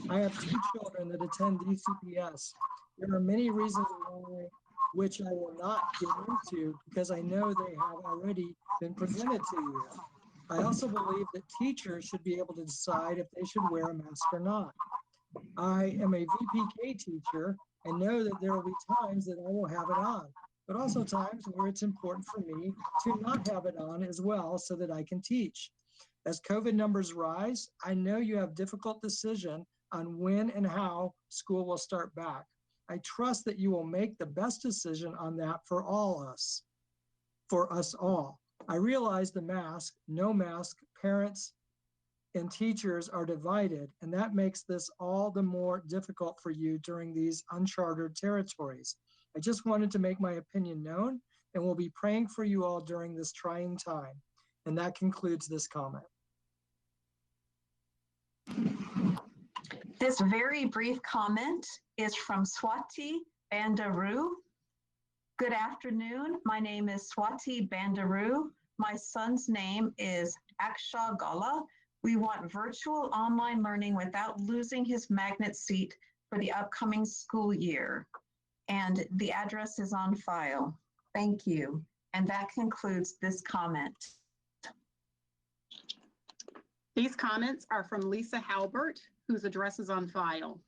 I have 2 children that attend DCPS. There are many reasons why, which I will not get into because I know they have already been presented to you. I also believe that teachers should be able to decide if they should wear a mask or not. I am a VPK teacher and know that there will be times that I will have it on, but also times where it's important for me to not have it on as well so that I can teach. As COVID numbers rise, I know you have difficult decision on when and how school will start back. I trust that you will make the best decision on that for us all. I realize the mask, no mask, parents and teachers are divided, and that makes this all the more difficult for you during these uncharted territories. I just wanted to make my opinion known and will be praying for you all during this trying time. And that concludes this comment. This very brief comment is from Swati Bandaru. Good afternoon. My name is Swati Bandaru. My son's name is Aksha Gala. We want virtual online learning without losing his magnet seat for the upcoming school year. And the address is on file. Thank you. And that concludes this comment. These comments are from Lisa Halbert, whose address is on file.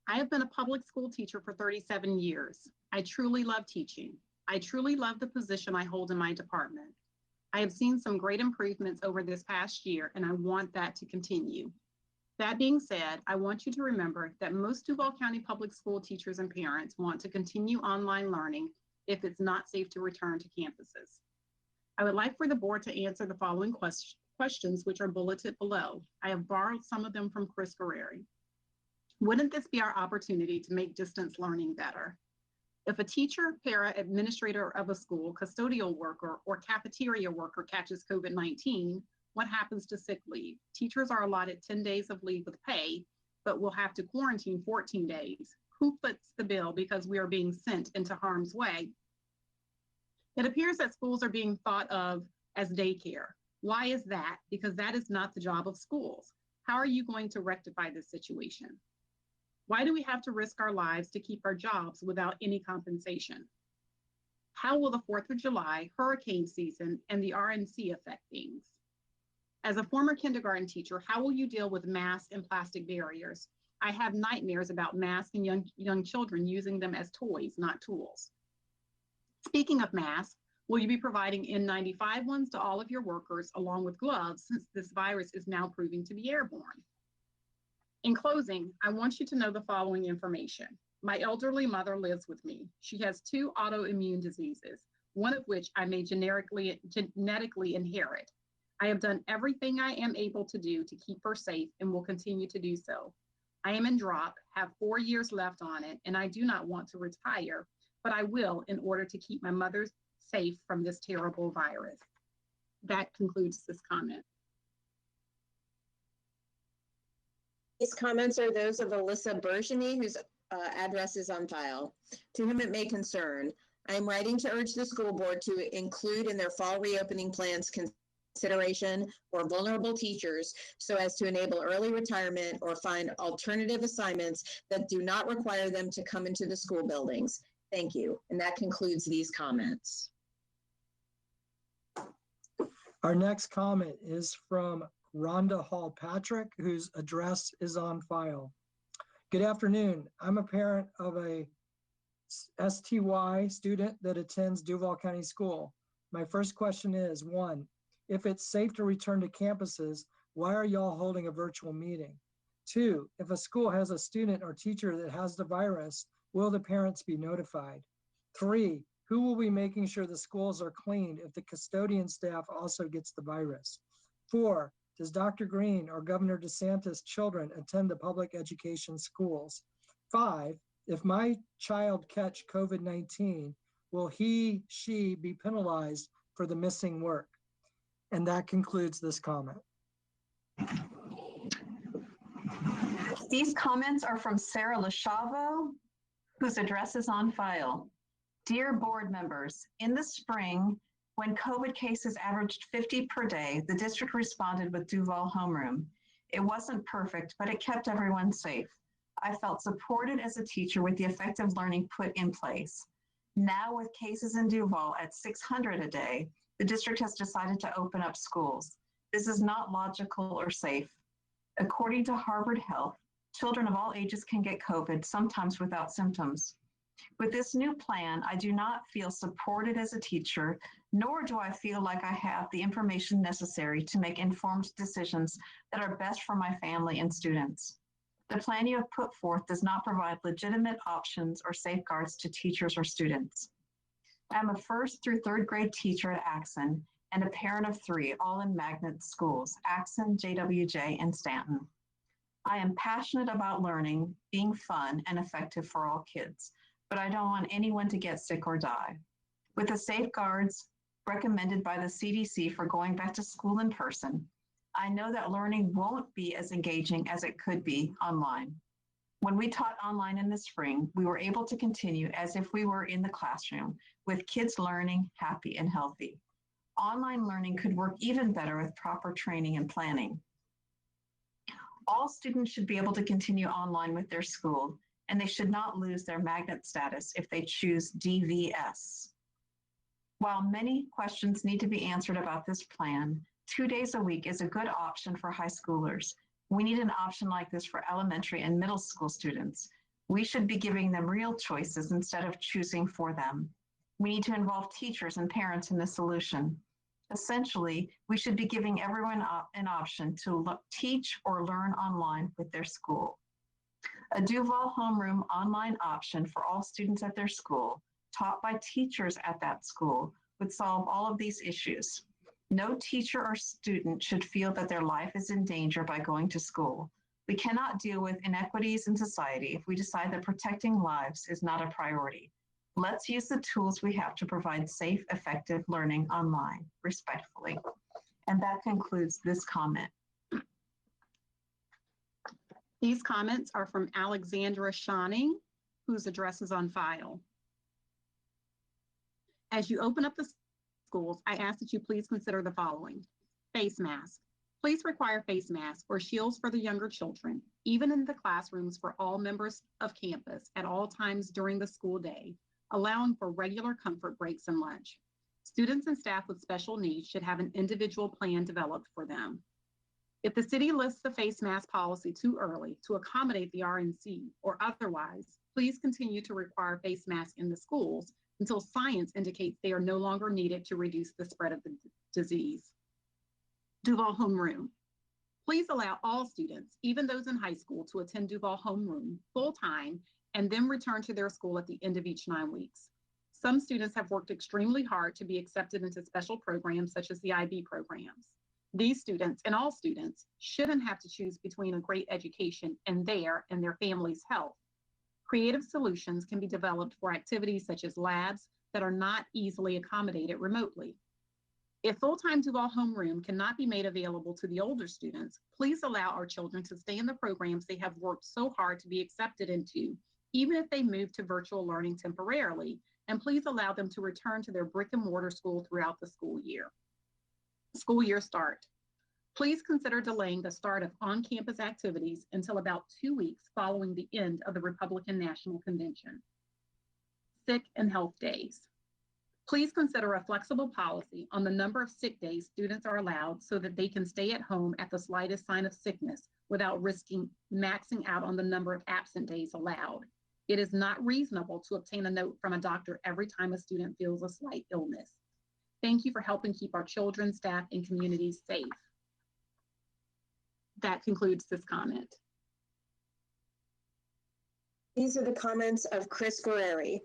I have been a public school teacher for 37 years. I truly love teaching. I truly love the position I hold in my department. I have seen some great improvements over this past year, and I want that to continue. That being said, I want you to remember that most Duval County public school teachers and parents want to continue online learning if it's not safe to return to campuses. I would like for the board to answer the following questions, which are bulleted below. I have borrowed some of them from Chris Guerreri. Wouldn't this be our opportunity to make distance learning better? If a teacher, para, administrator of a school, custodial worker, or cafeteria worker catches COVID-19, what happens to sick leave? Teachers are allotted 10 days of leave with pay, but will have to quarantine 14 days. Who foots the bill because we are being sent into harm's way? It appears that schools are being thought of as daycare. Why is that? Because that is not the job of schools. How are you going to rectify this situation? Why do we have to risk our lives to keep our jobs without any compensation? How will the 4th of July, hurricane season, and the RNC affect things? As a former kindergarten teacher, how will you deal with masks and plastic barriers? I have nightmares about masks and young children using them as toys, not tools. Speaking of masks, will you be providing N95 ones to all of your workers along with gloves since this virus is now proving to be airborne? In closing, I want you to know the following information. My elderly mother lives with me. She has 2 autoimmune diseases, one of which I may genetically inherit. I have done everything I am able to do to keep her safe and will continue to do so. I am in drop, have 4 years left on it, and I do not want to retire, but I will in order to keep my mother safe from this terrible virus. That concludes this comment. These comments are those of Alyssa Bergeny, whose address is on file. To whom it may concern, I am writing to urge the school board to include in their fall reopening plans consideration for vulnerable teachers so as to enable early retirement or find alternative assignments that do not require them to come into the school buildings. Thank you. And that concludes these comments. Our next comment is from Rhonda Hall Patrick, whose address is on file. Good afternoon. I'm a parent of a STY student that attends Duval County School. My first question is, 1, if it's safe to return to campuses, why are y'all holding a virtual meeting? 2, if a school has a student or teacher that has the virus, will the parents be notified? 3, Who will be making sure the schools are clean if the custodian staff also gets the virus? 4, does Dr. Green or Governor DeSantis' children attend the public education schools? 5, if my child catch COVID-19, will he, she be penalized for the missing work? And that concludes this comment. These comments are from Sarah LaChavo, whose address is on file. Dear board members, in the spring, when COVID cases averaged 50 per day, the district responded with Duval homeroom. It wasn't perfect, but it kept everyone safe. I felt supported as a teacher with the effective learning put in place. Now with cases in Duval at 600 a day, the district has decided to open up schools. This is not logical or safe. According to Harvard Health, children of all ages can get COVID, sometimes without symptoms. With this new plan, I do not feel supported as a teacher, nor do I feel like I have the information necessary to make informed decisions that are best for my family and students. The plan you have put forth does not provide legitimate options or safeguards to teachers or students. I'm a 1st through 3rd grade teacher at Axon and a parent of 3, all in magnet schools, Axon, JWJ, and Stanton. I am passionate about learning, being fun and effective for all kids, but I don't want anyone to get sick or die. With the safeguards recommended by the CDC for going back to school in person, I know that learning won't be as engaging as it could be online. When we taught online in the spring, we were able to continue as if we were in the classroom with kids learning, happy and healthy. Online learning could work even better with proper training and planning. All students should be able to continue online with their school, and they should not lose their magnet status if they choose DVS. While many questions need to be answered about this plan, 2 days a week is a good option for high schoolers. We need an option like this for elementary and middle school students. We should be giving them real choices instead of choosing for them. We need to involve teachers and parents in the solution. Essentially, we should be giving everyone an option to teach or learn online with their school. A Duval homeroom online option for all students at their school, taught by teachers at that school, would solve all of these issues. No teacher or student should feel that their life is in danger by going to school. We cannot deal with inequities in society if we decide that protecting lives is not a priority. Let's use the tools we have to provide safe, effective learning online, respectfully. And that concludes this comment. These comments are from Alexandra Shawning, whose address is on file. As you open up the schools, I ask that you please consider the following. Face mask. Please require face masks or shields for the younger children, even in the classrooms for all members of campus at all times during the school day, allowing for regular comfort breaks and lunch. Students and staff with special needs should have an individual plan developed for them. If the city lifts the face mask policy too early to accommodate the RNC or otherwise, please continue to require face masks in the schools until science indicates they are no longer needed to reduce the spread of the disease. Duval homeroom. Please allow all students, even those in high school, to attend Duval homeroom full-time and then return to their school at the end of each 9 weeks. Some students have worked extremely hard to be accepted into special programs such as the IB programs. These students and all students shouldn't have to choose between a great education and their family's health. Creative solutions can be developed for activities such as labs that are not easily accommodated remotely. If full-time Duval homeroom cannot be made available to the older students, please allow our children to stay in the programs they have worked so hard to be accepted into, even if they move to virtual learning temporarily, and please allow them to return to their brick and mortar school throughout the school year. School year start. Please consider delaying the start of on-campus activities until about 2 weeks following the end of the Republican National Convention. Sick and health days. Please consider a flexible policy on the number of sick days students are allowed so that they can stay at home at the slightest sign of sickness without risking maxing out on the number of absent days allowed. It is not reasonable to obtain a note from a doctor every time a student feels a slight illness. Thank you for helping keep our children, staff, and communities safe. That concludes this comment. These are the comments of Chris Guerreri.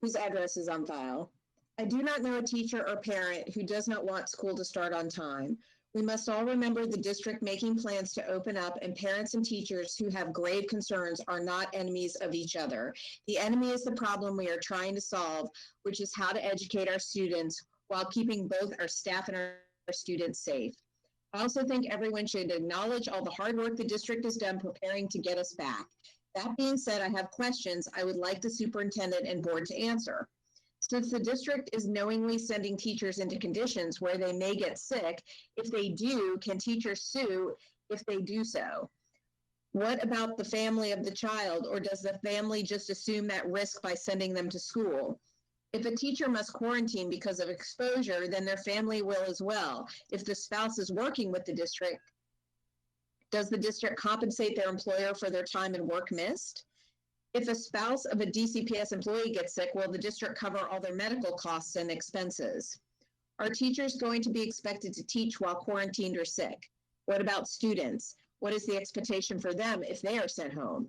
whose address is on file. I do not know a teacher or parent who does not want school to start on time. We must all remember the district making plans to open up, and parents and teachers who have grave concerns are not enemies of each other. The enemy is the problem we are trying to solve, which is how to educate our students while keeping both our staff and our students safe. I also think everyone should acknowledge all the hard work the district has done preparing to get us back. That being said, I have questions I would like the superintendent and board to answer. Since the district is knowingly sending teachers into conditions where they may get sick, if they do, can teachers sue if they do so? What about the family of the child, or does the family just assume that risk by sending them to school? If a teacher must quarantine because of exposure, then their family will as well. If the spouse is working with the district, does the district compensate their employer for their time and work missed? If a spouse of a DCPS employee gets sick, will the district cover all their medical costs and expenses? Are teachers going to be expected to teach while quarantined or sick? What about students? What is the expectation for them if they are sent home?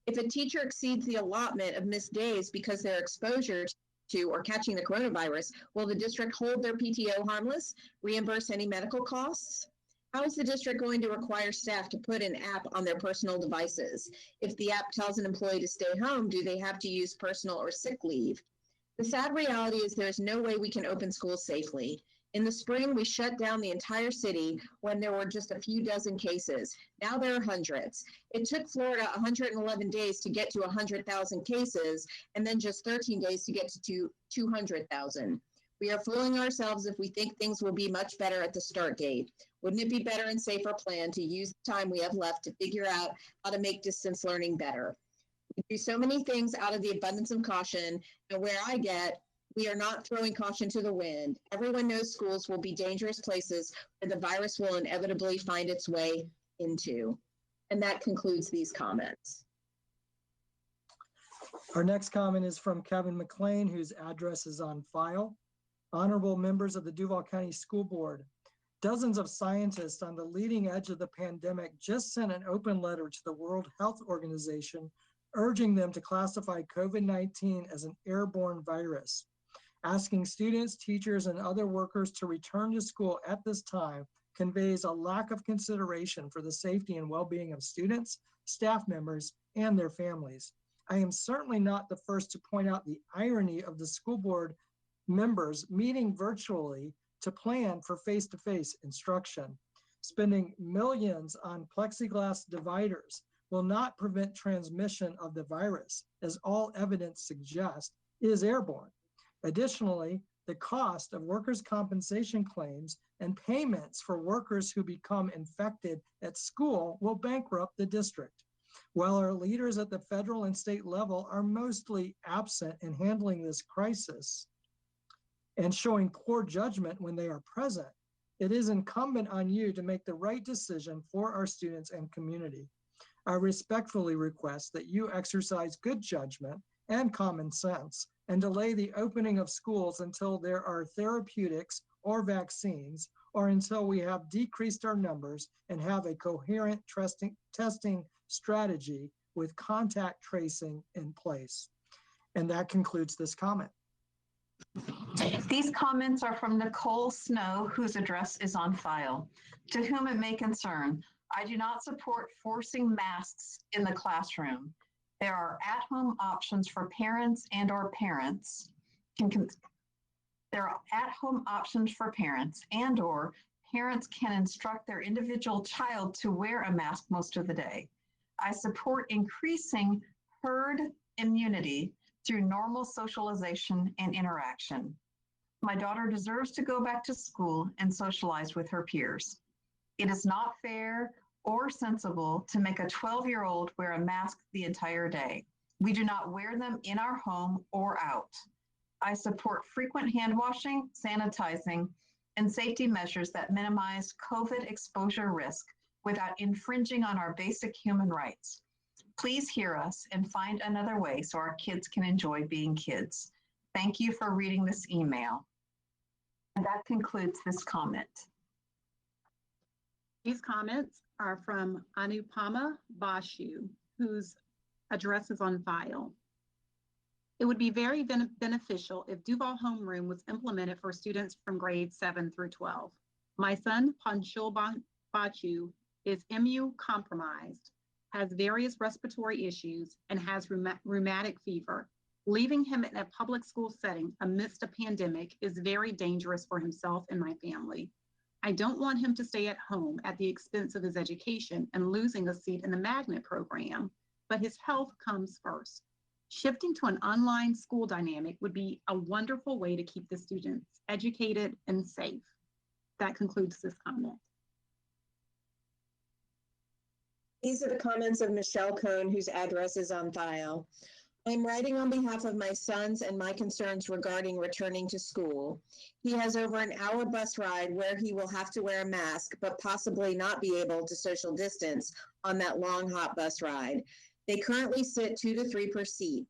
If a teacher exceeds the allotment of missed days because their exposure to or catching the coronavirus, will the district hold their PTO harmless, reimburse any medical costs? How is the district going to require staff to put an app on their personal devices? If the app tells an employee to stay home, do they have to use personal or sick leave? The sad reality is there is no way we can open schools safely. In the spring, we shut down the entire city when there were just a few dozen cases. Now there are hundreds. It took Florida 111 days to get to 100,000 cases, and then just 13 days to get to 200,000. We are fooling ourselves if we think things will be much better at the start date. Wouldn't it be better and safer plan to use the time we have left to figure out how to make distance learning better? We do so many things out of the abundance of caution, and where I get, we are not throwing caution to the wind. Everyone knows schools will be dangerous places where the virus will inevitably find its way into. And that concludes these comments. Our next comment is from Kevin McLean, whose address is on file. Honorable members of the Duval County School Board, dozens of scientists on the leading edge of the pandemic just sent an open letter to the World Health Organization urging them to classify COVID-19 as an airborne virus. Asking students, teachers, and other workers to return to school at this time conveys a lack of consideration for the safety and well-being of students, staff members, and their families. I am certainly not the first to point out the irony of the school board members meeting virtually to plan for face-to-face instruction. Spending millions on plexiglass dividers will not prevent transmission of the virus, as all evidence suggests is airborne. Additionally, the cost of workers' compensation claims and payments for workers who become infected at school will bankrupt the district. While our leaders at the federal and state level are mostly absent in handling this crisis and showing poor judgment when they are present, it is incumbent on you to make the right decision for our students and community. I respectfully request that you exercise good judgment and common sense and delay the opening of schools until there are therapeutics or vaccines, or until we have decreased our numbers and have a coherent testing strategy with contact tracing in place. And that concludes this comment. These comments are from Nicole Snow, whose address is on file. To whom it may concern, I do not support forcing masks in the classroom. There are at-home options for parents and/or there are at-home options for parents and/or parents can instruct their individual child to wear a mask most of the day. I support increasing herd immunity through normal socialization and interaction. My daughter deserves to go back to school and socialize with her peers. It is not fair or sensible to make a 12-year-old wear a mask the entire day. We do not wear them in our home or out. I support frequent hand washing, sanitizing, and safety measures that minimize COVID exposure risk without infringing on our basic human rights. Please hear us and find another way so our kids can enjoy being kids. Thank you for reading this email. And that concludes this comment. These comments are from Anupama Bashu, whose address is on file. It would be very beneficial if Duval homeroom was implemented for students from grades 7 through 12. My son, Panchul Bachu, is MU compromised, has various respiratory issues, and has rheumatic fever. Leaving him in a public school setting amidst a pandemic is very dangerous for himself and my family. I don't want him to stay at home at the expense of his education and losing a seat in the magnet program, but his health comes first. Shifting to an online school dynamic would be a wonderful way to keep the students educated and safe. That concludes this comment. These are the comments of Michelle Cohn, whose address is on file. I'm writing on behalf of my sons and my concerns regarding returning to school. He has over an hour bus ride where he will have to wear a mask, but possibly not be able to social distance on that long, hot bus ride. They currently sit 2 to 3 per seat.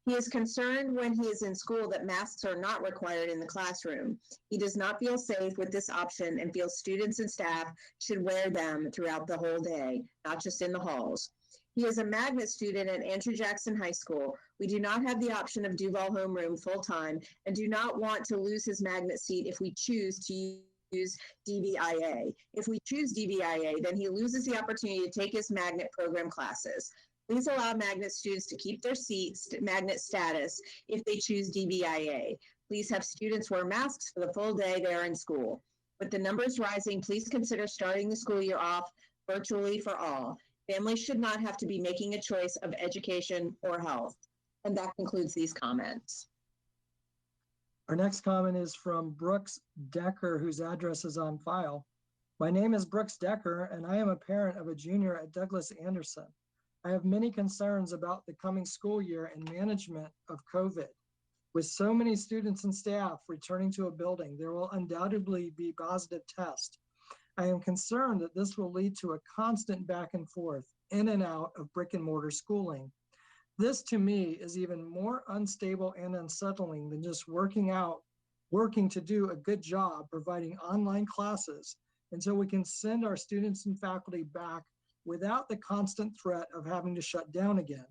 He is concerned when he is in school that masks are not required in the classroom. He does not feel safe with this option and feels students and staff should wear them throughout the whole day, not just in the halls. He is a magnet student at Andrew Jackson High School. We do not have the option of Duval homeroom full-time and do not want to lose his magnet seat if we choose to use DVIA. If we choose DVIA, then he loses the opportunity to take his magnet program classes. Please allow magnet students to keep their seats magnet status if they choose DVIA. Please have students wear masks for the full day they are in school. With the numbers rising, please consider starting the school year off virtually for all. Families should not have to be making a choice of education or health. And that concludes these comments. Our next comment is from Brooks Decker, whose address is on file. My name is Brooks Decker, and I am a parent of a junior at Douglas Anderson. I have many concerns about the coming school year and management of COVID. With so many students and staff returning to a building, there will undoubtedly be positive tests. I am concerned that this will lead to a constant back and forth, in and out of brick and mortar schooling. This to me is even more unstable and unsettling than just working to do a good job providing online classes until we can send our students and faculty back without the constant threat of having to shut down again.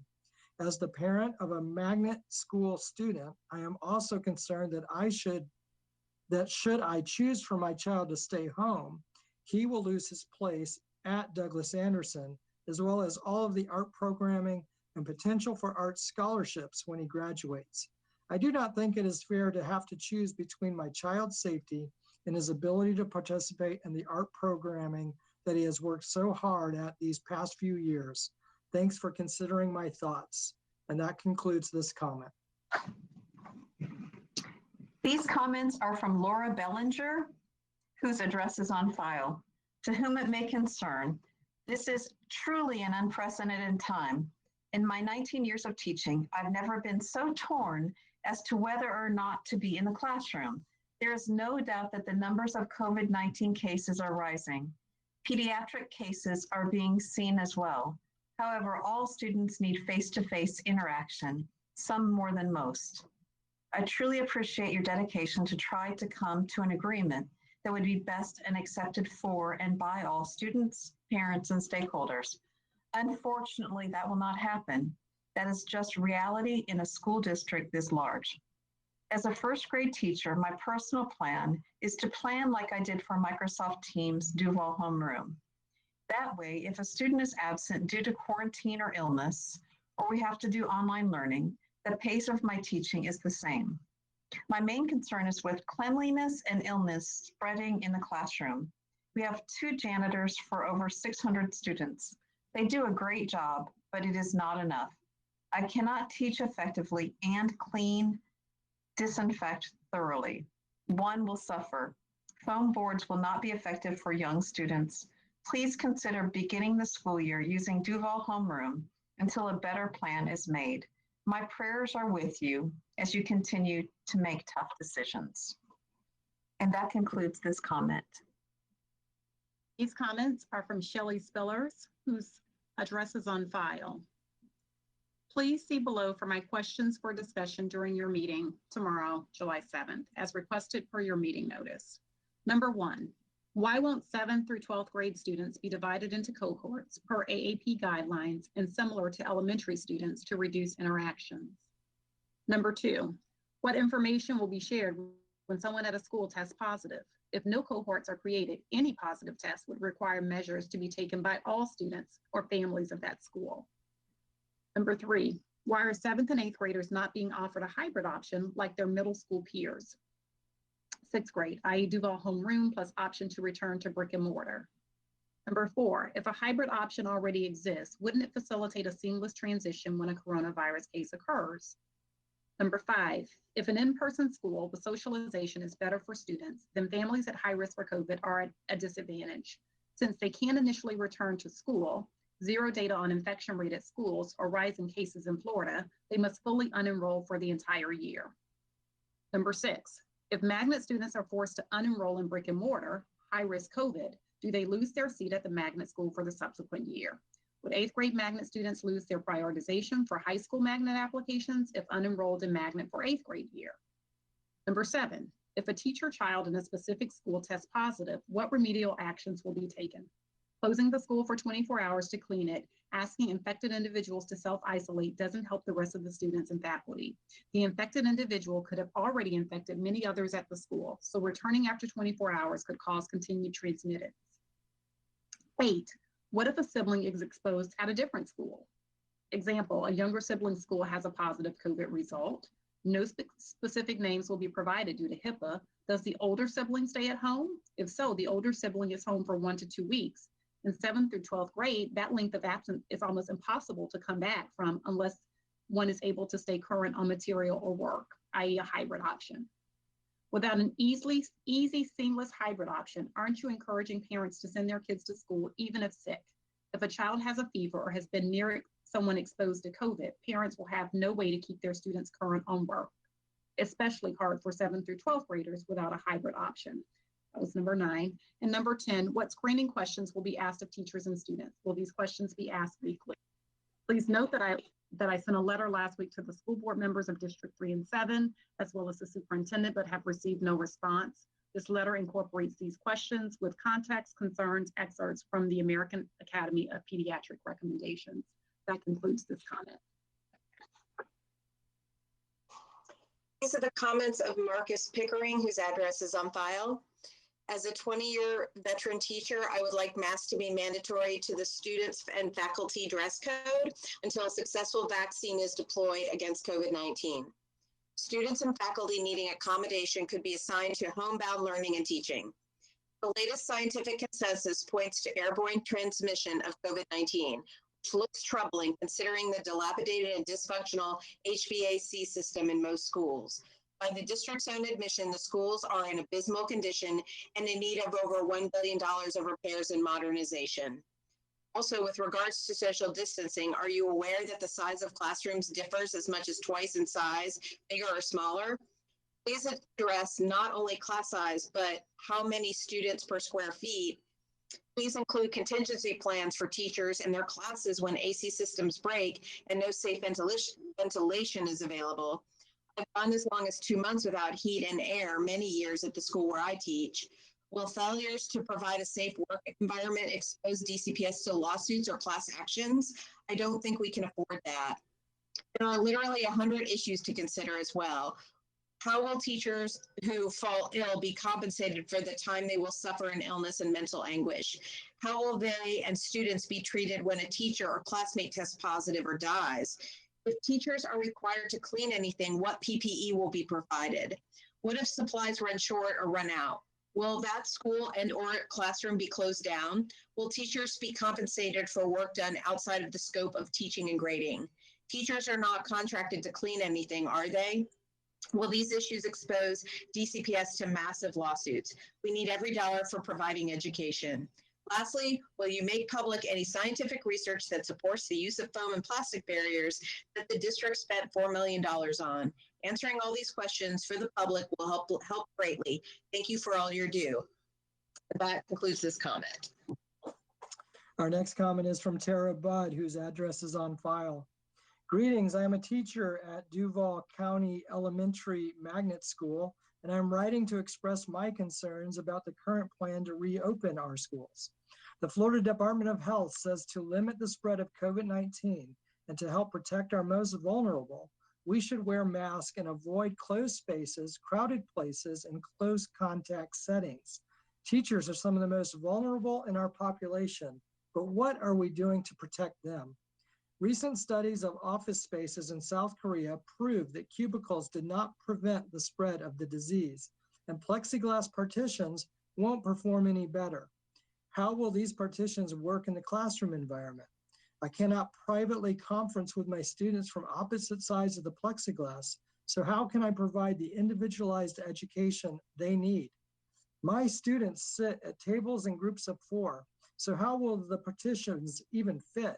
As the parent of a magnet school student, I am also concerned that should I choose for my child to stay home, he will lose his place at Douglas Anderson, as well as all of the art programming and potential for art scholarships when he graduates. I do not think it is fair to have to choose between my child's safety and his ability to participate in the art programming that he has worked so hard at these past few years. Thanks for considering my thoughts. And that concludes this comment. These comments are from Laura Bellinger, whose address is on file. To whom it may concern, this is truly an unprecedented time. In my 19 years of teaching, I've never been so torn as to whether or not to be in the classroom. There is no doubt that the numbers of COVID-19 cases are rising. Pediatric cases are being seen as well. However, all students need face-to-face interaction, some more than most. I truly appreciate your dedication to try to come to an agreement that would be best and accepted for and by all students, parents, and stakeholders. Unfortunately, that will not happen. That is just reality in a school district this large. As a first grade teacher, my personal plan is to plan like I did for Microsoft Teams Duval homeroom. That way, if a student is absent due to quarantine or illness, or we have to do online learning, the pace of my teaching is the same. My main concern is with cleanliness and illness spreading in the classroom. We have 2 janitors for over 600 students. They do a great job, but it is not enough. I cannot teach effectively and clean, disinfect thoroughly. One will suffer. Foam boards will not be effective for young students. Please consider beginning the school year using Duval homeroom until a better plan is made. My prayers are with you as you continue to make tough decisions. And that concludes this comment. These comments are from Shelley Spillers, whose address is on file. Please see below for my questions for discussion during your meeting tomorrow, July 7th, as requested per your meeting notice. Number 1, why won't 7th through 12th grade students be divided into cohorts per AAP guidelines and similar to elementary students to reduce interactions? Number 2, what information will be shared when someone at a school tests positive? If no cohorts are created, any positive test would require measures to be taken by all students or families of that school. Number 3, why are 7th and 8th graders not being offered a hybrid option like their middle school peers? 6th grade, i.e. Duval homeroom plus option to return to brick and mortar. Number 4, if a hybrid option already exists, wouldn't it facilitate a seamless transition when a coronavirus case occurs? Number 5, if an in-person school with socialization is better for students, then families at high risk for COVID are at a disadvantage. Since they can't initially return to school, zero data on infection rate at schools, or rise in cases in Florida, they must fully unenroll for the entire year. Number 6, if magnet students are forced to unenroll in brick and mortar, high risk COVID, do they lose their seat at the magnet school for the subsequent year? Would 8th grade magnet students lose their prioritization for high school magnet applications if unenrolled in magnet for 8th grade year? Number 7, if a teacher child in a specific school tests positive, what remedial actions will be taken? Closing the school for 24 hours to clean it, asking infected individuals to self-isolate doesn't help the rest of the students and faculty. The infected individual could have already infected many others at the school, so returning after 24 hours could cause continued transmittance. 8, what if a sibling is exposed at a different school? Example, a younger sibling school has a positive COVID result. No specific names will be provided due to HIPAA. Does the older sibling stay at home? If so, the older sibling is home for 1 to 2 weeks. In 7th through 12th grade, that length of absence is almost impossible to come back from unless one is able to stay current on material or work, i.e. a hybrid option. Without an easy, seamless hybrid option, aren't you encouraging parents to send their kids to school even if sick? If a child has a fever or has been near someone exposed to COVID, parents will have no way to keep their students current on work, especially hard for 7th through 12th graders without a hybrid option. That was number 9. And number 10, what screening questions will be asked of teachers and students? Will these questions be asked weekly? Please note that I sent a letter last week to the school board members of District 3 and 7, as well as the superintendent, but have received no response. This letter incorporates these questions with context, concerns, excerpts from the American Academy of Pediatric recommendations. That concludes this comment. These are the comments of Marcus Pickering, whose address is on file. As a 20-year veteran teacher, I would like masks to be mandatory to the students and faculty dress code until a successful vaccine is deployed against COVID-19. Students and faculty needing accommodation could be assigned to homebound learning and teaching. The latest scientific consensus points to airborne transmission of COVID-19, which looks troubling considering the dilapidated and dysfunctional HVAC system in most schools. By the district's own admission, the schools are in abysmal condition and in need of over $1 billion of repairs and modernization. Also, with regards to social distancing, are you aware that the size of classrooms differs as much as twice in size, bigger or smaller? Please address not only class size, but how many students per square feet. Please include contingency plans for teachers and their classes when AC systems break and no safe ventilation is available. I've gone as long as 2 months without heat and air many years at the school where I teach. Will failures to provide a safe work environment expose DCPS to lawsuits or class actions? I don't think we can afford that. There are literally 100 issues to consider as well. How will teachers who fall ill be compensated for the time they will suffer in illness and mental anguish? How will they and students be treated when a teacher or classmate tests positive or dies? If teachers are required to clean anything, what PPE will be provided? What if supplies run short or run out? Will that school and or classroom be closed down? Will teachers be compensated for work done outside of the scope of teaching and grading? Teachers are not contracted to clean anything, are they? Will these issues expose DCPS to massive lawsuits? We need every dollar for providing education. Lastly, will you make public any scientific research that supports the use of foam and plastic barriers that the district spent $4 million on? Answering all these questions for the public will help greatly. Thank you for all your do. That concludes this comment. Our next comment is from Tara Budd, whose address is on file. Greetings, I am a teacher at Duval County Elementary Magnet School, and I'm writing to express my concerns about the current plan to reopen our schools. The Florida Department of Health says to limit the spread of COVID-19 and to help protect our most vulnerable, we should wear masks and avoid closed spaces, crowded places, and close contact settings. Teachers are some of the most vulnerable in our population, but what are we doing to protect them? Recent studies of office spaces in South Korea prove that cubicles did not prevent the spread of the disease, and plexiglass partitions won't perform any better. How will these partitions work in the classroom environment? I cannot privately conference with my students from opposite sides of the plexiglass, so how can I provide the individualized education they need? My students sit at tables in groups of 4, so how will the partitions even fit?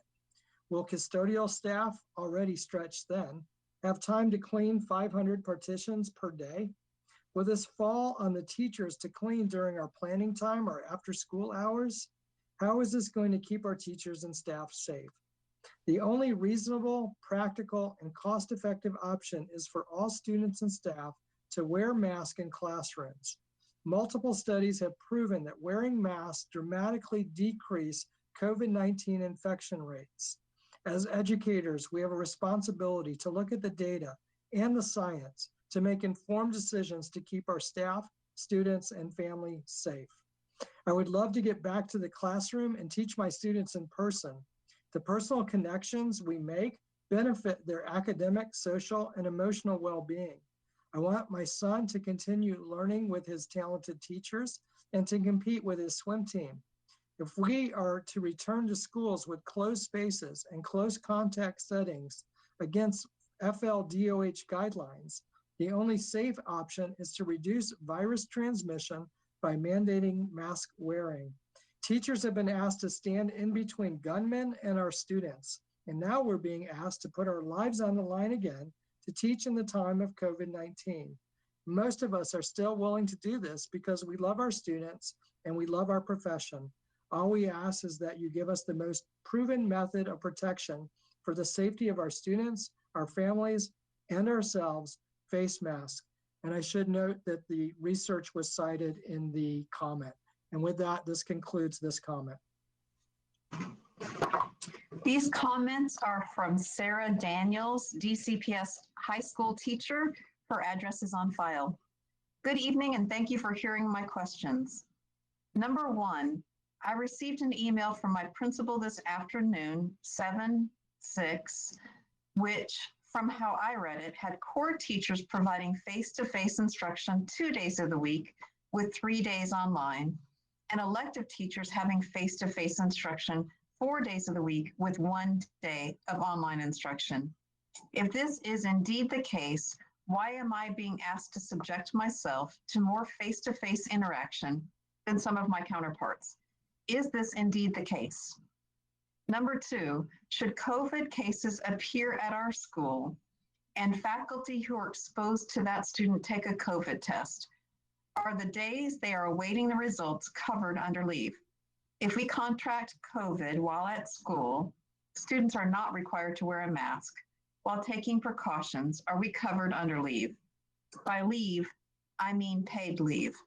Will custodial staff, already stretched thin, have time to clean 500 partitions per day? Will this fall on the teachers to clean during our planning time or after school hours? How is this going to keep our teachers and staff safe? The only reasonable, practical, and cost-effective option is for all students and staff to wear masks in classrooms. Multiple studies have proven that wearing masks dramatically decrease COVID-19 infection rates. As educators, we have a responsibility to look at the data and the science to make informed decisions to keep our staff, students, and family safe. I would love to get back to the classroom and teach my students in person. The personal connections we make benefit their academic, social, and emotional well-being. I want my son to continue learning with his talented teachers and to compete with his swim team. If we are to return to schools with closed spaces and close contact settings against FLDOH guidelines, the only safe option is to reduce virus transmission by mandating mask wearing. Teachers have been asked to stand in between gunmen and our students, and now we're being asked to put our lives on the line again to teach in the time of COVID-19. Most of us are still willing to do this because we love our students and we love our profession. All we ask is that you give us the most proven method of protection for the safety of our students, our families, and ourselves, face masks. And I should note that the research was cited in the comment. And with that, this concludes this comment. These comments are from Sarah Daniels, DCPS high school teacher. Her address is on file. Good evening, and thank you for hearing my questions. Number 1, I received an email from my principal this afternoon, 7/6, which, from how I read it, had core teachers providing face-to-face instruction 2 days of the week with 3 days online, and elective teachers having face-to-face instruction 4 days of the week with 1 day of online instruction. If this is indeed the case, why am I being asked to subject myself to more face-to-face interaction than some of my counterparts? Is this indeed the case? Number 2, should COVID cases appear at our school and faculty who are exposed to that student take a COVID test, are the days they are awaiting the results covered under leave? If we contract COVID while at school, students are not required to wear a mask. While taking precautions, are we covered under leave? By leave, I mean paid leave.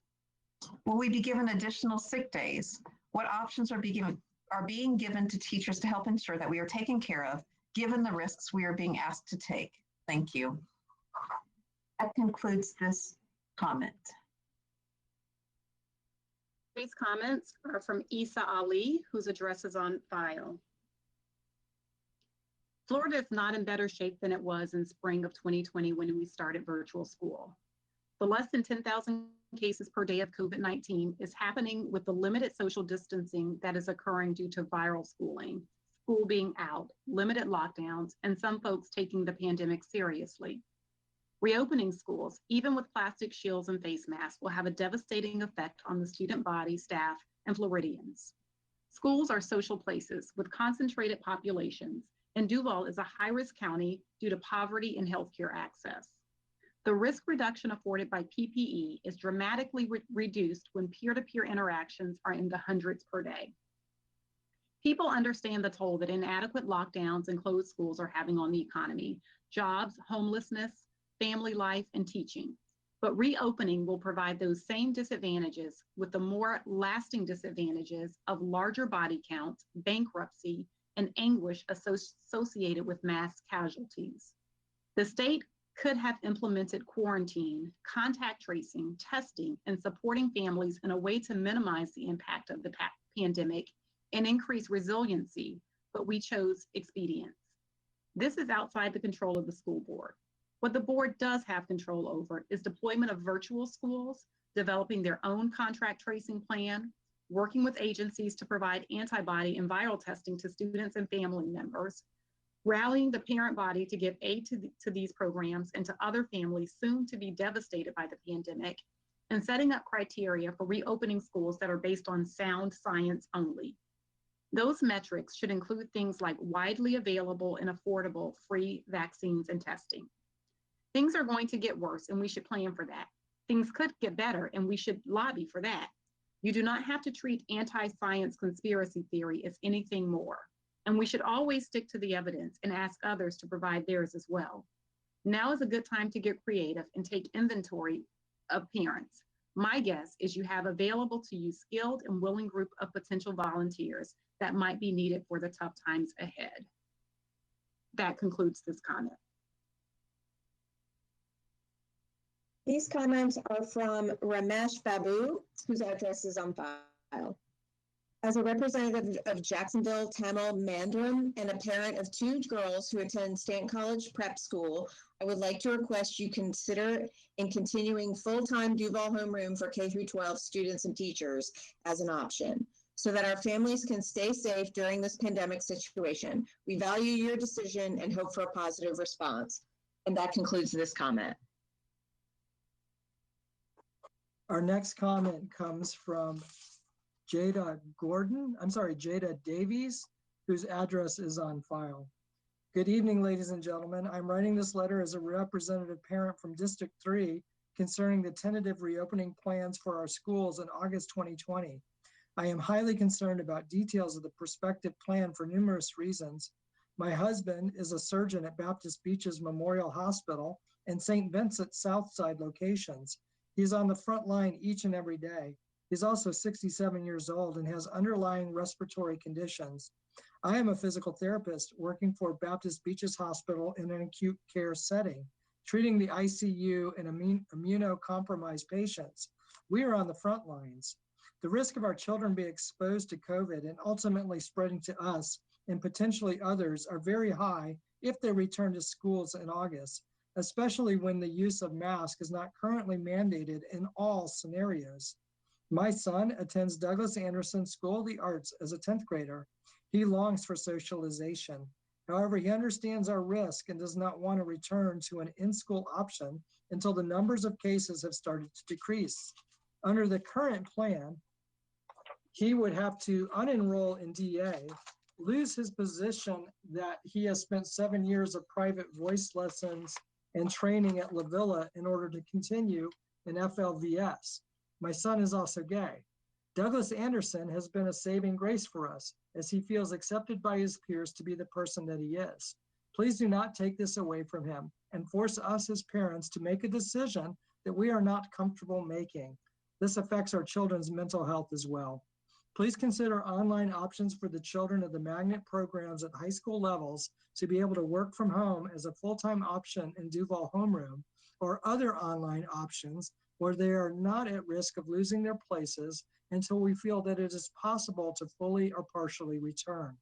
Will we be given additional sick days? What options are being given to teachers to help ensure that we are taken care of, given the risks we are being asked to take? Thank you. That concludes this comment. These comments are from Isa Ali, whose address is on file. Florida is not in better shape than it was in spring of 2020 when we started virtual school. The less than 10,000 cases per day of COVID-19 is happening with the limited social distancing that is occurring due to viral schooling, school being out, limited lockdowns, and some folks taking the pandemic seriously. Reopening schools, even with plastic shields and face masks, will have a devastating effect on the student body, staff, and Floridians. Schools are social places with concentrated populations, and Duval is a high-risk county due to poverty and healthcare access. The risk reduction afforded by PPE is dramatically reduced when peer-to-peer interactions are in the hundreds per day. People understand the toll that inadequate lockdowns and closed schools are having on the economy, jobs, homelessness, family life, and teaching. But reopening will provide those same disadvantages with the more lasting disadvantages of larger body counts, bankruptcy, and anguish associated with mass casualties. The state could have implemented quarantine, contact tracing, testing, and supporting families in a way to minimize the impact of the pandemic and increase resiliency, but we chose expedience. This is outside the control of the school board. What the board does have control over is deployment of virtual schools, developing their own contract tracing plan, working with agencies to provide antibody and viral testing to students and family members, rallying the parent body to give aid to these programs and to other families soon to be devastated by the pandemic, and setting up criteria for reopening schools that are based on sound science only. Those metrics should include things like widely available and affordable free vaccines and testing. Things are going to get worse, and we should plan for that. Things could get better, and we should lobby for that. You do not have to treat anti-science conspiracy theory as anything more. And we should always stick to the evidence and ask others to provide theirs as well. Now is a good time to get creative and take inventory of parents. My guess is you have available to you skilled and willing group of potential volunteers that might be needed for the tough times ahead. That concludes this comment. These comments are from Ramesh Babu, whose address is on file. As a representative of Jacksonville Tamil Mandarin and a parent of 2 girls who attend Stanton College Prep School, I would like to request you consider in continuing full-time Duval homeroom for K-12 students and teachers as an option, so that our families can stay safe during this pandemic situation. We value your decision and hope for a positive response. And that concludes this comment. Our next comment comes from Jada Davies, whose address is on file. Good evening, ladies and gentlemen. I'm writing this letter as a representative parent from District 3 concerning the tentative reopening plans for our schools in August 2020. I am highly concerned about details of the prospective plan for numerous reasons. My husband is a surgeon at Baptist Beaches Memorial Hospital and St. Vincent Southside locations. He's on the front line each and every day. He's also 67 years old and has underlying respiratory conditions. I am a physical therapist working for Baptist Beaches Hospital in an acute care setting, treating the ICU and immunocompromised patients. We are on the front lines. The risk of our children being exposed to COVID and ultimately spreading to us and potentially others are very high if they return to schools in August, especially when the use of masks is not currently mandated in all scenarios. My son attends Douglas Anderson School of the Arts as a 10th grader. He longs for socialization. However, he understands our risk and does not want to return to an in-school option until the numbers of cases have started to decrease. Under the current plan, he would have to unenroll in DA, lose his position that he has spent 7 years of private voice lessons and training at La Villa in order to continue in FLVS. My son is also gay. Douglas Anderson has been a saving grace for us as he feels accepted by his peers to be the person that he is. Please do not take this away from him and force us as parents to make a decision that we are not comfortable making. This affects our children's mental health as well. Please consider online options for the children of the magnet programs at high school levels to be able to work from home as a full-time option in Duval homeroom, or other online options where they are not at risk of losing their places until we feel that it is possible to fully or partially return.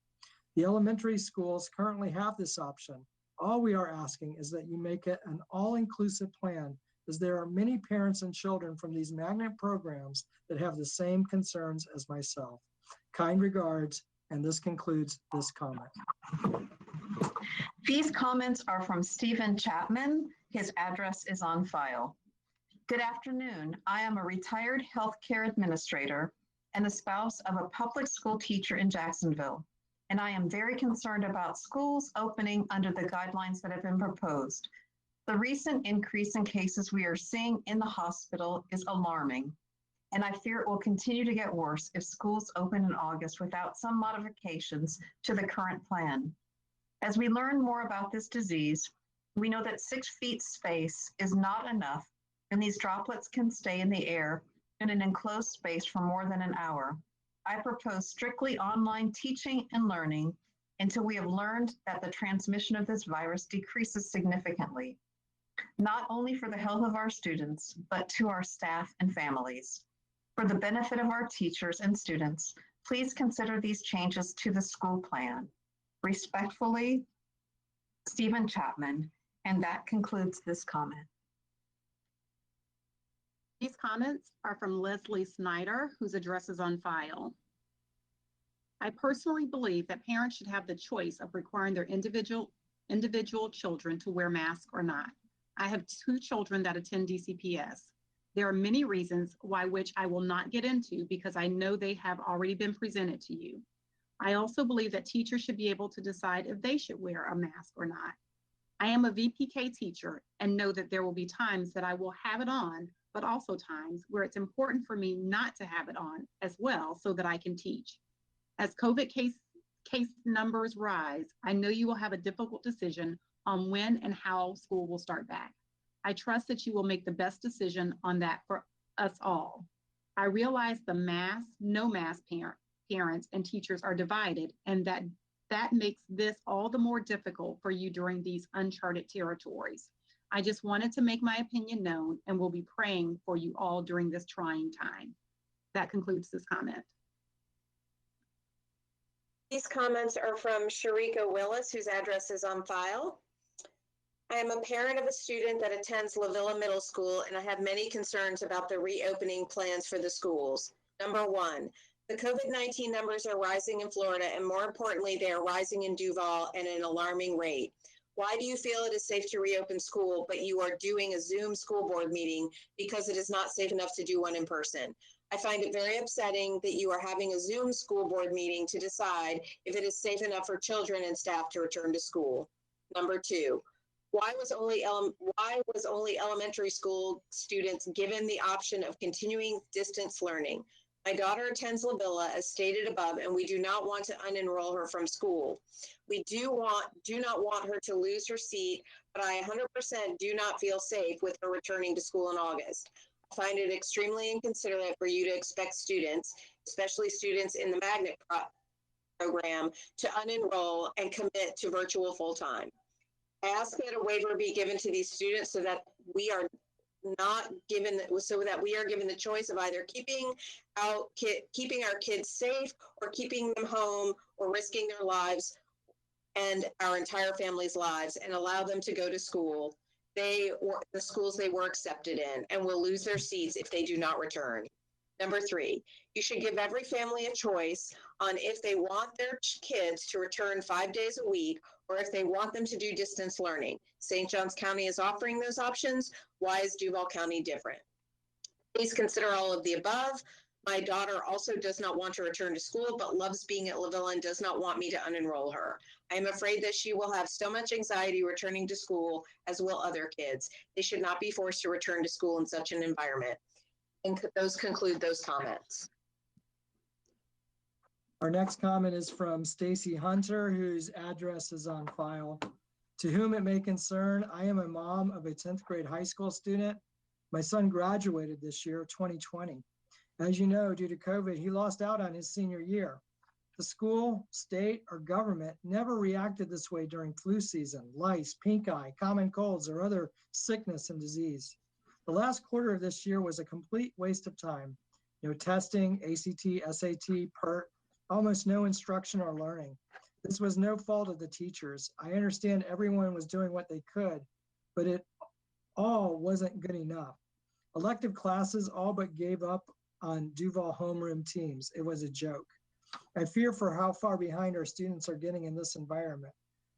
The elementary schools currently have this option. All we are asking is that you make it an all-inclusive plan, as there are many parents and children from these magnet programs that have the same concerns as myself. Kind regards, and this concludes this comment. These comments are from Stephen Chapman. His address is on file. Good afternoon. I am a retired healthcare administrator and the spouse of a public school teacher in Jacksonville, and I am very concerned about schools opening under the guidelines that have been proposed. The recent increase in cases we are seeing in the hospital is alarming, and I fear it will continue to get worse if schools open in August without some modifications to the current plan. As we learn more about this disease, we know that 6 feet space is not enough, and these droplets can stay in the air in an enclosed space for more than an hour. I propose strictly online teaching and learning until we have learned that the transmission of this virus decreases significantly, not only for the health of our students, but to our staff and families. For the benefit of our teachers and students, please consider these changes to the school plan. Respectfully, Stephen Chapman, and that concludes this comment. These comments are from Leslie Snyder, whose address is on file. I personally believe that parents should have the choice of requiring their individual children to wear masks or not. I have 2 children that attend DCPS. There are many reasons why which I will not get into because I know they have already been presented to you. I also believe that teachers should be able to decide if they should wear a mask or not. I am a VPK teacher and know that there will be times that I will have it on, but also times where it's important for me not to have it on as well so that I can teach. As COVID case numbers rise, I know you will have a difficult decision on when and how school will start back. I trust that you will make the best decision on that for us all. I realize the no mask parents and teachers are divided, and that makes this all the more difficult for you during these uncharted territories. I just wanted to make my opinion known and will be praying for you all during this trying time. That concludes this comment. These comments are from Sharika Willis, whose address is on file. I am a parent of a student that attends La Villa Middle School, and I have many concerns about the reopening plans for the schools. Number 1, the COVID-19 numbers are rising in Florida, and more importantly, they are rising in Duval at an alarming rate. Why do you feel it is safe to reopen school, but you are doing a Zoom school board meeting because it is not safe enough to do one in person? I find it very upsetting that you are having a Zoom school board meeting to decide if it is safe enough for children and staff to return to school. Number 2, why was only elementary school students given the option of continuing distance learning? My daughter attends La Villa, as stated above, and we do not want to unenroll her from school. We do not want her to lose her seat, but I 100% do not feel safe with her returning to school in August. I find it extremely inconsiderate for you to expect students, especially students in the magnet program, to unenroll and commit to virtual full-time. I ask that a waiver be given to these students so that we are given the choice of either keeping our kids safe or keeping them home or risking their lives and our entire family's lives and allow them to go to school. The schools they were accepted in, and will lose their seats if they do not return. Number 3, you should give every family a choice on if they want their kids to return 5 days a week or if they want them to do distance learning. St. Johns County is offering those options. Why is Duval County different? Please consider all of the above. My daughter also does not want to return to school, but loves being at La Villa and does not want me to unenroll her. I am afraid that she will have so much anxiety returning to school, as will other kids. They should not be forced to return to school in such an environment. And those conclude those comments. Our next comment is from Stacy Hunter, whose address is on file. To whom it may concern, I am a mom of a 10th grade high school student. My son graduated this year, 2020. As you know, due to COVID, he lost out on his senior year. The school, state, or government never reacted this way during flu season, lice, pink eye, common colds, or other sickness and disease. The last quarter of this year was a complete waste of time. No testing, ACT, SAT, PERT, almost no instruction or learning. This was no fault of the teachers. I understand everyone was doing what they could, but it all wasn't good enough. Elective classes all but gave up on Duval homeroom teams. It was a joke. I fear for how far behind our students are getting in this environment.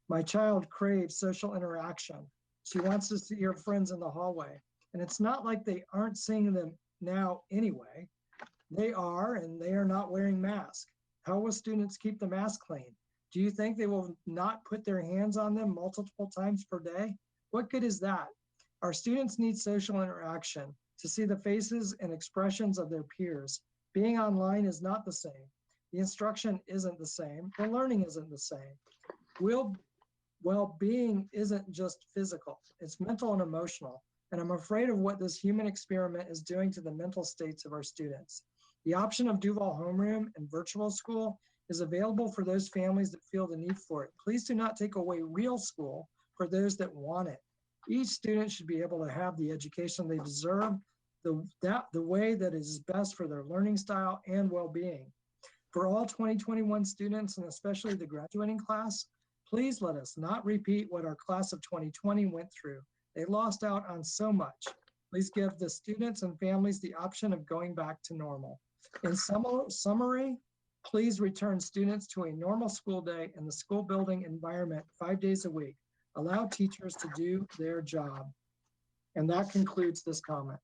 My child craves social interaction. She wants to see her friends in the hallway. And it's not like they aren't seeing them now anyway. They are, and they are not wearing masks. How will students keep the mask clean? Do you think they will not put their hands on them multiple times per day? What good is that? Our students need social interaction to see the faces and expressions of their peers. Being online is not the same. The instruction isn't the same. The learning isn't the same. Well-being isn't just physical. It's mental and emotional. And I'm afraid of what this human experiment is doing to the mental states of our students. The option of Duval homeroom and virtual school is available for those families that feel the need for it. Please do not take away real school for those that want it. Each student should be able to have the education they deserve, the way that is best for their learning style and well-being. For all 2021 students, and especially the graduating class, please let us not repeat what our class of 2020 went through. They lost out on so much. Please give the students and families the option of going back to normal. In summary, please return students to a normal school day in the school building environment 5 days a week. Allow teachers to do their job. And that concludes this comment.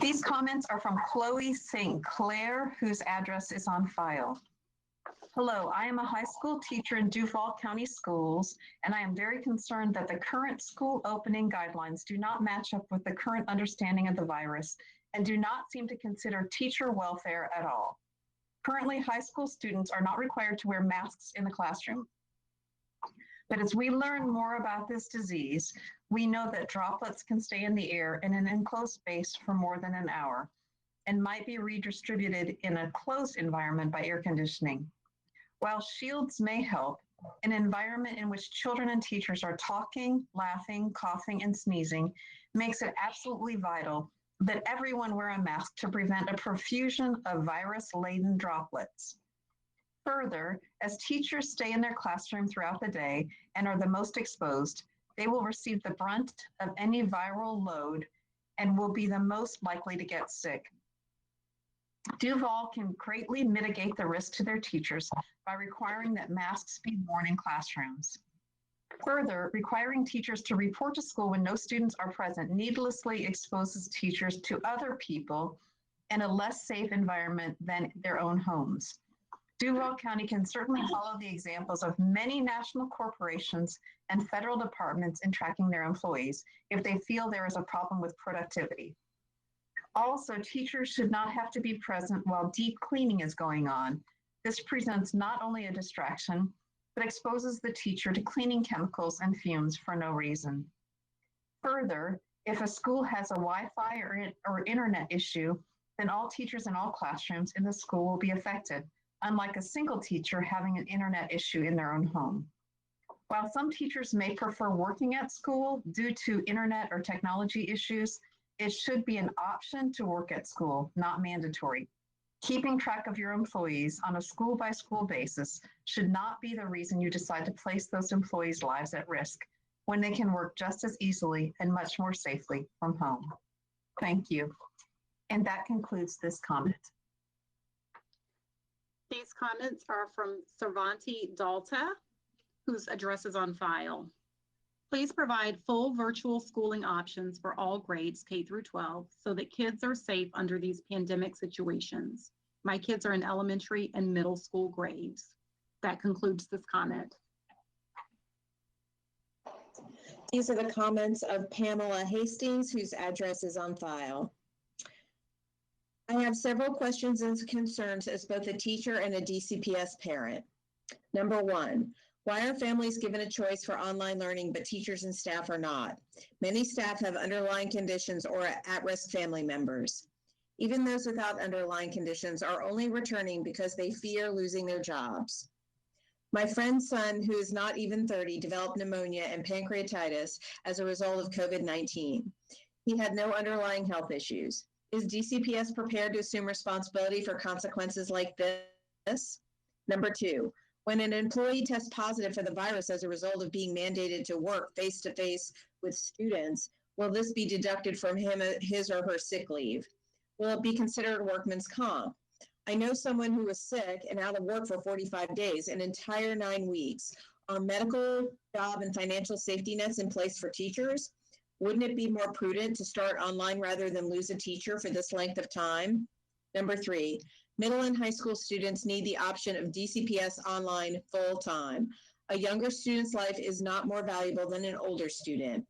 These comments are from Chloe St. Clair, whose address is on file. Hello, I am a high school teacher in Duval County Schools, and I am very concerned that the current school opening guidelines do not match up with the current understanding of the virus and do not seem to consider teacher welfare at all. Currently, high school students are not required to wear masks in the classroom. But as we learn more about this disease, we know that droplets can stay in the air in an enclosed space for more than an hour and might be redistributed in a closed environment by air conditioning. While shields may help, an environment in which children and teachers are talking, laughing, coughing, and sneezing makes it absolutely vital that everyone wear a mask to prevent a profusion of virus-laden droplets. Further, as teachers stay in their classroom throughout the day and are the most exposed, they will receive the brunt of any viral load and will be the most likely to get sick. Duval can greatly mitigate the risk to their teachers by requiring that masks be worn in classrooms. Further, requiring teachers to report to school when no students are present needlessly exposes teachers to other people in a less safe environment than their own homes. Duval County can certainly follow the examples of many national corporations and federal departments in tracking their employees if they feel there is a problem with productivity. Also, teachers should not have to be present while deep cleaning is going on. This presents not only a distraction, but exposes the teacher to cleaning chemicals and fumes for no reason. Further, if a school has a Wi-Fi or internet issue, then all teachers in all classrooms in the school will be affected, unlike a single teacher having an internet issue in their own home. While some teachers may prefer working at school due to internet or technology issues, it should be an option to work at school, not mandatory. Keeping track of your employees on a school-by-school basis should not be the reason you decide to place those employees' lives at risk when they can work just as easily and much more safely from home. Thank you. And that concludes this comment. These comments are from Cervanti Dalta, whose address is on file. Please provide full virtual schooling options for all grades K through 12 so that kids are safe under these pandemic situations. My kids are in elementary and middle school grades. That concludes this comment. These are the comments of Pamela Hastings, whose address is on file. I have several questions and concerns as both a teacher and a DCPS parent. Number one, why are families given a choice for online learning, but teachers and staff are not? Many staff have underlying conditions or at-risk family members. Even those without underlying conditions are only returning because they fear losing their jobs. My friend's son, who is not even 30, developed pneumonia and pancreatitis as a result of COVID-19. He had no underlying health issues. Is DCPS prepared to assume responsibility for consequences like this? Number two, when an employee tests positive for the virus as a result of being mandated to work face-to-face with students, will this be deducted from his or her sick leave? Will it be considered workman's comp? I know someone who was sick and out of work for 45 days, an entire 9 weeks. Are medical, job, and financial safety nets in place for teachers? Wouldn't it be more prudent to start online rather than lose a teacher for this length of time? Number three, middle and high school students need the option of DCPS online full-time. A younger student's life is not more valuable than an older student.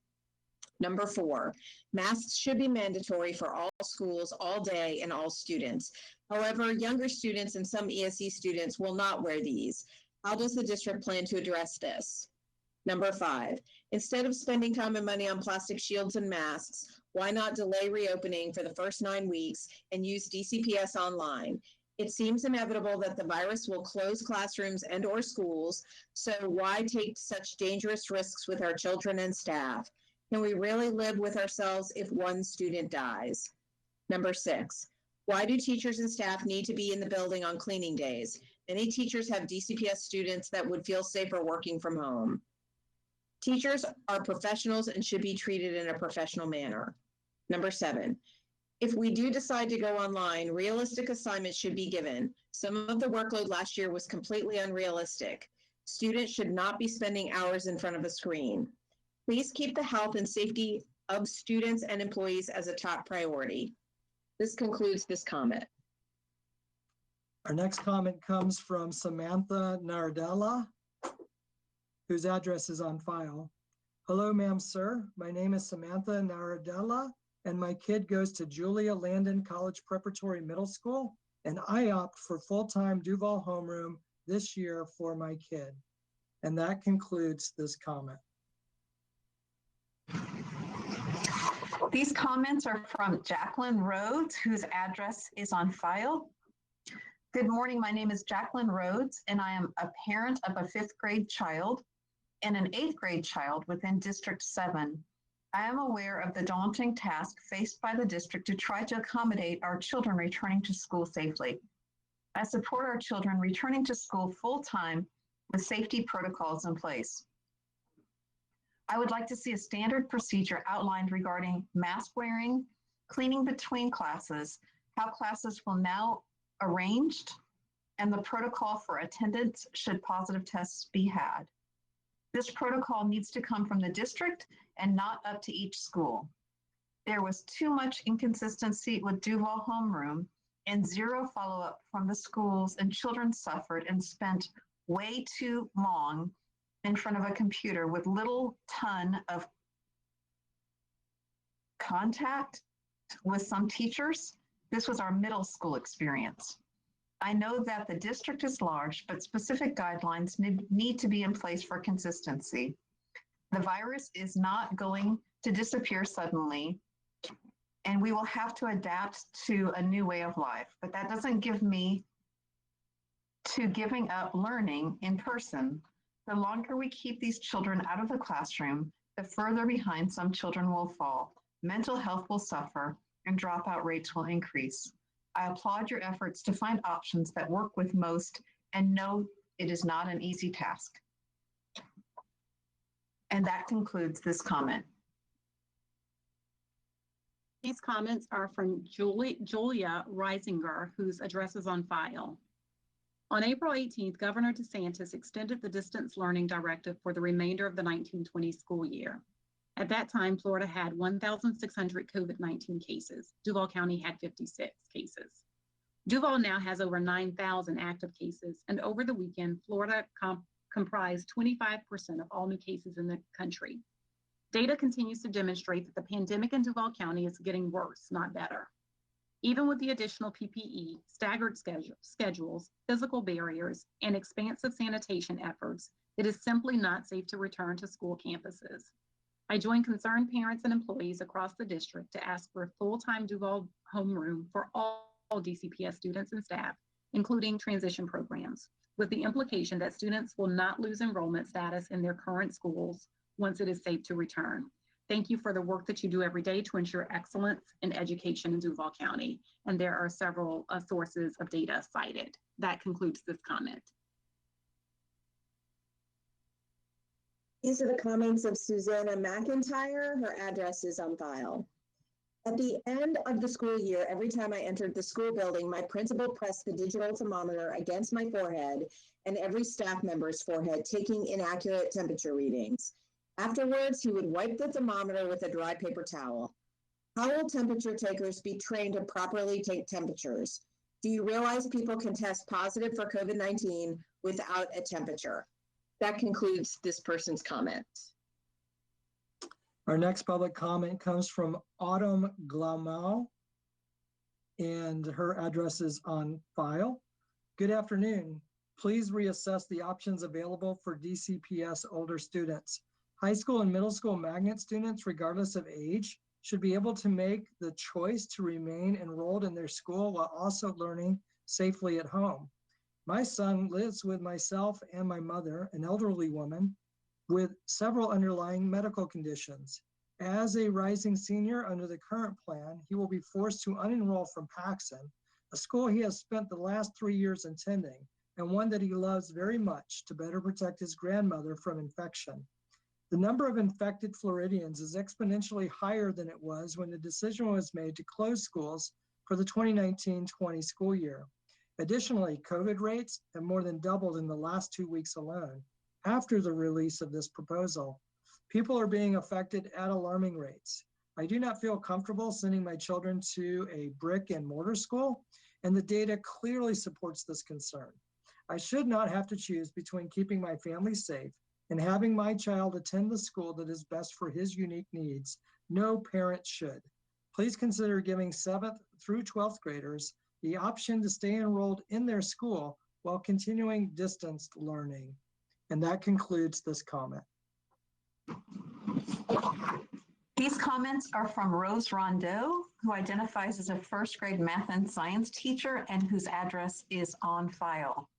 Number four, masks should be mandatory for all schools, all day, and all students. However, younger students and some ESE students will not wear these. How does the district plan to address this? Number five, instead of spending time and money on plastic shields and masks, Why not delay reopening for the first 9 weeks and use DCPS online? It seems inevitable that the virus will close classrooms and or schools, so why take such dangerous risks with our children and staff? Can we really live with ourselves if one student dies? Number 6, why do teachers and staff need to be in the building on cleaning days? Many teachers have DCPS students that would feel safer working from home. Teachers are professionals and should be treated in a professional manner. Number 7, if we do decide to go online, realistic assignments should be given. Some of the workload last year was completely unrealistic. Students should not be spending hours in front of a screen. Please keep the health and safety of students and employees as a top priority. This concludes this comment. Our next comment comes from Samantha Nardella, whose address is on file. Hello, ma'am, sir. My name is Samantha Nardella, and my kid goes to Julia Landon College Preparatory Middle School, and I opt for full-time Duval homeroom this year for my kid. And that concludes this comment. These comments are from Jacqueline Rhodes, whose address is on file. Good morning, my name is Jacqueline Rhodes, and I am a parent of a 5th grade child and an 8th grade child within District 7. I am aware of the daunting task faced by the district to try to accommodate our children returning to school safely. I support our children returning to school full-time with safety protocols in place. I would like to see a standard procedure outlined regarding mask wearing, cleaning between classes, how classes will now arranged, and the protocol for attendance should positive tests be had. This protocol needs to come from the district and not up to each school. There was too much inconsistency with Duval homeroom and zero follow-up from the schools, and children suffered and spent way too long in front of a computer with little ton of contact with some teachers. This was our middle school experience. I know that the district is large, but specific guidelines need to be in place for consistency. The virus is not going to disappear suddenly, and we will have to adapt to a new way of life, but that doesn't give me to giving up learning in person. The longer we keep these children out of the classroom, the further behind some children will fall. Mental health will suffer, and dropout rates will increase. I applaud your efforts to find options that work with most and know it is not an easy task. And that concludes this comment. These comments are from Julia Reisinger, whose address is on file. On April 18th, Governor DeSantis extended the distance learning directive for the remainder of the 1920 school year. At that time, Florida had 1,600 COVID-19 cases. Duval County had 56 cases. Duval now has over 9,000 active cases, and over the weekend, Florida comprised 25% of all new cases in the country. Data continues to demonstrate that the pandemic in Duval County is getting worse, not better. Even with the additional PPE, staggered schedules, physical barriers, and expansive sanitation efforts, it is simply not safe to return to school campuses. I join concerned parents and employees across the district to ask for a full-time Duval homeroom for all DCPS students and staff, including transition programs, with the implication that students will not lose enrollment status in their current schools once it is safe to return. Thank you for the work that you do every day to ensure excellence in education in Duval County. And there are several sources of data cited. That concludes this comment. These are the comments of Susanna McIntyre. Her address is on file. At the end of the school year, every time I entered the school building, my principal pressed the digital thermometer against my forehead and every staff member's forehead, taking inaccurate temperature readings. Afterwards, he would wipe the thermometer with a dry paper towel. How will temperature takers be trained to properly take temperatures? Do you realize people can test positive for COVID-19 without a temperature? That concludes this person's comments. Our next public comment comes from Autumn Glamow, and her address is on file. Good afternoon. Please reassess the options available for DCPS older students. High school and middle school magnet students, regardless of age, should be able to make the choice to remain enrolled in their school while also learning safely at home. My son lives with myself and my mother, an elderly woman with several underlying medical conditions. As a rising senior under the current plan, he will be forced to unenroll from Paxson, a school he has spent the last 3 years attending, and one that he loves very much to better protect his grandmother from infection. The number of infected Floridians is exponentially higher than it was when the decision was made to close schools for the 2019-20 school year. Additionally, COVID rates have more than doubled in the last 2 weeks alone after the release of this proposal. People are being affected at alarming rates. I do not feel comfortable sending my children to a brick and mortar school, and the data clearly supports this concern. I should not have to choose between keeping my family safe and having my child attend the school that is best for his unique needs. No parent should. Please consider giving 7th through 12th graders the option to stay enrolled in their school while continuing distanced learning. And that concludes this comment. These comments are from Rose Rondeau, who identifies as a first grade math and science teacher and whose address is on file.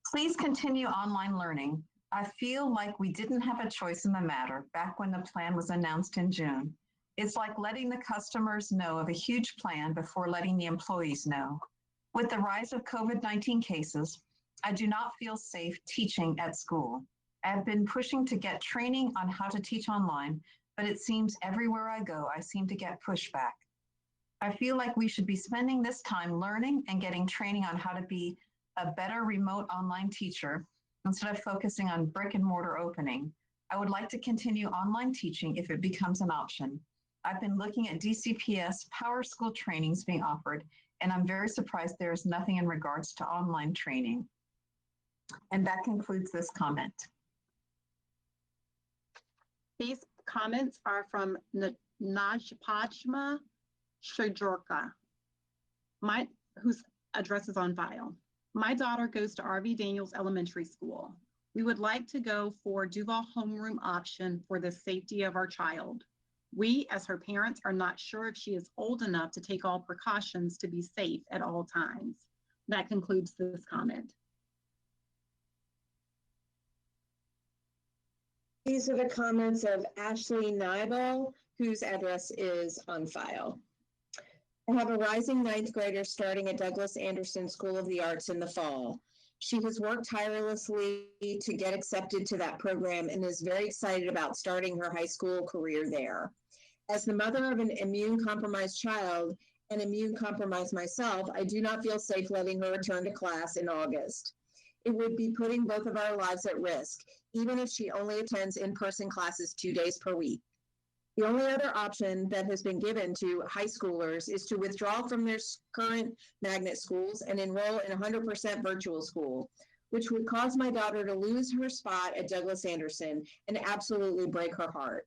Please continue online learning. I feel like we didn't have a choice in the matter back when the plan was announced in June. It's like letting the customers know of a huge plan before letting the employees know. With the rise of COVID-19 cases, I do not feel safe teaching at school. I have been pushing to get training on how to teach online, but it seems everywhere I go, I seem to get pushback. I feel like we should be spending this time learning and getting training on how to be a better remote online teacher instead of focusing on brick and mortar opening. I would like to continue online teaching if it becomes an option. I've been looking at DCPS Power School trainings being offered, and I'm very surprised there is nothing in regards to online training. And that concludes this comment. These comments are from Najpachma Shajorka, whose address is on file. My daughter goes to RV Daniels Elementary School. We would like to go for Duval homeroom option for the safety of our child. We, as her parents, are not sure if she is old enough to take all precautions to be safe at all times. That concludes this comment. These are the comments of Ashley Nibel, whose address is on file. I have a rising 9th grader starting at Douglas Anderson School of the Arts in the fall. She has worked tirelessly to get accepted to that program and is very excited about starting her high school career there. As the mother of an immune-compromised child and immune-compromised myself, I do not feel safe letting her return to class in August. It would be putting both of our lives at risk, even if she only attends in-person classes 2 days per week. The only other option that has been given to high schoolers is to withdraw from their current magnet schools and enroll in 100% virtual school, which would cause my daughter to lose her spot at Douglas Anderson and absolutely break her heart.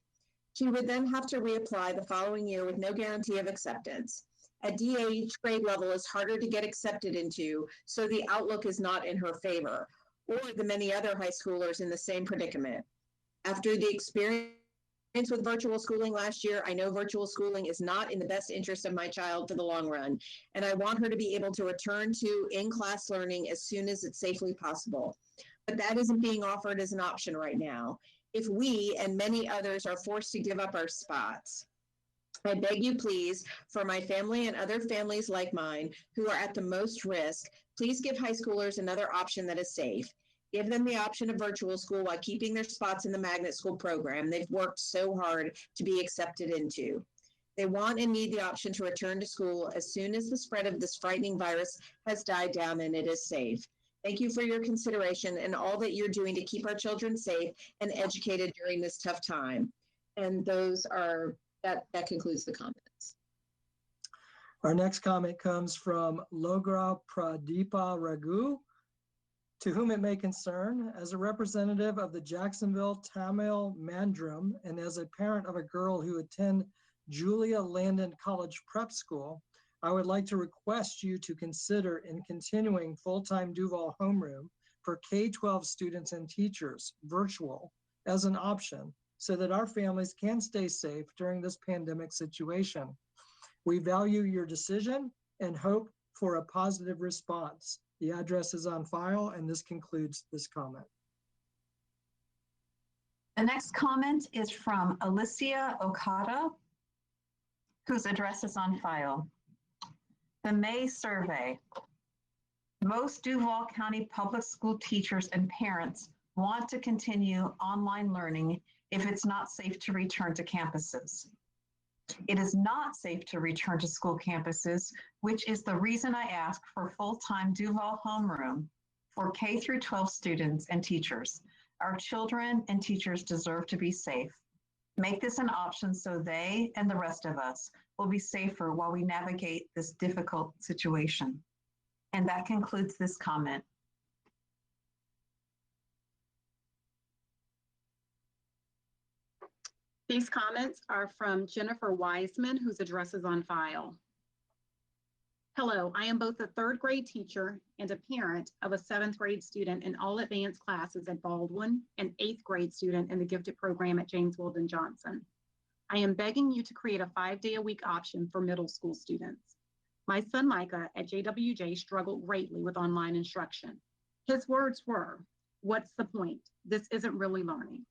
She would then have to reapply the following year with no guarantee of acceptance. At DA, each grade level is harder to get accepted into, so the outlook is not in her favor, or the many other high schoolers in the same predicament. After the experience with virtual schooling last year, I know virtual schooling is not in the best interest of my child for the long run, and I want her to be able to return to in-class learning as soon as it's safely possible. But that isn't being offered as an option right now. If we and many others are forced to give up our spots, I beg you please, for my family and other families like mine who are at the most risk, please give high schoolers another option that is safe. Give them the option of virtual school while keeping their spots in the magnet school program they've worked so hard to be accepted into. They want and need the option to return to school as soon as the spread of this frightening virus has died down and it is safe. Thank you for your consideration and all that you're doing to keep our children safe and educated during this tough time. And that concludes the comments. Our next comment comes from Logra Pradeepa Raghu. To whom it may concern, as a representative of the Jacksonville Tamil Mandram and as a parent of a girl who attends Julia Landon College Prep School, I would like to request you to consider in continuing full-time Duval homeroom for K-12 students and teachers, virtual, as an option, so that our families can stay safe during this pandemic situation. We value your decision and hope for a positive response. The address is on file, and this concludes this comment. The next comment is from Alicia Okada, whose address is on file. The May survey. Most Duval County public school teachers and parents want to continue online learning if it's not safe to return to campuses. It is not safe to return to school campuses, which is the reason I ask for full-time Duval homeroom for K through 12 students and teachers. Our children and teachers deserve to be safe. Make this an option so they and the rest of us will be safer while we navigate this difficult situation. And that concludes this comment. These comments are from Jennifer Wiseman, whose address is on file. Hello, I am both a third grade teacher and a parent of a 7th grade student in all advanced classes at Baldwin and 8th grade student in the gifted program at James Weldon Johnson. I am begging you to create a 5-day-a-week option for middle school students. My son Micah at JWJ struggled greatly with online instruction. His words were, "What's the point? This isn't really learning."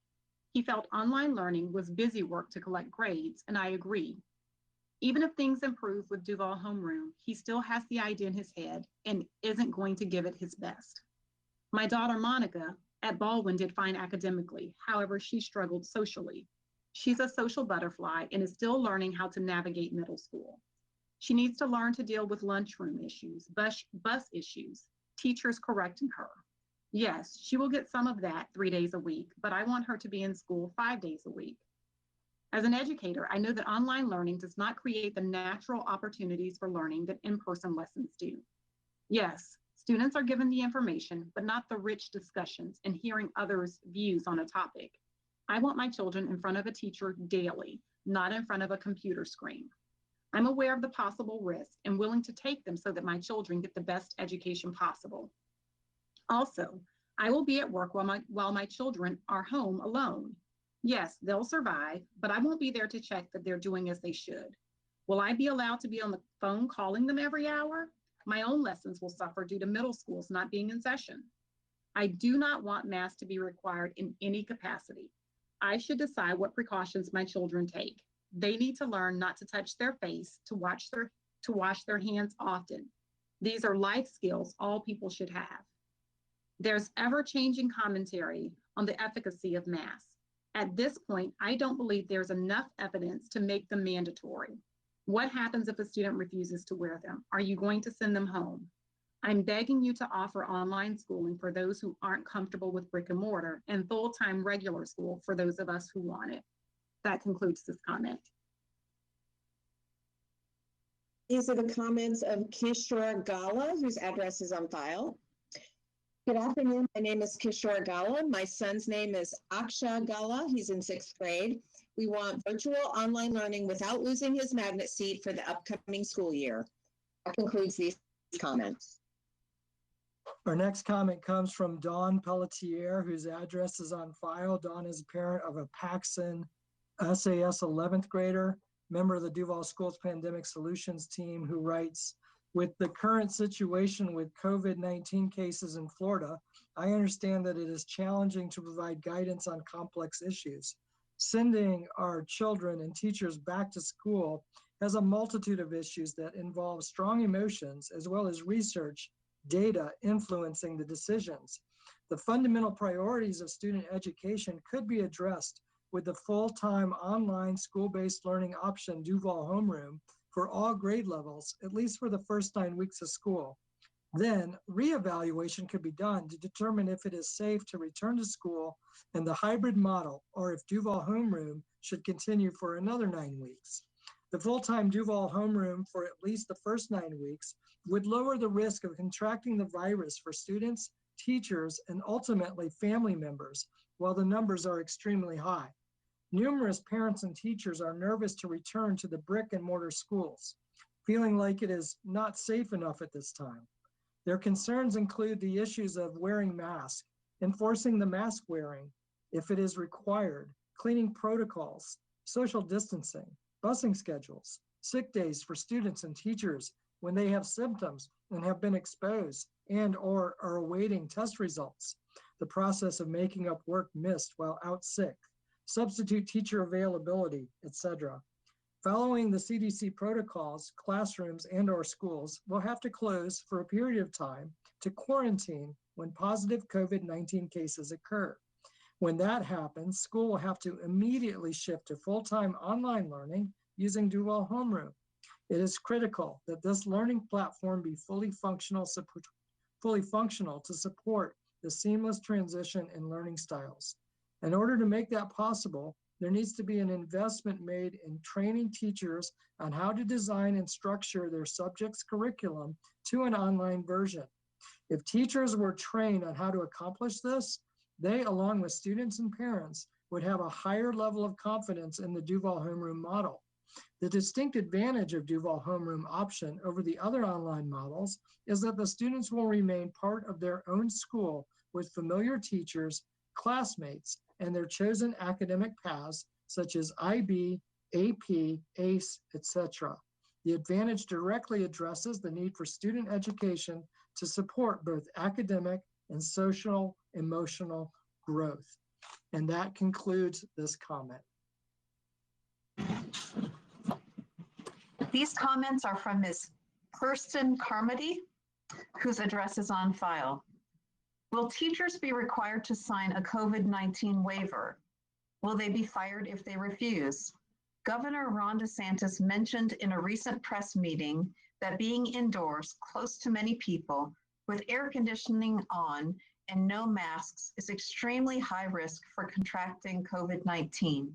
He felt online learning was busy work to collect grades, and I agree. Even if things improve with Duval homeroom, he still has the idea in his head and isn't going to give it his best. My daughter Monica at Baldwin did fine academically. However, she struggled socially. She's a social butterfly and is still learning how to navigate middle school. She needs to learn to deal with lunchroom issues, bus issues, teachers correcting her. Yes, she will get some of that 3 days a week, but I want her to be in school 5 days a week. As an educator, I know that online learning does not create the natural opportunities for learning that in-person lessons do. Yes, students are given the information, but not the rich discussions and hearing others' views on a topic. I want my children in front of a teacher daily, not in front of a computer screen. I'm aware of the possible risks and willing to take them so that my children get the best education possible. Also, I will be at work while my children are home alone. Yes, they'll survive, but I won't be there to check that they're doing as they should. Will I be allowed to be on the phone calling them every hour? My own lessons will suffer due to middle schools not being in session. I do not want masks to be required in any capacity. I should decide what precautions my children take. They need to learn not to touch their face, to wash their hands often. These are life skills all people should have. There's ever-changing commentary on the efficacy of masks. At this point, I don't believe there's enough evidence to make them mandatory. What happens if a student refuses to wear them? Are you going to send them home? I'm begging you to offer online schooling for those who aren't comfortable with brick and mortar and full-time regular school for those of us who want it. That concludes this comment. These are the comments of Kishore Gala, whose address is on file. Good afternoon. My name is Kishore Gala. My son's name is Aksha Gala. He's in 6th grade. We want virtual online learning without losing his magnet seat for the upcoming school year. That concludes these comments. Our next comment comes from Dawn Pelletier, whose address is on file. Dawn is a parent of a Paxson SAS 11th grader, member of the Duval Schools Pandemic Solutions team, who writes, with the current situation with COVID-19 cases in Florida, I understand that it is challenging to provide guidance on complex issues. Sending our children and teachers back to school has a multitude of issues that involve strong emotions as well as research, data influencing the decisions. The fundamental priorities of student education could be addressed with the full-time online school-based learning option Duval homeroom for all grade levels, at least for the first 9 weeks of school. Then reevaluation could be done to determine if it is safe to return to school in the hybrid model, or if Duval homeroom should continue for another 9 weeks. The full-time Duval homeroom for at least the first 9 weeks would lower the risk of contracting the virus for students, teachers, and ultimately family members, while the numbers are extremely high. Numerous parents and teachers are nervous to return to the brick and mortar schools, feeling like it is not safe enough at this time. Their concerns include the issues of wearing masks, enforcing the mask wearing if it is required, cleaning protocols, social distancing, busing schedules, sick days for students and teachers when they have symptoms and have been exposed and or are awaiting test results, the process of making up work missed while out sick, substitute teacher availability, etc. Following the CDC protocols, classrooms and or schools will have to close for a period of time to quarantine when positive COVID-19 cases occur. When that happens, school will have to immediately shift to full-time online learning using Duval Homeroom. It is critical that this learning platform be fully functional to support the seamless transition in learning styles. In order to make that possible, there needs to be an investment made in training teachers on how to design and structure their subject's curriculum to an online version. If teachers were trained on how to accomplish this, they, along with students and parents, would have a higher level of confidence in the Duval Homeroom model. The distinct advantage of Duval Homeroom option over the other online models is that the students will remain part of their own school with familiar teachers, classmates, and their chosen academic paths such as IB, AP, ACE, etc. The advantage directly addresses the need for student education to support both academic and social, emotional growth. And that concludes this comment. These comments are from Ms. Kirsten Carmody, whose address is on file. Will teachers be required to sign a COVID-19 waiver? Will they be fired if they refuse? Governor Ron DeSantis mentioned in a recent press meeting that being indoors close to many people with air conditioning on and no masks is extremely high risk for contracting COVID-19.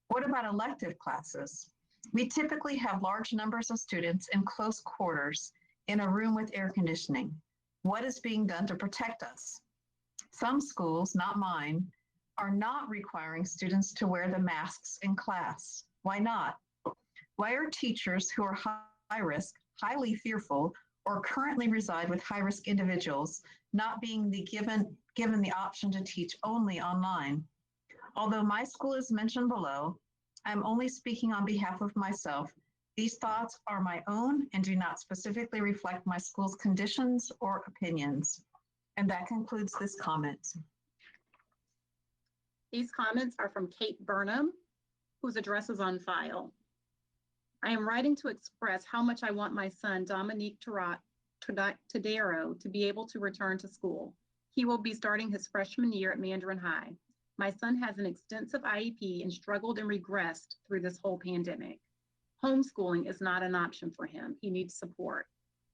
What about elective classes? We typically have large numbers of students in close quarters in a room with air conditioning. What is being done to protect us? Some schools, not mine, are not requiring students to wear the masks in class. Why not? Why are teachers who are high risk, highly fearful, or currently reside with high-risk individuals not being given the option to teach only online? Although my school is mentioned below, I'm only speaking on behalf of myself. These thoughts are my own and do not specifically reflect my school's conditions or opinions. And that concludes this comment. These comments are from Kate Burnham, whose address is on file. I am writing to express how much I want my son, Dominique Tadero, to be able to return to school. He will be starting his freshman year at Mandarin High. My son has an extensive IEP and struggled and regressed through this whole pandemic. Homeschooling is not an option for him. He needs support.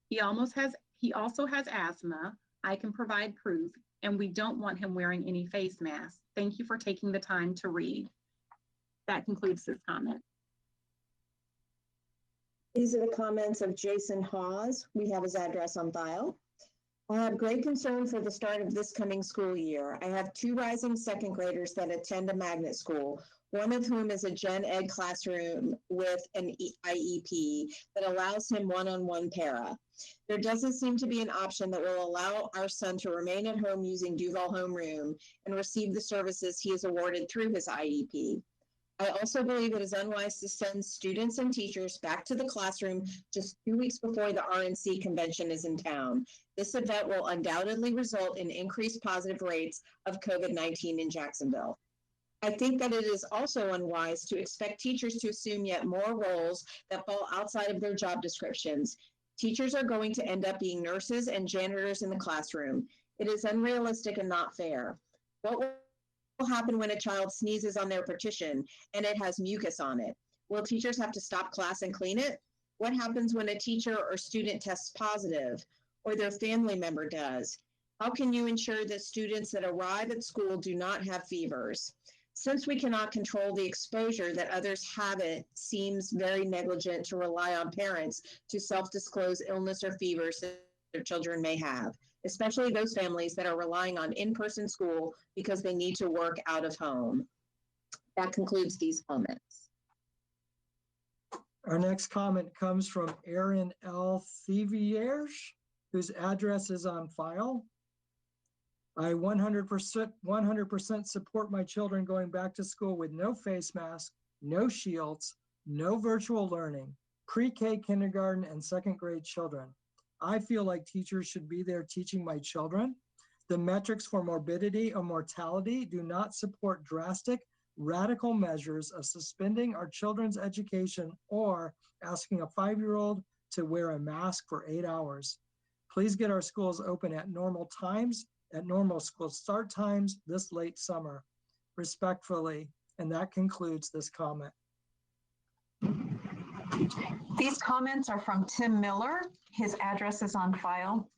He also has asthma. I can provide proof, and we don't want him wearing any face masks. Thank you for taking the time to read. That concludes this comment. These are the comments of Jason Hawes. We have his address on file. I have great concern for the start of this coming school year. I have 2 rising second graders that attend a magnet school, one of whom is a gen ed classroom with an IEP that allows him one-on-one para. There doesn't seem to be an option that will allow our son to remain at home using Duval Homeroom and receive the services he is awarded through his IEP. I also believe it is unwise to send students and teachers back to the classroom just 2 weeks before the RNC convention is in town. This event will undoubtedly result in increased positive rates of COVID-19 in Jacksonville. I think that it is also unwise to expect teachers to assume yet more roles that fall outside of their job descriptions. Teachers are going to end up being nurses and janitors in the classroom. It is unrealistic and not fair. What will happen when a child sneezes on their partition and it has mucus on it? Will teachers have to stop class and clean it? What happens when a teacher or student tests positive or their family member does? How can you ensure that students that arrive at school do not have fevers? Since we cannot control the exposure that others have, it seems very negligent to rely on parents to self-disclose illness or fevers that their children may have, especially those families that are relying on in-person school because they need to work out of home. That concludes these comments. Our next comment comes from Erin L. Thivierge, whose address is on file. I 100% support my children going back to school with no face mask, no shields, no virtual learning, pre-K, kindergarten, and second grade children. I feel like teachers should be there teaching my children. The metrics for morbidity or mortality do not support drastic, radical measures of suspending our children's education or asking a 5-year-old to wear a mask for 8 hours. Please get our schools open at normal times, at normal school start times this late summer. Respectfully, and that concludes this comment. These comments are from Tim Miller. His address is on file.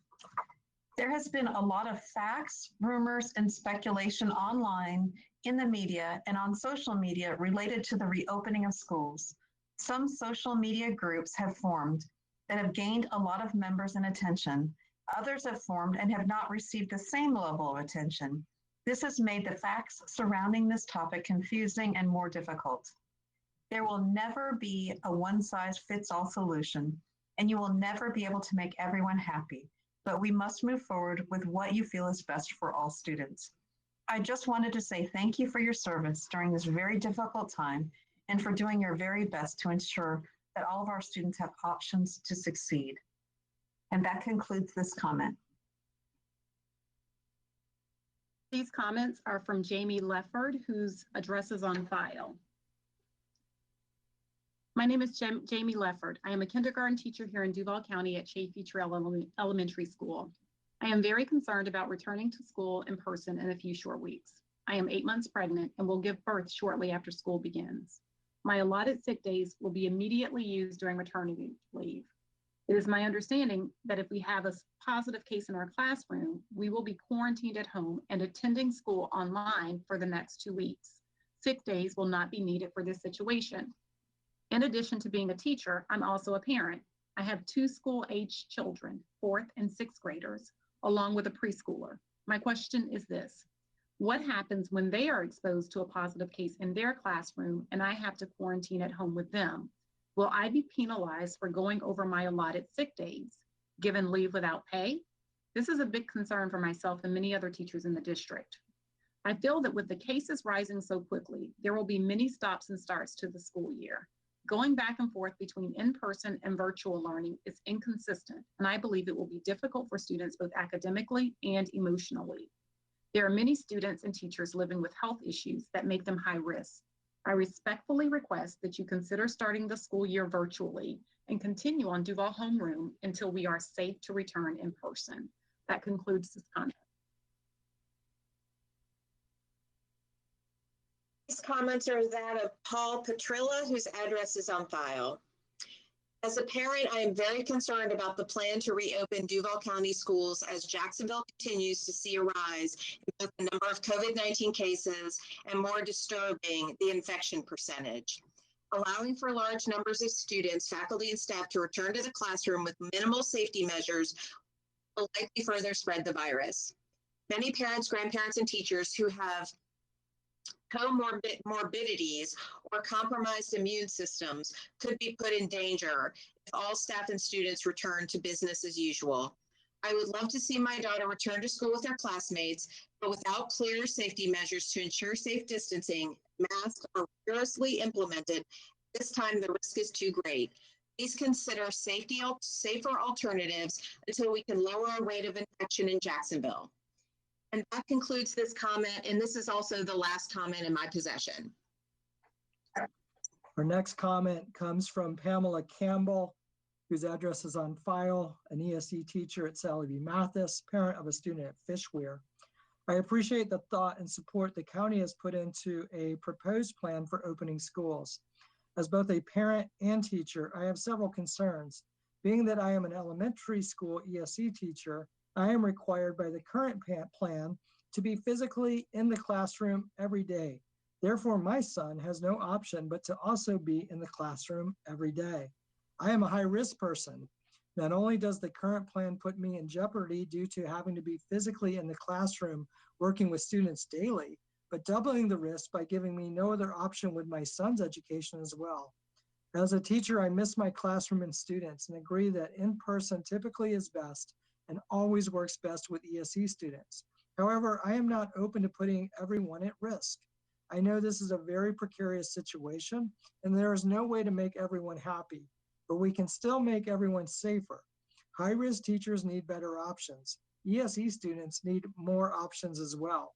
There has been a lot of facts, rumors, and speculation online, in the media, and on social media related to the reopening of schools. Some social media groups have formed that have gained a lot of members and attention. Others have formed and have not received the same level of attention. This has made the facts surrounding this topic confusing and more difficult. There will never be a one-size-fits-all solution, and you will never be able to make everyone happy, but we must move forward with what you feel is best for all students. I just wanted to say thank you for your service during this very difficult time and for doing your very best to ensure that all of our students have options to succeed. And that concludes this comment. These comments are from Jamie Lefford, whose address is on file. My name is Jamie Lefford. I am a kindergarten teacher here in Duval County at Chaffee Trail Elementary School. I am very concerned about returning to school in person in a few short weeks. I am 8 months pregnant and will give birth shortly after school begins. My allotted sick days will be immediately used during maternity leave. It is my understanding that if we have a positive case in our classroom, we will be quarantined at home and attending school online for the next 2 weeks. Sick days will not be needed for this situation. In addition to being a teacher, I'm also a parent. I have 2 school-aged children, 4th and 6th graders, along with a preschooler. My question is this: what happens when they are exposed to a positive case in their classroom and I have to quarantine at home with them? Will I be penalized for going over my allotted sick days, given leave without pay? This is a big concern for myself and many other teachers in the district. I feel that with the cases rising so quickly, there will be many stops and starts to the school year. Going back and forth between in-person and virtual learning is inconsistent, and I believe it will be difficult for students both academically and emotionally. There are many students and teachers living with health issues that make them high risk. I respectfully request that you consider starting the school year virtually and continue on Duval homeroom until we are safe to return in person. That concludes this comment. These comments are that of Paul Petrilla, whose address is on file. As a parent, I am very concerned about the plan to reopen Duval County schools as Jacksonville continues to see a rise in both the number of COVID-19 cases and, more disturbing, the infection percentage. Allowing for large numbers of students, faculty, and staff to return to the classroom with minimal safety measures will likely further spread the virus. Many parents, grandparents, and teachers who have comorbidities or compromised immune systems could be put in danger if all staff and students return to business as usual. I would love to see my daughter return to school with her classmates, but without clear safety measures to ensure safe distancing, masks are rigorously implemented. This time, the risk is too great. Please consider safer alternatives until we can lower our rate of infection in Jacksonville. And that concludes this comment, and this is also the last comment in my possession. Our next comment comes from Pamela Campbell, whose address is on file, an ESE teacher at Sally V. Mathis, parent of a student at Fishweir. I appreciate the thought and support the county has put into a proposed plan for opening schools. As both a parent and teacher, I have several concerns. Being that I am an elementary school ESE teacher, I am required by the current plan to be physically in the classroom every day. Therefore, my son has no option but to also be in the classroom every day. I am a high-risk person. Not only does the current plan put me in jeopardy due to having to be physically in the classroom working with students daily, but doubling the risk by giving me no other option with my son's education as well. As a teacher, I miss my classroom and students and agree that in-person typically is best and always works best with ESE students. However, I am not open to putting everyone at risk. I know this is a very precarious situation and there is no way to make everyone happy, but we can still make everyone safer. High-risk teachers need better options. ESE students need more options as well.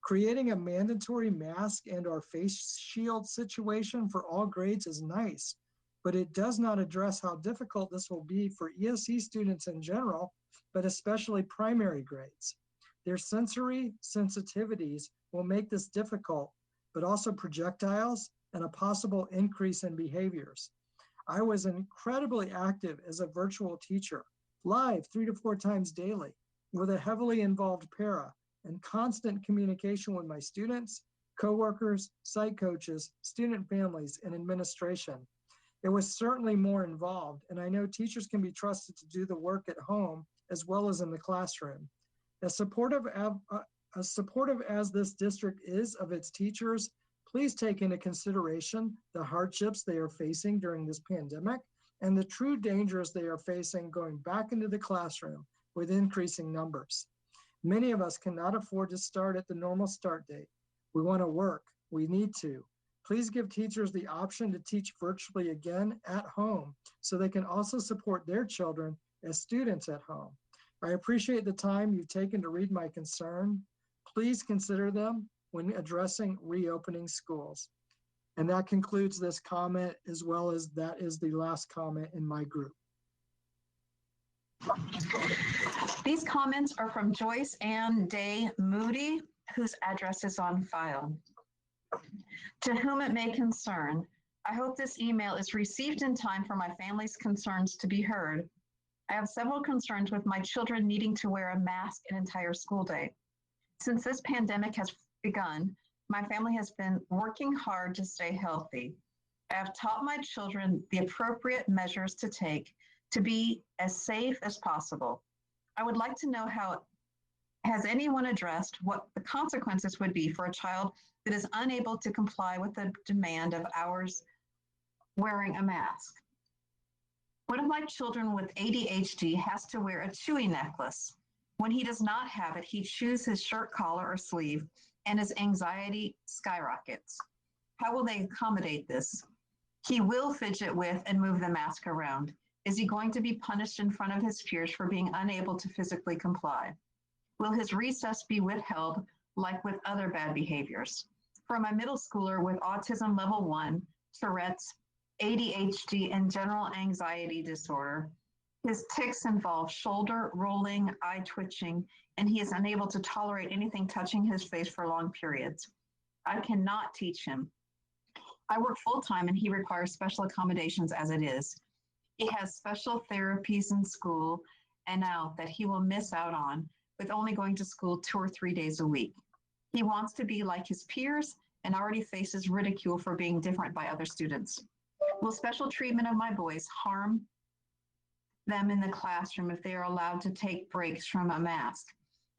Creating a mandatory mask and/or face shield situation for all grades is nice, but it does not address how difficult this will be for ESE students in general, but especially primary grades. Their sensory sensitivities will make this difficult, but also projectiles and a possible increase in behaviors. I was incredibly active as a virtual teacher, live 3 to 4 times daily, with a heavily involved para and constant communication with my students, coworkers, site coaches, student families, and administration. It was certainly more involved, and I know teachers can be trusted to do the work at home as well as in the classroom. As supportive as this district is of its teachers, please take into consideration the hardships they are facing during this pandemic and the true dangers they are facing going back into the classroom with increasing numbers. Many of us cannot afford to start at the normal start date. We want to work. We need to. Please give teachers the option to teach virtually again at home so they can also support their children as students at home. I appreciate the time you've taken to read my concern. Please consider them when addressing reopening schools. And that concludes this comment, as well as that is the last comment in my group. These comments are from Joyce Ann Day Moody, whose address is on file. To whom it may concern, I hope this email is received in time for my family's concerns to be heard. I have several concerns with my children needing to wear a mask an entire school day. Since this pandemic has begun, my family has been working hard to stay healthy. I have taught my children the appropriate measures to take to be as safe as possible. I would like to know has anyone addressed what the consequences would be for a child that is unable to comply with the demand of ours wearing a mask? One of my children with ADHD has to wear a Chewy necklace. When he does not have it, he chews his shirt collar or sleeve and his anxiety skyrockets. How will they accommodate this? He will fidget with and move the mask around. Is he going to be punished in front of his peers for being unable to physically comply? Will his recess be withheld like with other bad behaviors? For my middle schooler with autism level 1, Tourette's, ADHD, and general anxiety disorder, his tics involve shoulder rolling, eye twitching, and he is unable to tolerate anything touching his face for long periods. I cannot teach him. I work full-time and he requires special accommodations as it is. He has special therapies in school and out that he will miss out on with only going to school 2 or 3 days a week. He wants to be like his peers and already faces ridicule for being different by other students. Will special treatment of my boys harm them in the classroom if they are allowed to take breaks from a mask?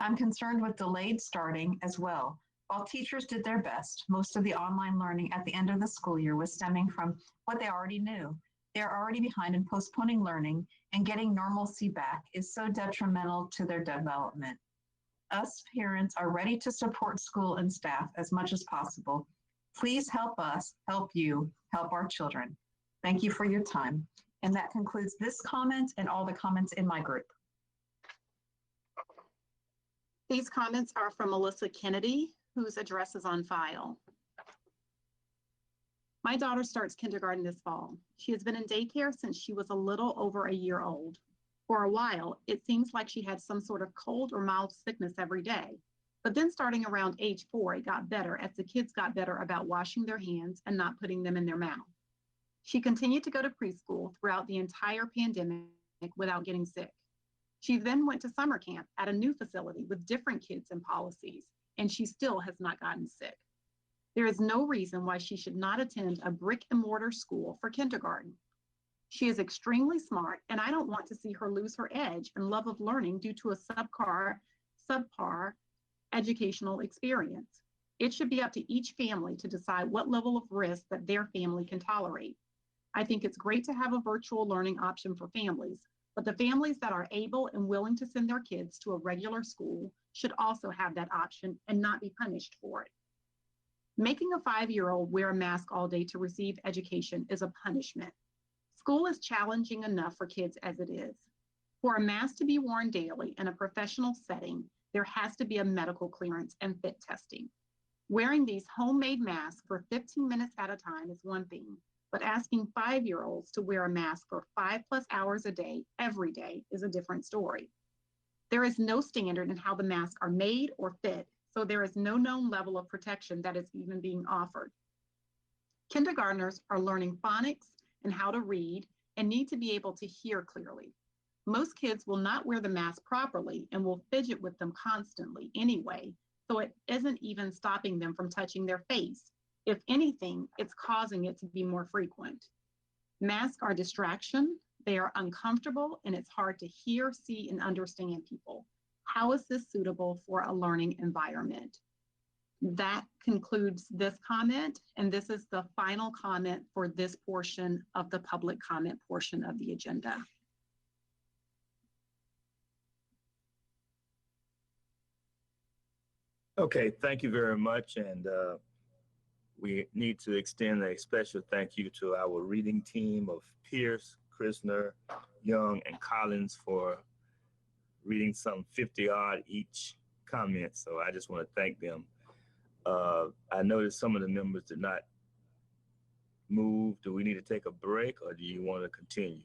I'm concerned with delayed starting as well. While teachers did their best, most of the online learning at the end of the school year was stemming from what they already knew. They are already behind in postponing learning, and getting normalcy back is so detrimental to their development. Us parents are ready to support school and staff as much as possible. Please help us, help you, help our children. Thank you for your time. And that concludes this comment and all the comments in my group. These comments are from Melissa Kennedy, whose address is on file. My daughter starts kindergarten this fall. She has been in daycare since she was a little over a year old. For a while, it seems like she had some sort of cold or mild sickness every day. But then starting around age 4, it got better as the kids got better about washing their hands and not putting them in their mouth. She continued to go to preschool throughout the entire pandemic without getting sick. She then went to summer camp at a new facility with different kids and policies, and she still has not gotten sick. There is no reason why she should not attend a brick and mortar school for kindergarten. She is extremely smart, and I don't want to see her lose her edge and love of learning due to a subpar educational experience. It should be up to each family to decide what level of risk that their family can tolerate. I think it's great to have a virtual learning option for families, But the families that are able and willing to send their kids to a regular school should also have that option and not be punished for it. Making a 5-year-old wear a mask all day to receive education is a punishment. School is challenging enough for kids as it is. For a mask to be worn daily in a professional setting, there has to be a medical clearance and fit testing. Wearing these homemade masks for 15 minutes at a time is one thing, but asking 5-year-olds to wear a mask for 5+ hours a day, every day, is a different story. There is no standard in how the masks are made or fit, so there is no known level of protection that is even being offered. Kindergartners are learning phonics and how to read and need to be able to hear clearly. Most kids will not wear the mask properly and will fidget with them constantly anyway, so it isn't even stopping them from touching their face. If anything, it's causing it to be more frequent. Masks are distraction, they are uncomfortable, and it's hard to hear, see, and understand people. How is this suitable for a learning environment? That concludes this comment, and this is the final comment for this portion of the public comment portion of the agenda. Okay, thank you very much. And we need to extend a special thank you to our reading team of Pierce, Krisner, Young, and Collins for reading some 50-odd each comment. So I just want to thank them. I noticed some of the members did not move. Do we need to take a break, or do you want to continue?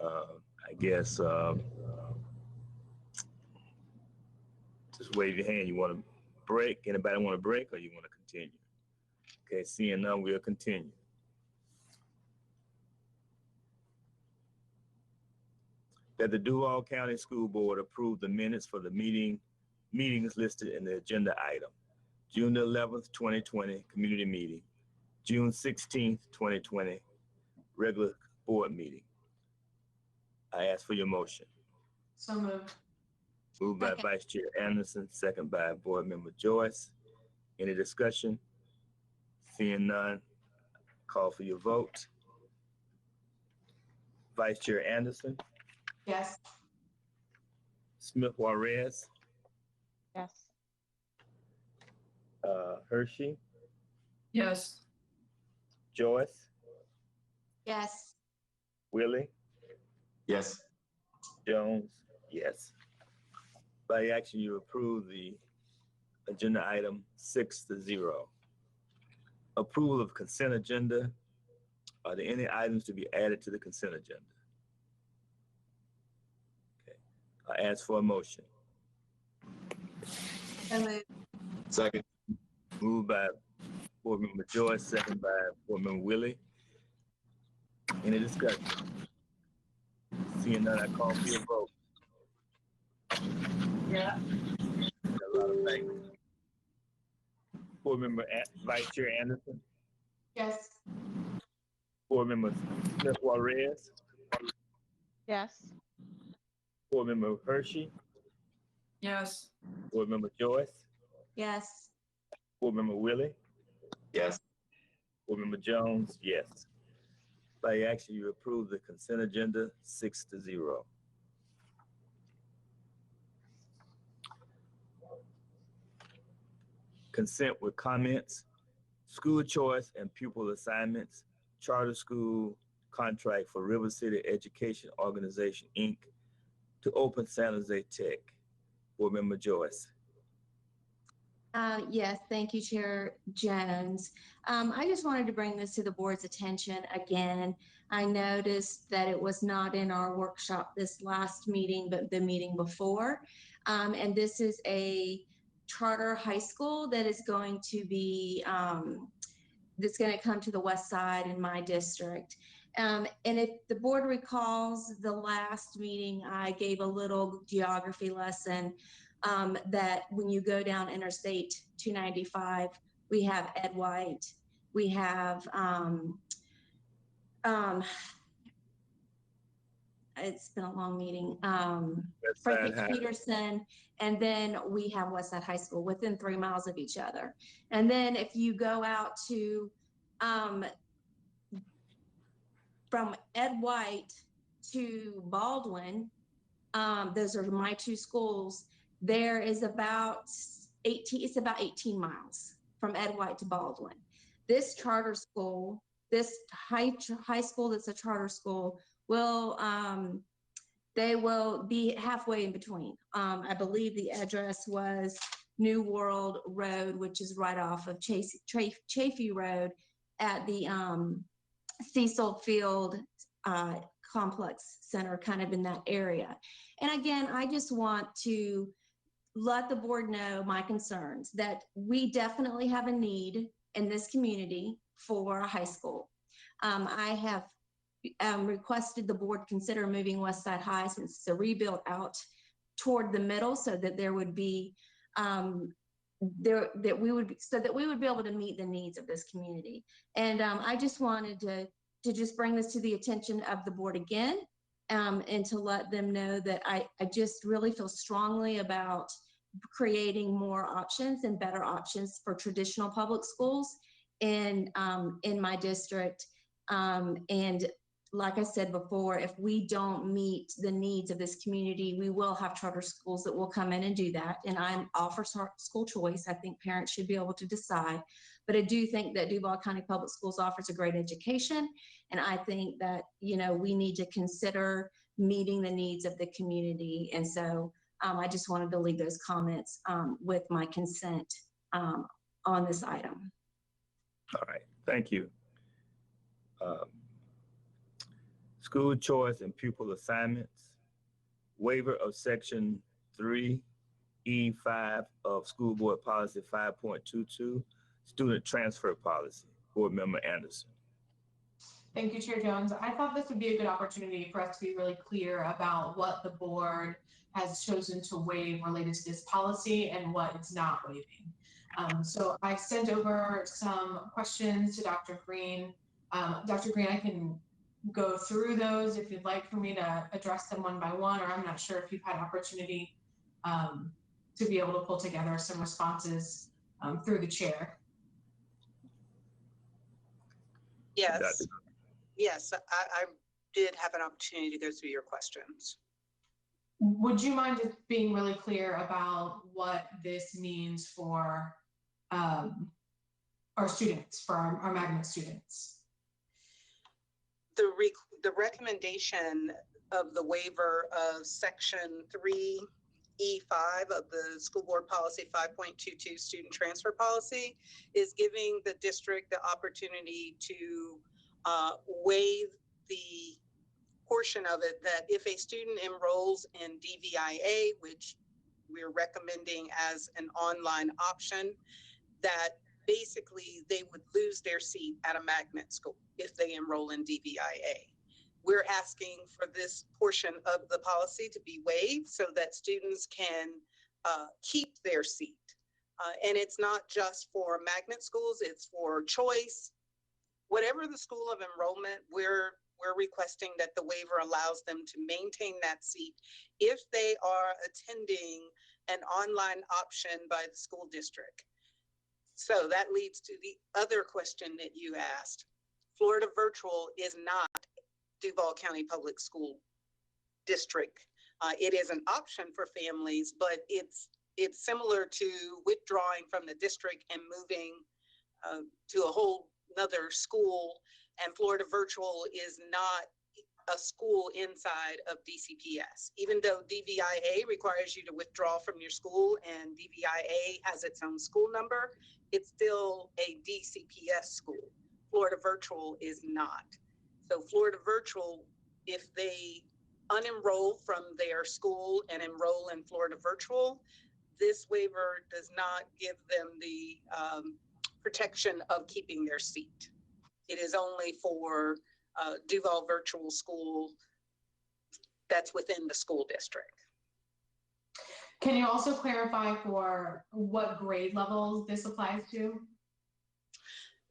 I guess just wave your hand. You want to break? Anybody want to break, or you want to continue? Okay, seeing none, we'll continue. That the Duval County School Board approved the minutes for the meetings listed in the agenda item. June 11th, 2020, community meeting. June 16th, 2020, regular board meeting. I ask for your motion. So moved. Moved by Vice Chair Anderson, second by Board Member Joyce. Any discussion? Seeing none, call for your vote. Vice Chair Anderson. Yes. Smith Juarez. Yes. Hershey. Yes. Joyce. Yes. Willie. Yes. Jones. Yes. By action, you approve the agenda item 6-0. Approval of consent agenda. Are there any items to be added to the consent agenda? Okay. I ask for a motion. So moved. Second. Moved by Board Member Joyce, second by Board Member Willie. Any discussion? Seeing none, I call for your vote. Yeah. A lot of thanks. Board Member Vice Chair Anderson. Yes. Board Member Smith Juarez. Yes. Board Member Hershey. Yes. Board Member Joyce. Yes. Board Member Willie. Yes. Board Member Jones. Yes. By action, you approve the consent agenda 6-0. Consent with comments, school choice and pupil assignments, charter school contract for River City Education Organization, Inc. to open San Jose Tech. Board Member Joyce. Yes, thank you, Chair Jones. I just wanted to bring this to the board's attention again. I noticed that it was not in our workshop this last meeting, but the meeting before. And this is a charter high school that is going to be, that's going to come to the west side in my district. And if the board recalls the last meeting, I gave a little geography lesson that when you go down Interstate 295, we have Ed White, we have, it's been a long meeting, Frank Peterson, and then we have Westside High School within 3 miles of each other. And then if you go out to, from Ed White to Baldwin, those are my two schools, there is about 18 miles from Ed White to Baldwin. This charter school, this high school that's a charter school, will they will be halfway in between. I believe the address was New World Road, which is right off of Chafee Road at the Cecil Field Complex Center, kind of in that area. And again, I just want to let the board know my concerns that we definitely have a need in this community for a high school. I have requested the board consider moving Westside High, since it's a rebuild, out toward the middle, so that there would be so that we would be able to meet the needs of this community. And I just wanted to just bring this to the attention of the board again, and to let them know that I just really feel strongly about creating more options and better options for traditional public schools in my district. And like I said before, if we don't meet the needs of this community, we will have charter schools that will come in and do that. And I'm all for school choice. I think parents should be able to decide. But I do think that Duval County Public Schools offers a great education. And I think that, you know, we need to consider meeting the needs of the community. And so I just wanted to leave those comments with my consent on this item. All right, thank you. School choice and pupil assignments, waiver of section 3E5 of School Board Policy 5.22, student transfer policy. Board Member Anderson. Thank you, Chair Jones. I thought this would be a good opportunity for us to be really clear about what the board has chosen to waive related to this policy and what it's not waiving. So I sent over some questions to Dr. Green. Dr. Green, I can go through those if you'd like for me to address them one by one, or I'm not sure if you've had opportunity to be able to pull together some responses through the chair. Yes. Yes, I did have an opportunity to go through your questions. Would you mind just being really clear about what this means for our students, for our magnet students? The recommendation of the waiver of section 3E5 of the School Board Policy 5.22 student transfer policy is giving the district the opportunity to waive the portion of it that if a student enrolls in DVIA, which we're recommending as an online option, that basically they would lose their seat at a magnet school if they enroll in DVIA. We're asking for this portion of the policy to be waived so that students can keep their seat. And it's not just for magnet schools, it's for choice. Whatever the school of enrollment, we're requesting that the waiver allows them to maintain that seat if they are attending an online option by the school district. So that leads to the other question that you asked. Florida Virtual is not Duval County Public School District. It is an option for families, but it's similar to withdrawing from the district and moving to a whole another school. And Florida Virtual is not a school inside of DCPS. Even though DVIA requires you to withdraw from your school and DVIA has its own school number, it's still a DCPS school. Florida Virtual is not. So Florida Virtual, if they unenroll from their school and enroll in Florida Virtual, this waiver does not give them the protection of keeping their seat. It is only for Duval Virtual School that's within the school district. Can you also clarify for what grade levels this applies to?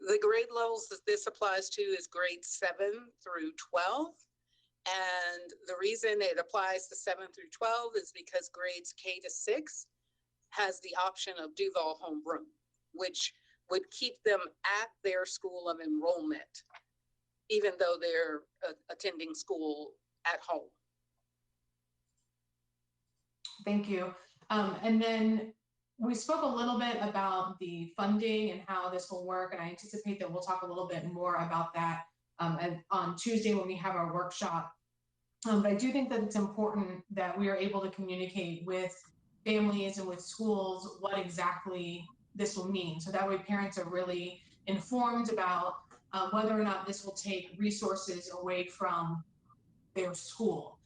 The grade levels that this applies to is grades 7 through 12. And the reason it applies to 7 through 12 is because grades K to 6 has the option of Duval homeroom, which would keep them at their school of enrollment, even though they're attending school at home. Thank you. And then we spoke a little bit about the funding and how this will work, and I anticipate that we'll talk a little bit more about that on Tuesday when we have our workshop. But I do think that it's important that we are able to communicate with families and with schools what exactly this will mean. So that way parents are really informed about whether or not this will take resources away from their school.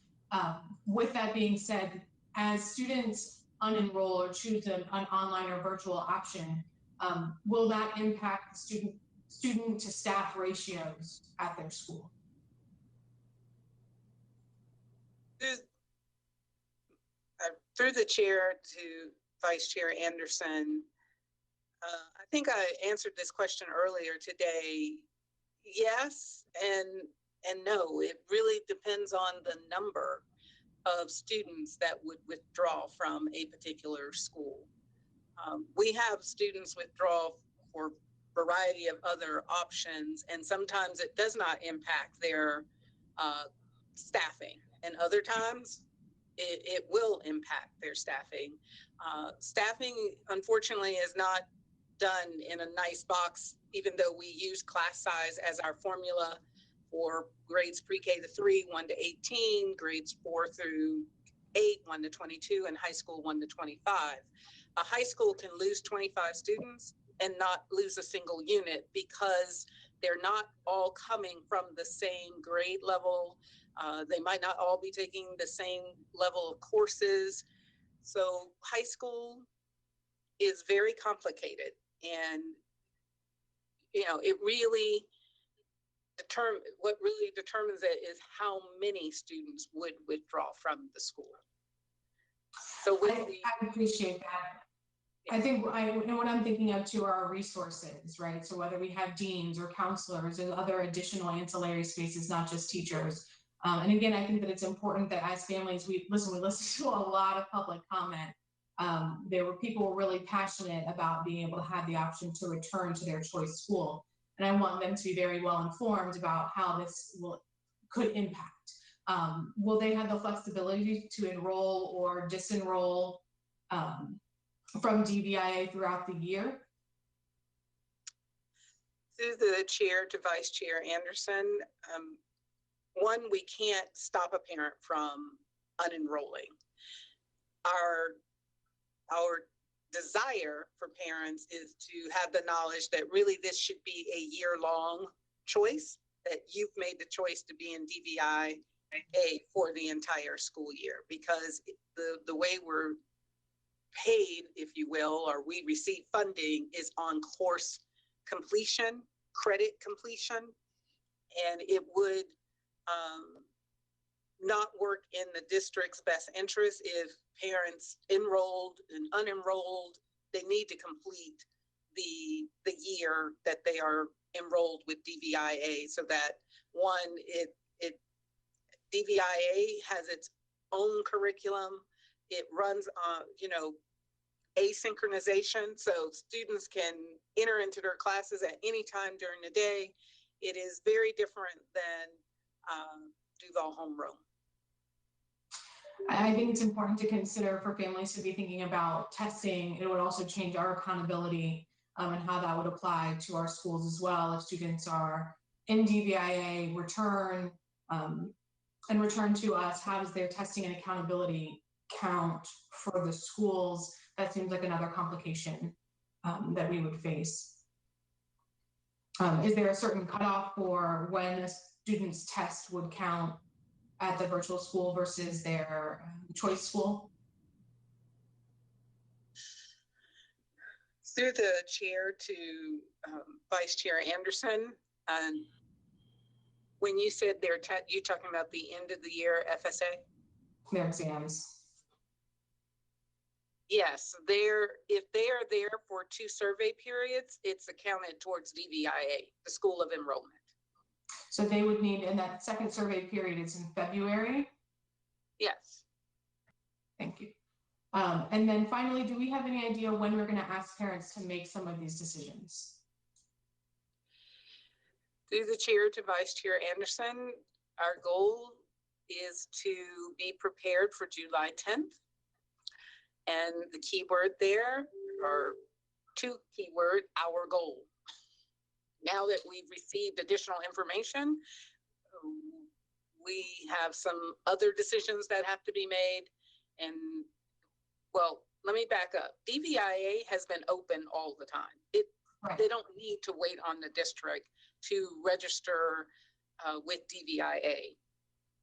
With that being said, as students unenroll or choose an online or virtual option, will that impact the student to staff ratios at their school? Through the chair to Vice Chair Anderson, I think I answered this question earlier today. Yes and no. It really depends on the number of students that would withdraw from a particular school. We have students withdraw for a variety of other options, and sometimes it does not impact their staffing, and other times it will impact their staffing. Staffing, unfortunately, is not done in a nice box, even though we use class size as our formula for grades pre-K to 3, 1 to 18, grades 4 through 8, 1 to 22, and high school 1 to 25. A high school can lose 25 students and not lose a single unit because they're not all coming from the same grade level. They might not all be taking the same level of courses. So high school is very complicated, and it really what really determines it is how many students would withdraw from the school. So I appreciate that. I think what I'm thinking of too are our resources, right? So whether we have deans or counselors and other additional ancillary spaces, not just teachers. And again, I think that it's important that as families, we listen to a lot of public comment. People were really passionate about being able to have the option to return to their choice school. And I want them to be very well informed about how this could impact. Will they have the flexibility to enroll or disenroll from DVIA throughout the year? Through the chair to Vice Chair Anderson, one, we can't stop a parent from unenrolling. Our desire for parents is to have the knowledge that really this should be a year-long choice, that you've made the choice to be in DVIA for the entire school year, because the way we're paid, if you will, or we receive funding is on course completion, credit completion, and it would not work in the district's best interest if parents enrolled and unenrolled. They need to complete the year that they are enrolled with DVIA, so that one, DVIA has its own curriculum. It runs on, asynchronization, so students can enter into their classes at any time during the day. It is very different than Duval homeroom. I think it's important to consider for families to be thinking about testing. It would also change our accountability and how that would apply to our schools as well. If students are in DVIA, return to us, how does their testing and accountability count for the schools? That seems like another complication that we would face. Is there a certain cutoff for when a student's test would count at the virtual school versus their choice school? Through the chair to Vice Chair Anderson, when you said you talking about the end of the year FSA? Their exams. Yes, if they are there for 2 survey periods, it's accounted towards DVIA, the School of Enrollment. So they would need, and that second survey period is in February? Yes. Thank you. And then finally, do we have any idea when we're going to ask parents to make some of these decisions? Through the chair to Vice Chair Anderson, our goal is to be prepared for July 10th. And the key word there, or two keyword, our goal. Now that we've received additional information, we have some other decisions that have to be made. And well, let me back up. DVIA has been open all the time. They don't need to wait on the district to register with DVIA.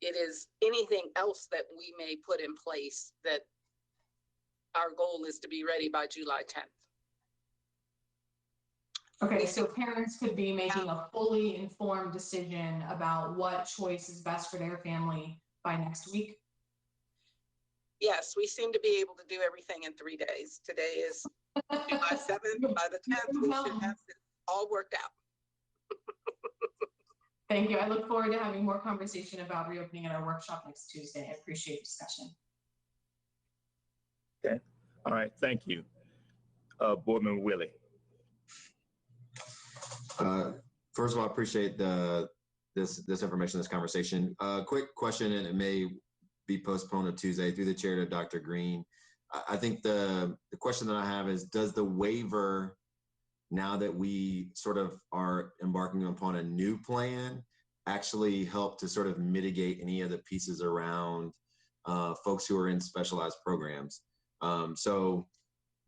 It is anything else that we may put in place that our goal is to be ready by July 10th. Okay, so parents could be making a fully informed decision about what choice is best for their family by next week? Yes, we seem to be able to do everything in 3 days. Today is July 7th. By the 10th, we should have it all worked out. Thank you. I look forward to having more conversation about reopening at our workshop next Tuesday. I appreciate the discussion. Okay. All right. Thank you. Board Member Willie. First of all, I appreciate this information, this conversation. Quick question, and it may be postponed to Tuesday, through the chair to Dr. Green. I think the question that I have is, does the waiver, now that we sort of are embarking upon a new plan, actually help to sort of mitigate any of the pieces around folks who are in specialized programs? So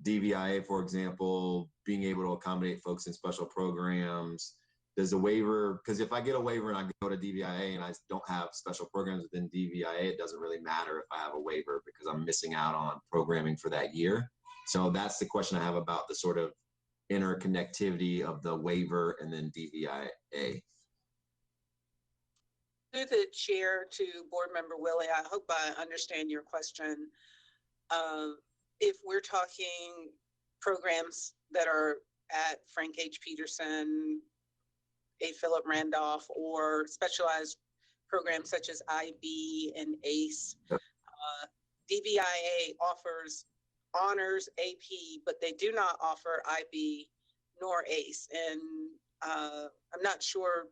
DVIA, for example, being able to accommodate folks in special programs, does a waiver, because if I get a waiver and I go to DVIA and I don't have special programs within DVIA, it doesn't really matter if I have a waiver because I'm missing out on programming for that year. So that's the question I have about the sort of interconnectivity of the waiver and then DVIA. Through the chair to Board Member Willie, I hope I understand your question. If we're talking programs that are at Frank H. Peterson, A. Philip Randolph, or specialized programs such as IB and ACE, DVIA offers honors AP, but they do not offer IB nor ACE. And I'm not sure,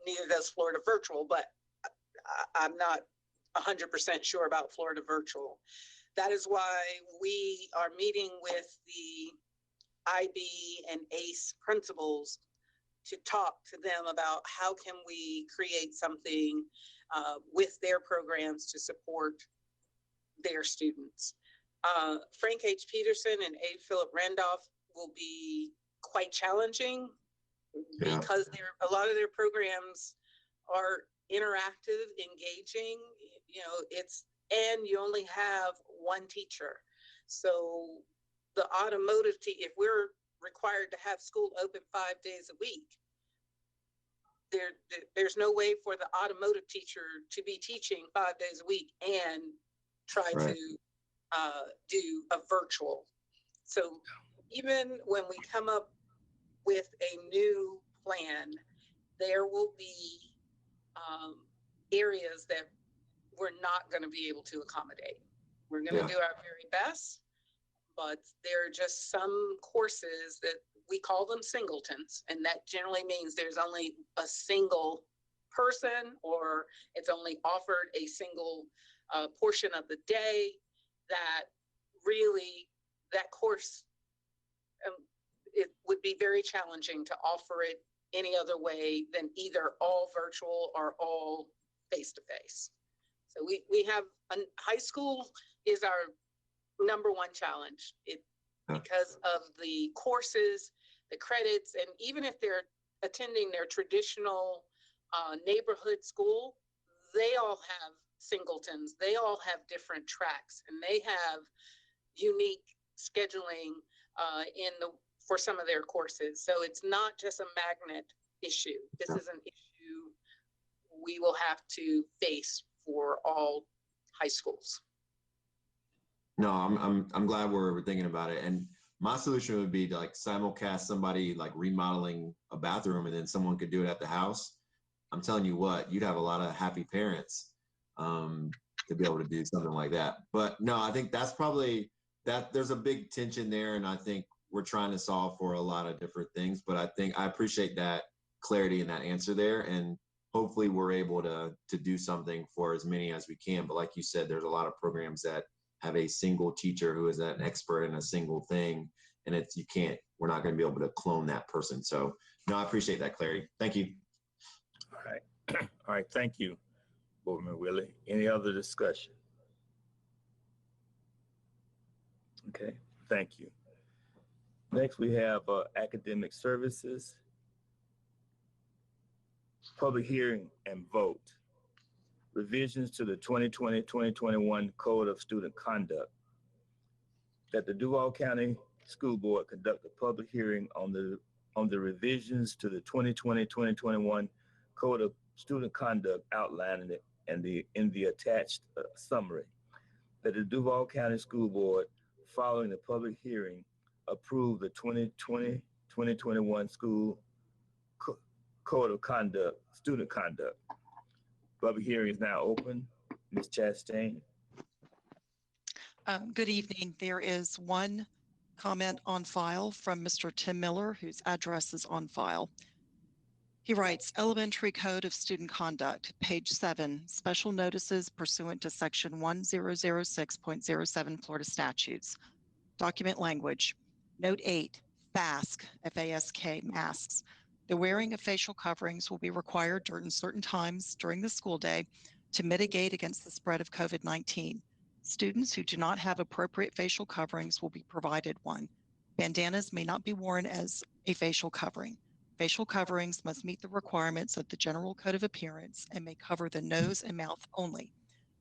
neither does Florida Virtual, but I'm not 100% sure about Florida Virtual. That is why we are meeting with the IB and ACE principals to talk to them about how can we create something with their programs to support their students. Frank H. Peterson and A. Philip Randolph will be quite challenging because a lot of their programs are interactive, engaging, and you only have one teacher. So the automotive if we're required to have school open 5 days a week, there's no way for the automotive teacher to be teaching 5 days a week and try to do a virtual. So even when we come up with a new plan, there will be areas that we're not going to be able to accommodate. We're going to do our very best, but there are just some courses that we call them singletons, and that generally means there's only a single person, or it's only offered a single portion of the day. That really, that course, it would be very challenging to offer it any other way than either all virtual or all face-to-face. So we have, high school is our number one challenge. Because of the courses, the credits, and even if they're attending their traditional neighborhood school, they all have singletons. They all have different tracks, and they have unique scheduling for some of their courses. So it's not just a magnet issue. This is an issue we will have to face for all high schools. No, I'm glad we're thinking about it. And my solution would be to like simulcast somebody like remodeling a bathroom, and then someone could do it at the house. I'm telling you what, you'd have a lot of happy parents to be able to do something like that. But no, I think that's probably that there's a big tension there. And I think we're trying to solve for a lot of different things, but I think I appreciate that clarity and that answer there. And hopefully we're able to do something for as many as we can. But like you said, there's a lot of programs that have a single teacher who is an expert in a single thing, and we're not going to be able to clone that person. So no, I appreciate that clarity. Thank you. All right. All right. Thank you, Board Member Willie. Any other discussion? Okay. Thank you. Next, we have academic services, public hearing and vote. Revisions to the 2020-2021 Code of Student Conduct. That the Duval County School Board conduct a public hearing on the revisions to the 2020-2021 Code of Student Conduct outlined in the attached summary. That the Duval County School Board, following the public hearing, approve the 2020-2021 School Code of Conduct, Student Conduct. Public hearing is now open. Ms. Chastain. Good evening. There is one comment on file from Mr. Tim Miller, whose address is on file. He writes, Elementary Code of Student Conduct, page 7, special notices pursuant to section 1006.07 Florida statutes. Document language. Note 8, FASK, F-A-S-K, masks. The wearing of facial coverings will be required during certain times during the school day to mitigate against the spread of COVID-19. Students who do not have appropriate facial coverings will be provided one. Bandanas may not be worn as a facial covering. Facial coverings must meet the requirements of the General Code of Appearance and may cover the nose and mouth only.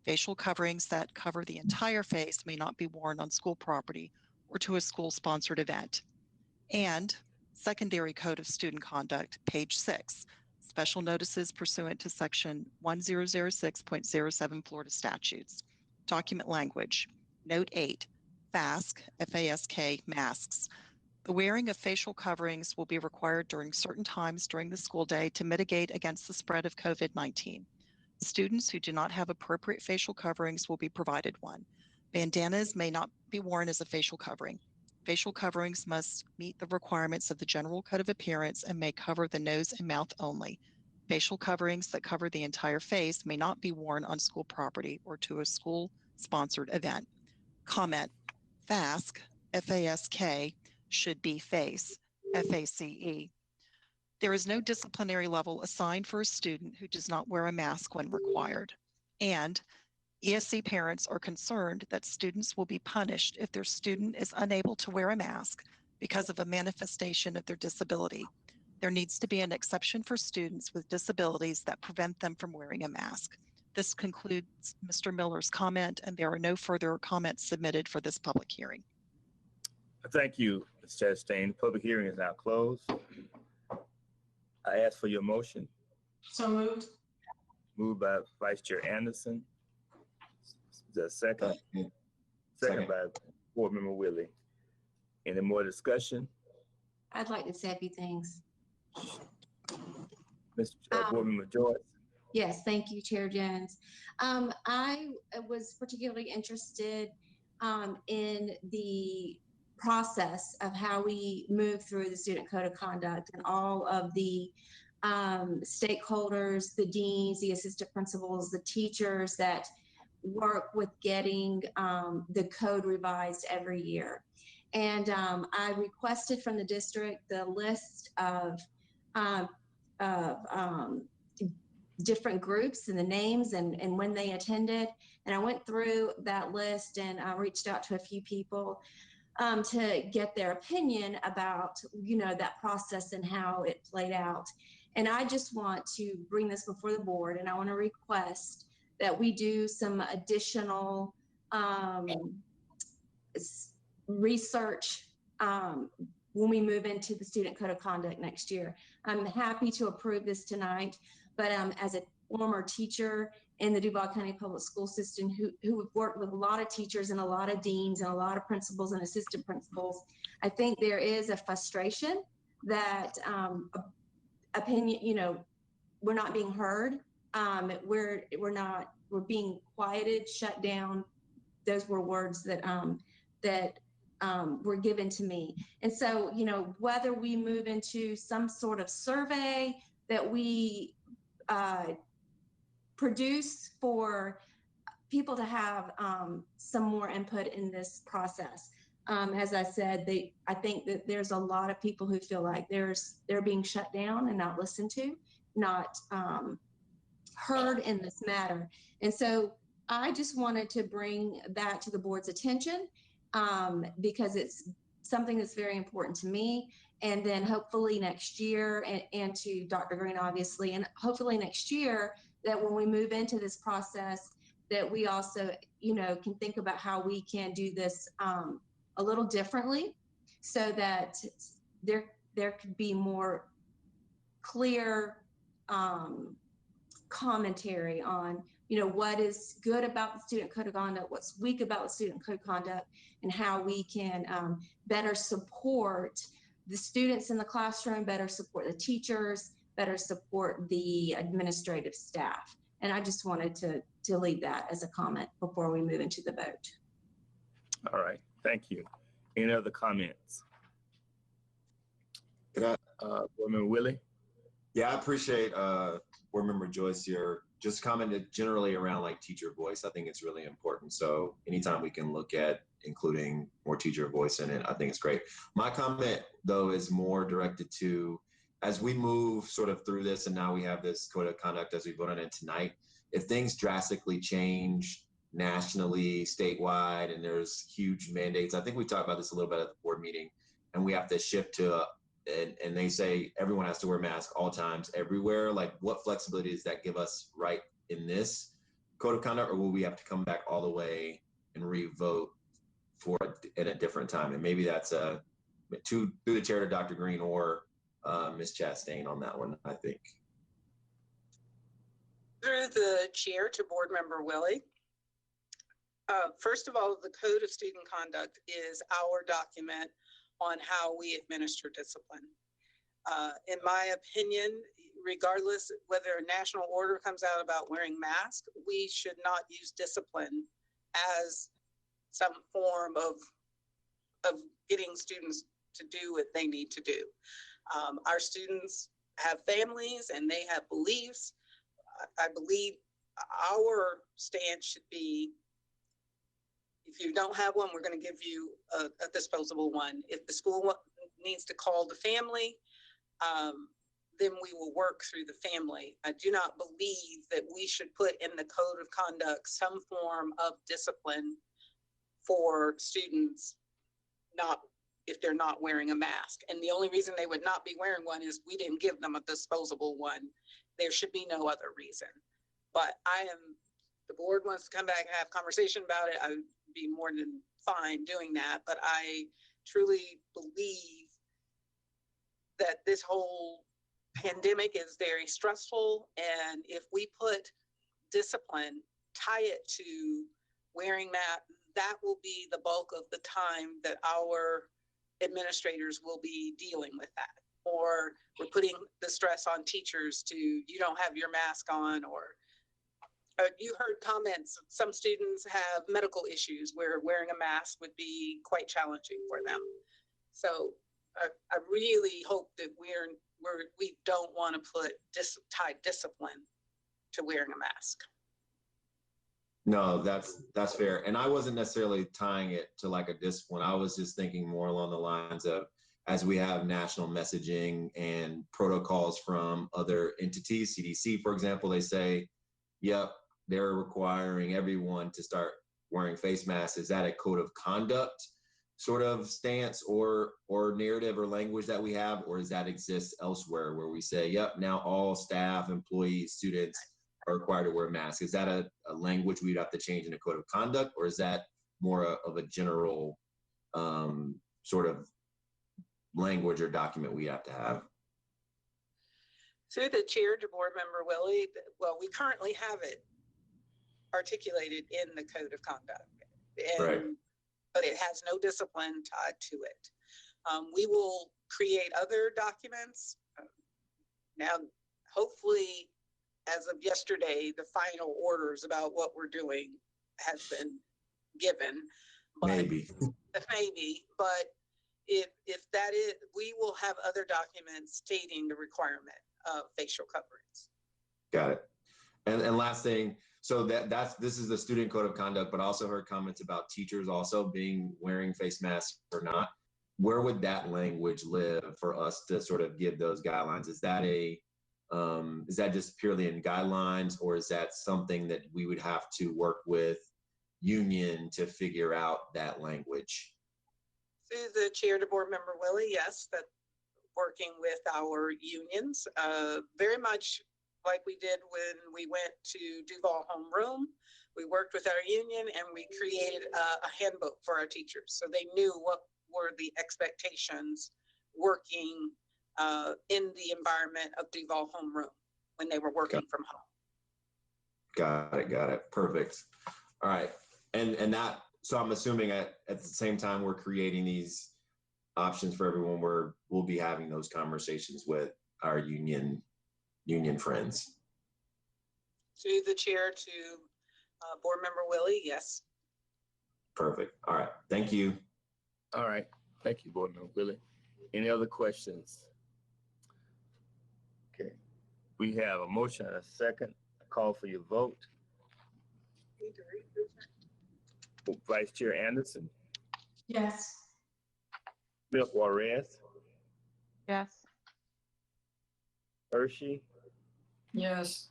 Facial coverings that cover the entire face may not be worn on school property or to a school-sponsored event. And Secondary Code of Student Conduct, page 6, special notices pursuant to section 1006.07 Florida statutes. Document language. Note 8, FASK, F-A-S-K, masks. The wearing of facial coverings will be required during certain times during the school day to mitigate against the spread of COVID-19. Students who do not have appropriate facial coverings will be provided one. Bandanas may not be worn as a facial covering. Facial coverings must meet the requirements of the General Code of Appearance and may cover the nose and mouth only. Facial coverings that cover the entire face may not be worn on school property or to a school-sponsored event. Comment, FASK, F-A-S-K, should be FACE, F-A-C-E. There is no disciplinary level assigned for a student who does not wear a mask when required. And ESC parents are concerned that students will be punished if their student is unable to wear a mask because of a manifestation of their disability. There needs to be an exception for students with disabilities that prevent them from wearing a mask. This concludes Mr. Miller's comment, and there are no further comments submitted for this public hearing. Thank you, Ms. Chastain. The public hearing is now closed. I ask for your motion. So moved. Moved by Vice Chair Anderson. Is there a second? Second by Board Member Willie. Any more discussion? I'd like to say a few things. Board Member Joyce. Yes, thank you, Chair Jones. I was particularly interested in the process of how we move through the Student Code of Conduct and all of the stakeholders, the deans, the assistant principals, the teachers that work with getting the code revised every year. And I requested from the district the list of different groups and the names and when they attended. And I went through that list and I reached out to a few people to get their opinion about, that process and how it played out. And I just want to bring this before the board, and I want to request that we do some additional research when we move into the Student Code of Conduct next year. I'm happy to approve this tonight, but as a former teacher in the Duval County Public School System who have worked with a lot of teachers and a lot of deans and a lot of principals and assistant principals, I think there is a frustration that opinion, we're not being heard. We're being quieted, shut down. Those were words that were given to me. And so, whether we move into some sort of survey that we produce for people to have some more input in this process. As I said, I think that there's a lot of people who feel like they're being shut down and not listened to, not heard in this matter. And so I just wanted to bring that to the board's attention because it's something that's very important to me. And then hopefully next year, and to Dr. Green, obviously, and hopefully next year, that when we move into this process, that we also, can think about how we can do this a little differently so that there could be more clear commentary on, what is good about the student code of conduct, what's weak about the student code of conduct, and how we can better support the students in the classroom, better support the teachers, better support the administrative staff. And I just wanted to leave that as a comment before we move into the vote. All right, thank you. Any other comments? Could I, Board Member Willie? Yeah, I appreciate Board Member Joyce here. Just commented generally around like teacher voice. I think it's really important. So anytime we can look at including more teacher voice in it, I think it's great. My comment though is more directed to, as we move sort of through this, and now we have this code of conduct as we vote on it tonight, if things drastically change nationally, statewide, and there's huge mandates, I think we talked about this a little bit at the board meeting, and we have to shift to and they say everyone has to wear masks all times everywhere. Like, what flexibility does that give us right in this code of conduct, or will we have to come back all the way and re-vote for it at a different time? And maybe that's through the chair to Dr. Green or Ms. Chastain on that one, I think. Through the chair to Board Member Willie. First of all, the Code of Student Conduct is our document on how we administer discipline. In my opinion, regardless whether a national order comes out about wearing masks, we should not use discipline as some form of getting students to do what they need to do. Our students have families and they have beliefs. I believe our stance should be, if you don't have one, we're going to give you a disposable one. If the school needs to call the family, then we will work through the family. I do not believe that we should put in the code of conduct some form of discipline for students if they're not wearing a mask. And the only reason they would not be wearing one is we didn't give them a disposable one. There should be no other reason. But the board wants to come back and have conversation about it, I would be more than fine doing that. But I truly believe that this whole pandemic is very stressful. And if we put discipline, tie it to wearing that will be the bulk of the time that our administrators will be dealing with that. Or we're putting the stress on teachers to, you don't have your mask on, or you heard comments, some students have medical issues where wearing a mask would be quite challenging for them. So I really hope that we don't want to tie discipline to wearing a mask. No, that's fair. And I wasn't necessarily tying it to like a discipline. I was just thinking more along the lines of, as we have national messaging and protocols from other entities, CDC, for example, they say, yep, they're requiring everyone to start wearing face masks. Is that a code of conduct sort of stance or narrative or language that we have, or does that exist elsewhere where we say, yep, now all staff, employees, students are required to wear masks? Is that a language we'd have to change in a code of conduct, or is that more of a general sort of language or document we have to have? Through the chair to Board Member Willie, well, we currently have it articulated in the code of conduct, Right. But it has no discipline tied to it. We will create other documents. Now, hopefully, as of yesterday, the final orders about what we're doing has been given. But Maybe. But if that is, we will have other documents stating the requirement of facial coverings. Got it. And last thing, so this is the student code of conduct, but also heard comments about teachers also wearing face masks or not. Where would that language live for us to sort of give those guidelines? Is that just purely in guidelines, or is that something that we would have to work with union to figure out that language? Through the chair to board member Willie, yes, that working with our unions, very much like we did when we went to Duval homeroom. We worked with our union and we created a handbook for our teachers, so they knew what were the expectations working in the environment of Duval homeroom when they were working from home. Got it. Perfect. All right. And that, so I'm assuming at the same time we're creating these options for everyone, we'll be having those conversations with our union friends. To the chair to board member Willie, yes. Perfect. All right. Thank you. All right. Thank you, Board Member Willie. Any other questions? Okay. We have a motion and a second. I call for your vote. Vice Chair Anderson. Yes. Smith Juarez. Yes. Hershey. Yes.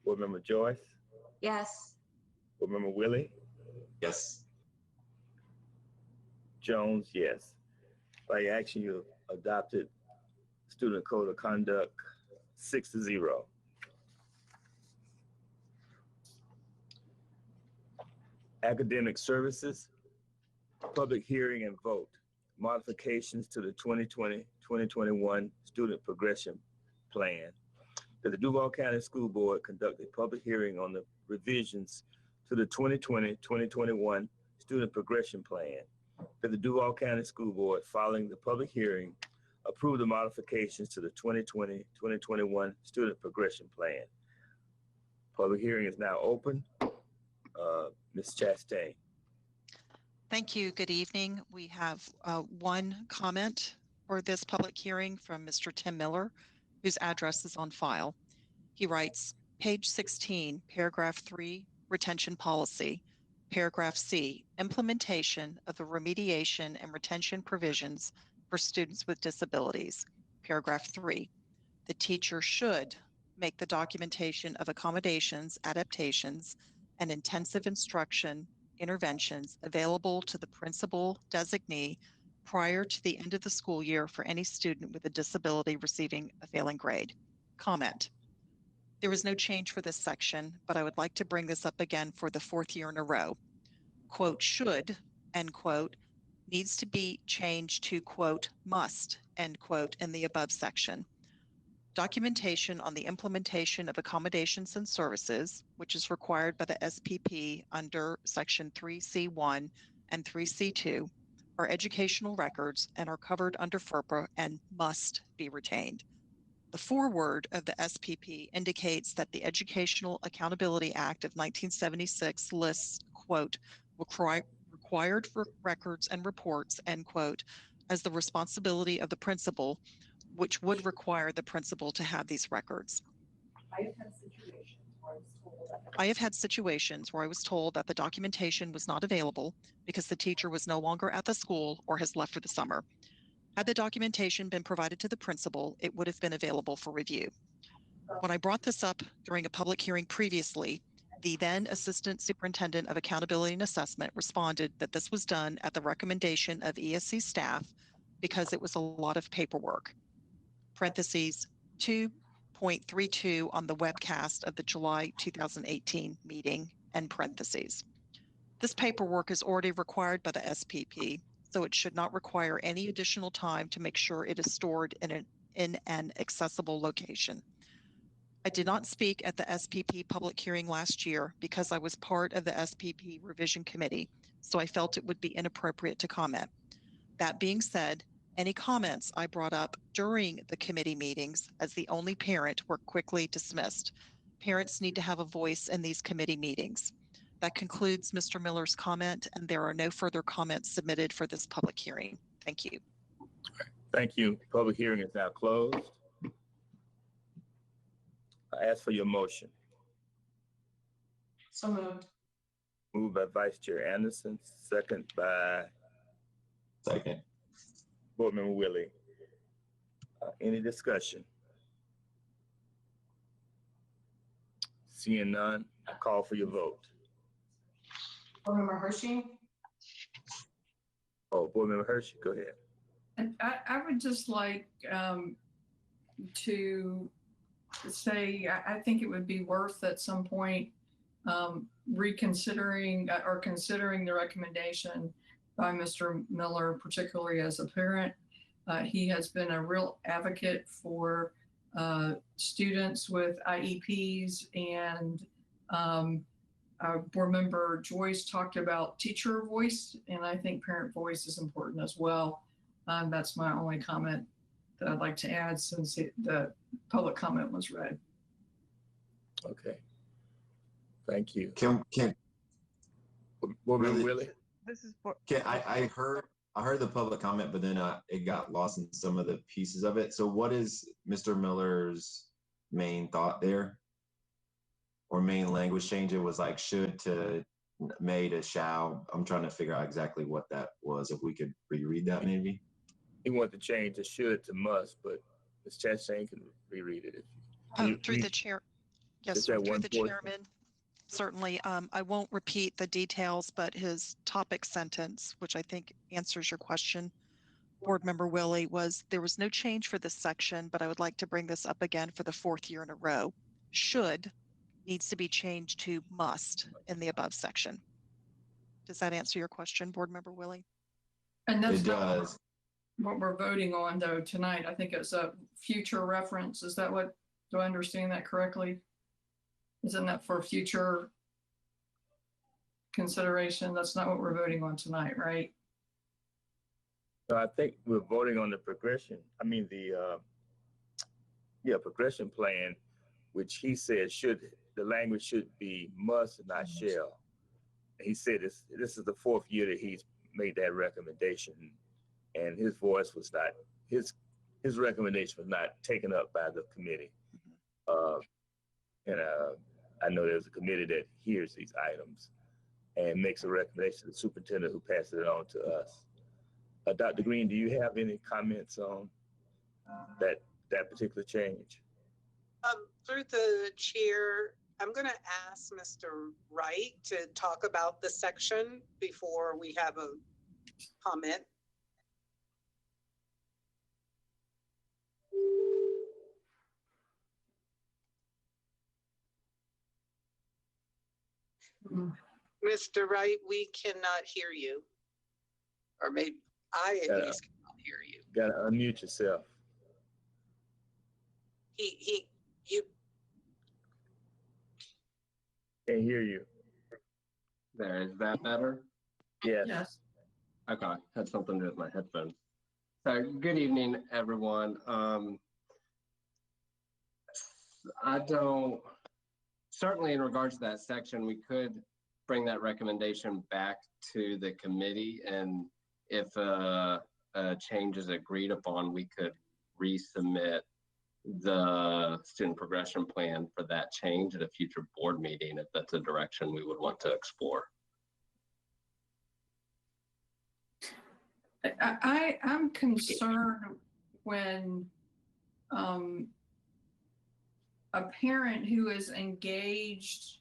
Board Member Joyce. Yes. Board Member Willie. Yes. Jones, yes. By action, you adopted Student Code of Conduct 6-0. Academic Services, public hearing and vote. Modifications to the 2020-2021 Student Progression Plan. That the Duval County School Board conduct a public hearing on the revisions to the 2020-2021 Student Progression Plan. That the Duval County School Board, following the public hearing, approve the modifications to the 2020-2021 Student Progression Plan. Public hearing is now open. Ms. Chastain. Thank you. Good evening. We have one comment for this public hearing from Mr. Tim Miller, whose address is on file. He writes, page 16, paragraph 3, retention policy. Paragraph C, implementation of the remediation and retention provisions for students with disabilities. Paragraph 3, the teacher should make the documentation of accommodations, adaptations, and intensive instruction interventions available to the principal designee prior to the end of the school year for any student with a disability receiving a failing grade. Comment. There is no change for this section, but I would like to bring this up again for the fourth year in a row. Quote, should, end quote, needs to be changed to, quote, must, end quote, in the above section. Documentation on the implementation of accommodations and services, which is required by the SPP under section 3C1 and 3C2, are educational records and are covered under FERPA and must be retained. The foreword of the SPP indicates that the Educational Accountability Act of 1976 lists, quote, required records and reports, end quote, as the responsibility of the principal, which would require the principal to have these records. I have had situations where I was told that the documentation was not available because the teacher was no longer at the school or has left for the summer. Had the documentation been provided to the principal, it would have been available for review. When I brought this up during a public hearing previously, the then Assistant Superintendent of Accountability and Assessment responded that this was done at the recommendation of ESC staff because it was a lot of paperwork. Parentheses 2.32 on the webcast of the July 2018 meeting, end parentheses. This paperwork is already required by the SPP, so it should not require any additional time to make sure it is stored in an accessible location. I did not speak at the SPP public hearing last year because I was part of the SPP revision committee, so I felt it would be inappropriate to comment. That being said, any comments I brought up during the committee meetings as the only parent were quickly dismissed. Parents need to have a voice in these committee meetings. That concludes Mr. Miller's comment, and there are no further comments submitted for this public hearing. Thank you. Thank you. Public hearing is now closed. I ask for your motion. So moved. Moved by Vice Chair Anderson, second by Second. Board Member Willie. Any discussion? Seeing none, I call for your vote. Board Member Hershey? Oh, Board Member Hershey, go ahead. And I would just like to say, I think it would be worth at some point reconsidering or considering the recommendation by Mr. Miller, particularly as a parent. He has been a real advocate for students with IEPs, and Board Member Joyce talked about teacher voice, and I think parent voice is important as well. That's my only comment that I'd like to add since the public comment was read. Okay. Thank you. Can Board Member Willie? This is I heard the public comment, but then it got lost in some of the pieces of it. So what is Mr. Miller's main thought there? Or main language change? It was like should to may to shall. I'm trying to figure out exactly what that was. If we could reread that maybe. He wanted to change the should to must, but Ms. Chastain can reread it. Through the chair. Yes, sir, through the chairman. Certainly, I won't repeat the details, but his topic sentence, which I think answers your question, Board Member Willie, was there was no change for this section, but I would like to bring this up again for the 4th year in a row. Should needs to be changed to must in the above section. Does that answer your question, Board Member Willie? And that's not what we're voting on though tonight. I think it's a future reference. Is that what, do I understand that correctly? Isn't that for future consideration? That's not what we're voting on tonight, right? So I think we're voting on the progression. I mean, the progression plan, which he said the language should be must and not shall. And he said this is the 4th year that he's made that recommendation, and his voice was not, his recommendation was not taken up by the committee. I know there's a committee that hears these items and makes a recommendation to the superintendent, who passes it on to us. Dr. Green, do you have any comments on that particular change? Through the chair, I'm going to ask Mr. Wright to talk about the section before we have a comment. Mr. Wright, we cannot hear you. Or maybe I at least cannot hear you. Gotta unmute yourself. You can't hear you. There, is that better? Yes. Yes. Okay, had something to do with my headphones. So good evening, everyone. Certainly in regards to that section, we could bring that recommendation back to the committee, and if a change is agreed upon, we could resubmit the student progression plan for that change at a future board meeting, if that's a direction we would want to explore. I'm concerned when a parent who is engaged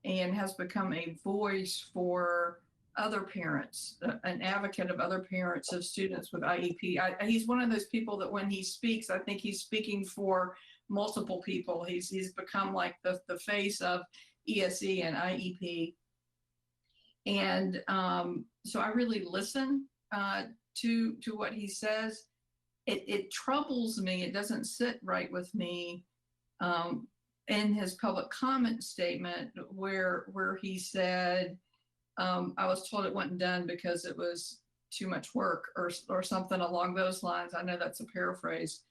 and has become a voice for other parents, an advocate of other parents of students with IEP. He's one of those people that when he speaks, I think he's speaking for multiple people. He's become like the face of ESE and IEP. And so I really listen to what he says. It troubles me. It doesn't sit right with me in his public comment statement where he said, I was told it wasn't done because it was too much work or something along those lines. I know that's a paraphrase.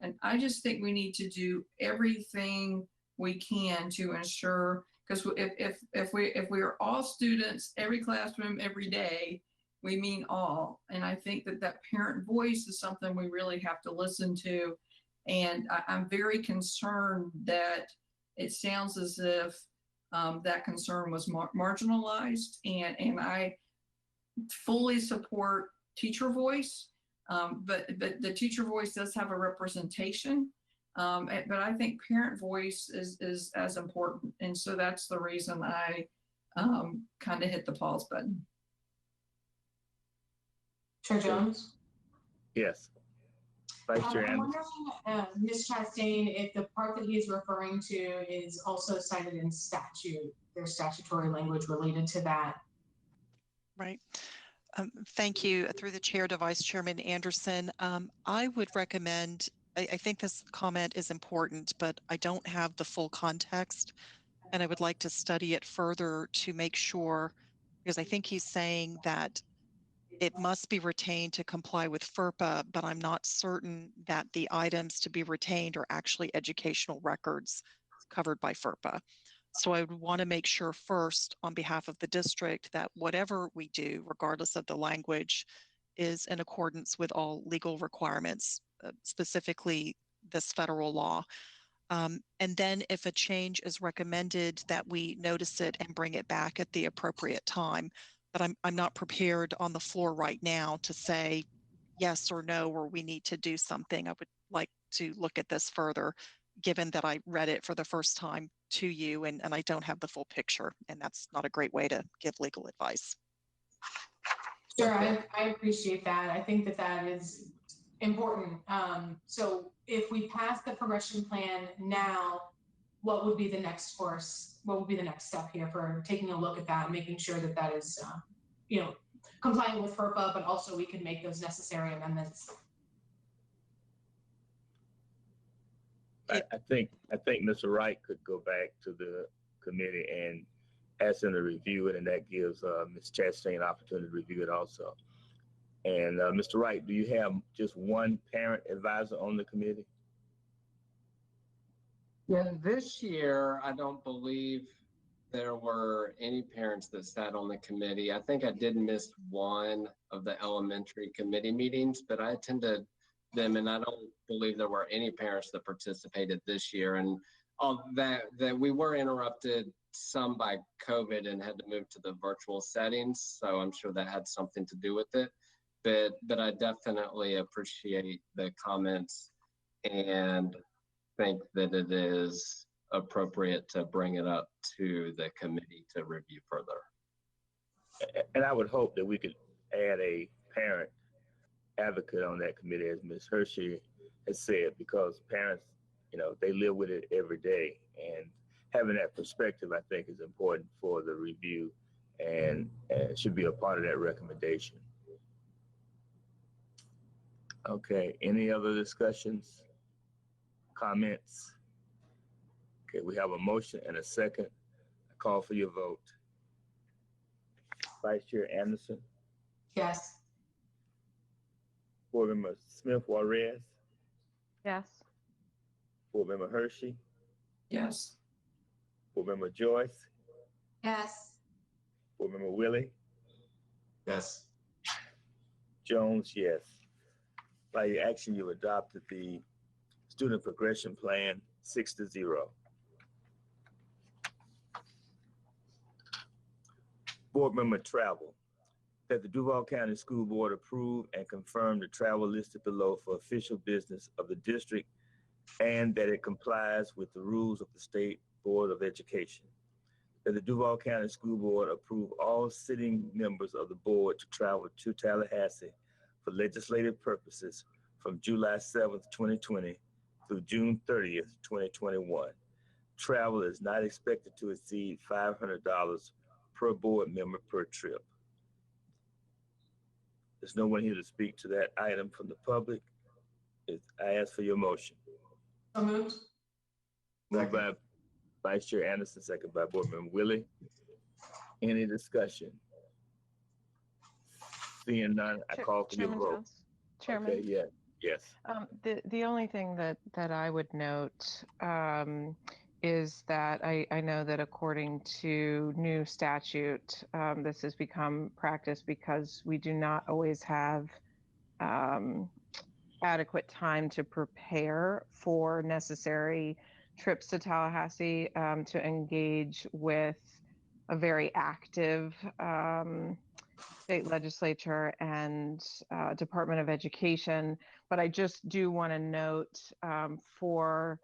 And I just think we need to do everything we can to ensure, because if we are all students, every classroom, every day, we mean all. And I think that parent voice is something we really have to listen to. And I'm very concerned that it sounds as if that concern was marginalized, and I fully support teacher voice, but the teacher voice does have a representation, but I think parent voice is as important, and so that's the reason I kind of hit the pause button. Chair Jones? Yes. Vice Chair I'm Anderson. wondering, Ms. Chastain, if the part that he's referring to is also cited in statute, there's statutory language related to that. Right. Thank you. Through the chair to Vice Chairman Anderson, I would recommend, I think this comment is important, but I don't have the full context, and I would like to study it further to make sure, because I think he's saying that it must be retained to comply with FERPA, but I'm not certain that the items to be retained are actually educational records covered by FERPA. So I would want to make sure first, on behalf of the district, that whatever we do, regardless of the language, is in accordance with all legal requirements, specifically this federal law. And then if a change is recommended, that we notice it and bring it back at the appropriate time. But I'm not prepared on the floor right now to say yes or no, or we need to do something. I would like to look at this further, given that I read it for the first time to you, and I don't have the full picture, and that's not a great way to give legal advice. Sure, I appreciate that. I think that that is important. So if we pass the progression plan now, what would be the next course? What would be the next step here for taking a look at that and making sure that that is, compliant with FERPA, but also we can make those necessary amendments? I think Mr. Wright could go back to the committee and ask them to review it, and that gives Ms. Chastain an opportunity to review it also. And Mr. Wright, do you have just one parent advisor on the committee? Yeah, this year, I don't believe there were any parents that sat on the committee. I think I did miss one of the elementary committee meetings, but I attended them, and I don't believe there were any parents that participated this year. And that we were interrupted some by COVID and had to move to the virtual settings, so I'm sure that had something to do with it. But I definitely appreciate the comments and think that it is appropriate to bring it up to the committee to review further. And I would hope that we could add a parent advocate on that committee, as Ms. Hershey has said, because parents, they live with it every day, and having that perspective, I think, is important for the review, and should be a part of that recommendation. Okay, any other discussions, comments? Okay, we have a motion and a second. I call for your vote. Vice Chair Anderson? Yes. Board Member Smith Juarez? Yes. Board Member Hershey? Yes. Board Member Joyce? Yes. Board Member Willie? Yes. Jones, yes. By your action, you adopted the student progression plan 6-0. Board member travel. That the Duval County School Board approve and confirm the travel listed below for official business of the district, and that it complies with the rules of the State Board of Education. That the Duval County School Board approve all sitting members of the board to travel to Tallahassee for legislative purposes from July 7th, 2020 through June 30th, 2021. Travel is not expected to exceed $500 per board member per trip. There's no one here to speak to that item from the public. I ask for your motion. So moved. Moved by Vice Chair Anderson, second by Board Member Willie. Any discussion? Seeing none, I call for your vote. Chairman. Okay, yeah, yes. The only thing that I would note is that I know that according to new statute, this has become practice because we do not always have adequate time to prepare for necessary trips to Tallahassee to engage with a very active state legislature and Department of Education. But I just do want to note for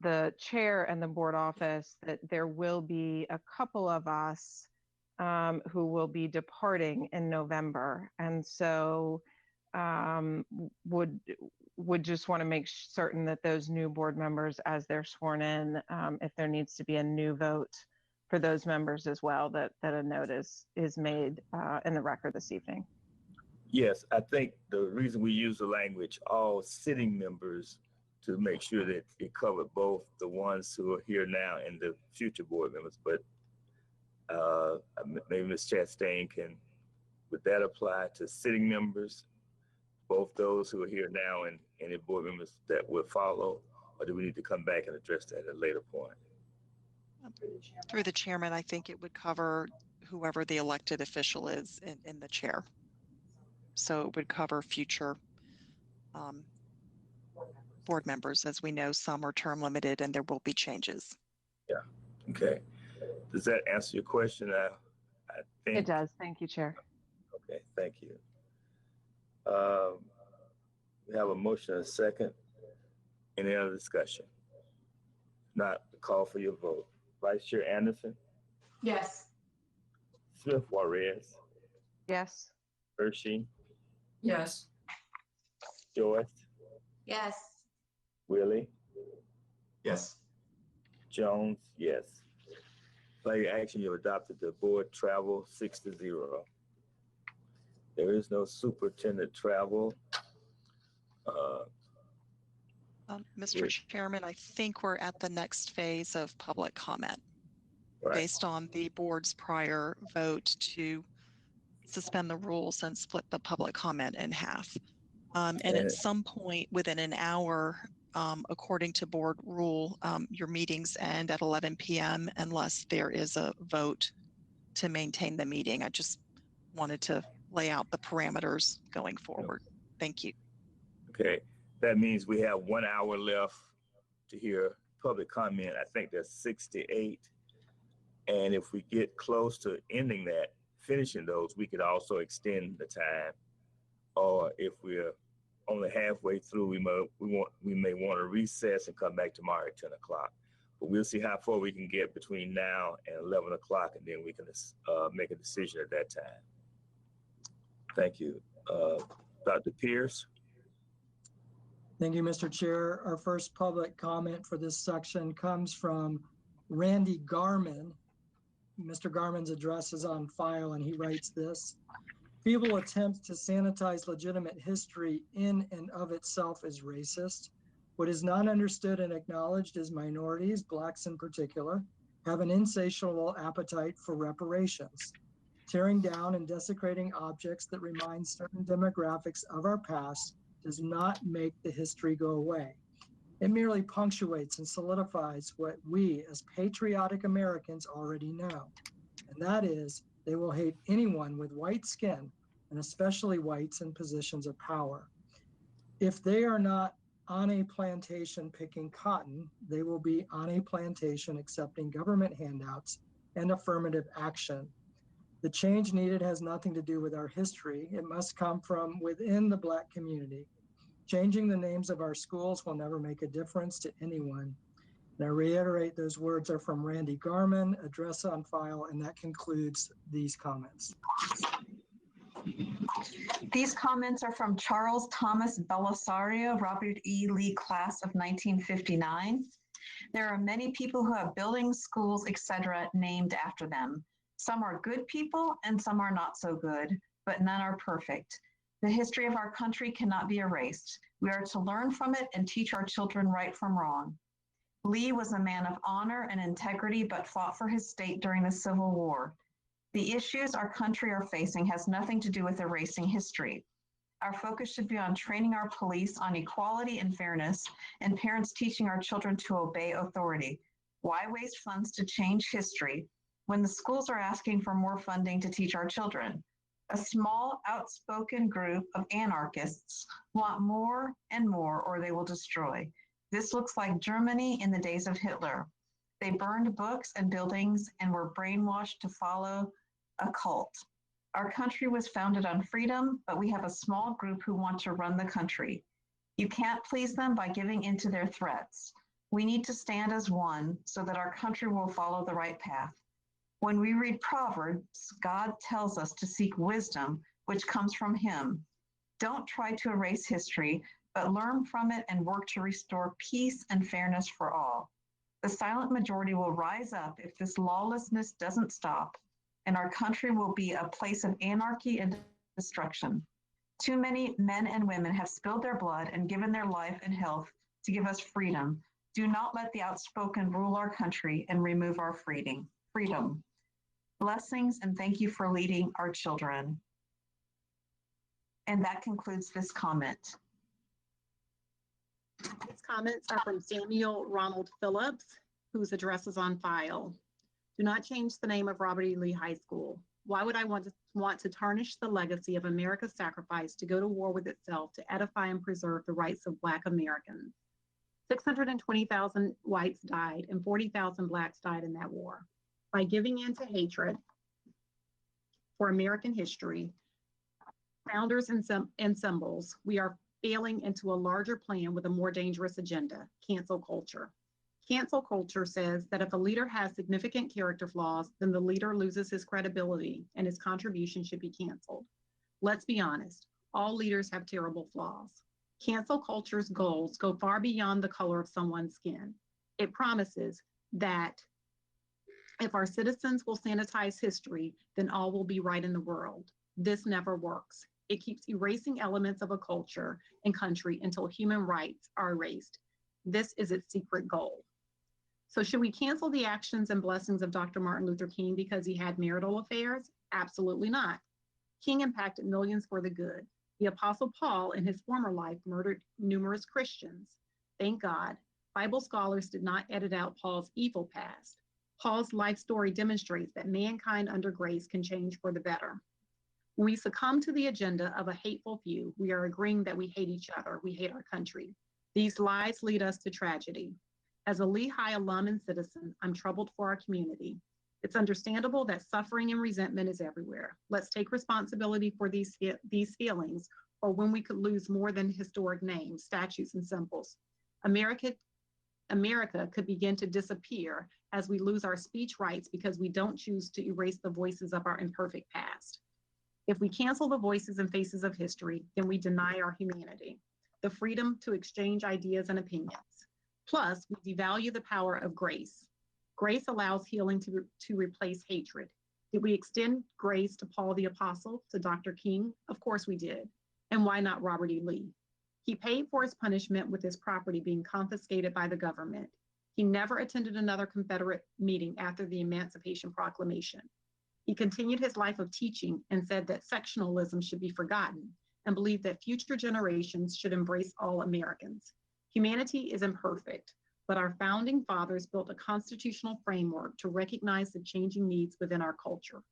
the chair and the board office that there will be a couple of us who will be departing in November. And so would just want to make certain that those new board members, as they're sworn in, if there needs to be a new vote for those members as well, that a note is made in the record this evening. Yes, I think the reason we use the language all sitting members to make sure that it covered both the ones who are here now and the future board members. But maybe Ms. Chastain would that apply to sitting members, both those who are here now and any board members that will follow, or do we need to come back and address that at a later point? Through the chairman, I think it would cover whoever the elected official is in the chair. So it would cover future board members. As we know, some are term limited and there will be changes. Yeah, okay. Does that answer your question? I think it does. Thank you, Chair. Okay, thank you. We have a motion and a second. Any other discussion? Not call for your vote. Vice Chair Anderson? Yes. Smith Juarez? Yes. Hershey? Yes. Joyce? Yes. Willie? Yes. Jones? Yes. By your action, you adopted the board travel 6-0. There is no superintendent travel. Mr. Chairman, I think we're at the next phase of public comment based on the board's prior vote to suspend the rules and split the public comment in half. And at some point within an hour, according to board rule, your meetings end at 11 p.m. unless there is a vote to maintain the meeting. I just wanted to lay out the parameters going forward. Thank you. Okay, that means we have 1 hour left to hear public comment. I think that's 6 to 8. And if we get close to ending that, finishing those, we could also extend the time. Or if we're only halfway through, we may want to recess and come back tomorrow at 10 o'clock. But we'll see how far we can get between now and 11 o'clock, and then we can make a decision at that time. Thank you. Dr. Pierce? Thank you, Mr. Chair. Our first public comment for this section comes from Randy Garman. Mr. Garman's address is on file, and he writes this: feeble attempts to sanitize legitimate history in and of itself is racist. What is not understood and acknowledged is minorities, Blacks in particular, have an insatiable appetite for reparations. Tearing down and desecrating objects that remind certain demographics of our past does not make the history go away. It merely punctuates and solidifies what we as patriotic Americans already know, and that is they will hate anyone with white skin, and especially whites in positions of power. If they are not on a plantation picking cotton, they will be on a plantation accepting government handouts and affirmative action. The change needed has nothing to do with our history. It must come from within the Black community. Changing the names of our schools will never make a difference to anyone. And I reiterate, those words are from Randy Garman, address on file, and that concludes these comments. These comments are from Charles Thomas Belisario, Robert E. Lee class of 1959. There are many people who have buildings, schools, etc. named after them. Some are good people and some are not so good, but none are perfect. The history of our country cannot be erased. We are to learn from it and teach our children right from wrong. Lee was a man of honor and integrity, but fought for his state during the Civil War. The issues our country are facing has nothing to do with erasing history. Our focus should be on training our police on equality and fairness, and parents teaching our children to obey authority. Why waste funds to change history when the schools are asking for more funding to teach our children? A small, outspoken group of anarchists want more and more, or they will destroy. This looks like Germany in the days of Hitler. They burned books and buildings and were brainwashed to follow a cult. Our country was founded on freedom, but we have a small group who want to run the country. You can't please them by giving in to their threats. We need to stand as one so that our country will follow the right path. When we read Proverbs, God tells us to seek wisdom, which comes from Him. Don't try to erase history, but learn from it and work to restore peace and fairness for all. The silent majority will rise up if this lawlessness doesn't stop, and our country will be a place of anarchy and destruction. Too many men and women have spilled their blood and given their life and health to give us freedom. Do not let the outspoken rule our country and remove our freedom. Blessings and thank you for leading our children. And that concludes this comment. These comments are from Samuel Ronald Phillips, whose address is on file. Do not change the name of Robert E. Lee High School. Why would I want to tarnish the legacy of America's sacrifice to go to war with itself to edify and preserve the rights of Black Americans? 620,000 whites died and 40,000 Blacks died in that war. By giving in to hatred for American history, founders and symbols, we are failing into a larger plan with a more dangerous agenda, cancel culture. Cancel culture says that if a leader has significant character flaws, then the leader loses his credibility and his contribution should be canceled. Let's be honest, all leaders have terrible flaws. Cancel culture's goals go far beyond the color of someone's skin. It promises that if our citizens will sanitize history, then all will be right in the world. This never works. It keeps erasing elements of a culture and country until human rights are erased. This is its secret goal. So should we cancel the actions and blessings of Dr. Martin Luther King because he had marital affairs? Absolutely not. King impacted millions for the good. The Apostle Paul, in his former life, murdered numerous Christians. Thank God, Bible scholars did not edit out Paul's evil past. Paul's life story demonstrates that mankind under grace can change for the better. When we succumb to the agenda of a hateful few, we are agreeing that we hate each other, we hate our country. These lies lead us to tragedy. As a Lehigh alum and citizen, I'm troubled for our community. It's understandable that suffering and resentment is everywhere. Let's take responsibility for these feelings, or when we could lose more than historic names, statues, and symbols. America could begin to disappear as we lose our speech rights because we don't choose to erase the voices of our imperfect past. If we cancel the voices and faces of history, then we deny our humanity, the freedom to exchange ideas and opinions. Plus, we devalue the power of grace. Grace allows healing to replace hatred. Did we extend grace to Paul the Apostle, to Dr. King? Of course we did. And why not Robert E. Lee? He paid for his punishment with his property being confiscated by the government. He never attended another Confederate meeting after the Emancipation Proclamation. He continued his life of teaching and said that sectionalism should be forgotten and believed that future generations should embrace all Americans. Humanity is imperfect, but our founding fathers built a constitutional framework to recognize the changing needs within our culture.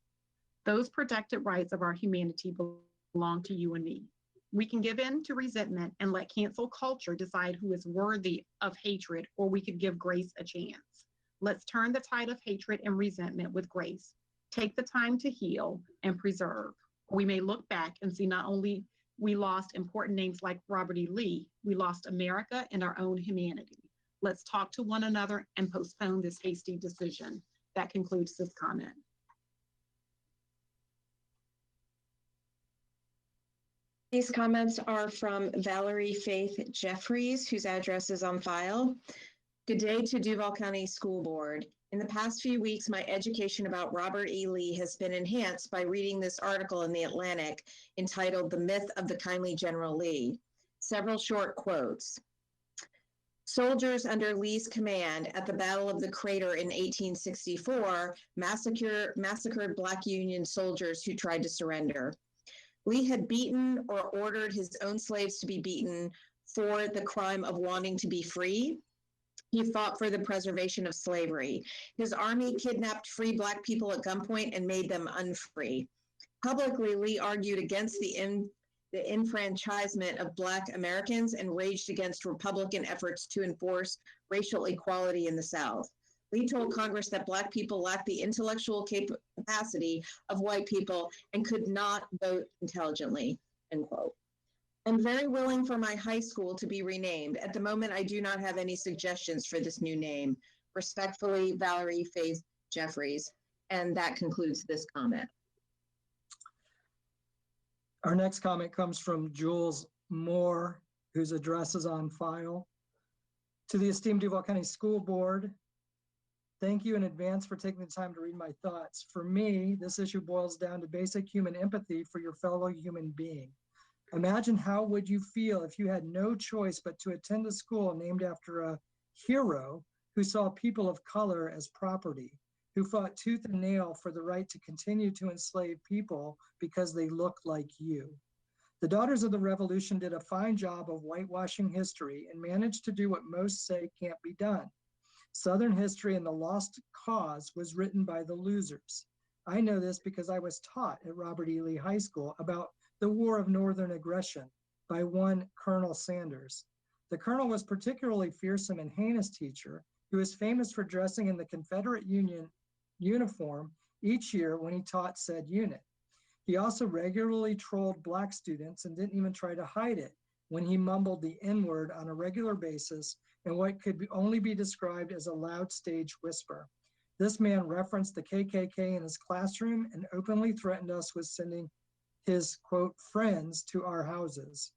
Those protected rights of our humanity belong to you and me. We can give in to resentment and let cancel culture decide who is worthy of hatred, or we could give grace a chance. Let's turn the tide of hatred and resentment with grace. Take the time to heal and preserve. We may look back and see not only we lost important names like Robert E. Lee, we lost America and our own humanity. Let's talk to one another and postpone this hasty decision. That concludes this comment. These comments are from Valerie Faith Jeffries, whose address is on file. Good day to Duval County School Board. In the past few weeks, my education about Robert E. Lee has been enhanced by reading this article in The Atlantic entitled The Myth of the Kindly General Lee. Several short quotes. Soldiers under Lee's command at the Battle of the Crater in 1864 massacred Black Union soldiers who tried to surrender. Lee had beaten or ordered his own slaves to be beaten for the crime of wanting to be free. He fought for the preservation of slavery. His army kidnapped free Black people at gunpoint and made them unfree. Publicly, Lee argued against the the enfranchisement of Black Americans and raged against Republican efforts to enforce racial equality in the South. Lee told Congress that Black people lacked the intellectual capacity of white people and could not vote intelligently, end quote. I'm very willing for my high school to be renamed. At the moment, I do not have any suggestions for this new name. Respectfully, Valerie Faith Jeffries. And that concludes this comment. Our next comment comes from Jules Moore, whose address is on file. To the esteemed Duval County School Board, thank you in advance for taking the time to read my thoughts. For me, this issue boils down to basic human empathy for your fellow human being. Imagine how would you feel if you had no choice but to attend a school named after a hero who saw people of color as property, who fought tooth and nail for the right to continue to enslave people because they look like you. The Daughters of the Revolution did a fine job of whitewashing history and managed to do what most say can't be done. Southern history and the lost cause was written by the losers. I know this because I was taught at Robert E. Lee High School about the War of Northern Aggression by one Colonel Sanders. The colonel was particularly fearsome and heinous teacher who was famous for dressing in the Confederate Union uniform each year when he taught said unit. He also regularly trolled Black students and didn't even try to hide it when he mumbled the N-word on a regular basis in what could only be described as a loud stage whisper. This man referenced the KKK in his classroom and openly threatened us with sending his, quote, friends to our houses.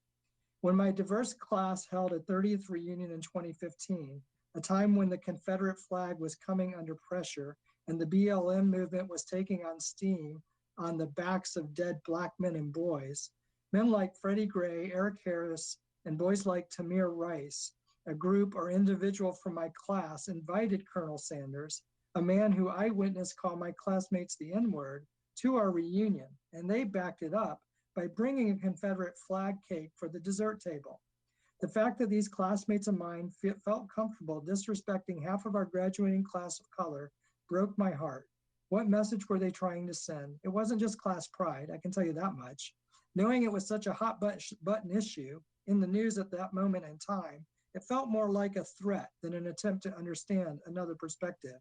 When my diverse class held a 30th reunion in 2015, a time when the Confederate flag was coming under pressure and the BLM movement was taking on steam on the backs of dead Black men and boys, men like Freddie Gray, Eric Harris, and boys like Tamir Rice, a group or individual from my class, invited Colonel Sanders, a man who I witnessed call my classmates the N-word, to our reunion, and they backed it up by bringing a Confederate flag cake for the dessert table. The fact that these classmates of mine felt comfortable disrespecting half of our graduating class of color broke my heart. What message were they trying to send? It wasn't just class pride, I can tell you that much. Knowing it was such a hot button issue in the news at that moment in time, it felt more like a threat than an attempt to understand another perspective.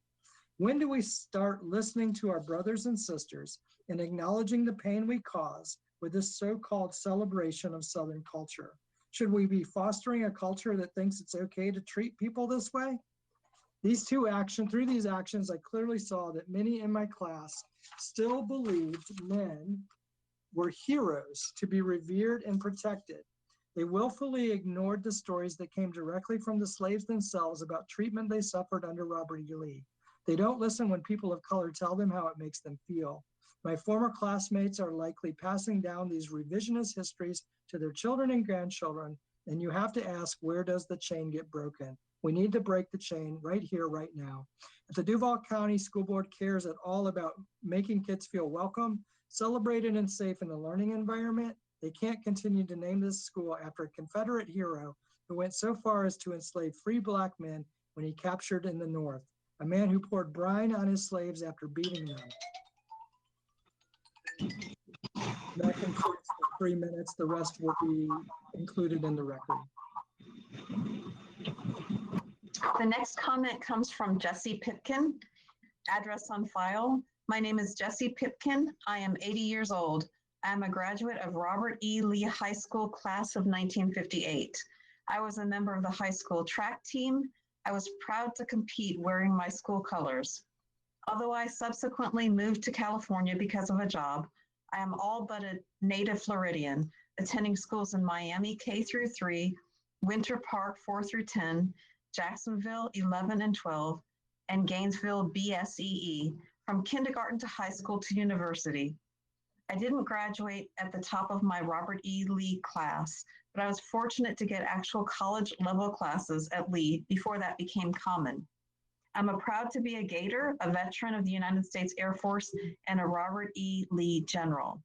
When do we start listening to our brothers and sisters and acknowledging the pain we cause with this so-called celebration of Southern culture? Should we be fostering a culture that thinks it's okay to treat people this way? Through these actions, I clearly saw that many in my class still believed men were heroes to be revered and protected. They willfully ignored the stories that came directly from the slaves themselves about treatment they suffered under Robert E. Lee. They don't listen when people of color tell them how it makes them feel. My former classmates are likely passing down these revisionist histories to their children and grandchildren, and you have to ask, where does the chain get broken? We need to break the chain right here, right now. If the Duval County School Board cares at all about making kids feel welcome, celebrated, and safe in the learning environment, they can't continue to name this school after a Confederate hero who went so far as to enslave free Black men when he captured in the North, a man who poured brine on his slaves after beating them. That concludes the 3 minutes. The rest will be included in the record. The next comment comes from Jesse Pipkin. Address on file. My name is Jesse Pipkin. I am 80 years old. I am a graduate of Robert E. Lee High School class of 1958. I was a member of the high school track team. I was proud to compete wearing my school colors. Although I subsequently moved to California because of a job, I am all but a native Floridian, attending schools in Miami K through 3, Winter Park 4 through 10, Jacksonville 11 and 12, and Gainesville BSEE, from kindergarten to high school to university. I didn't graduate at the top of my Robert E. Lee class, but I was fortunate to get actual college level classes at Lee before that became common. I'm proud to be a Gator, a veteran of the United States Air Force, and a Robert E. Lee general.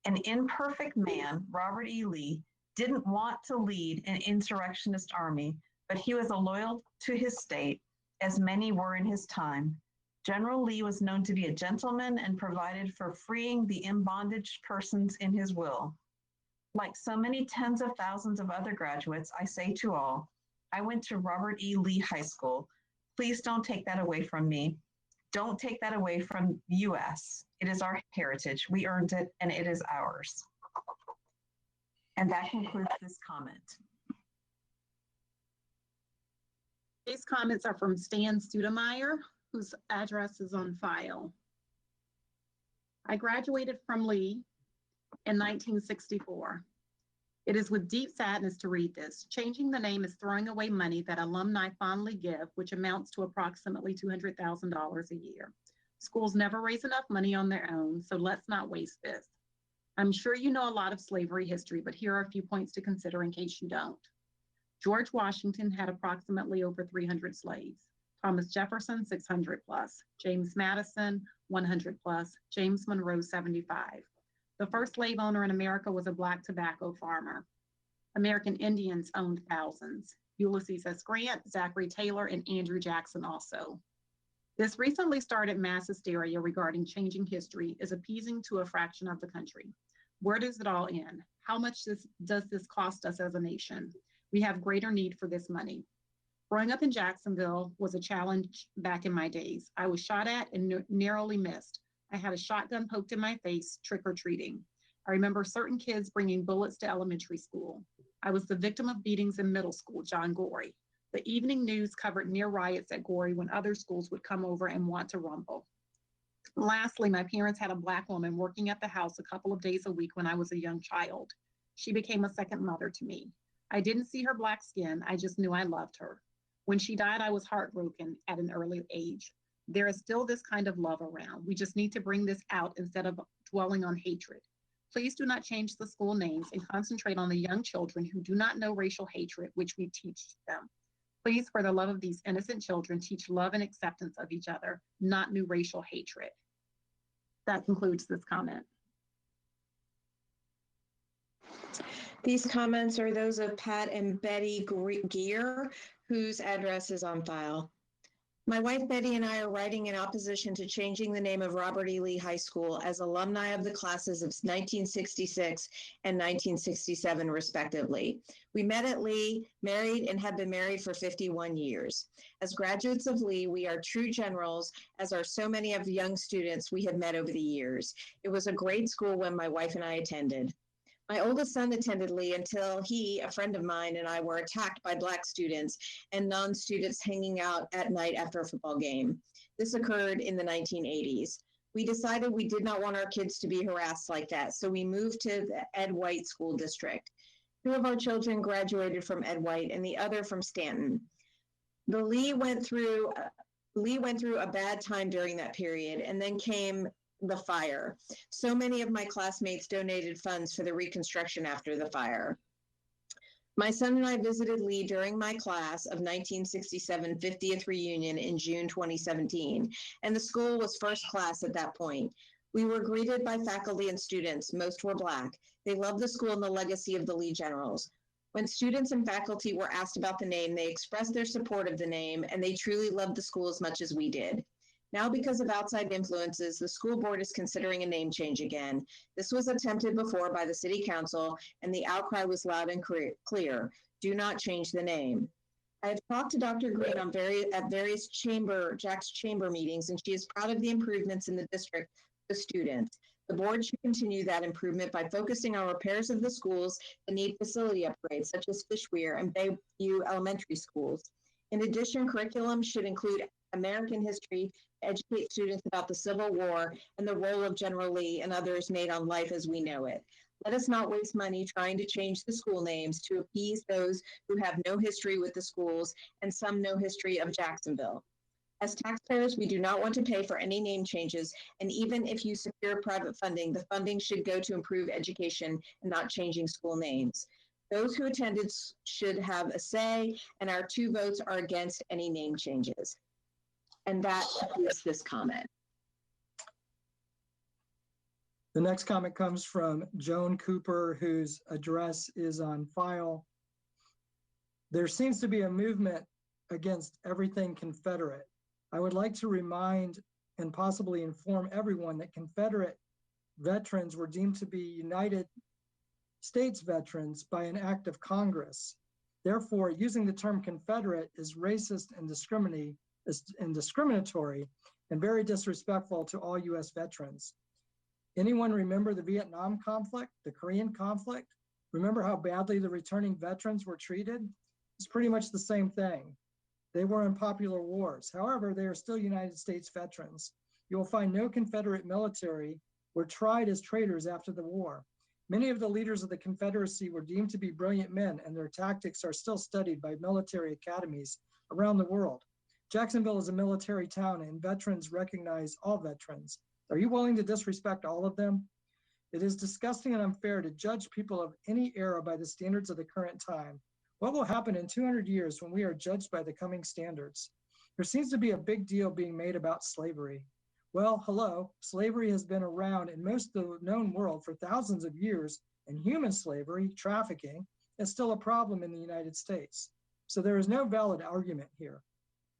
An imperfect man, Robert E. Lee, didn't want to lead an insurrectionist army, but he was loyal to his state, as many were in his time. General Lee was known to be a gentleman and provided for freeing the in bondage persons in his will. Like so many tens of thousands of other graduates, I say to all, I went to Robert E. Lee High School. Please don't take that away from me. Don't take that away from US. It is our heritage. We earned it and it is ours. And that concludes this comment. These comments are from Stan Studemeyer, whose address is on file. I graduated from Lee in 1964. It is with deep sadness to read this. Changing the name is throwing away money that alumni fondly give, which amounts to approximately $200,000 a year. Schools never raise enough money on their own, so let's not waste this. I'm sure you know a lot of slavery history, but here are a few points to consider in case you don't. George Washington had approximately over 300 slaves. Thomas Jefferson, 600 plus. James Madison, 100 plus. James Monroe, 75. The first slave owner in America was a Black tobacco farmer. American Indians owned thousands. Ulysses S. Grant, Zachary Taylor, and Andrew Jackson also. This recently started mass hysteria regarding changing history is appeasing to a fraction of the country. Where does it all end? How much does this cost us as a nation? We have greater need for this money. Growing up in Jacksonville was a challenge back in my days. I was shot at and narrowly missed. I had a shotgun poked in my face trick-or-treating. I remember certain kids bringing bullets to elementary school. I was the victim of beatings in middle school, John Gorey. The evening news covered near riots at Gorey when other schools would come over and want to rumble. Lastly, my parents had a Black woman working at the house a couple of days a week when I was a young child. She became a second mother to me. I didn't see her Black skin, I just knew I loved her. When she died, I was heartbroken at an early age. There is still this kind of love around. We just need to bring this out instead of dwelling on hatred. Please do not change the school names and concentrate on the young children who do not know racial hatred, which we teach them. Please, for the love of these innocent children, teach love and acceptance of each other, not new racial hatred. That concludes this comment. These comments are those of Pat and Betty Gear, whose address is on file. My wife Betty and I are writing in opposition to changing the name of Robert E. Lee High School as alumni of the classes of 1966 and 1967, respectively. We met at Lee, married, and have been married for 51 years. As graduates of Lee, we are true generals, as are so many of the young students we have met over the years. It was a great school when my wife and I attended. My oldest son attended Lee until he, a friend of mine, and I were attacked by Black students and non-students hanging out at night after a football game. This occurred in the 1980s. We decided we did not want our kids to be harassed like that, so we moved to the Ed White School District. 2 of our children graduated from Ed White and the other from Stanton. The Lee went through a bad time during that period, and then came the fire. So many of my classmates donated funds for the reconstruction after the fire. My son and I visited Lee during my class of 1967 50th reunion in June 2017, and the school was first class at that point. We were greeted by faculty and students. Most were Black. They loved the school and the legacy of the Lee Generals. When students and faculty were asked about the name, they expressed their support of the name, and they truly loved the school as much as we did. Now, because of outside influences, the school board is considering a name change again. This was attempted before by the city council, and the outcry was loud and clear. Do not change the name. I have talked to Dr. Green at various Jack's chamber meetings, and she is proud of the improvements in the district for students. The board should continue that improvement by focusing on repairs of the schools that need facility upgrades, such as Fishweir and Bayview Elementary Schools. In addition, curriculum should include American history, educate students about the Civil War and the role of General Lee and others made on life as we know it. Let us not waste money trying to change the school names to appease those who have no history with the schools and some no history of Jacksonville. As taxpayers, we do not want to pay for any name changes, and even if you secure private funding, the funding should go to improve education and not changing school names. Those who attended should have a say, and our 2 votes are against any name changes. And that concludes this comment. The next comment comes from Joan Cooper, whose address is on file. There seems to be a movement against everything Confederate. I would like to remind and possibly inform everyone that Confederate veterans were deemed to be united States veterans by an act of Congress. Therefore, using the term Confederate is racist and discriminatory and very disrespectful to all U.S. veterans. Anyone remember the Vietnam conflict, the Korean conflict? Remember how badly the returning veterans were treated? It's pretty much the same thing. They were in popular wars. However, they are still United States veterans. You will find no Confederate military were tried as traitors after the war. Many of the leaders of the Confederacy were deemed to be brilliant men, and their tactics are still studied by military academies around the world. Jacksonville is a military town, and veterans recognize all veterans. Are you willing to disrespect all of them? It is disgusting and unfair to judge people of any era by the standards of the current time. What will happen in 200 years when we are judged by the coming standards? There seems to be a big deal being made about slavery. Well, hello, slavery has been around in most of the known world for thousands of years, and human slavery, trafficking, is still a problem in the United States. So there is no valid argument here.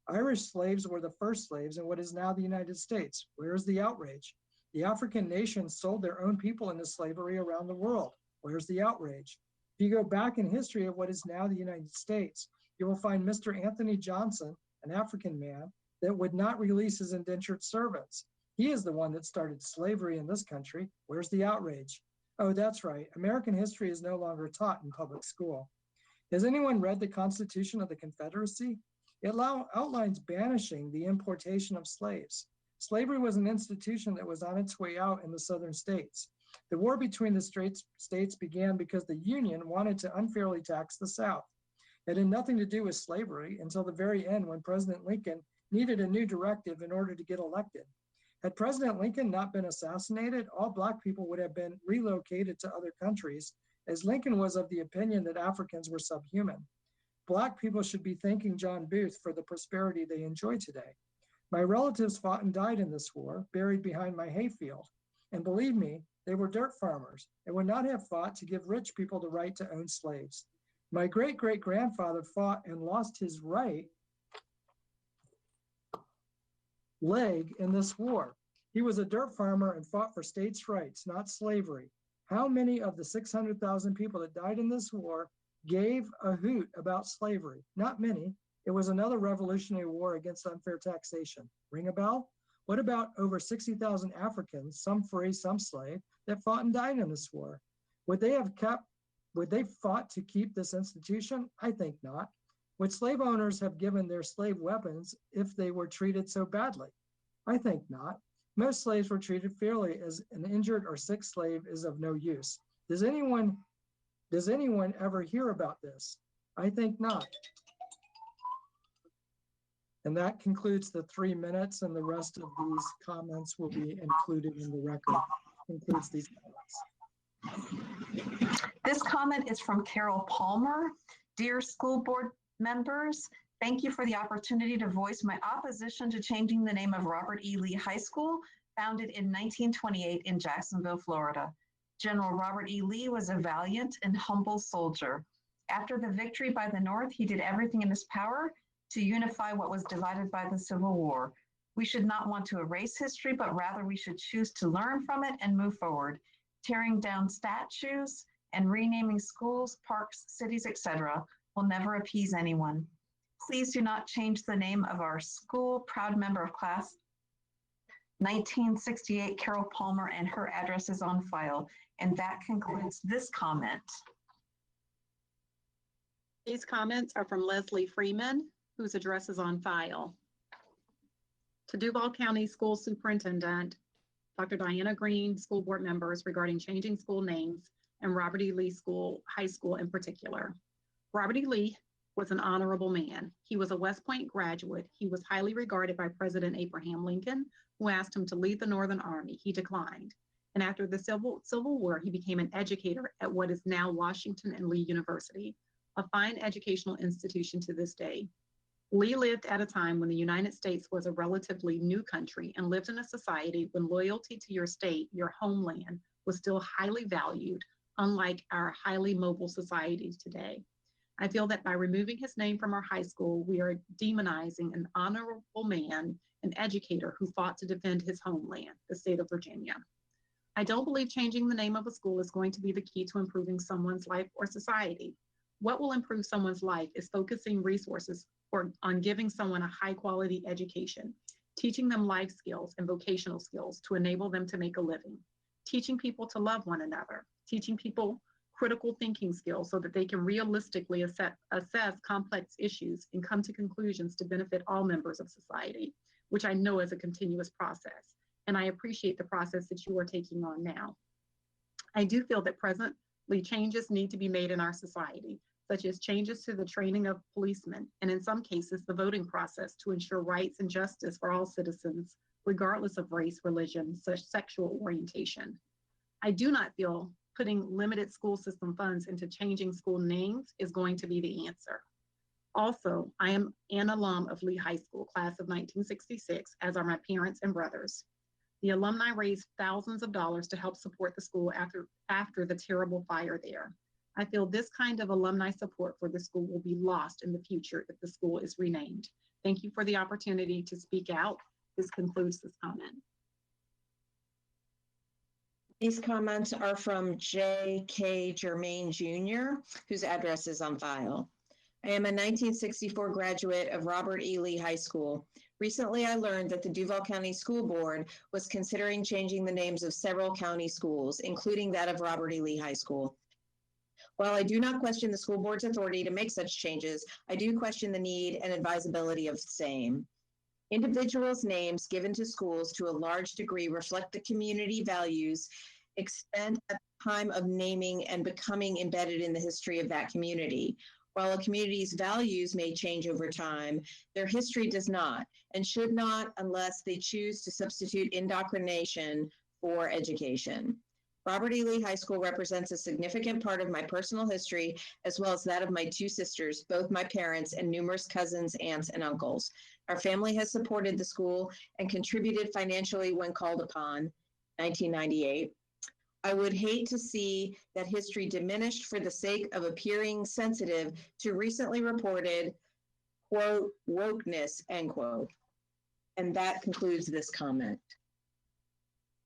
Irish slaves were the first slaves in what is now the United States. Where is the outrage? The African nations sold their own people into slavery around the world. Where's the outrage? If you go back in history of what is now the United States, you will find Mr. Anthony Johnson, an African man, that would not release his indentured servants. He is the one that started slavery in this country. Where's the outrage? Oh, that's right. American history is no longer taught in public school. Has anyone read the Constitution of the Confederacy? It outlines banishing the importation of slaves. Slavery was an institution that was on its way out in the southern states. The war between the states began because the Union wanted to unfairly tax the South. It had nothing to do with slavery until the very end, when President Lincoln needed a new directive in order to get elected. Had President Lincoln not been assassinated, all Black people would have been relocated to other countries, as Lincoln was of the opinion that Africans were subhuman. Black people should be thanking John Booth for the prosperity they enjoy today. My relatives fought and died in this war, buried behind my hayfield. And believe me, they were dirt farmers and would not have fought to give rich people the right to own slaves. My great-great-grandfather fought and lost his right leg in this war. He was a dirt farmer and fought for states' rights, not slavery. How many of the 600,000 people that died in this war gave a hoot about slavery? Not many. It was another revolutionary war against unfair taxation. Ring a bell? What about over 60,000 Africans, some free, some slave, that fought and died in this war? Would they fought to keep this institution? I think not. Would slave owners have given their slave weapons if they were treated so badly? I think not. Most slaves were treated fairly, as an injured or sick slave is of no use. Does anyone ever hear about this? I think not. And that concludes the 3 minutes, and the rest of these comments will be included in the record. Concludes these comments. This comment is from Carol Palmer. Dear school board members, thank you for the opportunity to voice my opposition to changing the name of Robert E. Lee High School, founded in 1928 in Jacksonville, Florida. General Robert E. Lee was a valiant and humble soldier. After the victory by the North, he did everything in his power to unify what was divided by the Civil War. We should not want to erase history, but rather we should choose to learn from it and move forward. Tearing down statues and renaming schools, parks, cities, etc. will never appease anyone. Please do not change the name of our school. Proud member of class 1968, Carol Palmer, and her address is on file. And that concludes this comment. These comments are from Leslie Freeman, whose address is on file. To Duval County School Superintendent, Dr. Diana Green, school board members, regarding changing school names and Robert E. Lee High School in particular. Robert E. Lee was an honorable man. He was a West Point graduate. He was highly regarded by President Abraham Lincoln, who asked him to lead the Northern Army. He declined. And after the Civil War, he became an educator at what is now Washington and Lee University, a fine educational institution to this day. Lee lived at a time when the United States was a relatively new country and lived in a society when loyalty to your state, your homeland, was still highly valued, unlike our highly mobile societies today. I feel that by removing his name from our high school, we are demonizing an honorable man, an educator who fought to defend his homeland, the state of Virginia. I don't believe changing the name of a school is going to be the key to improving someone's life or society. What will improve someone's life is focusing resources on giving someone a high quality education, teaching them life skills and vocational skills to enable them to make a living, teaching people to love one another, teaching people critical thinking skills so that they can realistically assess complex issues and come to conclusions to benefit all members of society, which I know is a continuous process. And I appreciate the process that you are taking on now. I do feel that presently changes need to be made in our society, such as changes to the training of policemen, and in some cases, the voting process to ensure rights and justice for all citizens, regardless of race, religion, sexual orientation. I do not feel putting limited school system funds into changing school names is going to be the answer. Also, I am an alum of Lee High School, class of 1966, as are my parents and brothers. The alumni raised thousands of dollars to help support the school after the terrible fire there. I feel this kind of alumni support for the school will be lost in the future if the school is renamed. Thank you for the opportunity to speak out. This concludes this comment. These comments are from J.K. Germain Jr., whose address is on file. I am a 1964 graduate of Robert E. Lee High School. Recently, I learned that the Duval County School Board was considering changing the names of several county schools, including that of Robert E. Lee High School. While I do not question the school board's authority to make such changes, I do question the need and advisability of the same. Individuals' names given to schools to a large degree reflect the community values extent at the time of naming and becoming embedded in the history of that community. While a community's values may change over time, their history does not and should not unless they choose to substitute indoctrination for education. Robert E. Lee High School represents a significant part of my personal history, as well as that of my two sisters, both my parents, and numerous cousins, aunts, and uncles. Our family has supported the school and contributed financially when called upon, 1998. I would hate to see that history diminished for the sake of appearing sensitive to recently reported, quote, wokeness, end quote. And that concludes this comment.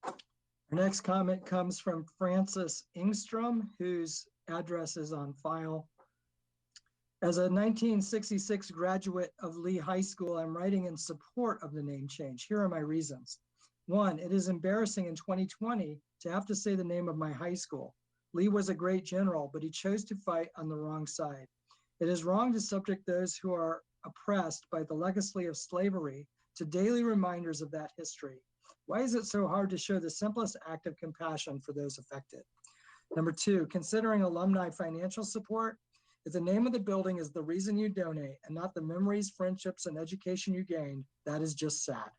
Our next comment comes from Francis Ingstrom, whose address is on file. As a 1966 graduate of Lee High School, I'm writing in support of the name change. Here are my reasons. One, it is embarrassing in 2020 to have to say the name of my high school. Lee was a great general, but he chose to fight on the wrong side. It is wrong to subject those who are oppressed by the legacy of slavery to daily reminders of that history. Why is it so hard to show the simplest act of compassion for those affected? Number two, considering alumni financial support, if the name of the building is the reason you donate and not the memories, friendships, and education you gained, that is just sad.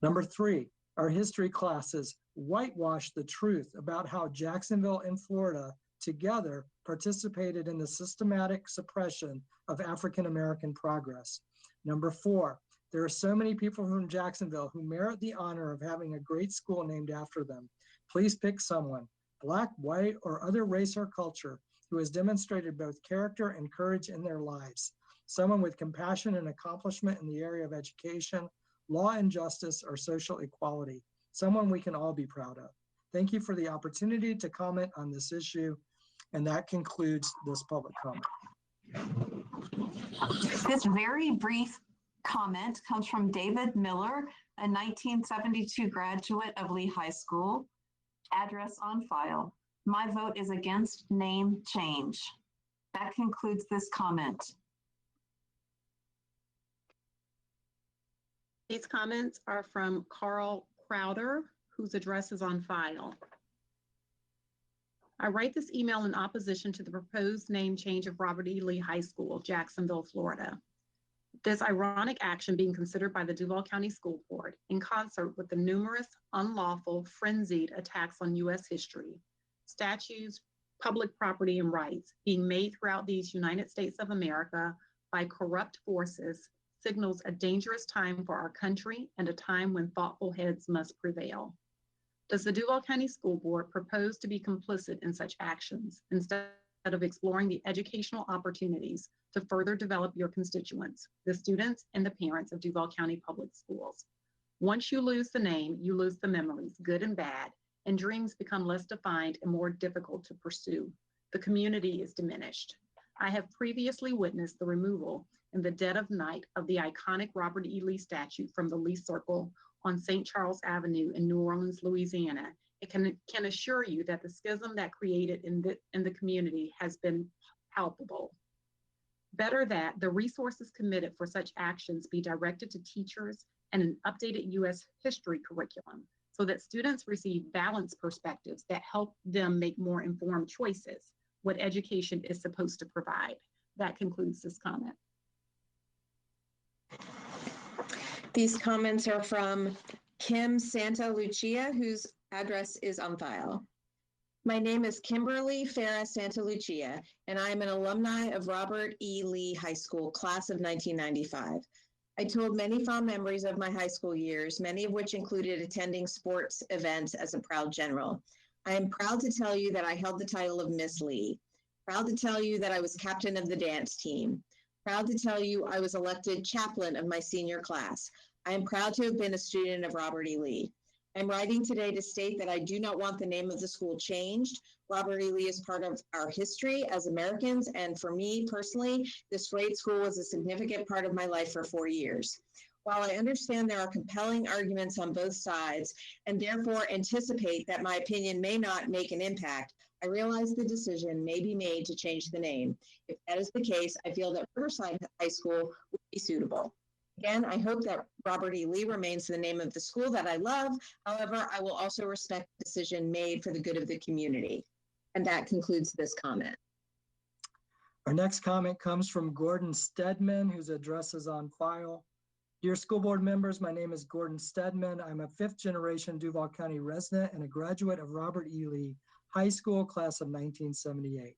Number three, our history classes whitewash the truth about how Jacksonville and Florida together participated in the systematic suppression of African-American progress. Number four, there are so many people from Jacksonville who merit the honor of having a great school named after them. Please pick someone, Black, white, or other race or culture, who has demonstrated both character and courage in their lives. Someone with compassion and accomplishment in the area of education, law and justice, or social equality. Someone we can all be proud of. Thank you for the opportunity to comment on this issue. And that concludes this public comment. This very brief comment comes from David Miller, a 1972 graduate of Lee High School. Address on file. My vote is against name change. That concludes this comment. These comments are from Carl Crowder, whose address is on file. I write this email in opposition to the proposed name change of Robert E. Lee High School, Jacksonville, Florida. This ironic action being considered by the Duval County School Board in concert with the numerous unlawful, frenzied attacks on U.S. history, statues, public property, and rights being made throughout these United States of America by corrupt forces signals a dangerous time for our country and a time when thoughtful heads must prevail. Does the Duval County School Board propose to be complicit in such actions instead of exploring the educational opportunities to further develop your constituents, the students and the parents of Duval County Public Schools? Once you lose the name, you lose the memories, good and bad, and dreams become less defined and more difficult to pursue. The community is diminished. I have previously witnessed the removal in the dead of night of the iconic Robert E. Lee statue from the Lee Circle on St. Charles Avenue in New Orleans, Louisiana. It can assure you that the schism that created in the community has been palpable. Better that the resources committed for such actions be directed to teachers and an updated U.S. history curriculum so that students receive balanced perspectives that help them make more informed choices, what education is supposed to provide. That concludes this comment. These comments are from Kim Santa Lucia, whose address is on file. My name is Kimberly Farah Santa Lucia, and I am an alumni of Robert E. Lee High School, class of 1995. I told many fond memories of my high school years, many of which included attending sports events as a proud general. I am proud to tell you that I held the title of Miss Lee. Proud to tell you that I was captain of the dance team. Proud to tell you I was elected chaplain of my senior class. I am proud to have been a student of Robert E. Lee. I'm writing today to state that I do not want the name of the school changed. Robert E. Lee is part of our history as Americans, and for me personally, this great school was a significant part of my life for 4 years. While I understand there are compelling arguments on both sides, and therefore anticipate that my opinion may not make an impact, I realize the decision may be made to change the name. If that is the case, I feel that Riverside High School would be suitable. Again, I hope that Robert E. Lee remains the name of the school that I love. However, I will also respect the decision made for the good of the community. And that concludes this comment. Our next comment comes from Gordon Stedman, whose address is on file. Dear school board members, my name is Gordon Stedman. I'm a 5th generation Duval County resident and a graduate of Robert E. Lee High School, class of 1978.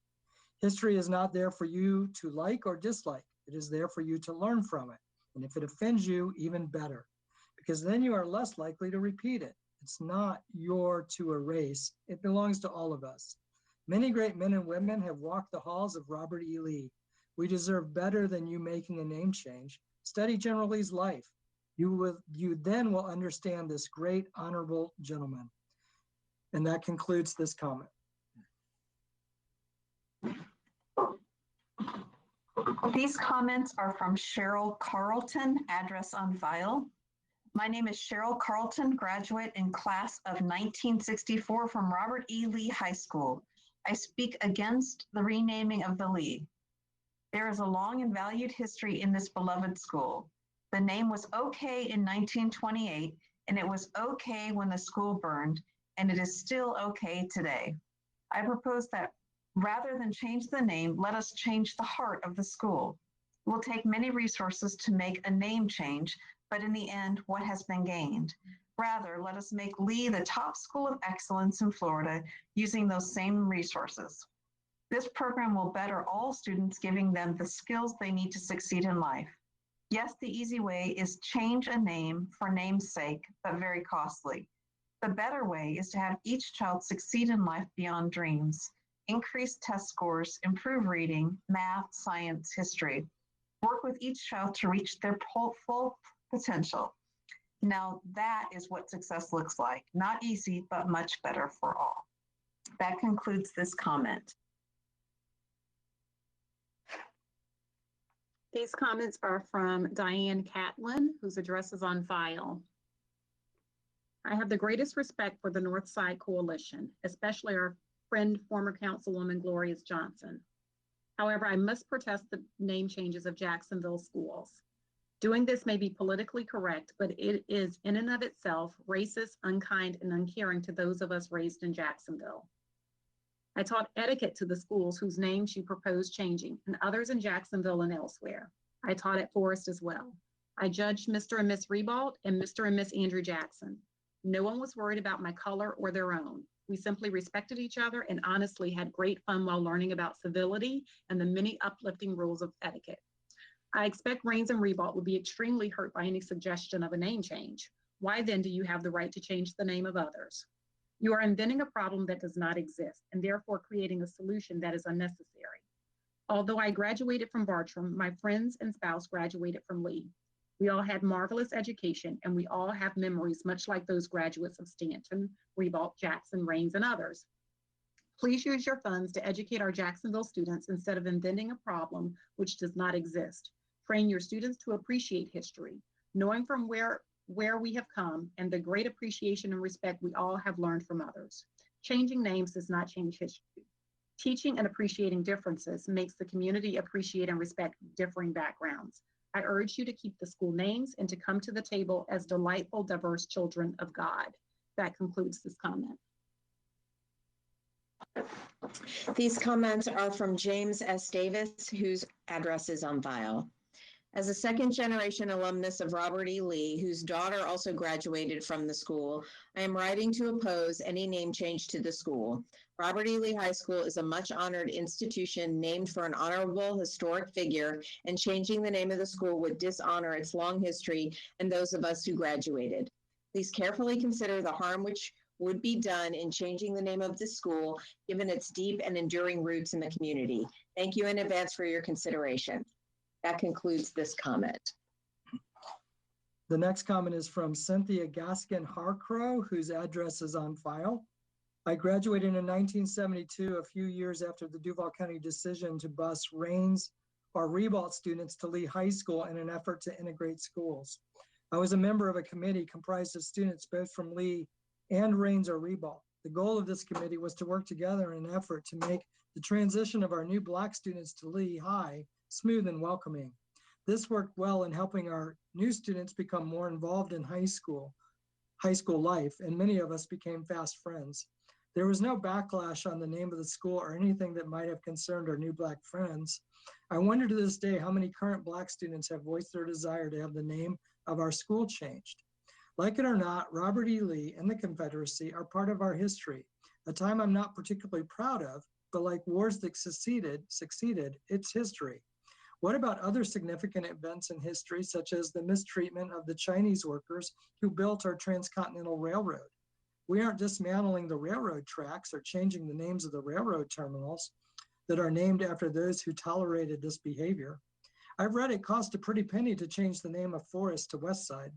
History is not there for you to like or dislike. It is there for you to learn from it. And if it offends you, even better, because then you are less likely to repeat it. It's not your to erase. It belongs to all of us. Many great men and women have walked the halls of Robert E. Lee. We deserve better than you making a name change. Study General Lee's life. You then will understand this great honorable gentleman. And that concludes this comment. These comments are from Cheryl Carlton, address on file. My name is Cheryl Carlton, graduate in class of 1964 from Robert E. Lee High School. I speak against the renaming of the Lee. There is a long and valued history in this beloved school. The name was okay in 1928, and it was okay when the school burned, and it is still okay today. I propose that rather than change the name, let us change the heart of the school. It will take many resources to make a name change, but in the end, what has been gained? Rather, let us make Lee the top school of excellence in Florida using those same resources. This program will better all students, giving them the skills they need to succeed in life. Yes, the easy way is change a name for name's sake, but very costly. The better way is to have each child succeed in life beyond dreams. Increase test scores, improve reading, math, science, history. Work with each child to reach their full potential. Now that is what success looks like. Not easy, but much better for all. That concludes this comment. These comments are from Diane Catlin, whose address is on file. I have the greatest respect for the North Side Coalition, especially our friend, former Councilwoman Gloria Johnson. However, I must protest the name changes of Jacksonville schools. Doing this may be politically correct, but it is in and of itself racist, unkind, and uncaring to those of us raised in Jacksonville. I taught etiquette to the schools whose names you propose changing, and others in Jacksonville and elsewhere. I taught at Forest as well. I judged Mr. and Miss Rebold and Mr. and Miss Andrew Jackson. No one was worried about my color or their own. We simply respected each other and honestly had great fun while learning about civility and the many uplifting rules of etiquette. I expect Raines and Rebold would be extremely hurt by any suggestion of a name change. Why then do you have the right to change the name of others? You are inventing a problem that does not exist and therefore creating a solution that is unnecessary. Although I graduated from Bartram, my friends and spouse graduated from Lee. We all had marvelous education, and we all have memories much like those graduates of Stanton, Ribault, Jackson, Raines, and others. Please use your funds to educate our Jacksonville students instead of inventing a problem which does not exist. Train your students to appreciate history, knowing from where we have come and the great appreciation and respect we all have learned from others. Changing names does not change history. Teaching and appreciating differences makes the community appreciate and respect differing backgrounds. I urge you to keep the school names and to come to the table as delightful, diverse children of God. That concludes this comment. These comments are from James S. Davis, whose address is on file. As a second-generation alumnus of Robert E. Lee, whose daughter also graduated from the school, I am writing to oppose any name change to the school. Robert E. Lee High School is a much-honored institution named for an honorable historic figure, and changing the name of the school would dishonor its long history and those of us who graduated. Please carefully consider the harm which would be done in changing the name of the school, given its deep and enduring roots in the community. Thank you in advance for your consideration. That concludes this comment. The next comment is from Cynthia Gaskin Harcrow, whose address is on file. I graduated in 1972, a few years after the Duval County decision to bus Raines or Ribault students to Lee High School in an effort to integrate schools. I was a member of a committee comprised of students both from Lee and Raines or Ribault. The goal of this committee was to work together in an effort to make the transition of our new Black students to Lee High smooth and welcoming. This worked well in helping our new students become more involved in high school life, and many of us became fast friends. There was no backlash on the name of the school or anything that might have concerned our new Black friends. I wonder to this day how many current Black students have voiced their desire to have the name of our school changed. Like it or not, Robert E. Lee and the Confederacy are part of our history, a time I'm not particularly proud of, but like wars that succeeded, it's history. What about other significant events in history, such as the mistreatment of the Chinese workers who built our transcontinental railroad? We aren't dismantling the railroad tracks or changing the names of the railroad terminals that are named after those who tolerated this behavior. I've read it cost a pretty penny to change the name of Forest to Westside.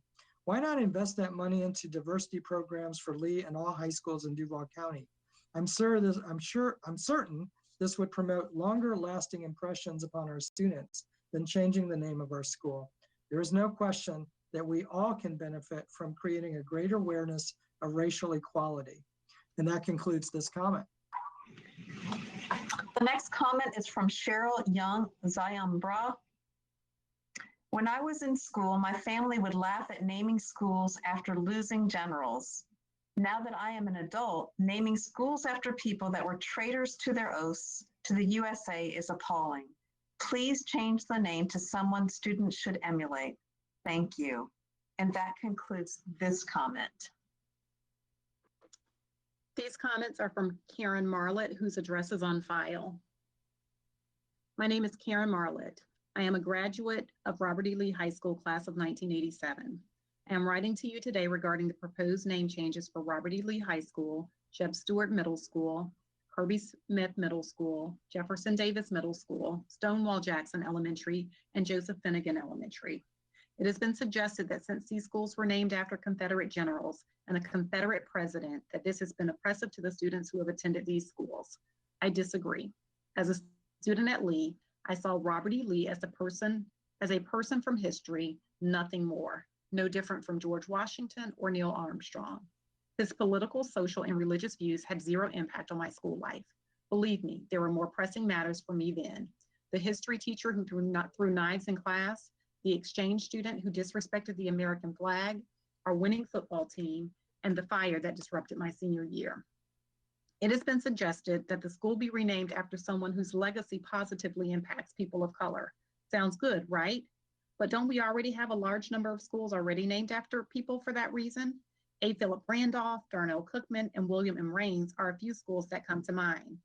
Why not invest that money into diversity programs for Lee and all high schools in Duval County? I'm certain this would promote longer lasting impressions upon our students than changing the name of our school. There is no question that we all can benefit from creating a greater awareness of racial equality. And that concludes this comment. The next comment is from Cheryl Young Zayambra. When I was in school, my family would laugh at naming schools after losing generals. Now that I am an adult, naming schools after people that were traitors to their oaths to the USA is appalling. Please change the name to someone students should emulate. Thank you. And that concludes this comment. These comments are from Karen Marlett, whose address is on file. My name is Karen Marlett. I am a graduate of Robert E. Lee High School class of 1987. I am writing to you today regarding the proposed name changes for Robert E. Lee High School, Jeb Stuart Middle School, Kirby Smith Middle School, Jefferson Davis Middle School, Stonewall Jackson Elementary, and Joseph Finnegan Elementary. It has been suggested that since these schools were named after Confederate generals and a Confederate president, that this has been oppressive to the students who have attended these schools. I disagree. As a student at Lee, I saw Robert E. Lee as a person from history, nothing more. No different from George Washington or Neil Armstrong. His political, social, and religious views had zero impact on my school life. Believe me, there were more pressing matters for me then. The history teacher who threw knives in class, the exchange student who disrespected the American flag, our winning football team, and the fire that disrupted my senior year. It has been suggested that the school be renamed after someone whose legacy positively impacts people of color. Sounds good, right? But don't we already have a large number of schools already named after people for that reason? A. Philip Randolph, Darnell Cookman, and William M. Raines are a few schools that come to mind.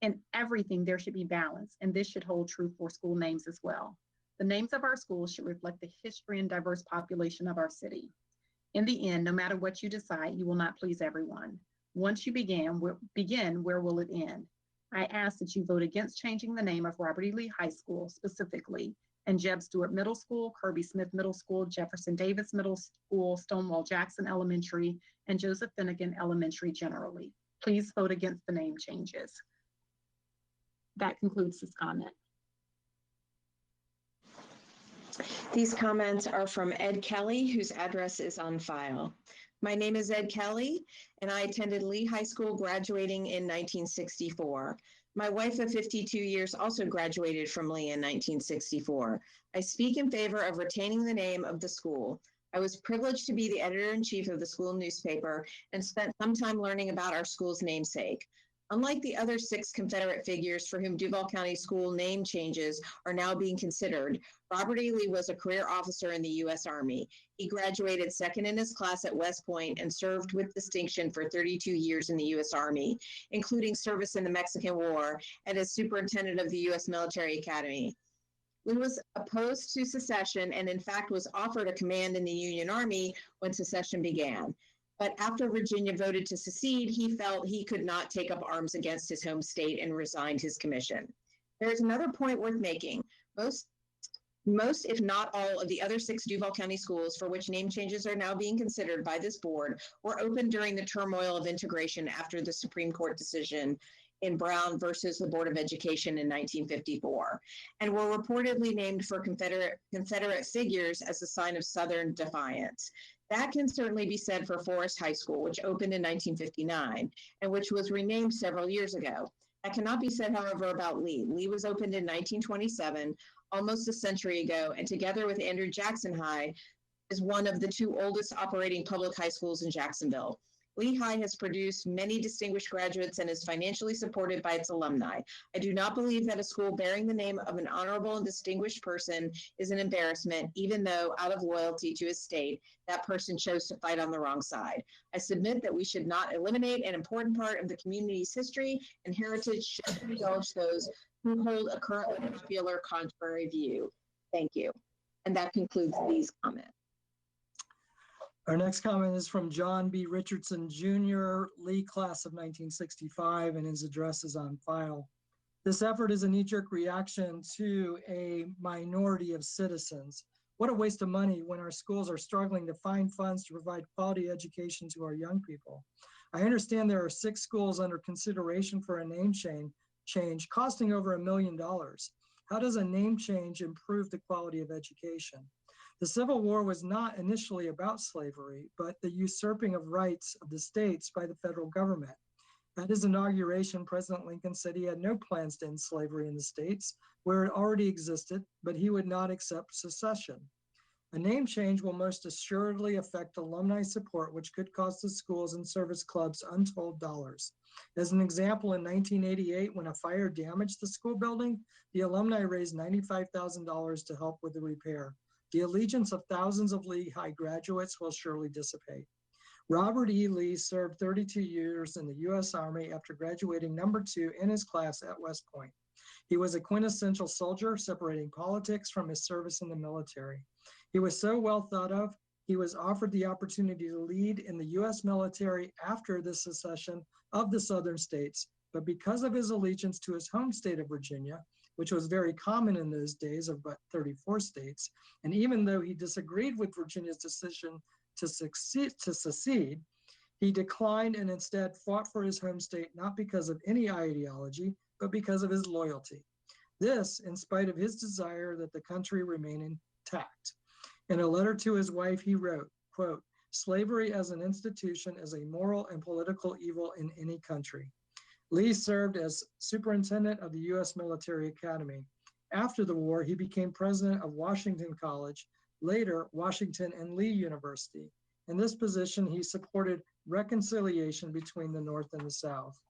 In everything, there should be balance, and this should hold true for school names as well. The names of our schools should reflect the history and diverse population of our city. In the end, no matter what you decide, you will not please everyone. Once you begin, where will it end? I ask that you vote against changing the name of Robert E. Lee High School specifically, and Jeb Stuart Middle School, Kirby Smith Middle School, Jefferson Davis Middle School, Stonewall Jackson Elementary, and Joseph Finnegan Elementary generally. Please vote against the name changes. That concludes this comment. These comments are from Ed Kelly, whose address is on file. My name is Ed Kelly, and I attended Lee High School, graduating in 1964. My wife of 52 years also graduated from Lee in 1964. I speak in favor of retaining the name of the school. I was privileged to be the editor-in-chief of the school newspaper and spent some time learning about our school's namesake. Unlike the other 6 Confederate figures for whom Duval County school name changes are now being considered, Robert E. Lee was a career officer in the U.S. Army. He graduated second in his class at West Point and served with distinction for 32 years in the U.S. Army, including service in the Mexican War and as superintendent of the U.S. Military Academy. Lee was opposed to secession and in fact was offered a command in the Union Army when secession began. But after Virginia voted to secede, he felt he could not take up arms against his home state and resigned his commission. There is another point worth making. Most, if not all, of the other 6 Duval County schools for which name changes are now being considered by this board were opened during the turmoil of integration after the Supreme Court decision in Brown versus the Board of Education in 1954, and were reportedly named for Confederate figures as a sign of Southern defiance. That can certainly be said for Forest High School, which opened in 1959 and which was renamed several years ago. That cannot be said, however, about Lee. Lee was opened in 1927, almost a century ago, and together with Andrew Jackson High, is one of the 2 oldest operating public high schools in Jacksonville. Lee High has produced many distinguished graduates and is financially supported by its alumni. I do not believe that a school bearing the name of an honorable and distinguished person is an embarrassment, even though, out of loyalty to his state, that person chose to fight on the wrong side. I submit that we should not eliminate an important part of the community's history and heritage should indulge those who hold a currently popular contrary view. Thank you. And that concludes these comments. Our next comment is from John B. Richardson, Jr., Lee class of 1965, and his address is on file. This effort is a knee-jerk reaction to a minority of citizens. What a waste of money when our schools are struggling to find funds to provide quality education to our young people. I understand there are 6 schools under consideration for a name change costing over $1 million. How does a name change improve the quality of education? The Civil War was not initially about slavery, but the usurping of rights of the states by the federal government. At his inauguration, President Lincoln said he had no plans to end slavery in the states where it already existed, but he would not accept secession. A name change will most assuredly affect alumni support, which could cost the schools and service clubs untold dollars. As an example, in 1988, when a fire damaged the school building, the alumni raised $95,000 to help with the repair. The allegiance of thousands of Lee High graduates will surely dissipate. Robert E. Lee served 32 years in the U.S. Army after graduating number 2 in his class at West Point. He was a quintessential soldier, separating politics from his service in the military. He was so well thought of, he was offered the opportunity to lead in the U.S. military after the secession of the southern states, but because of his allegiance to his home state of Virginia, which was very common in those days of but 34 states, and even though he disagreed with Virginia's decision to secede, he declined and instead fought for his home state, not because of any ideology, but because of his loyalty. This, in spite of his desire that the country remain intact. In a letter to his wife, he wrote, quote, "Slavery as an institution is a moral and political evil in any country." Lee served as superintendent of the U.S. Military Academy. After the war, he became president of Washington College, later Washington and Lee University. In this position, he supported reconciliation between the North and the South.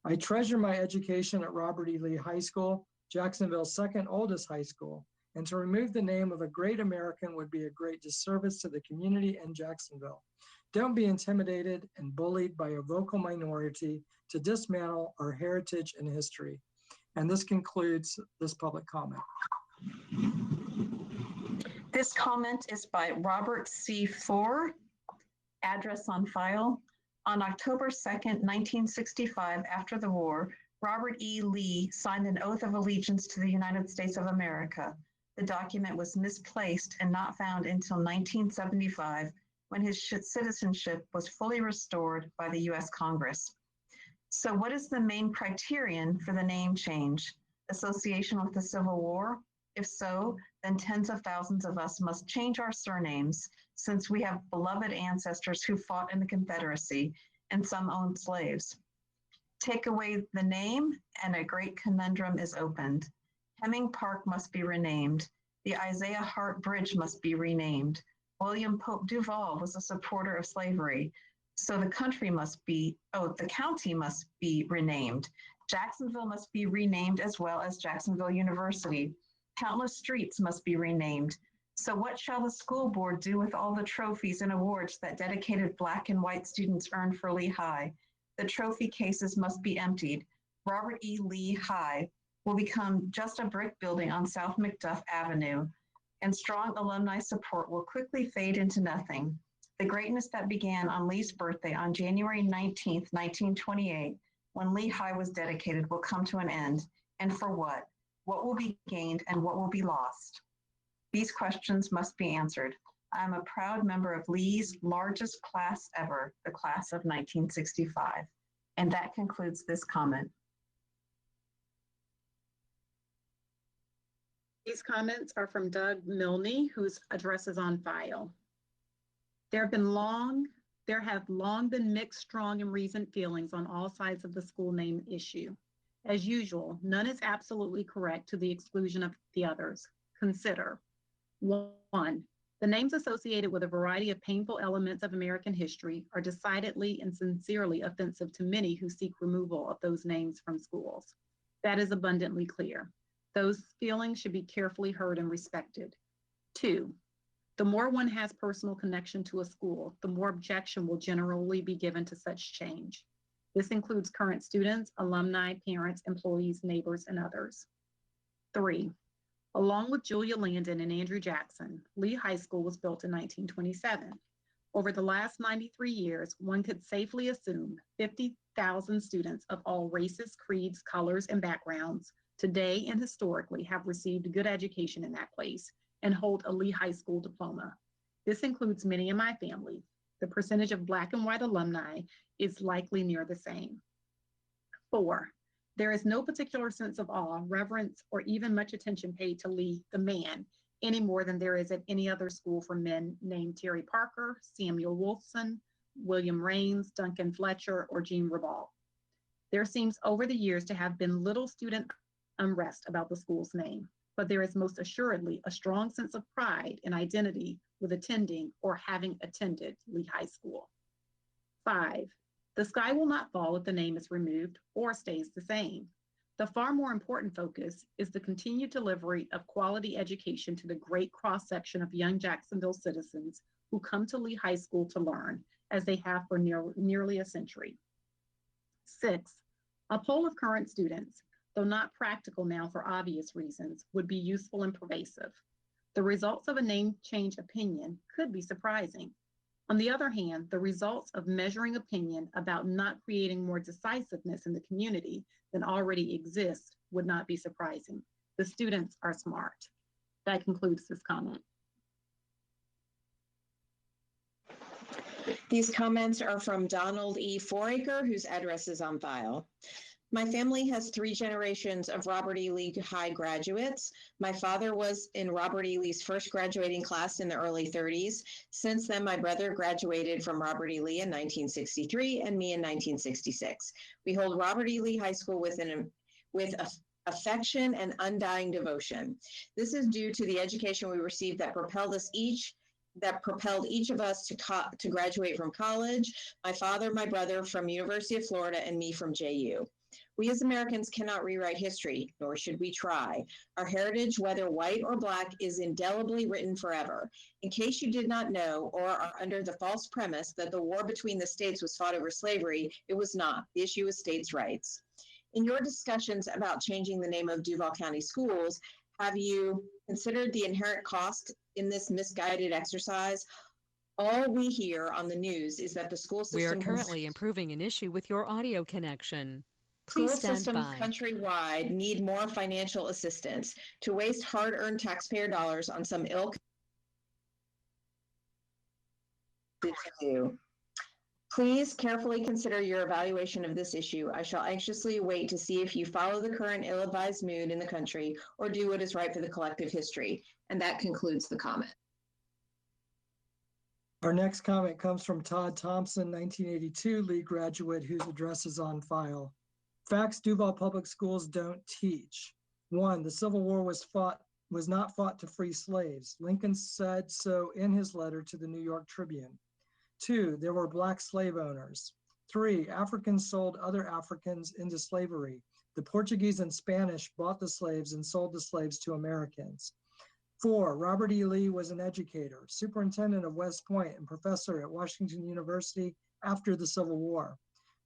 I treasure my education at Robert E. Lee High School, Jacksonville's second oldest high school, and to remove the name of a great American would be a great disservice to the community in Jacksonville. Don't be intimidated and bullied by a vocal minority to dismantle our heritage and history. And this concludes this public comment. This comment is by Robert C. Four, address on file. On October 2nd, 1965, after the war, Robert E. Lee signed an oath of allegiance to the United States of America. The document was misplaced and not found until 1975, when his citizenship was fully restored by the U.S. Congress. So what is the main criterion for the name change? Association with the Civil War? If so, then tens of thousands of us must change our surnames, since we have beloved ancestors who fought in the Confederacy and some owned slaves. Take away the name and a great conundrum is opened. Hemming Park must be renamed. The Isaiah Hart Bridge must be renamed. William Pope Duval was a supporter of slavery. So the county must be renamed. Jacksonville must be renamed, as well as Jacksonville University. Countless streets must be renamed. So what shall the school board do with all the trophies and awards that dedicated Black and white students earned for Lee High? The trophy cases must be emptied. Robert E. Lee High will become just a brick building on South Macduff Avenue, and strong alumni support will quickly fade into nothing. The greatness that began on Lee's birthday on January 19th, 1928, when Lee High was dedicated, will come to an end. And for what? What will be gained and what will be lost? These questions must be answered. I am a proud member of Lee's largest class ever, the class of 1965. And that concludes this comment. These comments are from Doug Milne, whose address is on file. There have long been mixed, strong, and reasoned feelings on all sides of the school name issue. As usual, none is absolutely correct to the exclusion of the others. Consider: 1, the names associated with a variety of painful elements of American history are decidedly and sincerely offensive to many who seek removal of those names from schools. That is abundantly clear. Those feelings should be carefully heard and respected. 2, the more one has personal connection to a school, the more objection will generally be given to such change. This includes current students, alumni, parents, employees, neighbors, and others. 3, along with Julia Landon and Andrew Jackson, Lee High School was built in 1927. Over the last 93 years, one could safely assume 50,000 students of all races, creeds, colors, and backgrounds today and historically have received a good education in that place and hold a Lee High School diploma. This includes many in my family. The percentage of Black and white alumni is likely near the same. 4, there is no particular sense of awe, reverence, or even much attention paid to Lee, the man, any more than there is at any other school for men named Terry Parker, Samuel Wolfson, William Raines, Duncan Fletcher, or Gene Ribal. There seems over the years to have been little student unrest about the school's name, but there is most assuredly a strong sense of pride and identity with attending or having attended Lee High School. 5, the sky will not fall if the name is removed or stays the same. The far more important focus is the continued delivery of quality education to the great cross-section of young Jacksonville citizens who come to Lee High School to learn, as they have for nearly a century. 6, a poll of current students, though not practical now for obvious reasons, would be useful and pervasive. The results of a name change opinion could be surprising. On the other hand, the results of measuring opinion about not creating more decisiveness in the community than already exists would not be surprising. The students are smart. That concludes this comment. These comments are from Donald E. Foraker, whose address is on file. My family has 3 generations of Robert E. Lee High graduates. My father was in Robert E. Lee's first graduating class in the early 30s. Since then, my brother graduated from Robert E. Lee in 1963 and me in 1966. We hold Robert E. Lee High School with affection and undying devotion. This is due to the education we received that propelled each of us to graduate from college. My father, my brother from University of Florida, and me from JU. We as Americans cannot rewrite history, nor should we try. Our heritage, whether white or Black, is indelibly written forever. In case you did not know or are under the false premise that the war between the states was fought over slavery, it was not. The issue is states' rights. In your discussions about changing the name of Duval County schools, have you considered the inherent cost in this misguided exercise? All we hear on the news is that the school system... We are currently improving an issue with your audio connection. School Please stand systems by. countrywide need more financial assistance. To waste hard-earned taxpayer dollars on some ill to do. Please carefully consider your evaluation of this issue. I shall anxiously wait to see if you follow the current ill-advised mood in the country or do what is right for the collective history. And that concludes the comment. Our next comment comes from Todd Thompson, 1982, Lee graduate whose address is on file. Facts Duval Public Schools don't teach. 1, the Civil War was not fought to free slaves. Lincoln said so in his letter to the New York Tribune. 2, there were Black slave owners. 3, Africans sold other Africans into slavery. The Portuguese and Spanish bought the slaves and sold the slaves to Americans. 4, Robert E. Lee was an educator, superintendent of West Point and professor at Washington University after the Civil War.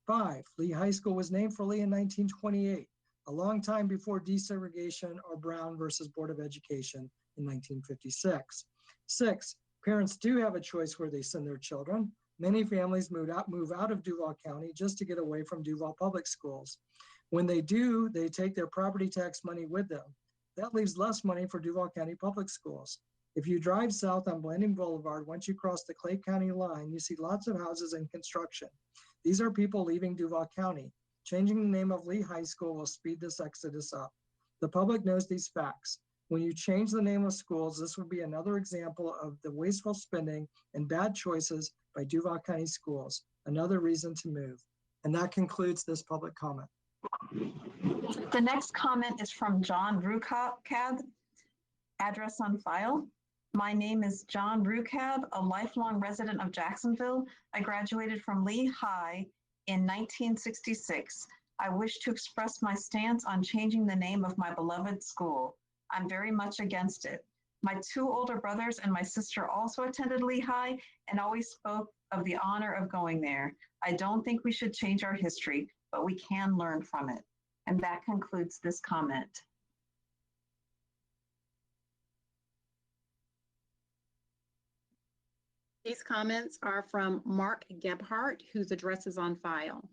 5, Lee High School was named for Lee in 1928, a long time before desegregation or Brown versus Board of Education in 1956. 6, parents do have a choice where they send their children. Many families move out of Duval County just to get away from Duval Public Schools. When they do, they take their property tax money with them. That leaves less money for Duval County Public Schools. If you drive south on Blanding Boulevard, once you cross the Clay County line, you see lots of houses in construction. These are people leaving Duval County. Changing the name of Lee High School will speed this exodus up. The public knows these facts. When you change the name of schools, this will be another example of the wasteful spending and bad choices by Duval County schools, another reason to move. And that concludes this public comment. The next comment is from John Rucab, address on file. My name is John Rucab, a lifelong resident of Jacksonville. I graduated from Lee High in 1966. I wish to express my stance on changing the name of my beloved school. I'm very much against it. My 2 older brothers and my sister also attended Lee High and always spoke of the honor of going there. I don't think we should change our history, but we can learn from it. And that concludes this comment. These comments are from Mark Gebhardt, whose address is on file.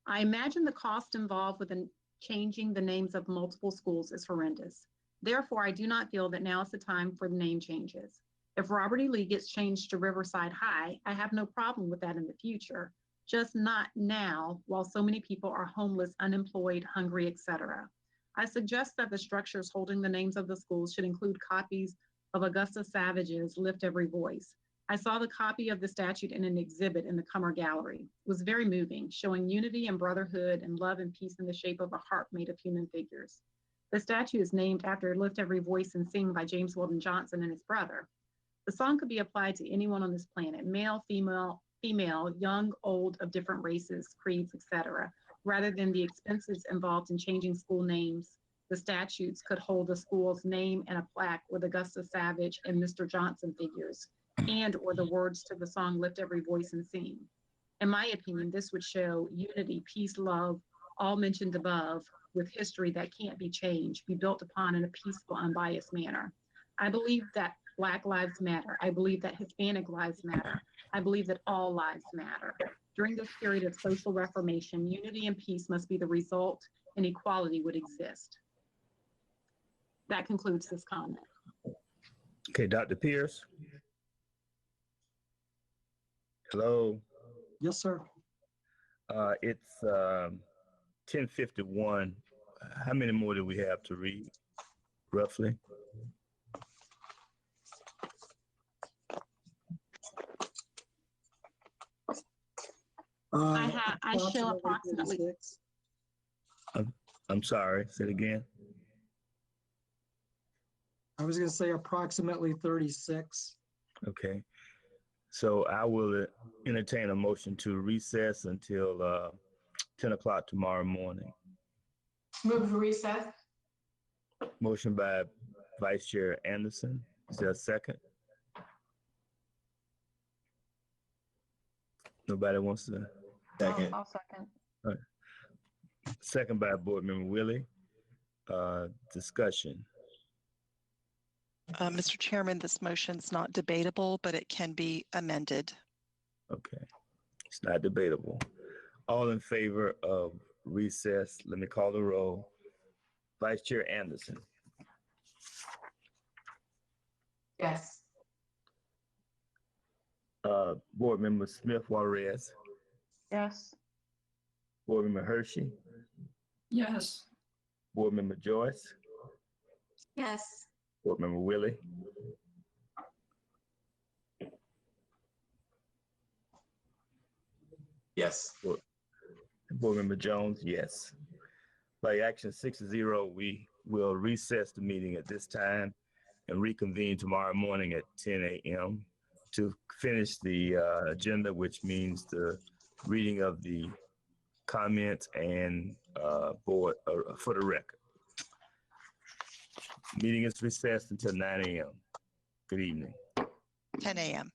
I imagine the cost involved with changing the names of multiple schools is horrendous. Therefore, I do not feel that now is the time for the name changes. If Robert E. Lee gets changed to Riverside High, I have no problem with that in the future, just not now while so many people are homeless, unemployed, hungry, etc. I suggest that the structures holding the names of the schools should include copies of Augusta Savage's Lift Every Voice. I saw the copy of the statute in an exhibit in the Cummer Gallery. It was very moving, showing unity and brotherhood and love and peace in the shape of a heart made of human figures. The statue is named after Lift Every Voice and Sing by James Weldon Johnson and his brother. The song could be applied to anyone on this planet, male, female, young, old, of different races, creeds, etc. Rather than the expenses involved in changing school names, the statutes could hold the school's name and a plaque with Augusta Savage and Mr. Johnson figures, and or the words to the song Lift Every Voice and Sing. In my opinion, this would show unity, peace, love, all mentioned above, with history that can't be changed, be built upon in a peaceful, unbiased manner. I believe that Black lives matter. I believe that Hispanic lives matter. I believe that all lives matter. During this period of social reformation, unity and peace must be the result, and equality would exist. That concludes this comment. Okay, Dr. Pierce. Hello. Yes, sir. It's 10:51. How many more do we have to read, roughly? I show approximately. I'm sorry, say it again. I was going to say approximately 36. Okay. So I will entertain a motion to recess until 10 o'clock tomorrow morning. Move to recess. Motion by Vice Chair Anderson. Is there a second? Nobody wants to? Second. I'll second. All right. Second by Board Member Willie. Discussion. Mr. Chairman, this motion's not debatable, but it can be amended. Okay. It's not debatable. All in favor of recess. Let me call the roll. Vice Chair Anderson. Yes. Board Member Smith Juarez. Yes. Board Member Hershey. Yes. Board Member Joyce. Yes. Board Member Willie. Yes. Board Member Jones, yes. By action 6-0, we will recess the meeting at this time and reconvene tomorrow morning at 10 a.m. to finish the agenda, which means the reading of the comments and board for the record. Meeting is recessed until 9 a.m. Good evening. 10 a.m.